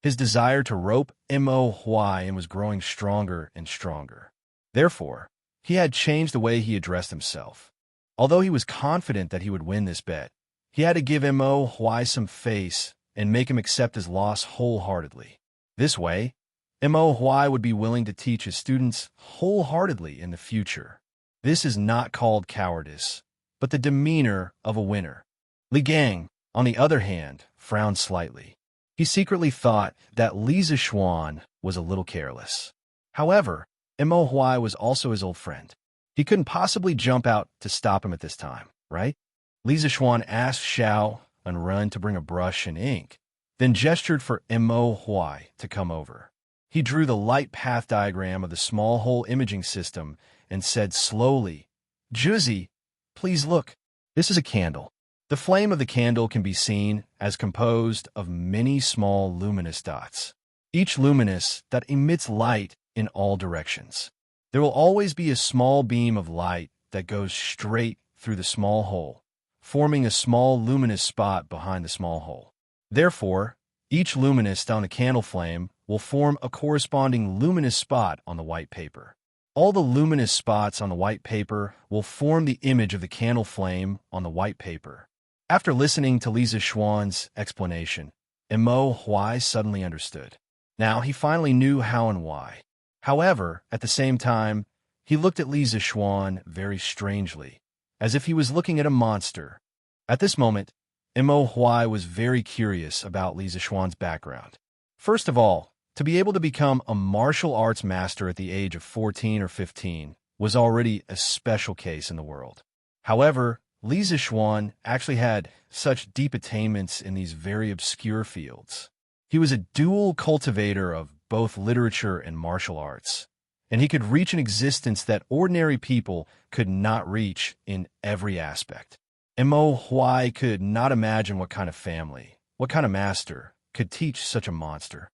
His desire to rope Mosey was growing stronger and stronger. Therefore, he had changed the way he addressed himself. Although he was confident that he would win this bet, he had to give Mosey some face and make him accept his loss wholeheartedly. This way, Mosey would be willing to teach his students wholeheartedly in the future. This is not called cowardice, but the demeanor of a winner. Li Gang, on the other hand, frowned slightly. He secretly thought that Li Zixuan was a little careless. However, Mosey was also his old friend. He couldn't possibly jump out to stop him at this time, right? Li Zixuan asked Xiao and Run to bring a brush and ink, then gestured for Mosey to come over. He drew the light path diagram of the small hole imaging system and said slowly, "Juzi, please look. This is a candle. The flame of the candle can be seen as composed of many small luminous dots, each luminous that emits light in all directions. There will always be a small beam of light that goes straight through the small hole, forming a small luminous spot behind the small hole. Therefore, each luminous on a candle flame will form a corresponding luminous spot on the white paper. All the luminous spots on the white paper will form the image of the candle flame on the white paper." After listening to Li Zixuan's explanation, Mosey suddenly understood. Now he finally knew how and why. However, at the same time, he looked at Li Zixuan very strangely, as if he was looking at a monster. At this moment, Mosey was very curious about Li Zixuan's background. First of all, to be able to become a martial arts master at the age of 14 or 15 was already a special case in the world. However, Li Zixuan actually had such deep attainments in these very obscure fields. He was a dual cultivator of both literature and martial arts, and he could reach an existence that ordinary people could not reach in every aspect. Mo Huai could not imagine what kind of family, what kind of master, could teach such a monster.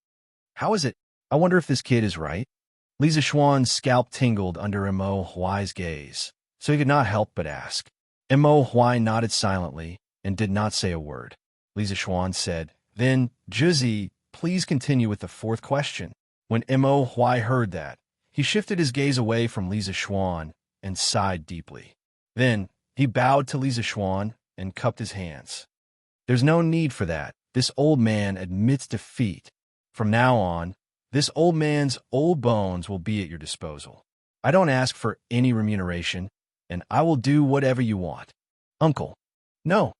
How is it? I wonder if this kid is right. Li Zixuan's scalp tingled under Mo Huai's gaze, so he could not help but ask. Mo Huai nodded silently and did not say a word. Li Zixuan said, "Then, Zhizi, please continue with the fourth question." When Mo Huai heard that, he shifted his gaze away from Li Zixuan and sighed deeply. Then, he bowed to Li Zixuan and cupped his hands. "There's no need for that. This old man admits defeat. From now on, this old man's old bones will be at your disposal. I don't ask for any remuneration, and I will do whatever you want." "Uncle." "No,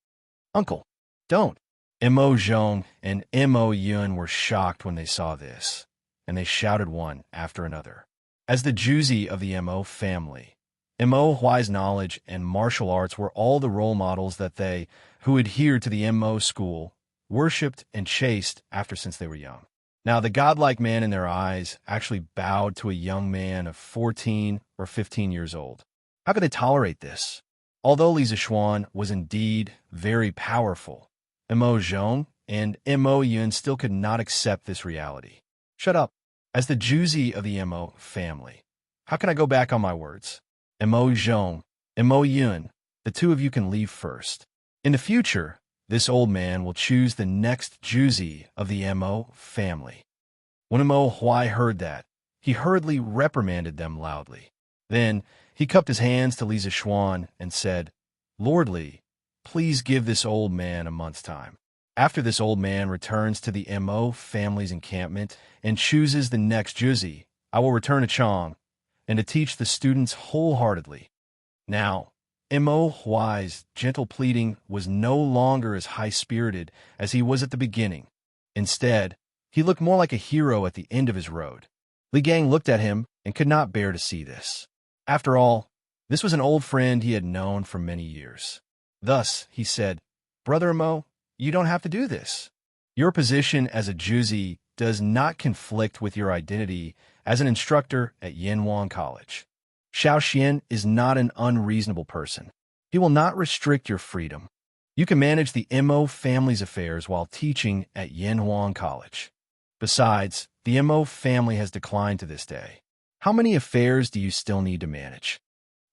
uncle, don't." Mo Zhong and Mo Yun were shocked when they saw this, and they shouted one after another. As the Juzi of the Mo family, Mo Huai's knowledge and martial arts were all the role models that they, who adhered to the Mo school, worshipped and chased after since they were young. Now, the godlike man in their eyes actually bowed to a young man of 14 or 15 years old. How could they tolerate this? Although Li Zixuan was indeed very powerful, Mo Zhong and Mo Yun still could not accept this reality. "Shut up." As the Juzi of the Mo family, how can I go back on my words? Mo Zhong, Mo Yun, the two of you can leave first. In the future, this old man will choose the next Juzi of the Mo family. When Mo Huai heard that, he hurriedly reprimanded them loudly. Then he cupped his hands to Li Zixuan and said, "Lord Li, please give this old man a month's time. After this old man returns to the Mo family's encampment and chooses the next Juzi, I will return to Chang and to teach the students wholeheartedly." Now, Mo Huai's gentle pleading was no longer as high-spirited as he was at the beginning. Instead, he looked more like a hero at the end of his road. Li Gang looked at him and could not bear to see this. After all, this was an old friend he had known for many years. Thus, he said, "Brother Mo, you don't have to do this. Your position as a Juzi does not conflict with your identity as an instructor at Yanwang College. Xianxia is not an unreasonable person. He will not restrict your freedom. You can manage the Mo family's affairs while teaching at Yanwang College. Besides, the Mo family has declined to this day. How many affairs do you still need to manage?"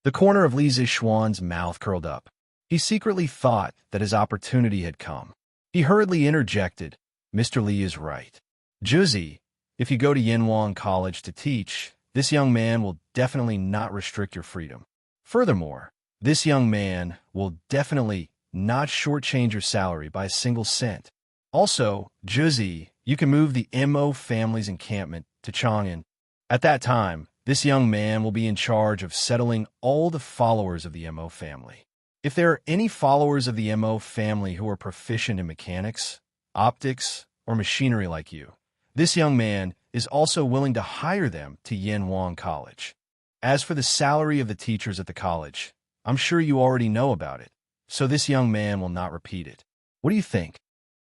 The corner of Li Zixuan's mouth curled up. He secretly thought that his opportunity had come. He hurriedly interjected, "Mr. Li is right. Juzi, if you go to Yanwang College to teach, this young man will definitely not restrict your freedom. Furthermore, this young man will definitely not shortchange your salary by a single cent. Also, Juzi, you can move the Mo family's encampment to Chang'an. At that time, this young man will be in charge of settling all the followers of the Mo family. If there are any followers of the Mo family who are proficient in mechanics, optics, or machinery like you, this young man is also willing to hire them to Yanwang College. As for the salary of the teachers at the college, I'm sure you already know about it, so this young man will not repeat it. What do you think?"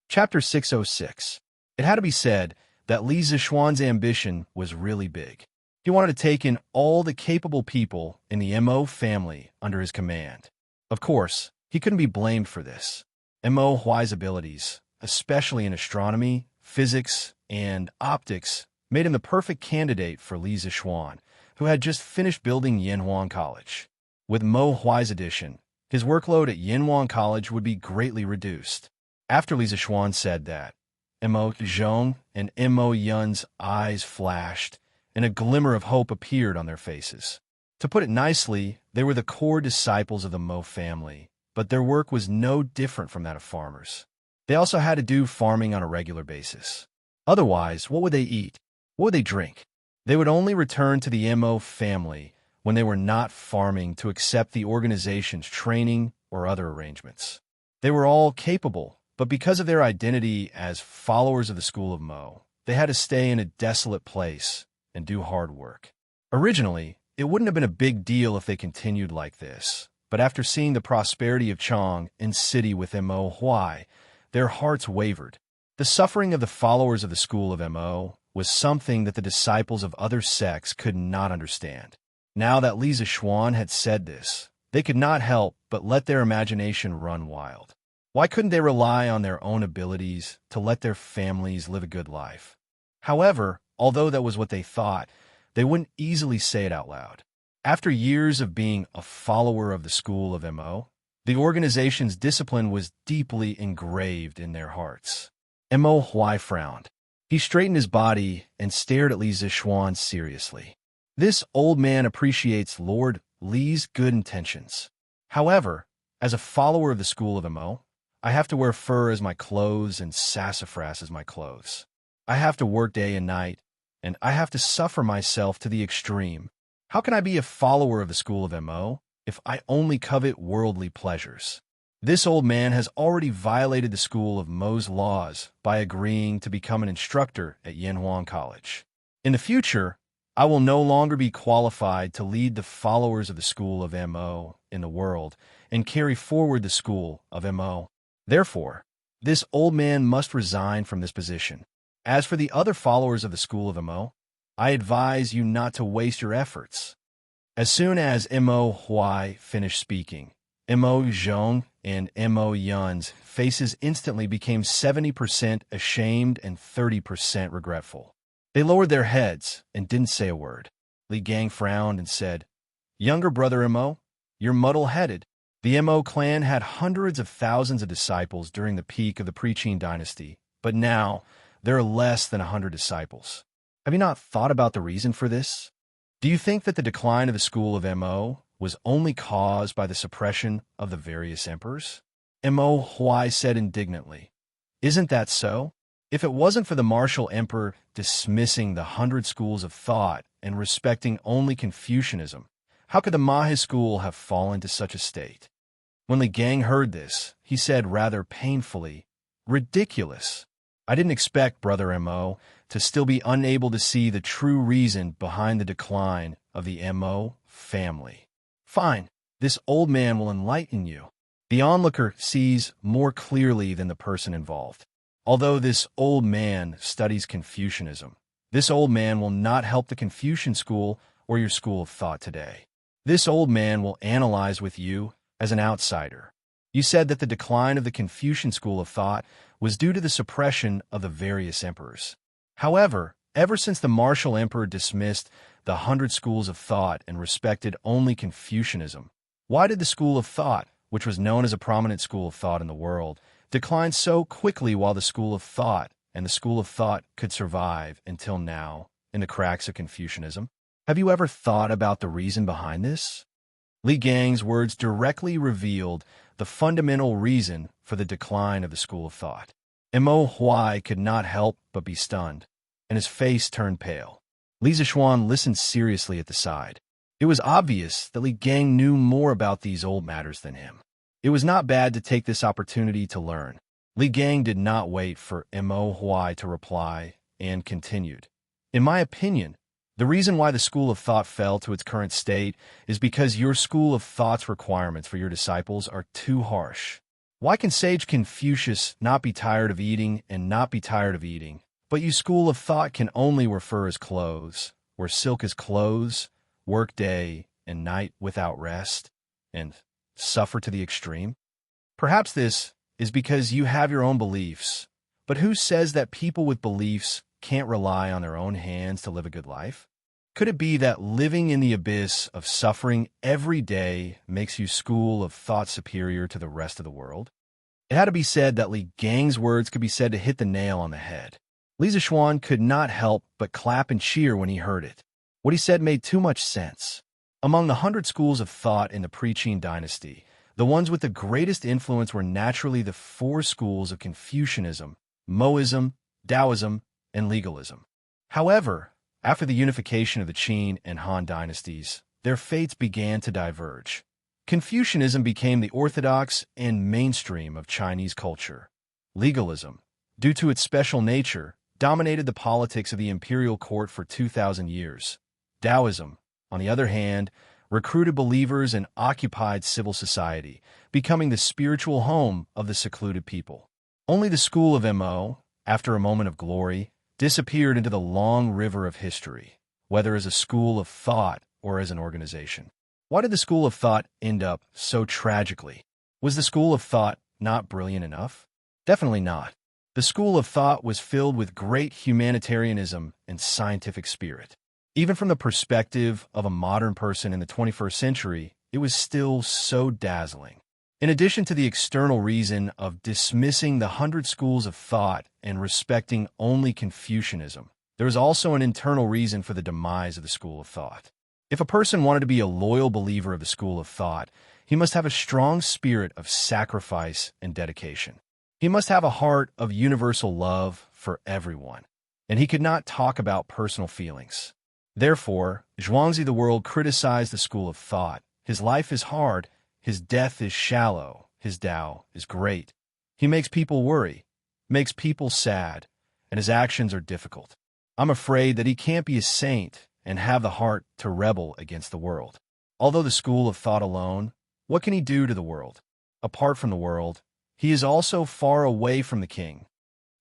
Chapter 606. It had to be said that Li Zixuan's ambition was really big. He wanted to take in all the capable people in the Mo family under his command. Of course, he couldn't be blamed for this. Mo Huai's abilities, especially in astronomy, physics, and optics, made him the perfect candidate for Li Zixuan, who had just finished building Yanwang College. With Mo Huai's addition, his workload at Yanwang College would be greatly reduced. After Li Zixuan said that, Mo Zhong and Mo Yun's eyes flashed, and a glimmer of hope appeared on their faces. To put it nicely, they were the core disciples of the Mo family, but their work was no different from that of farmers. They also had to do farming on a regular basis. Otherwise, what would they eat? What would they drink? They would only return to the Mo family when they were not farming to accept the organization's training or other arrangements. They were all capable, but because of their identity as followers of the school of Mo, they had to stay in a desolate place and do hard work. Originally, it wouldn't have been a big deal if they continued like this, but after seeing the prosperity of Chang and city with Mo Huai, their hearts wavered. The suffering of the followers of the school of Mo was something that the disciples of other sects could not understand. Now that Li Zixuan had said this, they could not help but let their imagination run wild. Why couldn't they rely on their own abilities to let their families live a good life? However, although that was what they thought, they wouldn't easily say it out loud. After years of being a follower of the school of Mo, the organization's discipline was deeply engraved in their hearts. Mo Huai frowned. He straightened his body and stared at Li Zixuan seriously. This old man appreciates Lord Li's good intentions. However, as a follower of the school of Mo, I have to wear fur as my clothes and sassafras as my clothes. I have to work day and night, and I have to suffer myself to the extreme. How can I be a follower of the school of Mo if I only covet worldly pleasures? This old man has already violated the school of Mo's laws by agreeing to become an instructor at Yanhuang College. In the future, I will no longer be qualified to lead the followers of the school of Mo in the world and carry forward the school of Mo. Therefore, this old man must resign from this position. As for the other followers of the school of Mo, I advise you not to waste your efforts. As soon as Mo Huai finished speaking, Mo Zhong and Mo Yun's faces instantly became 70% ashamed and 30% regretful. They lowered their heads and didn't say a word. Li Gang frowned and said, "Younger brother Mo, you're muddle-headed. The Mo clan had hundreds of thousands of disciples during the peak of the Pre-Qin dynasty, but now there are less than 100 disciples. Have you not thought about the reason for this? Do you think that the decline of the school of Mo was only caused by the suppression of the various emperors?" Mo Huai said indignantly, "Isn't that so? If it wasn't for the martial emperor dismissing the 100 schools of thought and respecting only Confucianism, how could the Mahe school have fallen to such a state?" When Li Gang heard this, he said rather painfully, "Ridiculous. I didn't expect Brother Mo to still be unable to see the true reason behind the decline of the Mo family. Fine, this old man will enlighten you. The onlooker sees more clearly than the person involved. Although this old man studies Confucianism, this old man will not help the Confucian school or your school of thought today. This old man will analyze with you as an outsider. You said that the decline of the Confucian school of thought was due to the suppression of the various emperors. However, ever since the martial emperor dismissed the 100 schools of thought and respected only Confucianism, why did the school of thought, which was known as a prominent school of thought in the world, decline so quickly while the school of thought and the school of thought could survive until now in the cracks of Confucianism? Have you ever thought about the reason behind this?" Li Gang's words directly revealed the fundamental reason for the decline of the school of thought. Mo Huai could not help but be stunned, and his face turned pale. Li Zixuan listened seriously at the side. It was obvious that Li Gang knew more about these old matters than him. It was not bad to take this opportunity to learn. Li Gang did not wait for Mo Huai to reply and continued. "In my opinion, the reason why the school of thought fell to its current state is because your school of thought's requirements for your disciples are too harsh. Why can sage Confucius not be tired of eating and not be tired of eating, but you school of thought can only wear fur as clothes, wear silk as clothes, work day and night without rest, and suffer to the extreme? Perhaps this is because you have your own beliefs, but who says that people with beliefs can't rely on their own hands to live a good life? Could it be that living in the abyss of suffering every day makes you school of thought superior to the rest of the world?" It had to be said that Li Gang's words could be said to hit the nail on the head. Li Zixuan could not help but clap and cheer when he heard it. What he said made too much sense. Among the 100 schools of thought in the Pre-Qin dynasty, the ones with the greatest influence were naturally the 4 schools of Confucianism, Moism, Taoism, and legalism. However, after the unification of the Qin and Han dynasties, their fates began to diverge. Confucianism became the orthodox and mainstream of Chinese culture. Legalism, due to its special nature, dominated the politics of the imperial court for 2,000 years. Taoism, on the other hand, recruited believers and occupied civil society, becoming the spiritual home of the secluded people. Only the school of Mo, after a moment of glory, disappeared into the long river of history, whether as a school of thought or as an organization. Why did the school of thought end up so tragically? Was the school of thought not brilliant enough? Definitely not. The school of thought was filled with great humanitarianism and scientific spirit. Even from the perspective of a modern person in the 21st century, it was still so dazzling. In addition to the external reason of dismissing the 100 schools of thought and respecting only Confucianism, there was also an internal reason for the demise of the school of thought. If a person wanted to be a loyal believer of the school of thought, he must have a strong spirit of sacrifice and dedication. He must have a heart of universal love for everyone, and he could not talk about personal feelings. Therefore, Zhuangzi the world criticized the school of thought. His life is hard, his death is shallow, his Tao is great. He makes people worry, makes people sad, and his actions are difficult. I'm afraid that he can't be a saint and have the heart to rebel against the world. Although the school of thought alone, what can he do to the world? Apart from the world, he is also far away from the king.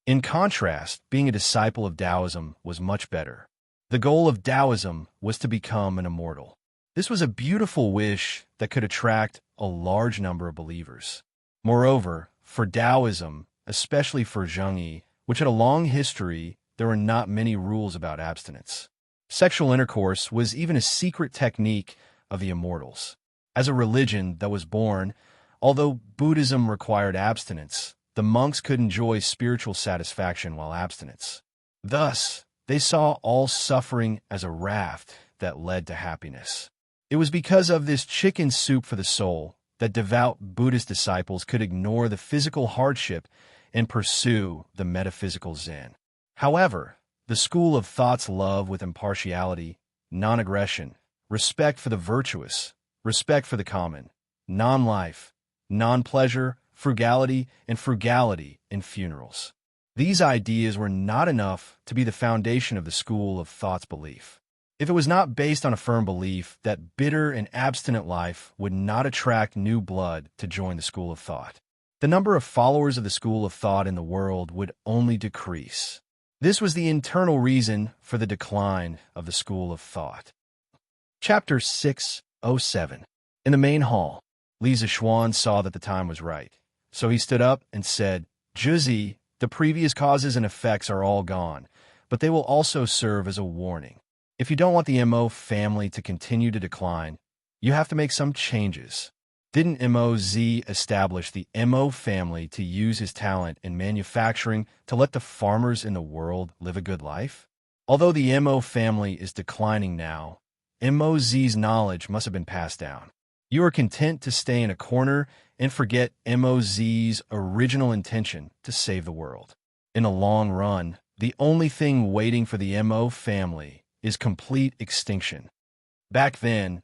In contrast, being a disciple of Taoism was much better. The goal of Taoism was to become an immortal. This was a beautiful wish that could attract a large number of believers. Moreover, for Taoism, especially for Zhengyi, which had a long history, there were not many rules about abstinence. Sexual intercourse was even a secret technique of the immortals. As a religion that was born, although Buddhism required abstinence, the monks could enjoy spiritual satisfaction while abstinence. Thus, they saw all suffering as a raft that led to happiness. It was because of this chicken soup for the soul that devout Buddhist disciples could ignore the physical hardship and pursue the metaphysical Zen. However, the school of thought's love with impartiality, non-aggression, respect for the virtuous, respect for the common, non-life, non-pleasure, frugality, and frugality in funerals. These ideas were not enough to be the foundation of the school of thought's belief. If it was not based on a firm belief that bitter and abstinent life would not attract new blood to join the school of thought, the number of followers of the school of thought in the world would only decrease. This was the internal reason for the decline of the school of thought. Chapter 607. In the main hall, Li Zixuan saw that the time was right. So he stood up and said, "Zhizi, the previous causes and effects are all gone, but they will also serve as a warning. If you don't want the Mo family to continue to decline, you have to make some changes." Didn't Moz establish the Mo family to use his talent in manufacturing to let the farmers in the world live a good life? Although the Mo family is declining now, Moz's knowledge must have been passed down. You are content to stay in a corner and forget Moz's original intention to save the world. In the long run, the only thing waiting for the Mo family is complete extinction. Back then,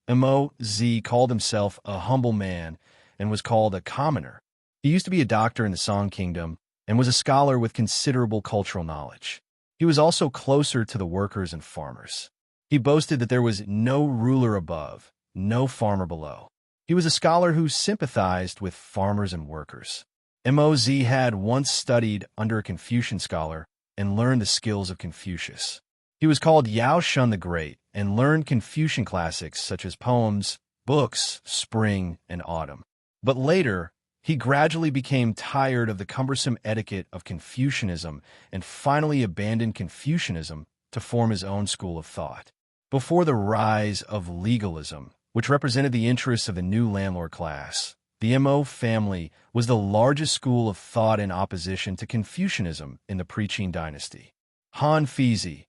Moz called himself a humble man and was called a commoner. He used to be a doctor in the Song Kingdom and was a scholar with considerable cultural knowledge. He was also closer to the workers and farmers. He boasted that there was no ruler above, no farmer below. He was a scholar who sympathized with farmers and workers. Moz had once studied under a Confucian scholar and learned the skills of Confucius. He was called Yao Shun the Great and learned Confucian classics such as poems, books, Spring, and Autumn. But later, he gradually became tired of the cumbersome etiquette of Confucianism and finally abandoned Confucianism to form his own school of thought. Before the rise of legalism, which represented the interests of the new landlord class, the Mo family was the largest school of thought in opposition to Confucianism in the Pre-Qin dynasty. Han Fizi,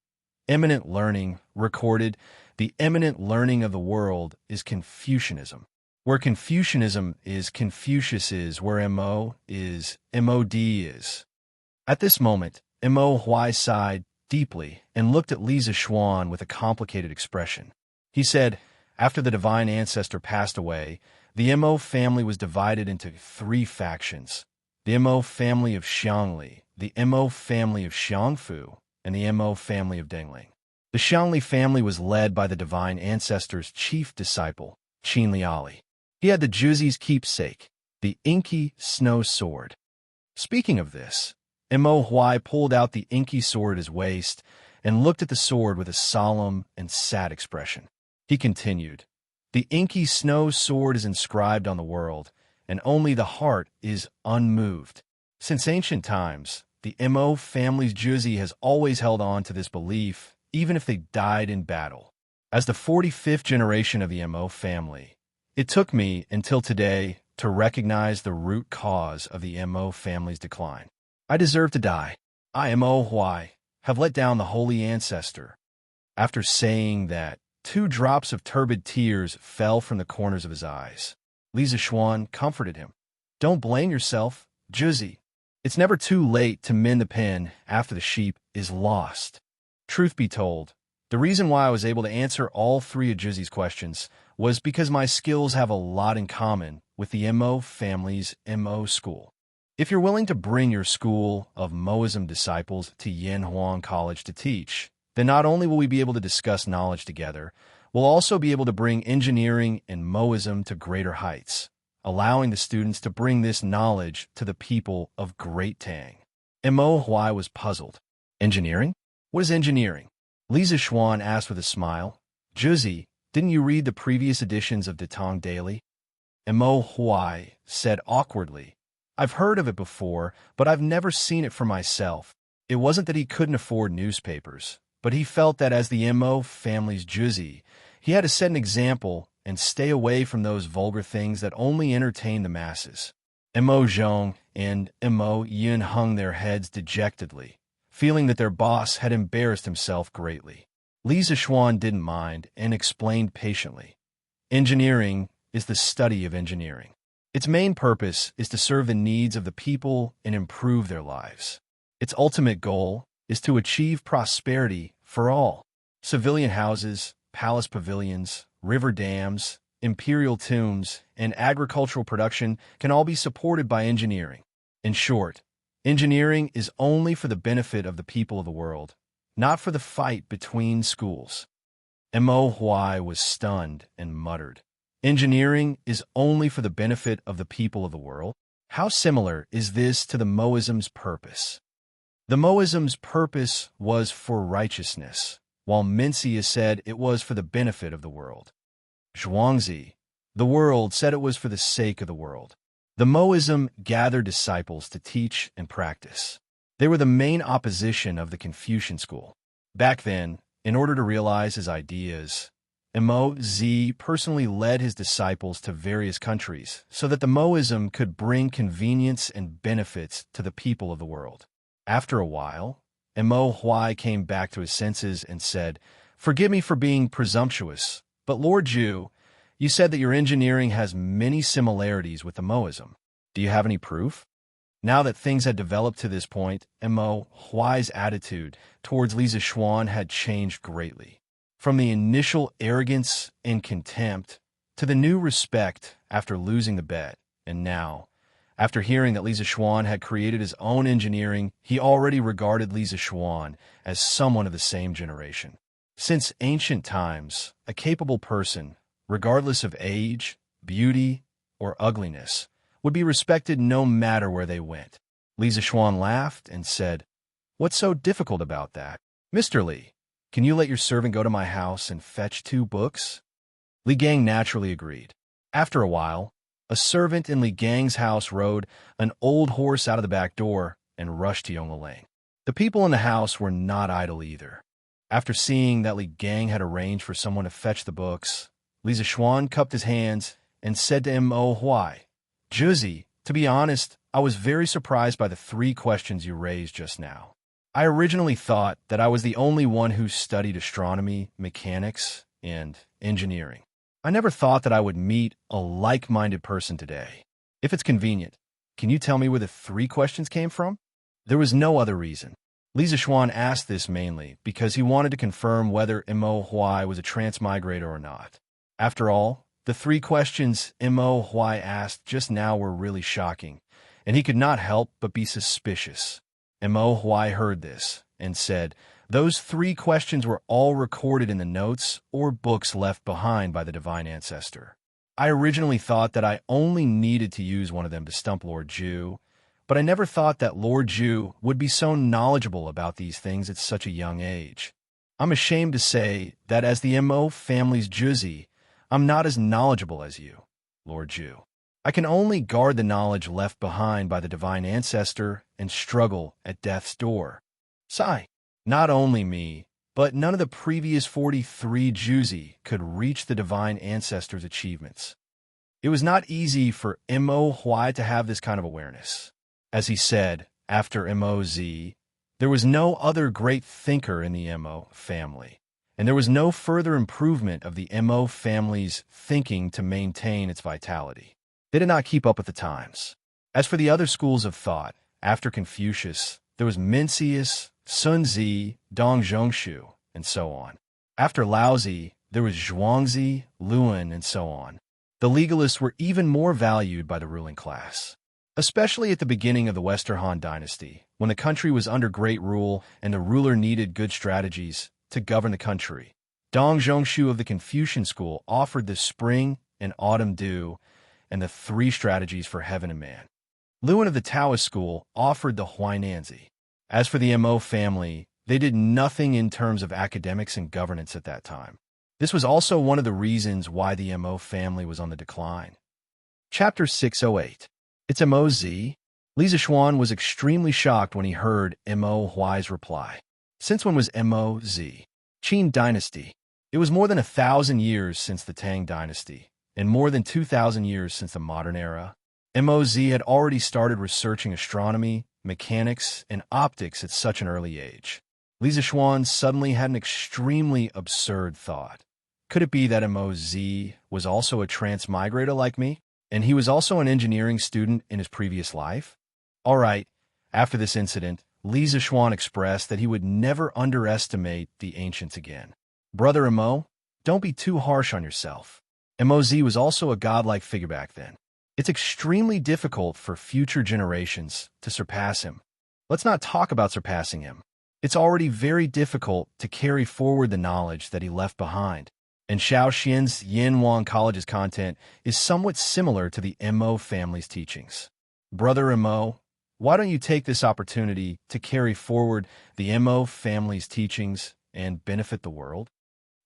eminent learning, recorded, "The eminent learning of the world is Confucianism. Where Confucianism is, Confucius is. Where Mo is, Mod is." At this moment, Mo Hui sighed deeply and looked at Li Zixuan with a complicated expression. He said, "After the divine ancestor passed away, the Mo family was divided into 3 factions: the Mo family of Xiangli, the Mo family of Xiangfu, and the Mo family of Dengling. The Xianli family was led by the divine ancestor's chief disciple, Qianliali. He had the Juzi's keepsake, the inky snow sword. Speaking of this, Mo Huai pulled out the inky sword at his waist and looked at the sword with a solemn and sad expression. He continued, "The inky snow sword is inscribed on the world, and only the heart is unmoved." Since ancient times, the Mo family's Juzi has always held on to this belief, even if they died in battle. As the 45th generation of the Mo family, it took me until today to recognize the root cause of the Mo family's decline. I deserve to die. I, Mo Huai, have let down the holy ancestor. After saying that, 2 drops of turbid tears fell from the corners of his eyes. Li Zishuan comforted him. "Don't blame yourself, Juzi. It's never too late to mend the pen after the sheep is lost." Truth be told, the reason why I was able to answer all 3 of Juzi's questions was because my skills have a lot in common with the Mo family's Mo school. If you're willing to bring your school of Moism disciples to Yanhuang College to teach, then not only will we be able to discuss knowledge together, we'll also be able to bring engineering and Moism to greater heights, allowing the students to bring this knowledge to the people of Great Tang. Mo Huai was puzzled. "Engineering? What is engineering?" Li Zishuan asked with a smile. "Juzi, didn't you read the previous editions of Datong Daily?" Mo Huai said awkwardly, "I've heard of it before, but I've never seen it for myself." It wasn't that he couldn't afford newspapers, but he felt that as the Mo family's Juzi, he had to set an example and stay away from those vulgar things that only entertain the masses. Mo Zhong and Mo Yin hung their heads dejectedly, feeling that their boss had embarrassed himself greatly. Li Zishuan didn't mind and explained patiently. "Engineering is the study of engineering. Its main purpose is to serve the needs of the people and improve their lives. Its ultimate goal is to achieve prosperity for all. Civilian houses, palace pavilions, river dams, imperial tombs, and agricultural production can all be supported by engineering. In short, engineering is only for the benefit of the people of the world, not for the fight between schools." Mo Huai was stunned and muttered, "Engineering is only for the benefit of the people of the world? How similar is this to the Moism's purpose?" The Moism's purpose was for righteousness, while Minxia said it was for the benefit of the world. Zhuangzi, the world, said it was for the sake of the world. The Moism gathered disciples to teach and practice. They were the main opposition of the Confucian school. Back then, in order to realize his ideas, Mo Zi personally led his disciples to various countries so that the Moism could bring convenience and benefits to the people of the world. After a while, Mo Huai came back to his senses and said, "Forgive me for being presumptuous, but Lord Zhu, you said that your engineering has many similarities with the Moism. Do you have any proof?" Now that things had developed to this point, Mo Huai's attitude towards Li Zishuan had changed greatly. From the initial arrogance and contempt to the new respect after losing the bet, and now, after hearing that Li Zishuan had created his own engineering, he already regarded Li Zishuan as someone of the same generation. Since ancient times, a capable person, regardless of age, beauty, or ugliness, would be respected no matter where they went. Li Zishuan laughed and said, "What's so difficult about that? Mr. Li, can you let your servant go to my house and fetch 2 books?" Li Gang naturally agreed. After a while, a servant in Li Gang's house rode an old horse out of the back door and rushed to Yongling. The people in the house were not idle either. After seeing that Li Gang had arranged for someone to fetch the books, Li Zishuan cupped his hands and said to Mo Huai, "Juzi, to be honest, I was very surprised by the 3 questions you raised just now. I originally thought that I was the only one who studied astronomy, mechanics, and engineering. I never thought that I would meet a like-minded person today. If it's convenient, can you tell me where the 3 questions came from?" There was no other reason. Li Zishuan asked this mainly because he wanted to confirm whether Mo Huai was a transmigrator or not. After all, the 3 questions Mo Huai asked just now were really shocking, and he could not help but be suspicious. Mo Huai heard this and said, Those 3 questions were all recorded in the notes or books left behind by the divine ancestor. I originally thought that I only needed to use one of them to stump Lord Zhu, but I never thought that Lord Zhu would be so knowledgeable about these things at such a young age. I'm ashamed to say that as the Mo family's Juzi, I'm not as knowledgeable as you, Lord Zhu. I can only guard the knowledge left behind by the divine ancestor and struggle at death's door. Sigh. Not only me, but none of the previous 43 Juzi could reach the divine ancestor's achievements. It was not easy for Mo Huai to have this kind of awareness. As he said, after Mo Z, there was no other great thinker in the Mo family, and there was no further improvement of the Mo family's thinking to maintain its vitality. They did not keep up with the times. As for the other schools of thought, after Confucius, there was Mencius, Sun Zi, Dong Zhongshu, and so on. After Laozi, there was Zhuangzi, Luan, and so on. The legalists were even more valued by the ruling class, especially at the beginning of the Western Han dynasty, when the country was under great rule and the ruler needed good strategies to govern the country. Dong Zhongshu of the Confucian school offered the spring and autumn dew and the 3 strategies for heaven and man. Luan of the Taoist school offered the Huainanzi. As for the Mo family, they did nothing in terms of academics and governance at that time. This was also one of the reasons why the Mo family was on the decline. Chapter 608. It's Mo Z. Li Zixuan was extremely shocked when he heard Mo Huai's reply. Since when was Mo Z? Qin dynasty. It was more than 1,000 years since the Tang dynasty, and more than 2,000 years since the modern era. Mo Z had already started researching astronomy, mechanics, and optics at such an early age. Li Zixuan suddenly had an extremely absurd thought. Could it be that Mo Z was also a transmigrator like me? And he was also an engineering student in his previous life? All right, after this incident, Li Zixuan expressed that he would never underestimate the ancients again. Brother Mo, don't be too harsh on yourself. Mo Z was also a godlike figure back then. It's extremely difficult for future generations to surpass him. Let's not talk about surpassing him. It's already very difficult to carry forward the knowledge that he left behind. And Shaoxian's Yanhuang College's content is somewhat similar to the Mo family's teachings. Brother Mo, why don't you take this opportunity to carry forward the Mo family's teachings and benefit the world?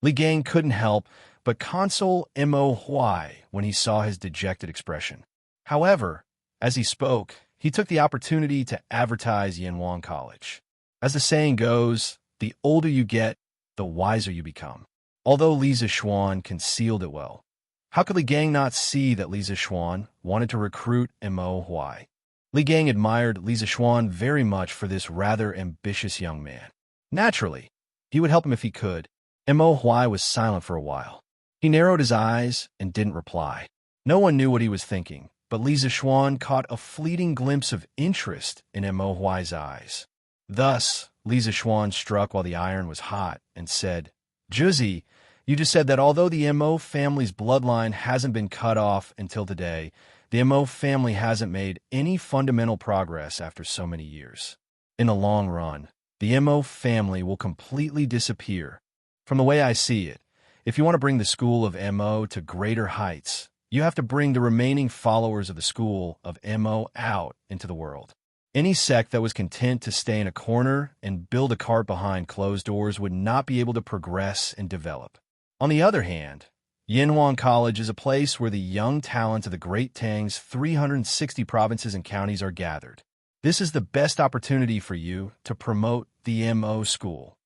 Li Gang couldn't help but console Mo Huai when he saw his dejected expression. However, as he spoke, he took the opportunity to advertise Yanhuang College. As the saying goes, the older you get, the wiser you become. Although Li Zixuan concealed it well, how could Li Gang not see that Li Zixuan wanted to recruit Mo Huai? Li Gang admired Li Zixuan very much for this rather ambitious young man. Naturally, he would help him if he could. Mo Huai was silent for a while. He narrowed his eyes and didn't reply. No one knew what he was thinking, but Li Zixuan caught a fleeting glimpse of interest in Mo Huai's eyes. Thus, Li Zixuan struck while the iron was hot and said, Juzi, you just said that although the Mo family's bloodline hasn't been cut off until today, the Mo family hasn't made any fundamental progress after so many years. In the long run, the Mo family will completely disappear. From the way I see it, if you want to bring the school of Mo to greater heights, you have to bring the remaining followers of the school of Mo out into the world. Any sect that was content to stay in a corner and build a cart behind closed doors would not be able to progress and develop. On the other hand, Yanhuang College is a place where the young talents of the Great Tang's 360 provinces and counties are gathered. This is the best opportunity for you to promote the Mo school.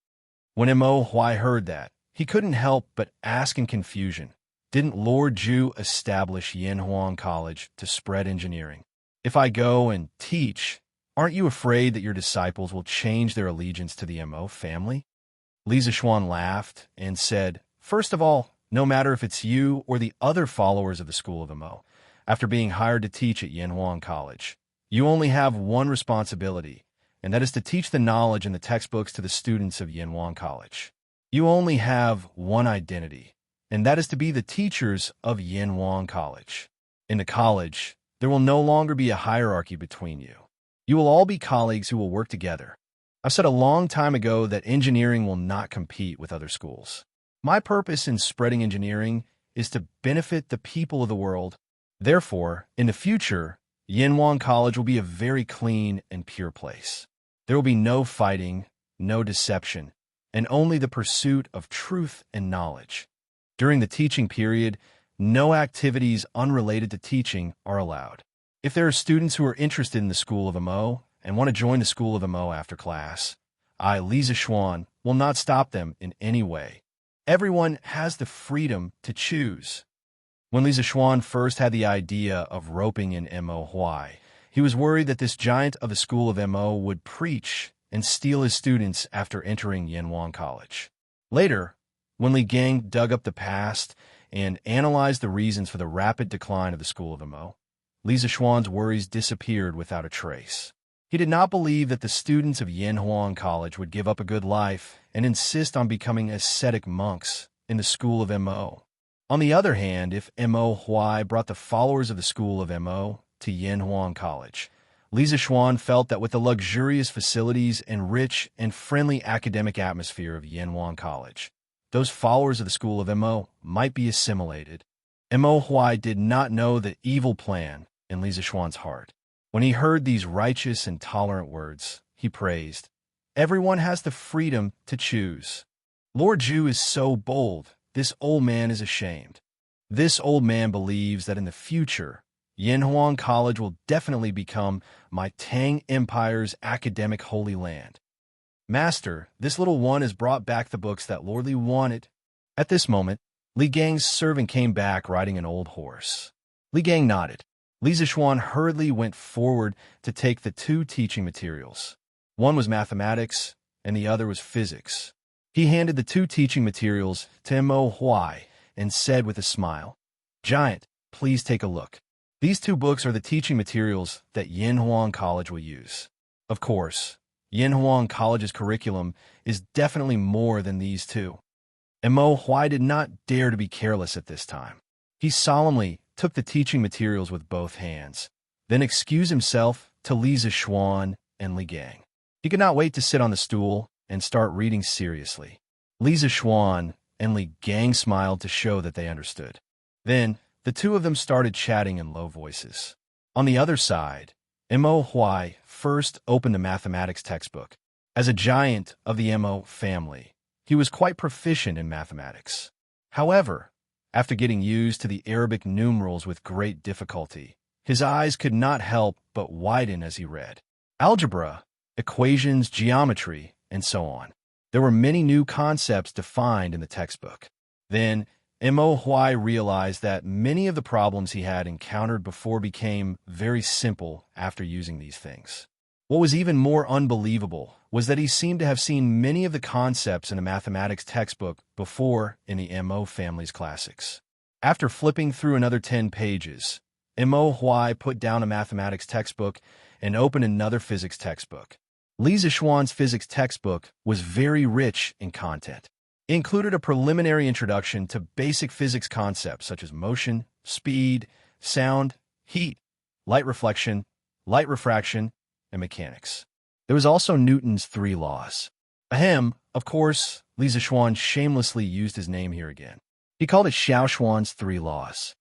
When Mo Huai heard that, he couldn't help but ask in confusion, didn't Lord Zhu establish Yanhuang College to spread engineering? If I go and teach, aren't you afraid that your disciples will change their allegiance to the Mo family? Li Zixuan laughed and said, First of all, no matter if it's you or the other followers of the school of Mo, after being hired to teach at Yanhuang College, you only have one responsibility, and that is to teach the knowledge in the textbooks to the students of Yanhuang College. You only have one identity, and that is to be the teachers of Yanhuang College. In the college, there will no longer be a hierarchy between you. You will all be colleagues who will work together. I've said a long time ago that engineering will not compete with other schools. My purpose in spreading engineering is to benefit the people of the world. Therefore, in the future, Yanhuang College will be a very clean and pure place. There will be no fighting, no deception, and only the pursuit of truth and knowledge. During the teaching period, no activities unrelated to teaching are allowed. If there are students who are interested in the School of Mo and want to join the School of Mo after class, I, Li Zixuan, will not stop them in any way. Everyone has the freedom to choose. When Li Zixuan first had the idea of roping in Mo Huai, he was worried that this giant of the School of Mo would preach and steal his students after entering Yanhuang College. Later, when Li Gang dug up the past and analyzed the reasons for the rapid decline of the School of Mo, Li Zixuan's worries disappeared without a trace. He did not believe that the students of Yanhuang College would give up a good life and insist on becoming ascetic monks in the School of Mo. On the other hand, if Mo Huai brought the followers of the School of Mo to Yanhuang College, Li Zixuan felt that with the luxurious facilities and rich and friendly academic atmosphere of Yanhuang College, those followers of the School of Mo might be assimilated. Mo Huai did not know the evil plan in Li Zixuan's heart. When he heard these righteous and tolerant words, he praised, "Everyone has the freedom to choose. Lord Zhu is so bold, this old man is ashamed." This old man believes that in the future, Yanhuang College will definitely become my Tang Empire's academic holy land. Master, this little one has brought back the books that Lord Li wanted. At this moment, Li Gang's servant came back riding an old horse. Li Gang nodded. Li Zixuan hurriedly went forward to take the two teaching materials. One was mathematics, and the other was physics. He handed the two teaching materials to Mo Huai and said with a smile, "Giant, please take a look. These two books are the teaching materials that Yanhuang College will use." Of course, Yanhuang College's curriculum is definitely more than these two. And Mo Huai did not dare to be careless at this time. He solemnly took the teaching materials with both hands, then excused himself to Li Zixuan and Li Gang. He could not wait to sit on the stool and start reading seriously. Li Zixuan and Li Gang smiled to show that they understood. Then, the two of them started chatting in low voices. On the other side, Mo Huai first opened the mathematics textbook. As a giant of the Mo family, he was quite proficient in mathematics. However, after getting used to the Arabic numerals with great difficulty, his eyes could not help but widen as he read. Algebra, equations, geometry, and so on. There were many new concepts defined in the textbook. Then, Mo Huai realized that many of the problems he had encountered before became very simple after using these things. What was even more unbelievable was that he seemed to have seen many of the concepts in the mathematics textbook before in the Mo family's classics. After flipping through another 10 pages, Mo Huai put down a mathematics textbook and opened another physics textbook. Li Zixuan's physics textbook was very rich in content. It included a preliminary introduction to basic physics concepts such as motion, speed, sound, heat, light reflection, light refraction, and mechanics. There was also Newton's 3 laws. Ahem, of course, Li Zixuan shamelessly used his name here again. He called it Xiaoxuan's 3 laws.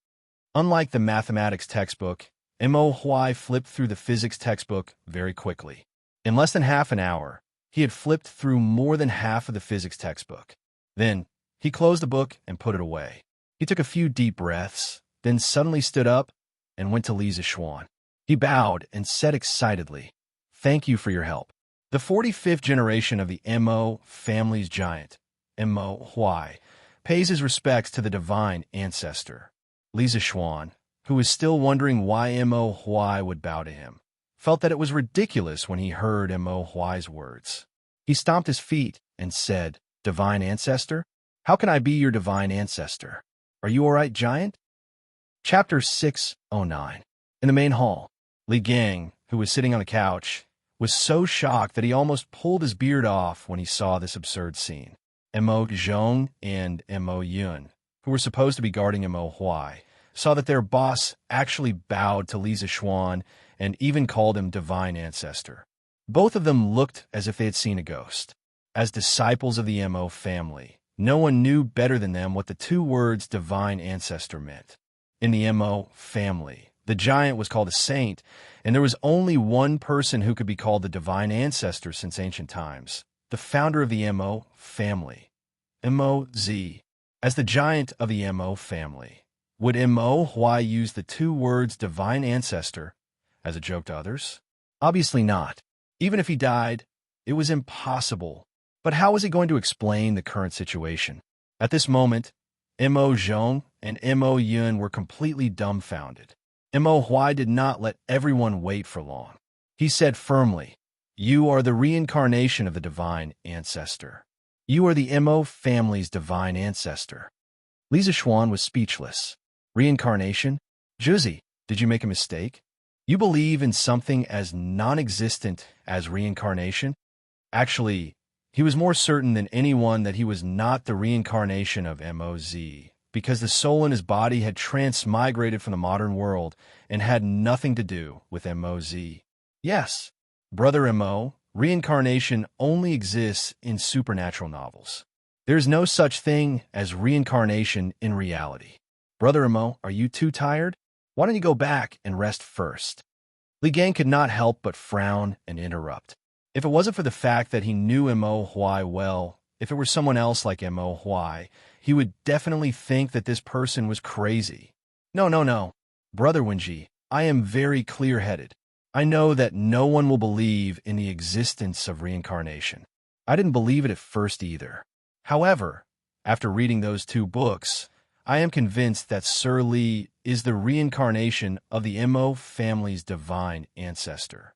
Unlike the mathematics textbook, Mo Huai flipped through the physics textbook very quickly. In less than half an hour, he had flipped through more than half of the physics textbook. Then, he closed the book and put it away. He took a few deep breaths, then suddenly stood up and went to Li Zixuan. He bowed and said excitedly, "Thank you for your help." The 45th generation of the Mo family's giant, Mo Huai, pays his respects to the divine ancestor. Li Zixuan, who was still wondering why Mo Huai would bow to him, felt that it was ridiculous when he heard Mo Huai's words. He stomped his feet and said, "Divine ancestor? How can I be your divine ancestor? Are you all right, giant?" Chapter 609. In the main hall, Li Gang, who was sitting on a couch, was so shocked that he almost pulled his beard off when he saw this absurd scene. Mo Zhong and Mo Yun, who were supposed to be guarding Mo Huai, saw that their boss actually bowed to Li Zixuan and even called him divine ancestor. Both of them looked as if they had seen a ghost. As disciples of the Mo family, no one knew better than them what the two words divine ancestor meant. In the Mo family, the giant was called a saint, and there was only one person who could be called the divine ancestor since ancient times, the founder of the Mo family, Moz. As the giant of the Mo family, would Mo Huai use the two words divine ancestor as a joke to others? Obviously not. Even if he died, it was impossible. But how was he going to explain the current situation? At this moment, Mo Zhong and Mo Yun were completely dumbfounded. Mo Huai did not let everyone wait for long. He said firmly, "You are the reincarnation of the divine ancestor. You are the Mo family's divine ancestor." Li Zishuan was speechless. Reincarnation? Juzi, did you make a mistake? You believe in something as non-existent as reincarnation? Actually, he was more certain than anyone that he was not the reincarnation of Moz, because the soul in his body had transmigrated from the modern world and had nothing to do with Moz. Yes, Brother Mo, reincarnation only exists in supernatural novels. There is no such thing as reincarnation in reality. Brother Mo, are you too tired? Why don't you go back and rest first? Li Gang could not help but frown and interrupt. If it wasn't for the fact that he knew Mo Huai well, if it were someone else like Mo Huai, he would definitely think that this person was crazy. No. Brother Wenji, I am very clear-headed. I know that no one will believe in the existence of reincarnation. I didn't believe it at first either. However, after reading those two books, I am convinced that Sir Li is the reincarnation of the Mo family's divine ancestor.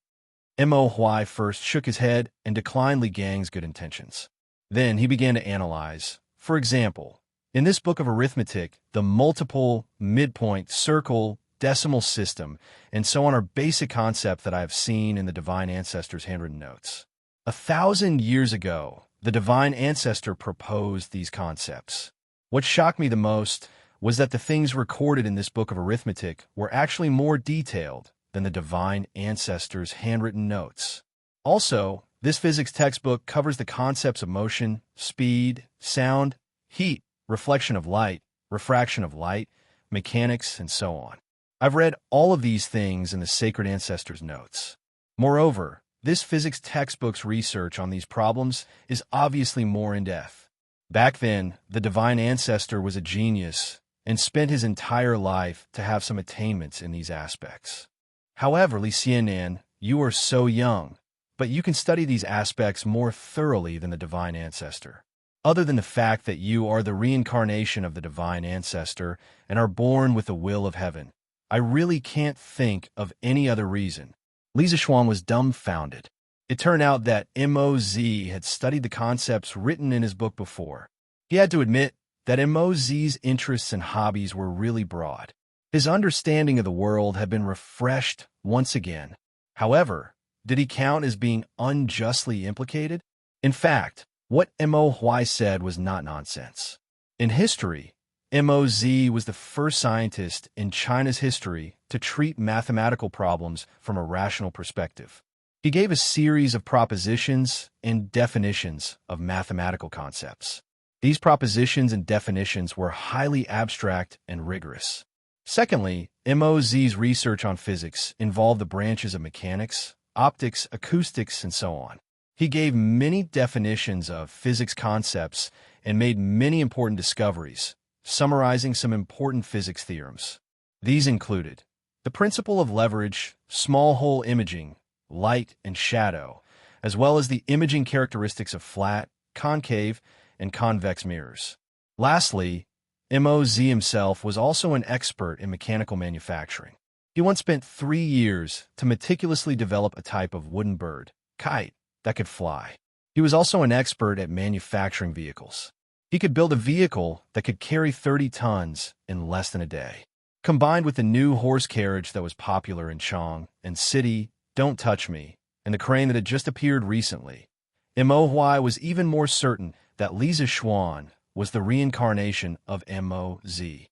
Mo Huai first shook his head and declined Li Gang's good intentions. Then he began to analyze. For example, in this book of arithmetic, the multiple, midpoint, circle, decimal system, and so on are basic concepts that I have seen in the divine ancestor's handwritten notes. 1,000 years ago, the divine ancestor proposed these concepts. What shocked me the most was that the things recorded in this book of arithmetic were actually more detailed than the divine ancestor's handwritten notes. Also, this physics textbook covers the concepts of motion, speed, sound, heat, reflection of light, refraction of light, mechanics, and so on. I've read all of these things in the sacred ancestor's notes. Moreover, this physics textbook's research on these problems is obviously more in-depth. Back then, the divine ancestor was a genius and spent his entire life to have some attainments in these aspects. However, Li Xianan, you are so young, but you can study these aspects more thoroughly than the divine ancestor. Other than the fact that you are the reincarnation of the divine ancestor and are born with the will of heaven, I really can't think of any other reason. Li Zishuan was dumbfounded. It turned out that Moz had studied the concepts written in his book before. He had to admit that Moz's interests and hobbies were really broad. His understanding of the world had been refreshed once again. However, did he count as being unjustly implicated? In fact, what Mo Huai said was not nonsense. In history, Moz was the first scientist in China's history to treat mathematical problems from a rational perspective. He gave a series of propositions and definitions of mathematical concepts. These propositions and definitions were highly abstract and rigorous. Secondly, Moz's research on physics involved the branches of mechanics, optics, acoustics, and so on. He gave many definitions of physics concepts and made many important discoveries, summarizing some important physics theorems. These included the principle of leverage, small hole imaging, light and shadow, as well as the imaging characteristics of flat, concave, and convex mirrors. Lastly, Moz himself was also an expert in mechanical manufacturing. He once spent 3 years to meticulously develop a type of wooden bird, kite, that could fly. He was also an expert at manufacturing vehicles. He could build a vehicle that could carry 30 tons in less than a day. Combined with the new horse carriage that was popular in Chong and City, Don't Touch Me, and the crane that had just appeared recently, Mo Huai was even more certain that Li Zishuan was the reincarnation of Moz.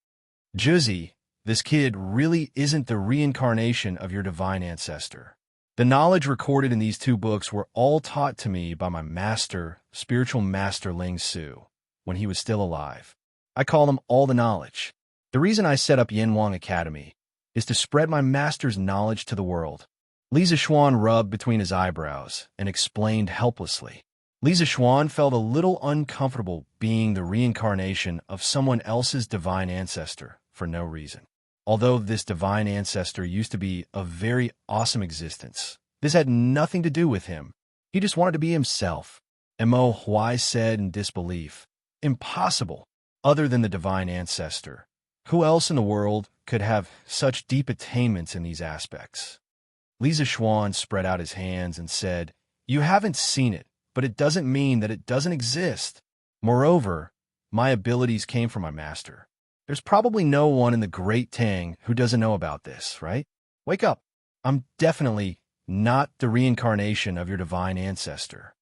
Juzi, this kid really isn't the reincarnation of your divine ancestor. The knowledge recorded in these two books were all taught to me by my master, spiritual master Ling Su, when he was still alive. I call them all the knowledge. The reason I set up Yanwang Academy is to spread my master's knowledge to the world. Li Zixuan rubbed between his eyebrows and explained helplessly. Li Zixuan felt a little uncomfortable being the reincarnation of someone else's divine ancestor for no reason. Although this divine ancestor used to be a very awesome existence, this had nothing to do with him. He just wanted to be himself. Mo Huai said in disbelief, "Impossible. Other than the divine ancestor, who else in the world could have such deep attainments in these aspects?" Li Zixuan spread out his hands and said, "You haven't seen it, but it doesn't mean that it doesn't exist. Moreover, my abilities came from my master. There's probably no one in the Great Tang who doesn't know about this, right? Wake up. I'm definitely not the reincarnation of your divine ancestor."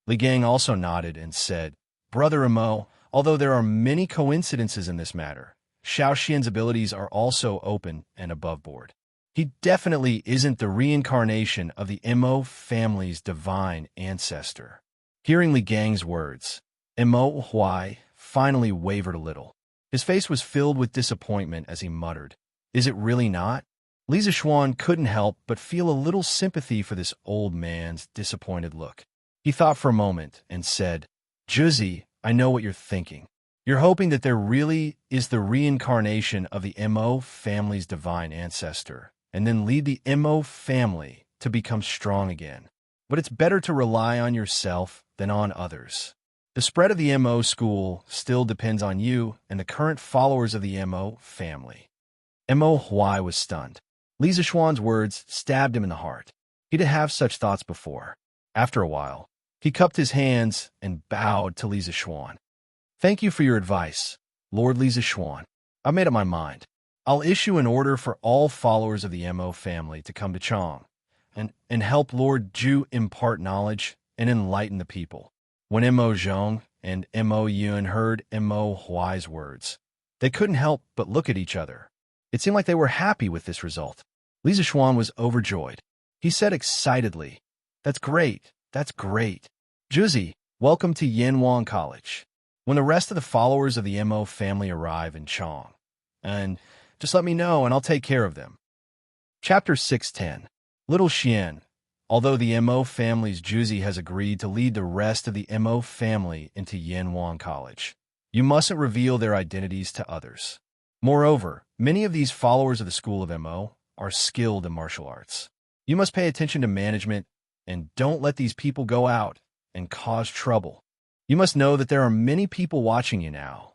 Li Gang also nodded and said, "Brother Mo, although there are many coincidences in this matter, Xiaoxian's abilities are also open and above board. He definitely isn't the reincarnation of the Mo family's divine ancestor." Hearing Li Gang's words, Mo Huai finally wavered a little. His face was filled with disappointment as he muttered, "Is it really not?" Li Zixuan couldn't help but feel a little sympathy for this old man's disappointed look. He thought for a moment and said, "Juzi, I know what you're thinking. You're hoping that there really is the reincarnation of the Mo family's divine ancestor, and then lead the Mo family to become strong again. But it's better to rely on yourself than on others. The spread of the Mo school still depends on you and the current followers of the Mo family." Mo Huai was stunned. Li Zixuan's words stabbed him in the heart. He didn't have such thoughts before. After a while, he cupped his hands and bowed to Li Zixuan. "Thank you for your advice, Lord Li Zixuan. I've made up my mind. I'll issue an order for all followers of the Mo family to come to Chang and help Lord Zhu impart knowledge and enlighten the people." When Mo Zhong and Mo Yun heard Mo Huai's words, they couldn't help but look at each other. It seemed like they were happy with this result. Li Zixuan was overjoyed. He said excitedly, "That's great, that's great. Juzi, welcome to Yanwang College. When the rest of the followers of the Mo family arrive in Chang, and just let me know and I'll take care of them." Chapter 610. Little Xian. Although the Mo family's Juzi has agreed to lead the rest of the Mo family into Yanwang College, you mustn't reveal their identities to others. Moreover, many of these followers of the school of Mo are skilled in martial arts. You must pay attention to management and don't let these people go out and cause trouble. You must know that there are many people watching you now.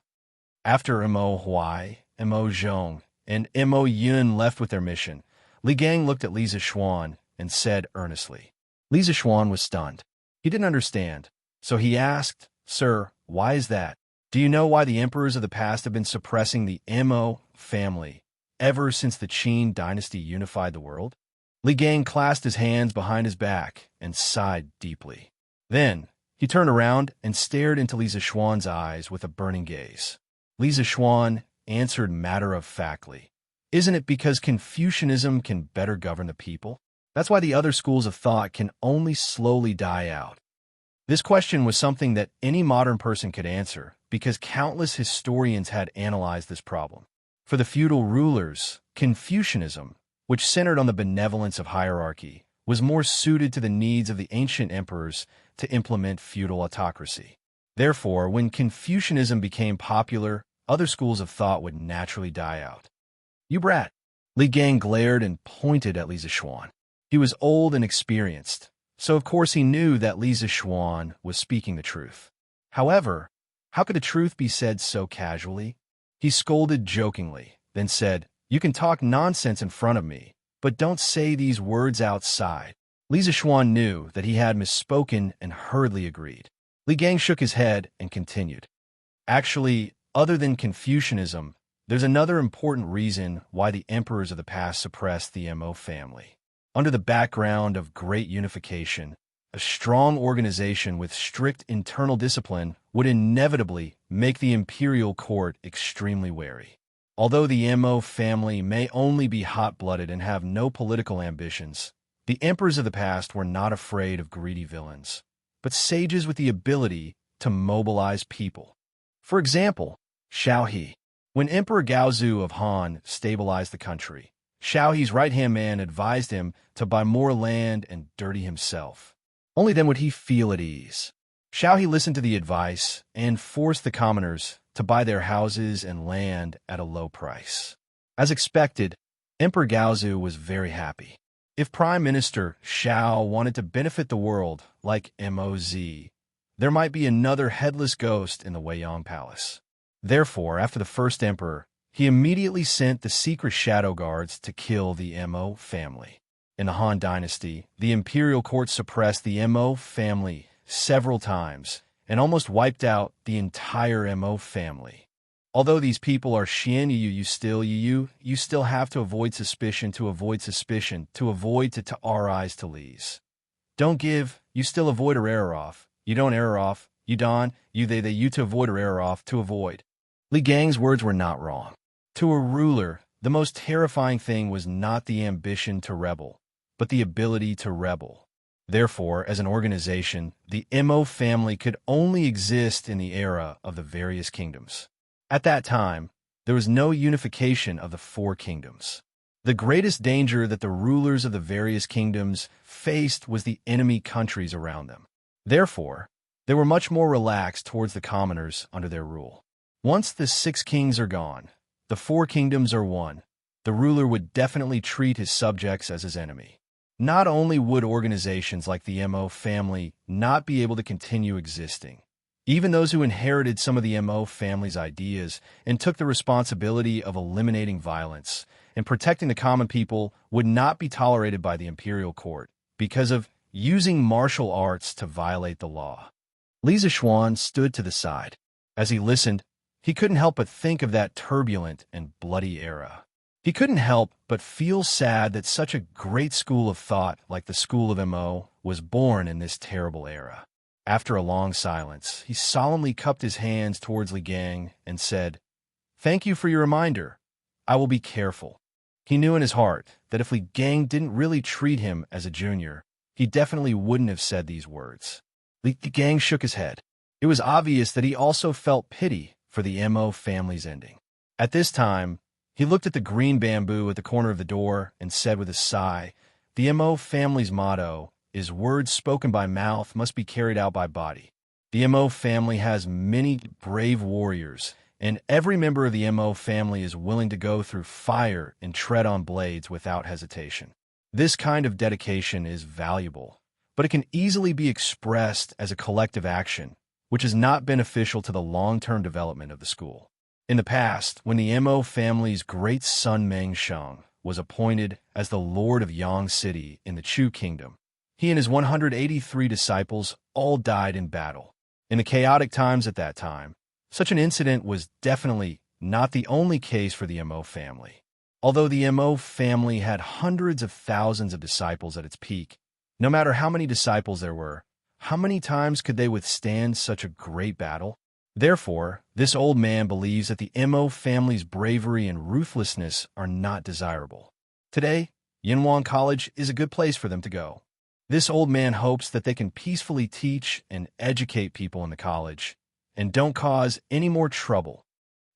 After Mo Huai, Mo Zhong, and Mo Yun left with their mission, Li Gang looked at Li Zixuan and said earnestly. Li Zixuan was stunned. He didn't understand, so he asked, "Sir, why is that? Do you know why the emperors of the past have been suppressing the Mo family ever since the Qin dynasty unified the world?" Li Gang clasped his hands behind his back and sighed deeply. Then he turned around and stared into Li Zixuan's eyes with a burning gaze. Li Zixuan answered matter-of-factly, "Isn't it because Confucianism can better govern the people? That's why the other schools of thought can only slowly die out." This question was something that any modern person could answer, because countless historians had analyzed this problem. For the feudal rulers, Confucianism, which centered on the benevolence of hierarchy, was more suited to the needs of the ancient emperors to implement feudal autocracy. Therefore, when Confucianism became popular, other schools of thought would naturally die out. "You brat!" Li Gang glared and pointed at Li Zixuan. He was old and experienced, so of course he knew that Li Zixuan was speaking the truth. However, how could the truth be said so casually? He scolded jokingly, then said, "You can talk nonsense in front of me, but don't say these words outside." Li Zixuan knew that he had misspoken and hurriedly agreed. Li Gang shook his head and continued, "Actually, other than Confucianism, there's another important reason why the emperors of the past suppressed the Mo family. Under the background of great unification, a strong organization with strict internal discipline would inevitably make the imperial court extremely wary. Although the Mo family may only be hot-blooded and have no political ambitions, The emperors of the past were not afraid of greedy villains, but sages with the ability to mobilize people. For example, Xiaohe. When Emperor Gaozu of Han stabilized the country, Xiaohe's right-hand man advised him to buy more land and dirty himself. Only then would he feel at ease. Xiaohe listened to the advice and forced the commoners to buy their houses and land at a low price. As expected, Emperor Gaozu was very happy. If Prime Minister Xiao wanted to benefit the world like Moz, there might be another headless ghost in the Weiyang Palace. Therefore, after the first emperor, he immediately sent the secret shadow guards to kill the Mo family. In the Han dynasty, the imperial court suppressed the Mo family several times and almost wiped out the entire Mo family. Although these people are Xianxia, you still have to avoid suspicion, to avoid to RIs to Lees. Don't give, you still avoid or error off. You don't error off, you don, you they you to avoid or error off, to avoid. Li Gang's words were not wrong. To a ruler, the most terrifying thing was not the ambition to rebel, but the ability to rebel. Therefore, as an organization, the Mo family could only exist in the era of the various kingdoms. At that time, there was no unification of the four kingdoms. The greatest danger that the rulers of the various kingdoms faced was the enemy countries around them. Therefore, they were much more relaxed towards the commoners under their rule. Once the 6 kings are gone, the 4 kingdoms are one, the ruler would definitely treat his subjects as his enemy. Not only would organizations like the Mo family not be able to continue existing, even those who inherited some of the Mo family's ideas and took the responsibility of eliminating violence and protecting the common people would not be tolerated by the imperial court because of using martial arts to violate the law. Li Zixuan stood to the side. As he listened, he couldn't help but think of that turbulent and bloody era. He couldn't help but feel sad that such a great school of thought like the school of Mo was born in this terrible era. After a long silence, he solemnly cupped his hands towards Li Gang and said, "Thank you for your reminder. I will be careful." He knew in his heart that if Li Gang didn't really treat him as a junior, he definitely wouldn't have said these words. Li Gang shook his head. It was obvious that he also felt pity for the Mo family's ending. At this time, he looked at the green bamboo at the corner of the door and said with a sigh, "The Mo family's motto is words spoken by mouth must be carried out by body. The Mo family has many brave warriors, and every member of the Mo family is willing to go through fire and tread on blades without hesitation. This kind of dedication is valuable, but it can easily be expressed as a collective action, which is not beneficial to the long-term development of the school." In the past, when the Mo family's great son Meng Sheng was appointed as the Lord of Yang City in the Chu Kingdom, he and his 183 disciples all died in battle. In the chaotic times at that time, such an incident was definitely not the only case for the Mo family. Although the Mo family had hundreds of thousands of disciples at its peak, no matter how many disciples there were, how many times could they withstand such a great battle? Therefore, this old man believes that the Mo family's bravery and ruthlessness are not desirable. Today, Yinhuang College is a good place for them to go. This old man hopes that they can peacefully teach and educate people in the college and don't cause any more trouble.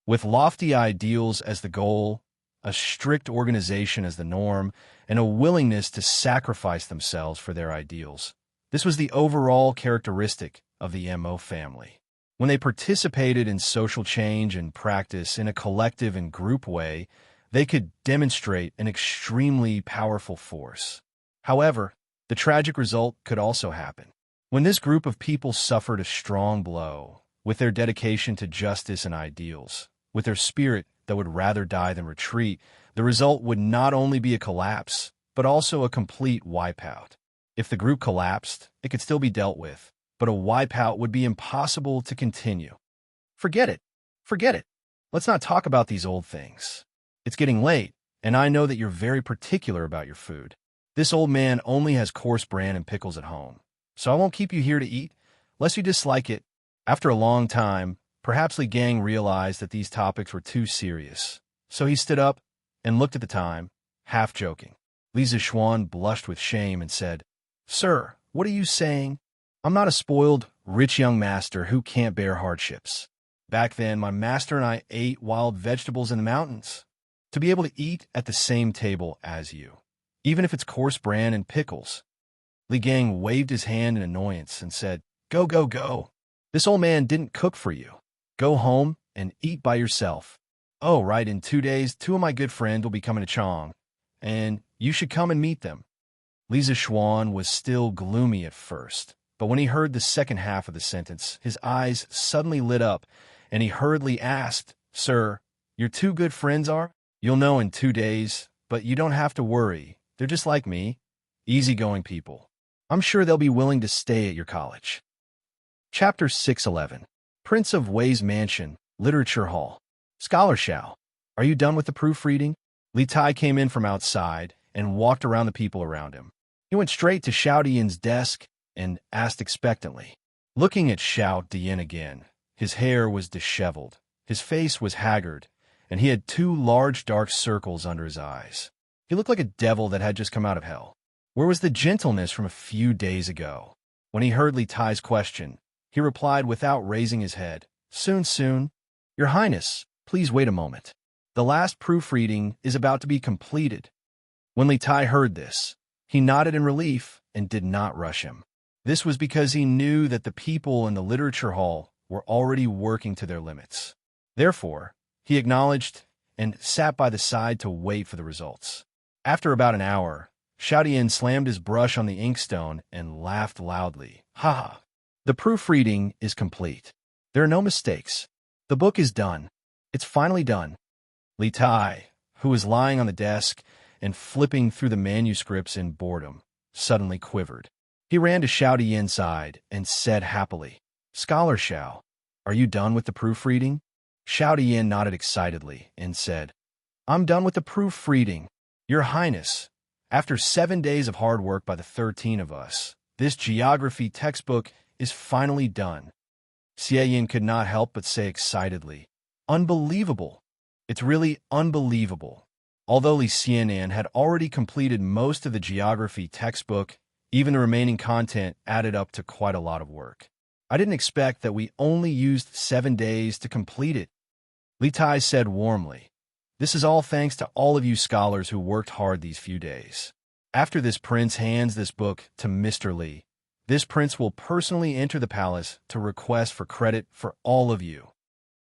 With lofty ideals as the goal, a strict organization as the norm, and a willingness to sacrifice themselves for their ideals, this was the overall characteristic of the Mo family. When they participated in social change and practice in a collective and group way, they could demonstrate an extremely powerful force. However, the tragic result could also happen. When this group of people suffered a strong blow, with their dedication to justice and ideals, with their spirit that would rather die than retreat, the result would not only be a collapse, but also a complete wipeout. If the group collapsed, it could still be dealt with, but a wipeout would be impossible to continue. Forget it. Forget it. Let's not talk about these old things. It's getting late, and I know that you're very particular about your food. This old man only has coarse bran and pickles at home, so I won't keep you here to eat, lest you dislike it. After a long time, perhaps Li Gang realized that these topics were too serious, so he stood up and looked at the time, half joking. Li Zixuan blushed with shame and said, "Sir, what are you saying? I'm not a spoiled, rich young master who can't bear hardships. Back then, my master and I ate wild vegetables in the mountains. To be able to eat at the same table as you, even if it's coarse bran and pickles." Li Gang waved his hand in annoyance and said, "Go, go, go. This old man didn't cook for you. Go home and eat by yourself. Oh, right, in 2 days, two of my good friends will be coming to Chong, and you should come and meet them." Li Zixuan was still gloomy at first, but when he heard the second half of the sentence, his eyes suddenly lit up, and he hurriedly asked, "Sir, your two good friends are? You'll know in 2 days, but you don't have to worry. They're just like me, easygoing people. I'm sure they'll be willing to stay at your college." Chapter 611. Prince of Wei's Mansion, Literature Hall. "Scholar Xiao, are you done with the proofreading?" Li Tai came in from outside and walked around the people around him. He went straight to Xiao Dian's desk and asked expectantly. Looking at Xiao Dian again, his hair was disheveled, his face was haggard, and he had two large dark circles under his eyes. He looked like a devil that had just come out of hell. Where was the gentleness from a few days ago? When he heard Li Tai's question, he replied without raising his head, "Soon, soon. Your Highness, please wait a moment. The last proofreading is about to be completed." When Li Tai heard this, he nodded in relief and did not rush him. This was because he knew that the people in the literature hall were already working to their limits. Therefore, he acknowledged and sat by the side to wait for the results. After about an hour, Xiao Dian slammed his brush on the inkstone and laughed loudly. "Ha ha! The proofreading is complete. There are no mistakes. The book is done. It's finally done." Li Tai, who was lying on the desk and flipping through the manuscripts in boredom, suddenly quivered. He ran to Xiao Dian's side and said happily, "Scholar Xiao, are you done with the proofreading?" Xiao Dian nodded excitedly and said, "I'm done with the proofreading. Your Highness, after 7 days of hard work by the 13 of us, this geography textbook is finally done." Xianxia could not help but say excitedly, "Unbelievable! It's really unbelievable." Although Li Xianxia had already completed most of the geography textbook, even the remaining content added up to quite a lot of work. "I didn't expect that we only used 7 days to complete it," Li Tai said warmly. "This is all thanks to all of you scholars who worked hard these few days. After this prince hands this book to Mr. Li, this prince will personally enter the palace to request for credit for all of you."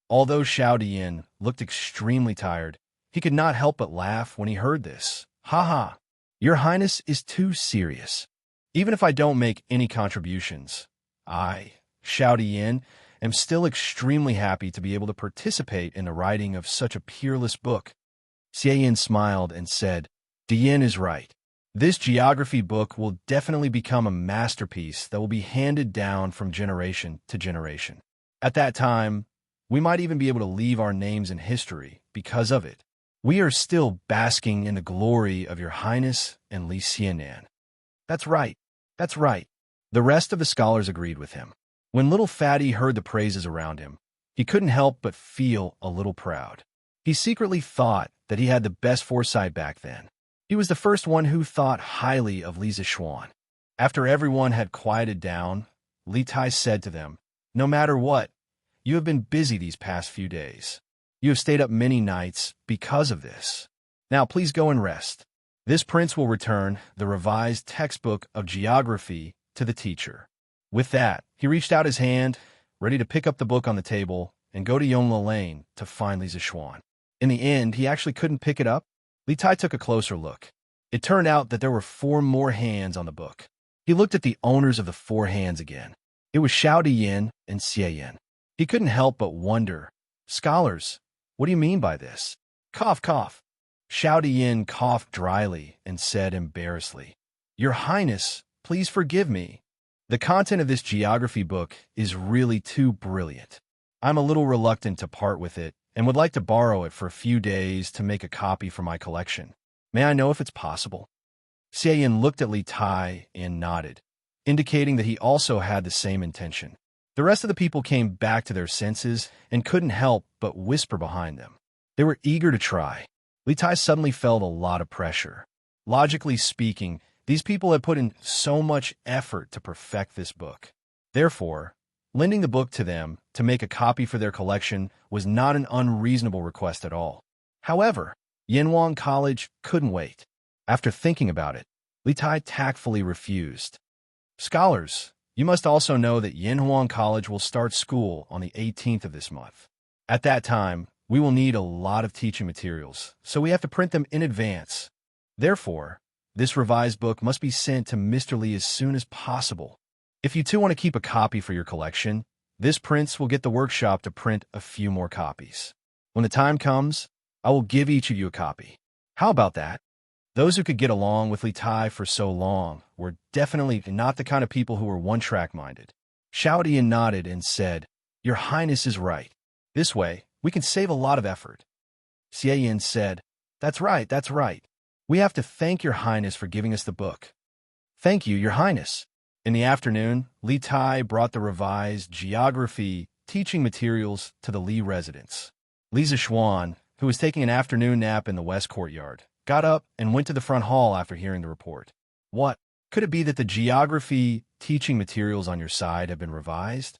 Although Xiao Dian looked extremely tired, he could not help but laugh when he heard this. "Ha ha! Your Highness is too serious. Even if I don't make any contributions, I, Xiao Dian, am still extremely happy to be able to participate in the writing of such a peerless book." Xianxia smiled and said, "Dian is right. This geography book will definitely become a masterpiece that will be handed down from generation to generation. At that time, we might even be able to leave our names in history because of it. We are still basking in the glory of your Highness and Li Xianxia." "That's right. That's right." The rest of the scholars agreed with him. When little Fatty heard the praises around him, he couldn't help but feel a little proud. He secretly thought that he had the best foresight back then. He was the first one who thought highly of Li Zixuan. After everyone had quieted down, Li Tai said to them, "No matter what, you have been busy these past few days. You have stayed up many nights because of this. Now please go and rest. This prince will return the revised textbook of geography to the teacher." With that, he reached out his hand, ready to pick up the book on the table and go to Yongle Lane to find Li Zixuan. In the end, he actually couldn't pick it up. Li Tai took a closer look. It turned out that there were 4 more hands on the book. He looked at the owners of the 4 hands again. It was Xiao Dian and Xianxia. He couldn't help but wonder, "Scholars, what do you mean by this?" Cough, cough. Xiao Dian coughed dryly and said embarrassedly, "Your Highness, please forgive me. The content of this geography book is really too brilliant. I'm a little reluctant to part with it and would like to borrow it for a few days to make a copy for my collection. May I know if it's possible?" Xianxia looked at Li Tai and nodded, indicating that he also had the same intention. The rest of the people came back to their senses and couldn't help but whisper behind them. They were eager to try. Li Tai suddenly felt a lot of pressure. Logically speaking, these people have put in so much effort to perfect this book. Therefore, lending the book to them to make a copy for their collection was not an unreasonable request at all. However, Yanhuang College couldn't wait. After thinking about it, Li Tai tactfully refused. Scholars, you must also know that Yanhuang College will start school on the 18th of this month. At that time, we will need a lot of teaching materials, so we have to print them in advance. Therefore, this revised book must be sent to Mr. Li as soon as possible. If you too want to keep a copy for your collection, this prince will get the workshop to print a few more copies. When the time comes, I will give each of you a copy. How about that? Those who could get along with Li Tai for so long were definitely not the kind of people who were one-track minded. Xiaodian nodded and said, "Your Highness is right. This way, we can save a lot of effort." Xiayan said, that's right. We have to thank Your Highness for giving us the book." "Thank you, Your Highness." In the afternoon, Li Tai brought the revised geography teaching materials to the Li residence. Li Zixuan, who was taking an afternoon nap in the west courtyard, got up and went to the front hall after hearing the report. "What? Could it be that the geography teaching materials on your side have been revised?"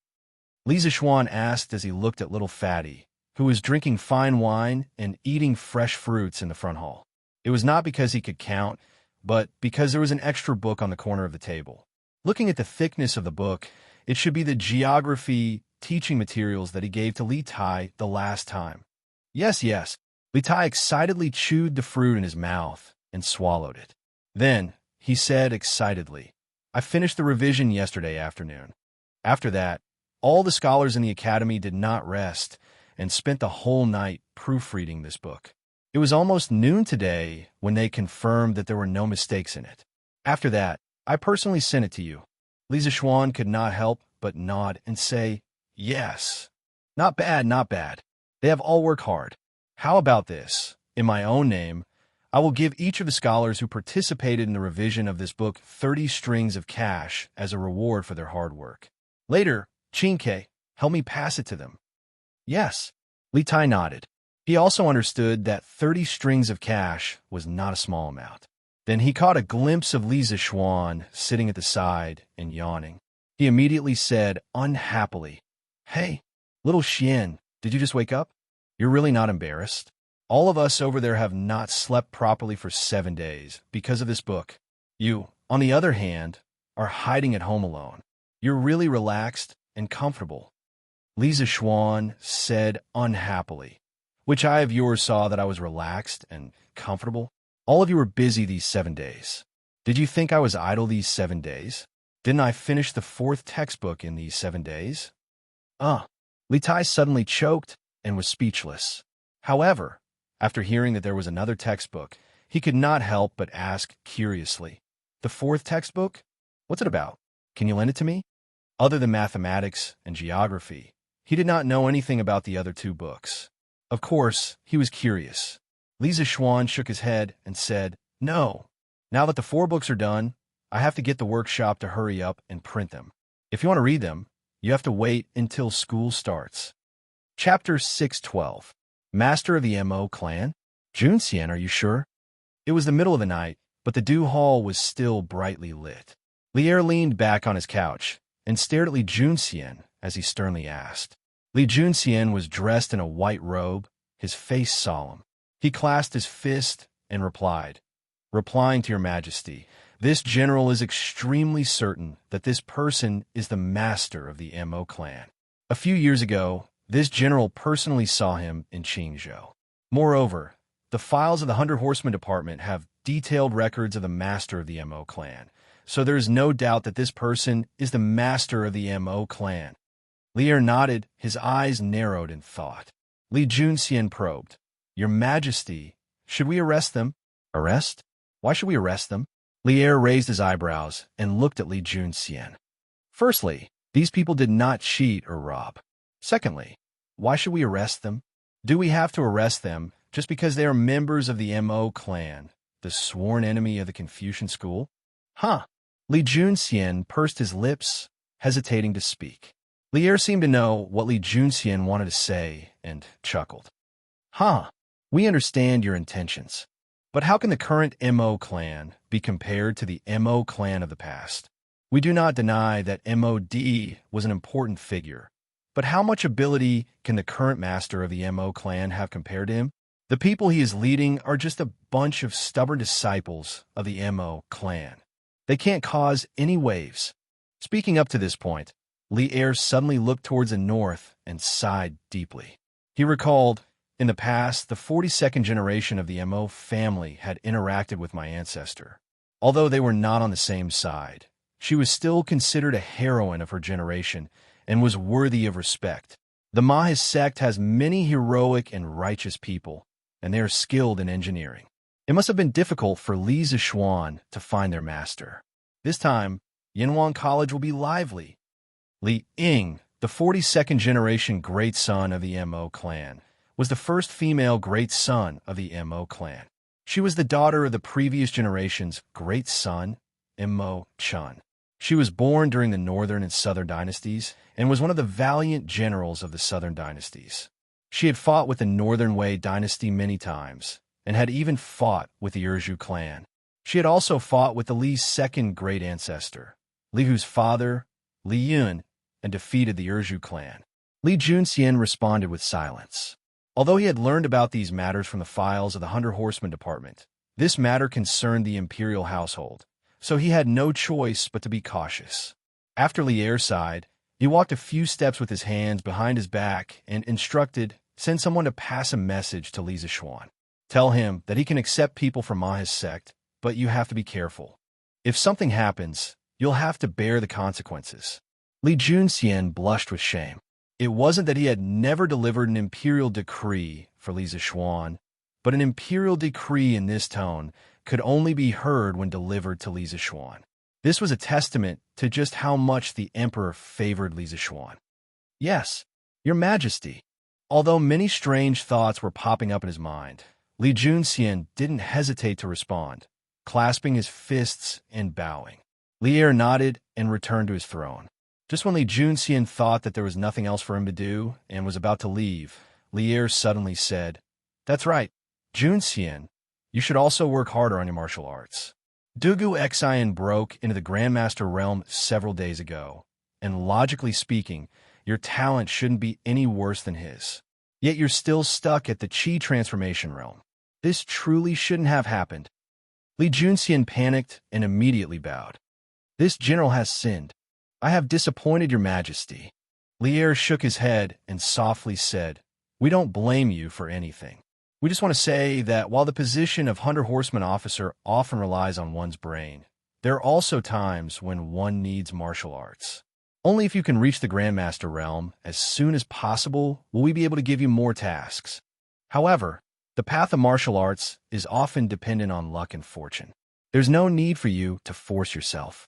Li Zixuan asked as he looked at little Fatty, who was drinking fine wine and eating fresh fruits in the front hall. It was not because he could count, but because there was an extra book on the corner of the table. Looking at the thickness of the book, it should be the geography teaching materials that he gave to Li Tai the last time. Yes. Li Tai excitedly chewed the fruit in his mouth and swallowed it. Then, he said excitedly, "I finished the revision yesterday afternoon." After that, all the scholars in the academy did not rest and spent the whole night proofreading this book. It was almost noon today when they confirmed that there were no mistakes in it. After that, I personally sent it to you. Li Zixuan could not help but nod and say, "Yes. Not bad. They have all worked hard. How about this? In my own name, I will give each of the scholars who participated in the revision of this book 30 strings of cash as a reward for their hard work. Later, Qingke, help me pass it to them." "Yes." Li Tai nodded. He also understood that 30 strings of cash was not a small amount. Then he caught a glimpse of Li Zixuan sitting at the side and yawning. He immediately said unhappily, "Hey, little Xian, did you just wake up? You're really not embarrassed? All of us over there have not slept properly for 7 days because of this book. You, on the other hand, are hiding at home alone. You're really relaxed and comfortable." Li Zixuan said unhappily, "Which eye of yours saw that I was relaxed and comfortable? All of you were busy these 7 days. Did you think I was idle these 7 days? Didn't I finish the 4th textbook in these 7 days?" Li Tai suddenly choked and was speechless. However, after hearing that there was another textbook, he could not help but ask curiously, "The 4th textbook? What's it about? Can you lend it to me?" Other than mathematics and geography, he did not know anything about the other 2 books. Of course, he was curious. Li Zixuan shook his head and said, "No. Now that the 4 books are done, I have to get the workshop to hurry up and print them. If you want to read them, you have to wait until school starts." Chapter 612. Master of the Mo clan? Xianxia, are you sure? It was the middle of the night, but the Dew Hall was still brightly lit. Lier leaned back on his couch and stared at Li Xianxia as he sternly asked. Li Xianxia was dressed in a white robe, his face solemn. He clasped his fist and replied, "Replying to your majesty, this general is extremely certain that this person is the master of the Mo clan. A few years ago, this general personally saw him in Qingzhou. Moreover, the files of the 100 Horsemen Department have detailed records of the master of the Mo clan, so there is no doubt that this person is the master of the Mo clan." Lier nodded, his eyes narrowed in thought. Li Xianxia probed, "Your Majesty, should we arrest them?" "Arrest? Why should we arrest them?" Lier raised his eyebrows and looked at Li Xianxia. "Firstly, these people did not cheat or rob. Secondly, why should we arrest them? Do we have to arrest them just because they are members of the Mo clan, the sworn enemy of the Confucian school?" Li Xianxia pursed his lips, hesitating to speak. Lier seemed to know what Li Xianxia wanted to say and chuckled. We understand your intentions. But how can the current Mo clan be compared to the Mo clan of the past? We do not deny that Mod was an important figure, but how much ability can the current master of the Mo clan have compared to him? The people he is leading are just a bunch of stubborn disciples of the Mo clan. They can't cause any waves. Speaking up to this point, Li Er suddenly looked towards the north and sighed deeply. He recalled, in the past, the 42nd generation of the Mo family had interacted with my ancestor. Although they were not on the same side, she was still considered a heroine of her generation and was worthy of respect. The Mahis sect has many heroic and righteous people, and they are skilled in engineering. It must have been difficult for Li Zishuan to find their master. This time, Yinhuan College will be lively. Li Ying, the 42nd generation great son of the Mo clan, was the first female great son of the Mo clan. She was the daughter of the previous generation's great son, Mo Chun. She was born during the Northern and Southern dynasties and was one of the valiant generals of the Southern dynasties. She had fought with the Northern Wei dynasty many times, and had even fought with the Urju clan. She had also fought with the Li's second great ancestor, Li Hu's father, Li Yun, and defeated the Urju clan. Li Junxian responded with silence. Although he had learned about these matters from the files of the 100 Horsemen Department, this matter concerned the imperial household, so he had no choice but to be cautious. After Li Er sighed, he walked a few steps with his hands behind his back and instructed, send someone to pass a message to Li Zishuan. Tell him that he can accept people from Mahis sect, but you have to be careful. If something happens, you'll have to bear the consequences. Li Junxian blushed with shame. It wasn't that he had never delivered an imperial decree for Li Zishuan, but an imperial decree in this tone could only be heard when delivered to Li Zishuan. This was a testament to just how much the emperor favored Li Zishuan. Yes, your majesty. Although many strange thoughts were popping up in his mind, Li Junxian didn't hesitate to respond, clasping his fists and bowing. Li Er nodded and returned to his throne. Just when Li Junxian thought that there was nothing else for him to do and was about to leave, Li Er suddenly said, "That's right, Junxian, you should also work harder on your martial arts. Dugu Xian broke into the Grandmaster realm several days ago, and logically speaking, your talent shouldn't be any worse than his. Yet you're still stuck at the Qi transformation realm. This truly shouldn't have happened." Li Junxian panicked and immediately bowed. "This general has sinned. I have disappointed your majesty." Li Er shook his head and softly said, "We don't blame you for anything. We just want to say that while the position of 100 Horseman officer often relies on one's brain, there are also times when one needs martial arts. Only if you can reach the Grandmaster realm as soon as possible will we be able to give you more tasks. However, the path of martial arts is often dependent on luck and fortune. There's no need for you to force yourself."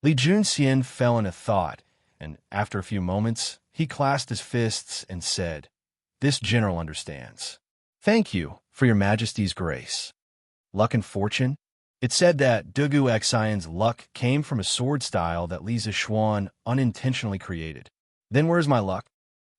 Li Junxian fell into thought, and after a few moments, he clasped his fists and said, "This general understands. Thank you for your majesty's grace." Luck and fortune? It said that Dugu Xian's luck came from a sword style that Li Zishuan unintentionally created. Then where's my luck?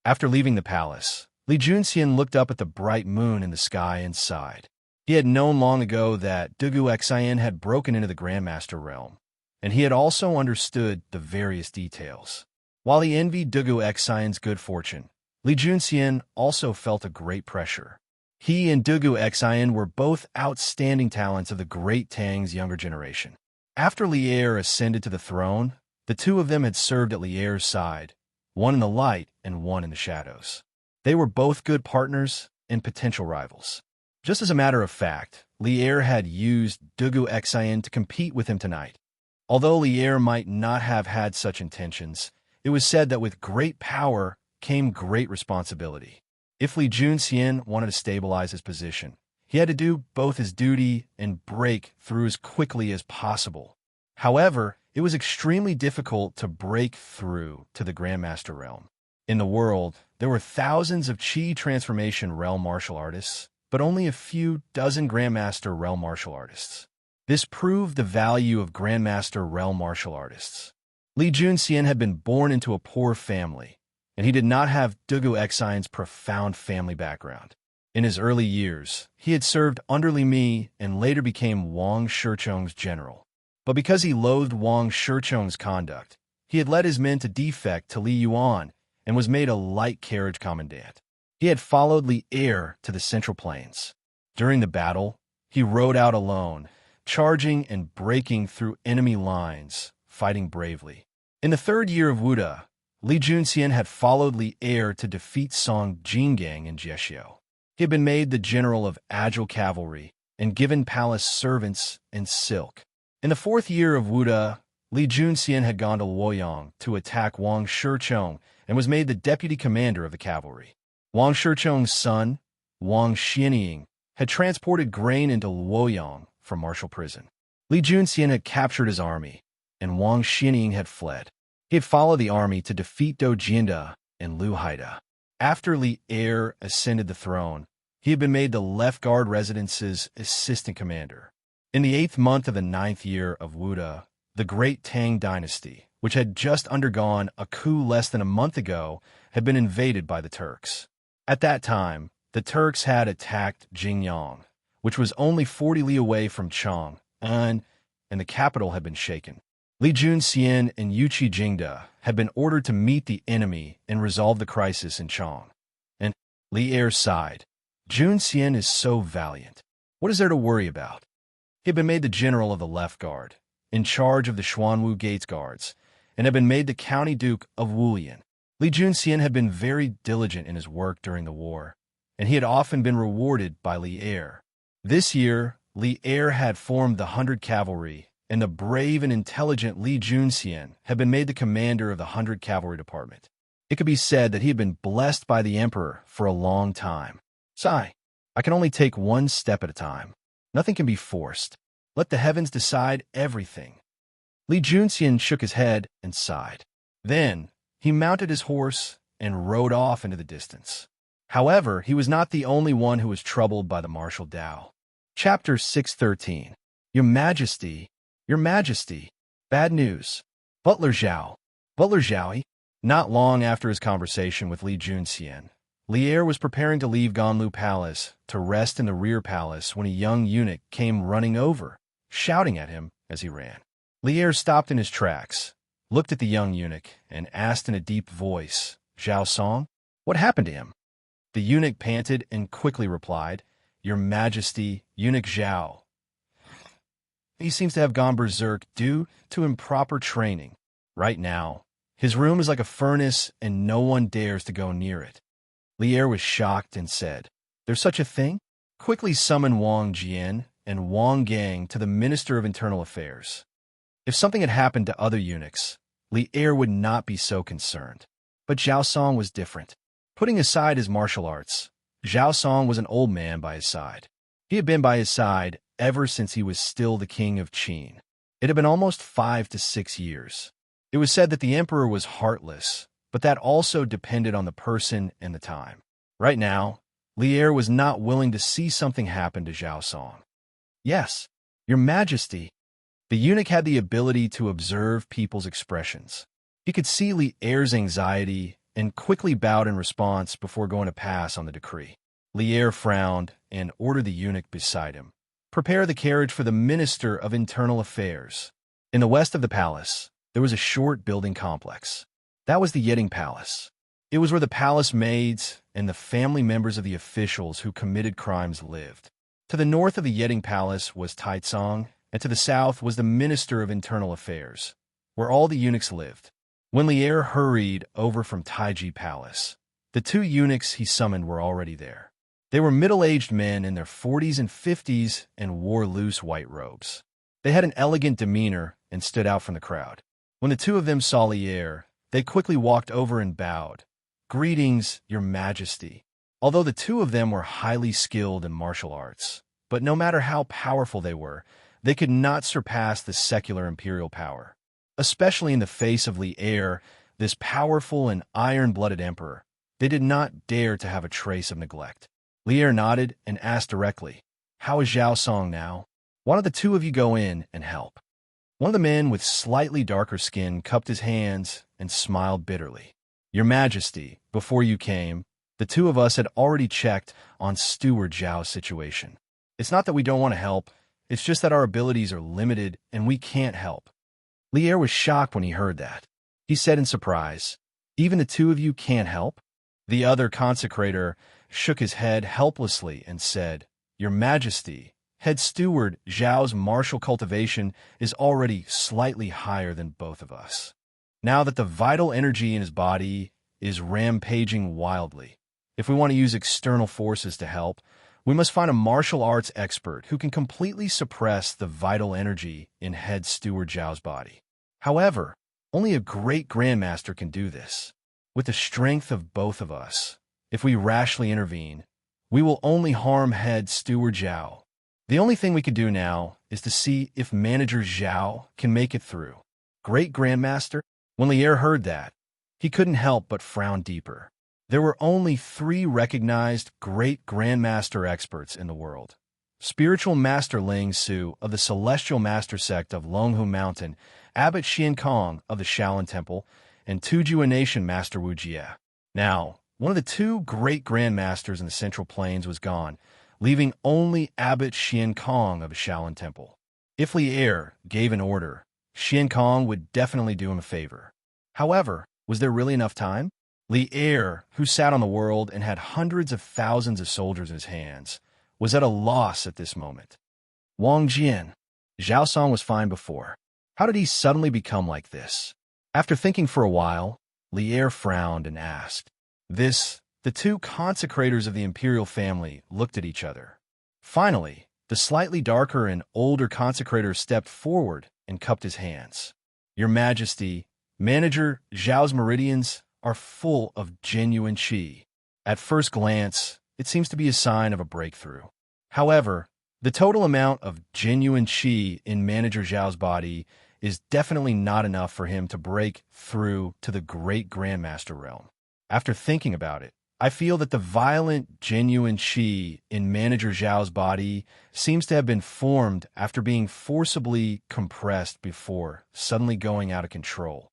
After leaving the palace, Li Junxian looked up at the bright moon in the sky and sighed. He had known long ago that Dugu Xian had broken into the Grandmaster realm, and he had also understood the various details. While he envied Dugu Xian's good fortune, Li Junxian also felt a great pressure. He and Dugu Xian were both outstanding talents of the Great Tang's younger generation. After Li Er ascended to the throne, the two of them had served at Li Er's side, one in the light and one in the shadows. They were both good partners and potential rivals. Just as a matter of fact, Li Er had used Dugu Xian to compete with him tonight. Although Li Er might not have had such intentions, it was said that with great power came great responsibility. If Li Junxian wanted to stabilize his position, he had to do both his duty and break through as quickly as possible. However, it was extremely difficult to break through to the Grandmaster realm. In the world, there were thousands of Qi transformation realm martial artists, but only a few dozen Grandmaster realm martial artists. This proved the value of Grandmaster realm martial artists. Li Junxian had been born into a poor family, and he did not have Dugu Xian's profound family background. In his early years, he had served under Li Mi and later became Wang Shicheng's general. But because he loathed Wang Shicheng's conduct, he had led his men to defect to Li Yuan and was made a light carriage commandant. He had followed Li Er to the Central Plains. During the battle, he rode out alone, charging and breaking through enemy lines, fighting bravely. In the third year of Wuda, Li Junxian had followed Li Er to defeat Song Jinggang in Jieshio. He had been made the general of agile cavalry and given palace servants and silk. In the fourth year of Wuda, Li Junxian had gone to Luoyang to attack Wang Shicheng and was made the deputy commander of the cavalry. Wang Shicheng's son, Wang Xianying, had transported grain into Luoyang from martial prison. Li Junxian had captured his army, and Wang Xianying had fled. He had followed the army to defeat Do Jianda and Lu Haida. After Li Er ascended the throne, he had been made the Left Guard Residence's assistant commander. In the 8th month of the 9th year of Wuda, the Great Tang Dynasty, which had just undergone a coup less than a month ago, had been invaded by the Turks. At that time, the Turks had attacked Jingyang, which was only 40 li away from Chang'an, and the capital had been shaken. Li Junxian and Yuqi Jingda had been ordered to meet the enemy and resolve the crisis in Chang. And Li Er sighed. Junxian is so valiant. What is there to worry about? He had been made the general of the Left Guard, in charge of the Xuanwu Gates Guards, and had been made the county duke of Wulian. Li Junxian had been very diligent in his work during the war, and he had often been rewarded by Li Er. This year, Li Er had formed the 100 Cavalry, and the brave and intelligent Li Junxian had been made the commander of the 100 Cavalry Department. It could be said that he had been blessed by the emperor for a long time. Sigh, I can only take one step at a time. Nothing can be forced. Let the heavens decide everything. Li Junxian shook his head and sighed. Then, he mounted his horse and rode off into the distance. However, he was not the only one who was troubled by the martial Dao. Chapter 613. Your Majesty, Your Majesty. Bad news. Butler Zhao. Not long after his conversation with Li Junxian, Li Er was preparing to leave Ganlu Palace to rest in the rear palace when a young eunuch came running over, shouting at him as he ran. Li Er stopped in his tracks, looked at the young eunuch, and asked in a deep voice, "Zhao Song, what happened to him?" The eunuch panted and quickly replied, "Your Majesty, Eunuch Zhao. He seems to have gone berserk due to improper training. Right now, his room is like a furnace and no one dares to go near it." Li Er was shocked and said, "There's such a thing? Quickly summon Wang Jian and Wang Gang to the Minister of Internal Affairs." If something had happened to other eunuchs, Li Er would not be so concerned. But Zhao Song was different. Putting aside his martial arts, Zhao Song was an old man by his side. He had been by his side ever since he was still the king of Qin. It had been almost 5 to 6 years. It was said that the emperor was heartless, but that also depended on the person and the time. Right now, Li Er was not willing to see something happen to Zhao Song. "Yes, Your Majesty." The eunuch had the ability to observe people's expressions. He could see Li Er's anxiety and quickly bowed in response before going to pass on the decree. Li Er frowned and ordered the eunuch beside him, "Prepare the carriage for the Minister of Internal Affairs." In the west of the palace, there was a short building complex. That was the Yeding Palace. It was where the palace maids and the family members of the officials who committed crimes lived. To the north of the Yeding Palace was Taicang, and to the south was the Minister of Internal Affairs, where all the eunuchs lived. When Li Er hurried over from Taiji Palace, the 2 eunuchs he summoned were already there. They were middle-aged men in their 40s and 50s and wore loose white robes. They had an elegant demeanor and stood out from the crowd. When the 2 of them saw Li Er, they quickly walked over and bowed. "Greetings, Your Majesty." Although the 2 of them were highly skilled in martial arts, but no matter how powerful they could not surpass the secular imperial power. Especially in the face of Li Er, this powerful and iron-blooded emperor, they did not dare to have a trace of neglect. Li Er nodded and asked directly, "How is Zhao Song now? Why don't the 2 of you go in and help?" One of the men with slightly darker skin cupped his hands and smiled bitterly. "Your Majesty, before you came, The two of us had already checked on Steward Zhao's situation. It's not that we don't want to help, it's just that our abilities are limited and we can't help. Lier was shocked when he heard that. He said in surprise, "Even the two of you can't help?" The other consecrator shook his head helplessly and said, "Your Majesty, Head Steward Zhao's martial cultivation is already slightly higher than both of us. Now that the vital energy in his body is rampaging wildly, if we want to use external forces to help, we must find a martial arts expert who can completely suppress the vital energy in Head Steward Zhao's body. However, only a great grandmaster can do this. With the strength of both of us, if we rashly intervene, we will only harm Head Steward Zhao. The only thing we can do now is to see if Manager Zhao can make it through." Great Grandmaster? When Lier heard that, he couldn't help but frown deeper. There were only 3 recognized Great Grandmaster experts in the world. Spiritual Master Ling Su of the Celestial Master Sect of Longhu Mountain, Abbot Xiankong of the Shaolin Temple, and Tujua Nation Master Wuxia. Now, one of the 2 Great Grandmasters in the Central Plains was gone, leaving only Abbot Xiankong of the Shaolin Temple. If Lier gave an order, Xiankong would definitely do him a favor. However, was there really enough time? Lier, who sat on the world and had hundreds of thousands of soldiers in his hands, was at a loss at this moment. Wang Jian. Zhao Song was fine before. How did he suddenly become like this? After thinking for a while, Lier frowned and asked. The 2 consecrators of the imperial family looked at each other. Finally, the slightly darker and older consecrator stepped forward and cupped his hands. "Your Majesty, Manager Zhao's meridians are full of genuine qi. At first glance, it seems to be a sign of a breakthrough. However, the total amount of genuine qi in Manager Zhao's body is definitely not enough for him to break through to the Great Grandmaster realm. After thinking about it, I feel that the violent, genuine qi in Manager Zhao's body seems to have been formed after being forcibly compressed before suddenly going out of control."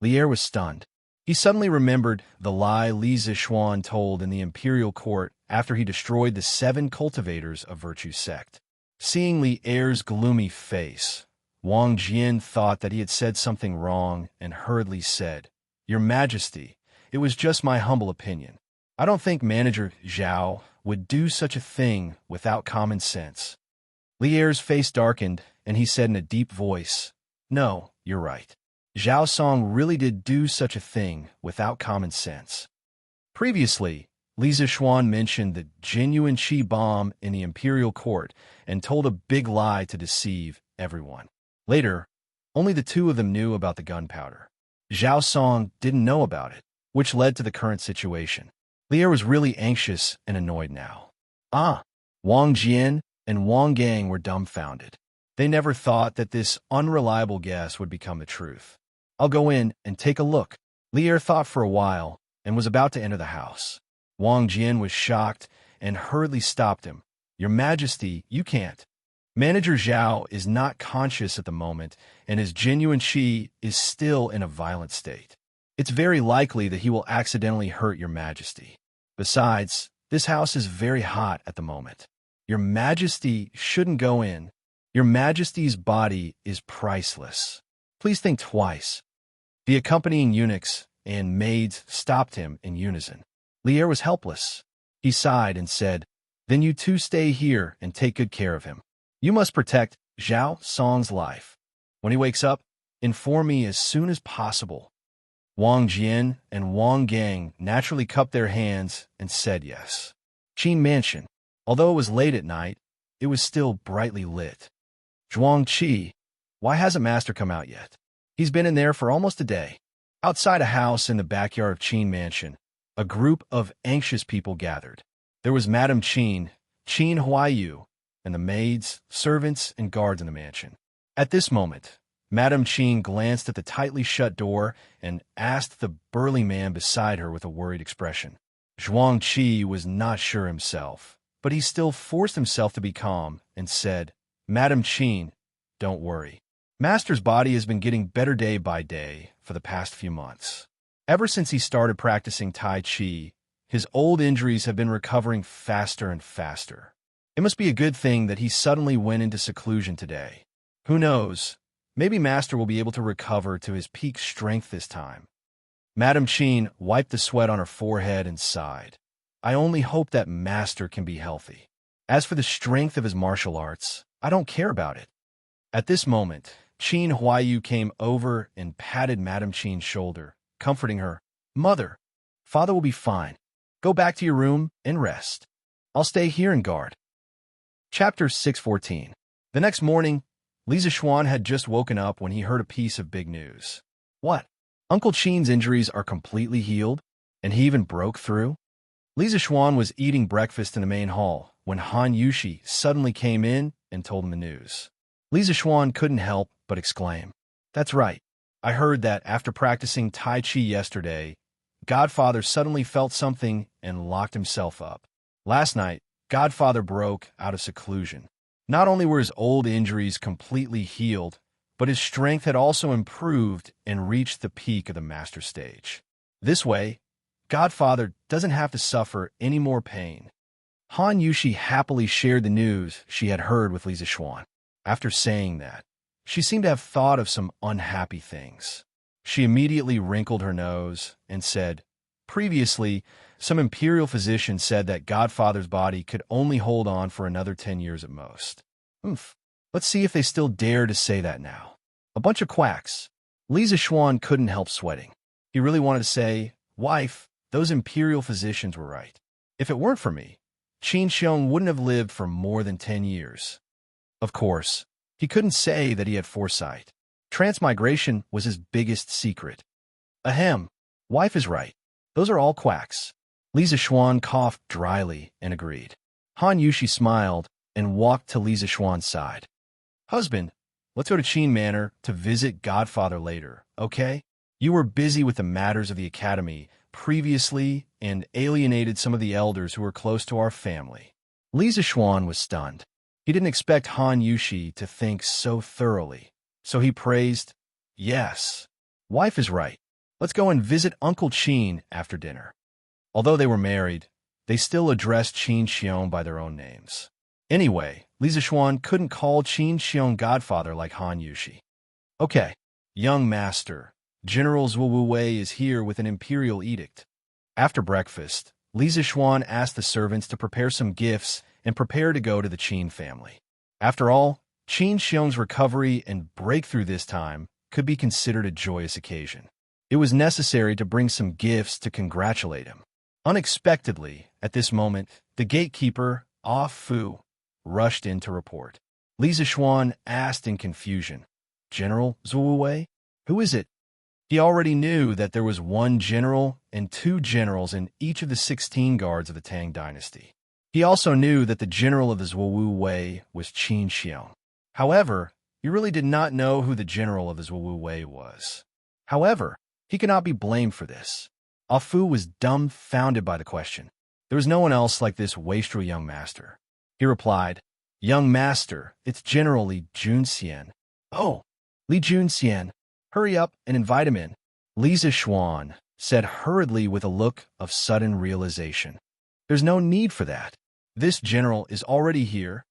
Lier was stunned. He suddenly remembered the lie Li Zixuan told in the imperial court after he destroyed the 7 cultivators of Virtue sect. Seeing Lier's gloomy face, Wang Jian thought that he had said something wrong and hurriedly said, "Your Majesty, it was just my humble opinion. I don't think Manager Zhao would do such a thing without common sense." Lier's face darkened, and he said in a deep voice, "No, you're right. Zhao Song really did do such a thing without common sense." Previously, Li Zixuan mentioned the genuine qi bomb in the imperial court and told a big lie to deceive everyone. Later, only the 2 of them knew about the gunpowder. Zhao Song didn't know about it, which led to the current situation. Lier was really anxious and annoyed now. Wang Jian and Wang Gang were dumbfounded. They never thought that this unreliable guess would become the truth. "I'll go in and take a look." Lier thought for a while and was about to enter the house. Wang Jian was shocked and hurriedly stopped him. "Your Majesty, you can't. Manager Zhao is not conscious at the moment, and his genuine qi is still in a violent state. It's very likely that he will accidentally hurt your Majesty. Besides, this house is very hot at the moment. Your Majesty shouldn't go in. Your Majesty's body is priceless. Please think twice." The accompanying eunuchs and maids stopped him in unison. Lier was helpless. He sighed and said, "Then you 2 stay here and take good care of him. You must protect Zhao Song's life. When he wakes up, inform me as soon as possible." Wang Jian and Wang Gang naturally cupped their hands and said yes. Qin Mansion. Although it was late at night, it was still brightly lit. "Zhuang Qi, why hasn't Master come out yet? He's been in there for almost a day." Outside a house in the backyard of Qin Mansion, a group of anxious people gathered. There was Madame Qin, Qin Huaiyu, and the maids, servants, and guards in the mansion. At this moment, Madame Qin glanced at the tightly shut door and asked the burly man beside her with a worried expression. Zhuang Qi was not sure himself, but he still forced himself to be calm and said, "Madame Qin, don't worry. Master's body has been getting better day by day for the past few months. Ever since he started practicing Tai Chi, His old injuries have been recovering faster and faster. It must be a good thing that he suddenly went into seclusion today. Who knows? Maybe Master will be able to recover to his peak strength this time. Madame Qin wiped the sweat on her forehead and sighed. I only hope that Master can be healthy. As for the strength of his martial arts, I don't care about it. At this moment, Qin Huayu came over and patted Madame Qin's shoulder, comforting her. Mother, father will be fine. Go back to your room and rest. I'll stay here and guard. Chapter 614. The next morning, Li Zixuan had just woken up when he heard a piece of big news. What? Uncle Qin's injuries are completely healed? And he even broke through? Li Zixuan was eating breakfast in the main hall when Han Yushi suddenly came in and told him the news. Li Zixuan couldn't help but exclaim, That's right. I heard that after practicing Tai Chi yesterday, Godfather suddenly felt something and locked himself up. Last night, Godfather broke out of seclusion. Not only were his old injuries completely healed, but his strength had also improved and reached the peak of the master stage. This way, Godfather doesn't have to suffer any more pain. Han Yushi happily shared the news she had heard with Li Zixuan. After saying that, she seemed to have thought of some unhappy things. She immediately wrinkled her nose and said, Previously, some imperial physician said that Godfather's body could only hold on for another 10 years at most. Let's see if they still dare to say that now. A bunch of quacks. Li Zixuan couldn't help sweating. He really wanted to say, Wife, those imperial physicians were right. If it weren't for me, Qin Xiong wouldn't have lived for more than 10 years. Of course, he couldn't say that he had foresight. Transmigration was his biggest secret. Ahem, wife is right. Those are all quacks. Li Zixuan coughed dryly and agreed. Han Yushi smiled and walked to Li Zixuan's side. Husband, let's go to Qin Manor to visit Godfather later, okay? You were busy with the matters of the academy previously and alienated some of the elders who were close to our family. Li Zixuan was stunned. He didn't expect Han Yushi to think so thoroughly. So he praised, Yes, wife is right. Let's go and visit Uncle Qin after dinner. Although they were married, they still addressed Qin Xiong by their own names. Anyway, Li Zixuan couldn't call Qin Xiong Godfather like Han Yushi. Okay, young master, General Zhuwu Wei is here with an imperial edict. After breakfast, Li Zixuan asked the servants to prepare some gifts and prepare to go to the Qin family. After all, Qin Xiong's recovery and breakthrough this time could be considered a joyous occasion. It was necessary to bring some gifts to congratulate him. Unexpectedly, at this moment, the gatekeeper, Ah Fu, rushed in to report. Li Zixuan asked in confusion, General Zhuwu Wei? Who is it? He already knew that there was one general and 2 generals in each of the 16 guards of the Tang dynasty. He also knew that the general of the Zhuwu Wei was Qin Xiong. However, he really did not know who the general of the Zhuwu Wei was. However, he could not be blamed for this. Ah Fu was dumbfounded by the question. There was no one else like this wastrel young master. He replied, Young master, it's General Li Junxian. Oh, Li Junxian, hurry up and invite him in. Li Zixuan said hurriedly with a look of sudden realization. There's no need for that. This general is already here.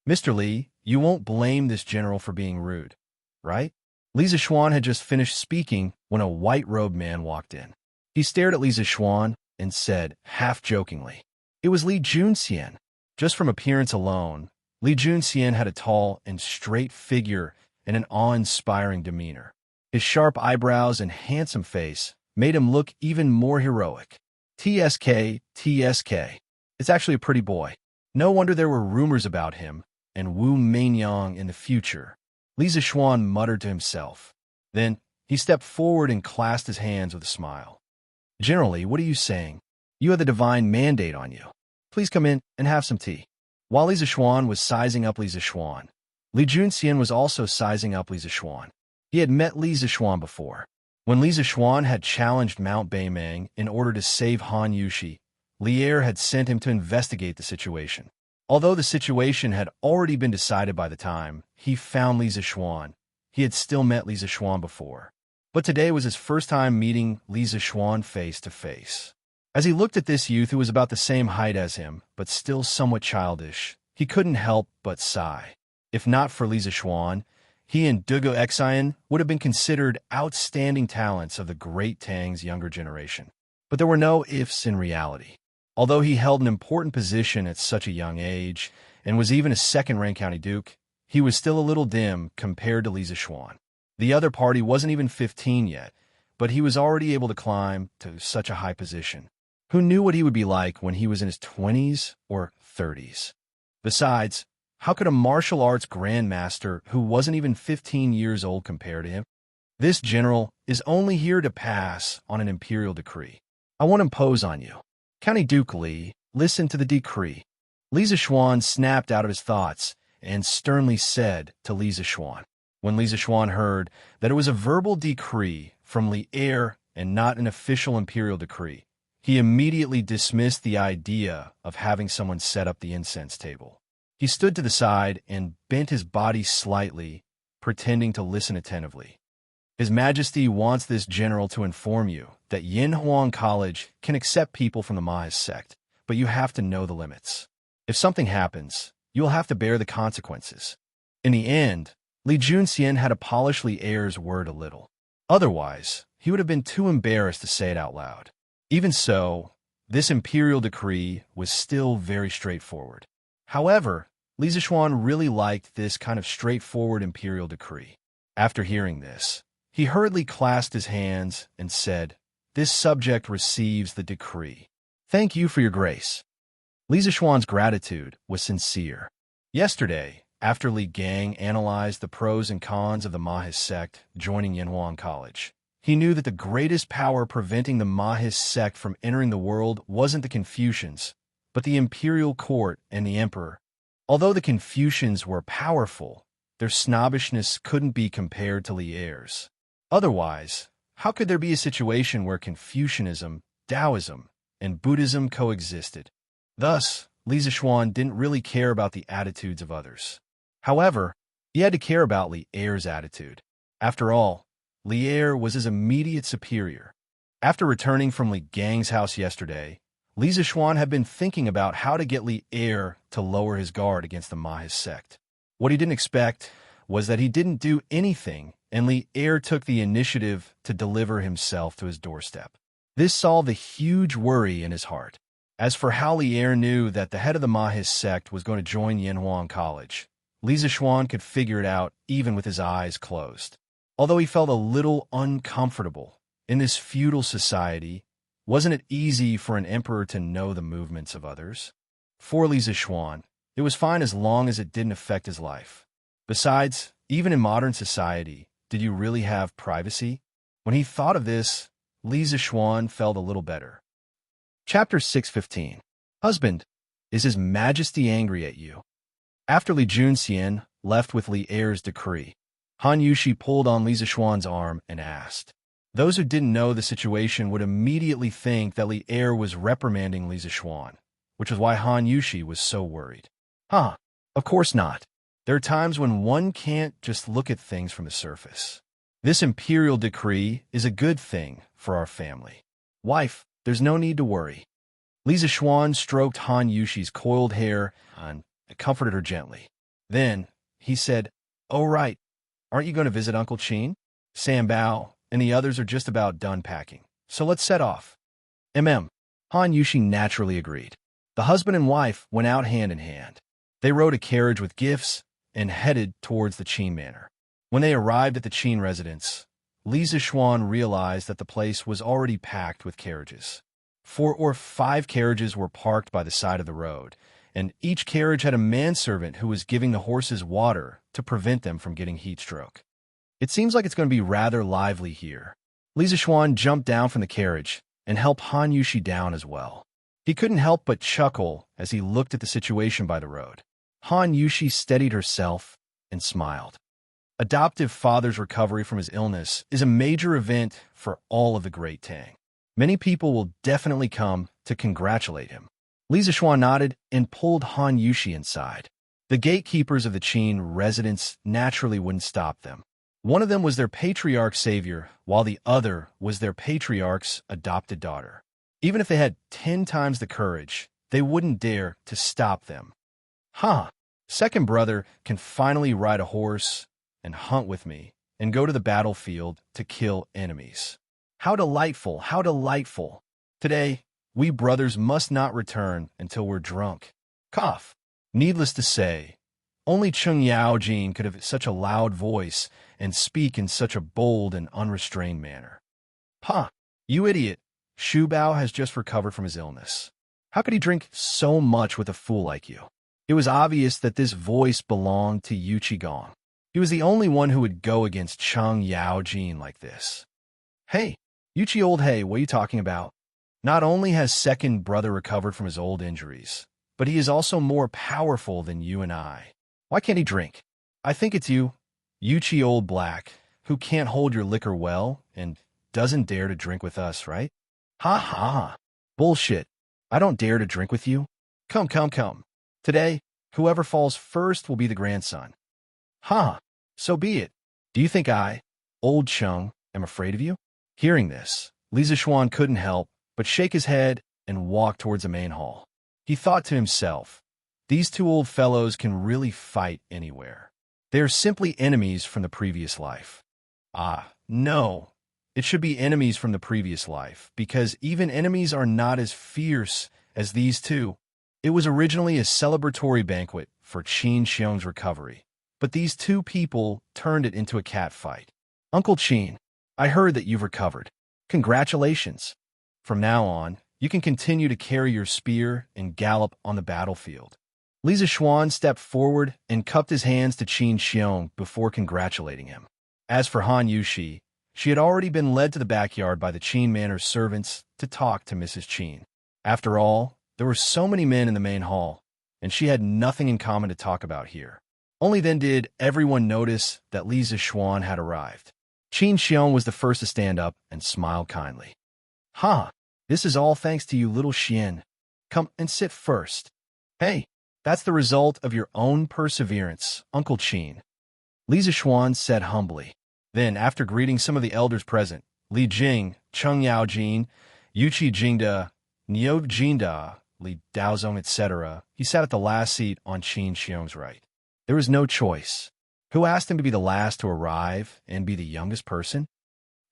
Mr. Li, you won't blame this general for being rude, right? Li Zixuan had just finished speaking when a white-robed man walked in. He stared at Li Zixuan and said, half-jokingly, It was Li Junxian. Just from appearance alone, Li Junxian had a tall and straight figure and an awe-inspiring demeanor. His sharp eyebrows and handsome face made him look even more heroic. TSK. It's actually a pretty boy. No wonder there were rumors about him and Wu Meinyang in the future. Li Zixuan muttered to himself. Then he stepped forward and clasped his hands with a smile. Generally, what are you saying? You have the divine mandate on you. Please come in and have some tea. While Li Zixuan was sizing up Li Zixuan, Li Junxian was also sizing up Li Zixuan. He had met Li Zixuan before. When Li Zixuan had challenged Mount Beimang in order to save Han Yushi, Lier had sent him to investigate the situation. Although the situation had already been decided by the time he found Li Zixuan, he had still met Li Zixuan before. But today was his first time meeting Li Zixuan face to face. As he looked at this youth who was about the same height as him, but still somewhat childish, he couldn't help but sigh. If not for Li Zishuan, he and Dugo Xian would have been considered outstanding talents of the Great Tang's younger generation. But there were no ifs in reality. Although he held an important position at such a young age, and was even a second-rank county duke, he was still a little dim compared to Li Zishuan. The other party wasn't even 15 yet, but he was already able to climb to such a high position. Who knew what he would be like when he was in his 20s or 30s? Besides, how could a martial arts grandmaster who wasn't even 15 years old compare to him? This general is only here to pass on an imperial decree. I won't impose on you. County Duke Li, listen to the decree. Li Zishuan snapped out of his thoughts and sternly said to Li Zishuan. When Li Zishuan heard that it was a verbal decree from Li Er and not an official imperial decree, he immediately dismissed the idea of having someone set up the incense table. He stood to the side and bent his body slightly, pretending to listen attentively. His Majesty wants this general to inform you that Yinhuang College can accept people from the Mahis sect, but you have to know the limits. If something happens, you will have to bear the consequences. In the end, Li Junxian had to polish Li Er's word a little. Otherwise, he would have been too embarrassed to say it out loud. Even so, this imperial decree was still very straightforward. However, Li Zishuan really liked this kind of straightforward imperial decree. After hearing this, he hurriedly clasped his hands and said, "This subject receives the decree. Thank you for your grace." Li Zishuan's gratitude was sincere. Yesterday, after Li Gang analyzed the pros and cons of the Mahis sect joining Yinhuang College, he knew that the greatest power preventing the Mahis sect from entering the world wasn't the Confucians, but the imperial court and the emperor. Although the Confucians were powerful, their snobbishness couldn't be compared to Li Er's. Otherwise, how could there be a situation where Confucianism, Taoism, and Buddhism coexisted? Thus, Li Zishuan didn't really care about the attitudes of others. However, he had to care about Li Er's attitude. After all, Li Er was his immediate superior. After returning from Li Gang's house yesterday, Li Zishuan had been thinking about how to get Li Er to lower his guard against the Mahis sect. What he didn't expect was that he didn't do anything, and Li Er took the initiative to deliver himself to his doorstep. This solved a huge worry in his heart. As for how Li Er knew that the head of the Mahis sect was going to join Yinhuang College, Li Zishuan could figure it out even with his eyes closed. Although he felt a little uncomfortable in this feudal society, wasn't it easy for an emperor to know the movements of others? For Li Zishuan, it was fine as long as it didn't affect his life. Besides, even in modern society, did you really have privacy? When he thought of this, Li Zishuan felt a little better. Chapter 615. Husband, is His Majesty angry at you? After Li Junxian left with Li Er's decree, Han Yushi pulled on Li Zishuan's arm and asked. Those who didn't know the situation would immediately think that Li Er was reprimanding Li Zishuan, which is why Han Yushi was so worried. Of course not. There are times when one can't just look at things from the surface. This imperial decree is a good thing for our family. Wife, there's no need to worry. Li Zishuan stroked Han Yushi's coiled hair and comforted her gently. Then, he said, "Oh right, aren't you going to visit Uncle Qin? Sam Bao and the others are just about done packing, so let's set off." Han Yushi naturally agreed. The husband and wife went out hand in hand. They rode a carriage with gifts and headed towards the Qin manor. When they arrived at the Qin residence, Li Zishuan realized that the place was already packed with carriages. 4 or 5 carriages were parked by the side of the road, and each carriage had a manservant who was giving the horses water to prevent them from getting heat stroke. It seems like it's going to be rather lively here. Li Zishuan jumped down from the carriage and helped Han Yushi down as well. He couldn't help but chuckle as he looked at the situation by the road. Han Yushi steadied herself and smiled. Adoptive father's recovery from his illness is a major event for all of the Great Tang. Many people will definitely come to congratulate him. Li Zishuan nodded and pulled Han Yushi inside. The gatekeepers of the Qin residence naturally wouldn't stop them. One of them was their patriarch's savior, while the other was their patriarch's adopted daughter. Even if they had 10 times the courage, they wouldn't dare to stop them. Huh. Second brother can finally ride a horse and hunt with me and go to the battlefield to kill enemies. How delightful, how delightful. Today, we brothers must not return until we're drunk. Cough. Needless to say, only Cheng Yaojin could have such a loud voice and speak in such a bold and unrestrained manner. Huh, you idiot. Shu Bao has just recovered from his illness. How could he drink so much with a fool like you? It was obvious that this voice belonged to Yu Qigong. He was the only one who would go against Cheng Yaojin like this. Hey, Yuchi old hey, what are you talking about? Not only has second brother recovered from his old injuries, but he is also more powerful than you and I. Why can't he drink? I think it's you, Yuchi old black, who can't hold your liquor well and doesn't dare to drink with us, right? Ha ha. Bullshit. I don't dare to drink with you. Come, come, come. Today, whoever falls first will be the grandson. Ha. So be it. Do you think I, old Cheng, am afraid of you? Hearing this, Li Zishuan couldn't help but shake his head and walk towards the main hall. He thought to himself, these two old fellows can really fight anywhere. They are simply enemies from the previous life. Ah, no. It should be enemies from the previous life, because even enemies are not as fierce as these two. It was originally a celebratory banquet for Qin Xiong's recovery, but these two people turned it into a catfight. Uncle Qin, I heard that you've recovered. Congratulations. From now on, you can continue to carry your spear and gallop on the battlefield. Li Zishuan stepped forward and cupped his hands to Qin Xiong before congratulating him. As for Han Yushi, she had already been led to the backyard by the Qin Manor's servants to talk to Mrs. Qin. After all, there were so many men in the main hall, and she had nothing in common to talk about here. Only then did everyone notice that Li Zishuan had arrived. Qin Xiong was the first to stand up and smiled kindly. Ha! This is all thanks to you, little Xian. Come and sit first. Hey, that's the result of your own perseverance, Uncle Qin. Li Zishuan said humbly. Then, after greeting some of the elders present, Li Jing, Cheng Yaojin, Yuchi Jingda, Niu Jinda, Li Daozong, etc., he sat at the last seat on Qin Xiong's right. There was no choice. Who asked him to be the last to arrive and be the youngest person?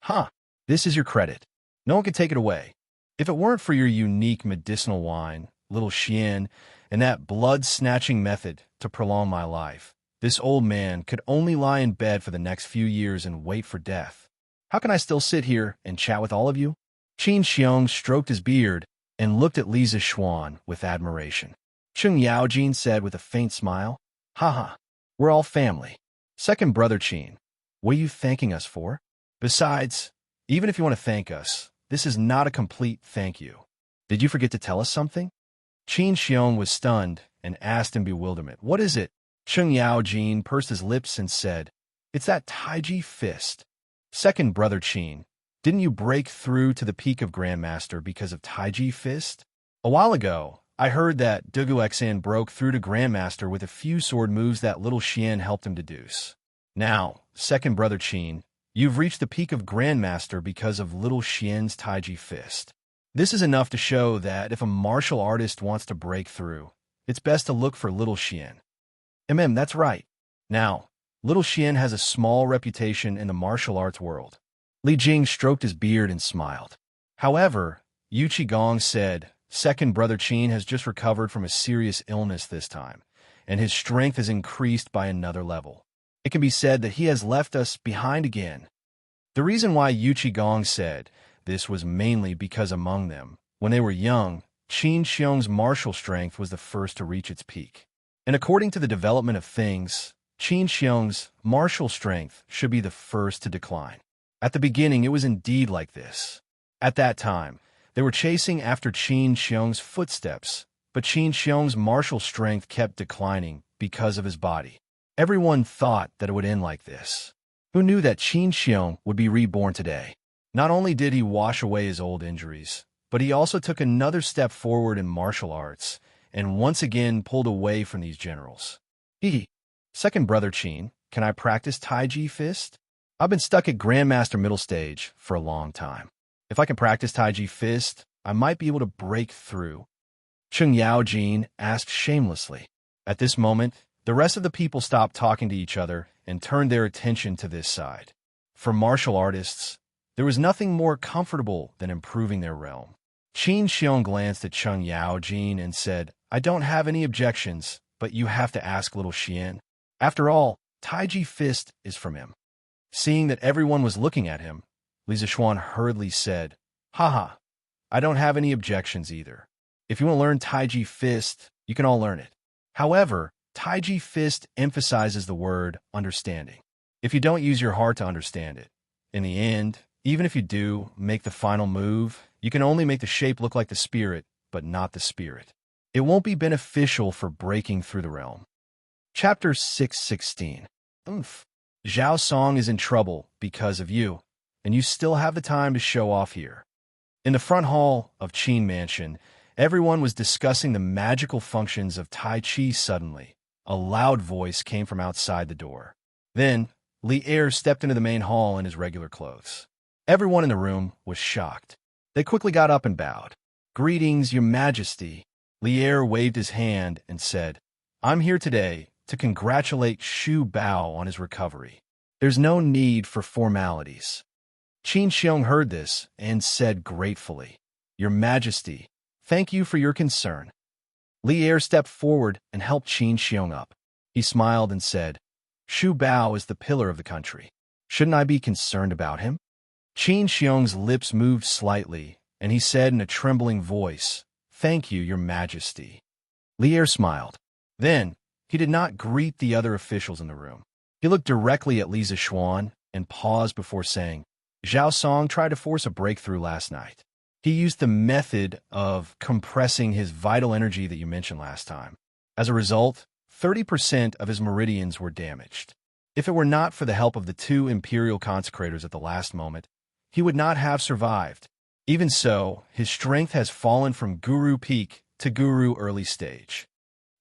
Huh, this is your credit. No one can take it away. If it weren't for your unique medicinal wine, little Xian, and that blood-snatching method to prolong my life, this old man could only lie in bed for the next few years and wait for death. How can I still sit here and chat with all of you? Qin Xiong stroked his beard and looked at Li Zishuan with admiration. Cheng Yaojin said with a faint smile, Haha, we're all family. Second brother Qin, what are you thanking us for? Besides, even if you want to thank us, this is not a complete thank you. Did you forget to tell us something? Qin Xiong was stunned and asked in bewilderment, What is it? Cheng Yaojin pursed his lips and said, It's that Taiji fist. Second brother Qin, didn't you break through to the peak of Grandmaster because of Taiji fist? A while ago, I heard that Dugu Xan broke through to Grandmaster with a few sword moves that little Xian helped him deduce. Now, second brother Qin, you've reached the peak of Grandmaster because of little Xian's Taiji fist. This is enough to show that if a martial artist wants to break through, it's best to look for little Xian. That's right. Now, little Xian has a small reputation in the martial arts world. Li Jing stroked his beard and smiled. However, Yu Qigong said, Second brother Qin has just recovered from a serious illness this time, and his strength has increased by another level. It can be said that he has left us behind again. The reason why Yu Qigong said this was mainly because among them, when they were young, Qin Xiong's martial strength was the first to reach its peak. And according to the development of things, Qin Xiong's martial strength should be the first to decline. At the beginning, it was indeed like this. At that time, they were chasing after Qin Xiong's footsteps, but Qin Xiong's martial strength kept declining because of his body. Everyone thought that it would end like this. Who knew that Qin Xiong would be reborn today? Not only did he wash away his old injuries, but he also took another step forward in martial arts and once again pulled away from these generals. Second brother Qin, can I practice Taiji fist? I've been stuck at Grandmaster middle stage for a long time. If I can practice Taiji fist, I might be able to break through. Cheng Yaojin asked shamelessly. At this moment, the rest of the people stopped talking to each other and turned their attention to this side. For martial artists, there was nothing more comfortable than improving their realm. Qin Xiong glanced at Cheng Yaojin and said, I don't have any objections, but you have to ask little Xian. After all, Taiji Fist is from him. Seeing that everyone was looking at him, Li Zixuan hurriedly said, Haha, I don't have any objections either. If you want to learn Taiji Fist, you can all learn it. However, Taiji Fist emphasizes the word understanding. If you don't use your heart to understand it, in the end, even if you do make the final move, you can only make the shape look like the spirit, but not the spirit. It won't be beneficial for breaking through the realm. Chapter 616. Zhao Song is in trouble because of you, and you still have the time to show off here. In the front hall of Qin Mansion, everyone was discussing the magical functions of Tai Chi. Suddenly, a loud voice came from outside the door. Then, Li Er stepped into the main hall in his regular clothes. Everyone in the room was shocked. They quickly got up and bowed. Greetings, Your Majesty. Li Er waved his hand and said, I'm here today to congratulate Xu Bao on his recovery. There's no need for formalities. Qin Xiong heard this and said gratefully, Your Majesty, thank you for your concern. Li Er stepped forward and helped Qin Xiong up. He smiled and said, Xu Bao is the pillar of the country. Shouldn't I be concerned about him? Qin Xiong's lips moved slightly, and he said in a trembling voice, Thank you, Your Majesty. Li Er smiled. Then, he did not greet the other officials in the room. He looked directly at Li Zixuan and paused before saying, Zhao Song tried to force a breakthrough last night. He used the method of compressing his vital energy that you mentioned last time. As a result, 30% of his meridians were damaged. If it were not for the help of the 2 imperial consecrators at the last moment, he would not have survived. Even so, his strength has fallen from Guru Peak to Guru Early Stage.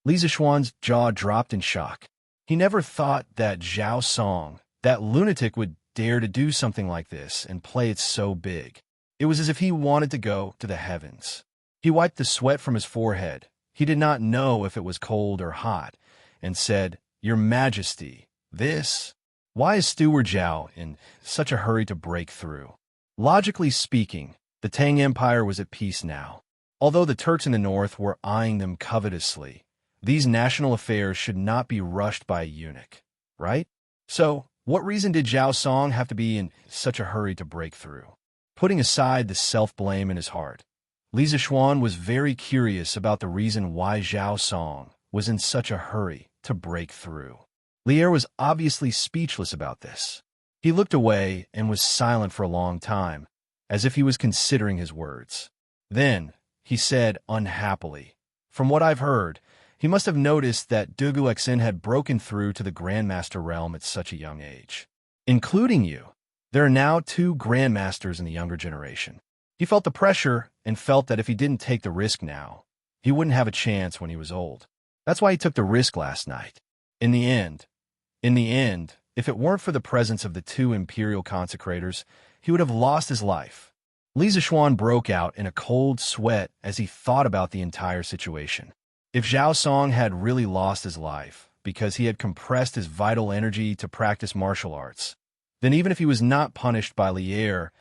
Li Zixuan's jaw dropped in shock. He never thought that Zhao Song, that lunatic, would dare to do something like this and play it so big. It was as if he wanted to go to the heavens. He wiped the sweat from his forehead. He did not know if it was cold or hot, and said, Your Majesty, this? Why is Steward Zhao in such a hurry to break through? Logically speaking, the Tang Empire was at peace now. Although the Turks in the north were eyeing them covetously, these national affairs should not be rushed by a eunuch, right? So, what reason did Zhao Song have to be in such a hurry to break through? Putting aside the self-blame in his heart, Li Zixuan was very curious about the reason why Zhao Song was in such a hurry to break through. Li Er was obviously speechless about this. He looked away and was silent for a long time, as if he was considering his words. Then, he said unhappily, From what I've heard, he must have noticed that Dugu Xen had broken through to the Grandmaster realm at such a young age. Including you. There are now 2 Grandmasters in the younger generation. He felt the pressure and felt that if he didn't take the risk now, he wouldn't have a chance when he was old. That's why he took the risk last night. In the end, if it weren't for the presence of the 2 imperial consecrators, he would have lost his life. Li Zixuan broke out in a cold sweat as he thought about the entire situation. If Zhao Song had really lost his life because he had compressed his vital energy to practice martial arts, then even if he was not punished by Li Er,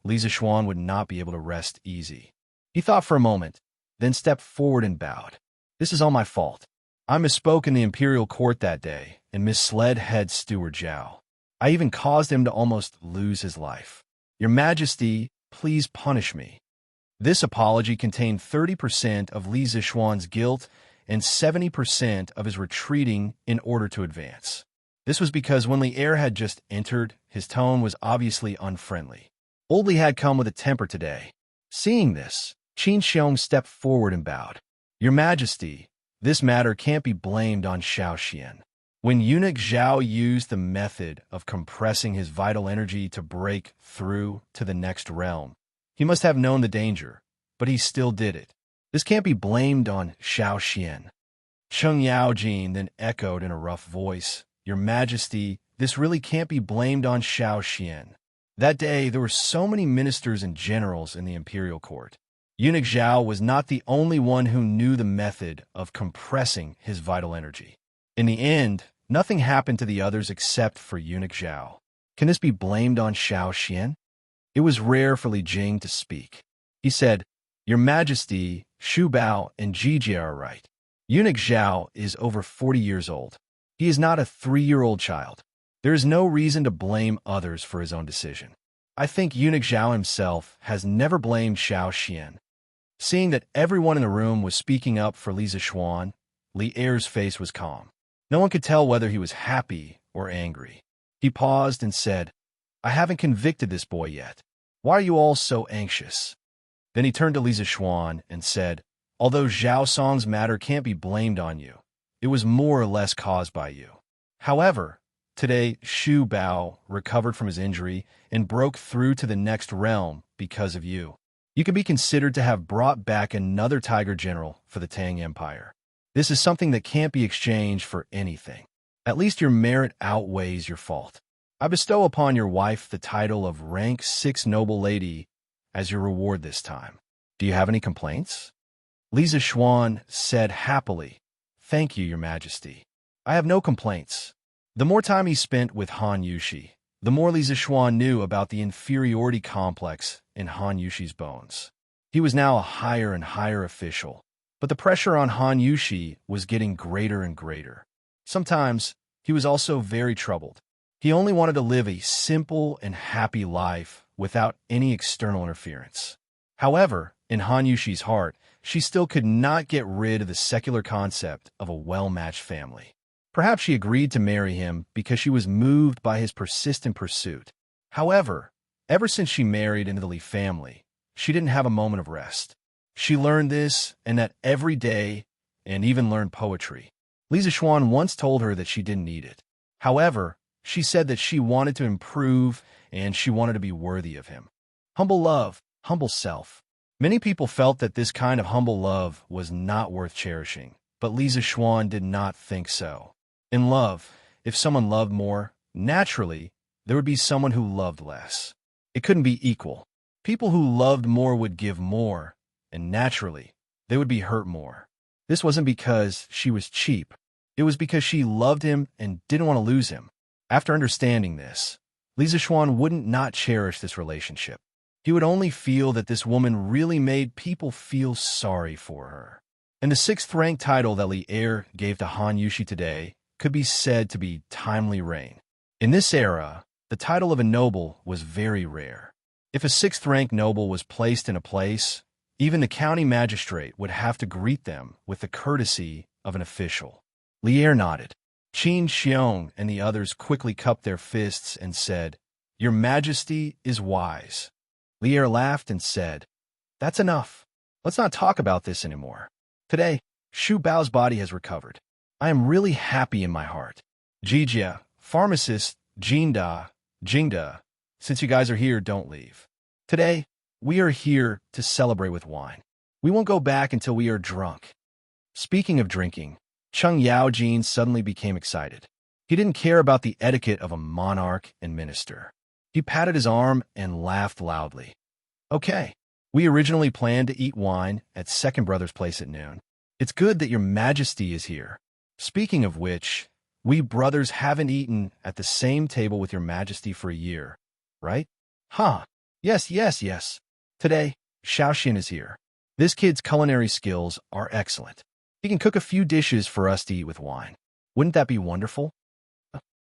Li Zixuan would not be able to rest easy. He thought for a moment, then stepped forward and bowed. This is all my fault. I misspoke in the imperial court that day and misled head steward Zhao. I even caused him to almost lose his life. Your Majesty, please punish me. This apology contained 30% of Li Zixuan's guilt and 70% of his retreating in order to advance. This was because when Li Er had just entered, his tone was obviously unfriendly. Old Li had come with a temper today. Seeing this, Qin Xiong stepped forward and bowed. Your Majesty, this matter can't be blamed on Xiaoxian. When eunuch Zhao used the method of compressing his vital energy to break through to the next realm, he must have known the danger, but he still did it. This can't be blamed on Xiaoxian. Cheng Yaojin then echoed in a rough voice, Your Majesty, this really can't be blamed on Xiaoxian. That day, there were so many ministers and generals in the imperial court. Eunuch Zhao was not the only one who knew the method of compressing his vital energy. In the end, nothing happened to the others except for Eunuch Zhao. Can this be blamed on Xianxia? It was rare for Li Jing to speak. He said, "Your Majesty, Shu Bao and Jijia are right. Eunuch Zhao is over 40 years old. He is not a 3-year-old child. There is no reason to blame others for his own decision." I think Eunuch Zhao himself has never blamed Xianxia. Seeing that everyone in the room was speaking up for Li Zishuan, Li Er's face was calm. No one could tell whether he was happy or angry. He paused and said, "I haven't convicted this boy yet. Why are you all so anxious?" Then he turned to Li Zishuan and said, "Although Zhao Song's matter can't be blamed on you, it was more or less caused by you. However, today Shu Bao recovered from his injury and broke through to the next realm because of you. You can be considered to have brought back another Tiger General for the Tang Empire. This is something that can't be exchanged for anything. At least your merit outweighs your fault. I bestow upon your wife the title of Rank 6 Noble Lady as your reward this time. Do you have any complaints?" Li Zishuan said happily, "Thank you, Your Majesty. I have no complaints." The more time he spent with Han Yushi, the more Li Zishuan knew about the inferiority complex in Han Yushi's bones. He was now a higher and higher official, but the pressure on Han Yushi was getting greater and greater. Sometimes, he was also very troubled. He only wanted to live a simple and happy life without any external interference. However, in Han Yushi's heart, she still could not get rid of the secular concept of a well-matched family. Perhaps she agreed to marry him because she was moved by his persistent pursuit. However, ever since she married into the Li family, she didn't have a moment of rest. She learned this and that every day, and even learned poetry. Li Zishuan once told her that she didn't need it. However, she said that she wanted to improve and she wanted to be worthy of him. Humble love, humble self. Many people felt that this kind of humble love was not worth cherishing, but Li Zishuan did not think so. In love, if someone loved more, naturally, there would be someone who loved less. It couldn't be equal. People who loved more would give more, and naturally, they would be hurt more. This wasn't because she was cheap. It was because she loved him and didn't want to lose him. After understanding this, Li Zishuan wouldn't not cherish this relationship. He would only feel that this woman really made people feel sorry for her. And the 6th rank title that Li Er gave to Han Yushi today could be said to be timely reign. In this era, the title of a noble was very rare. If a 6th rank noble was placed in a place, even the county magistrate would have to greet them with the courtesy of an official. Li Er nodded. Qin Xiong and the others quickly cupped their fists and said, "Your Majesty is wise." Li Er laughed and said, "That's enough. Let's not talk about this anymore. Today, Shu Bao's body has recovered. I am really happy in my heart. Jijia, pharmacist, Jingda, since you guys are here, don't leave. Today, we are here to celebrate with wine. We won't go back until we are drunk." Speaking of drinking, Cheng Yaojin suddenly became excited. He didn't care about the etiquette of a monarch and minister. He patted his arm and laughed loudly. "Okay, we originally planned to eat wine at Second Brother's place at noon. It's good that your Majesty is here. Speaking of which, we brothers haven't eaten at the same table with your Majesty for a year, right?" "Huh. Yes. Today, Xiaoxian is here. This kid's culinary skills are excellent. He can cook a few dishes for us to eat with wine. Wouldn't that be wonderful?"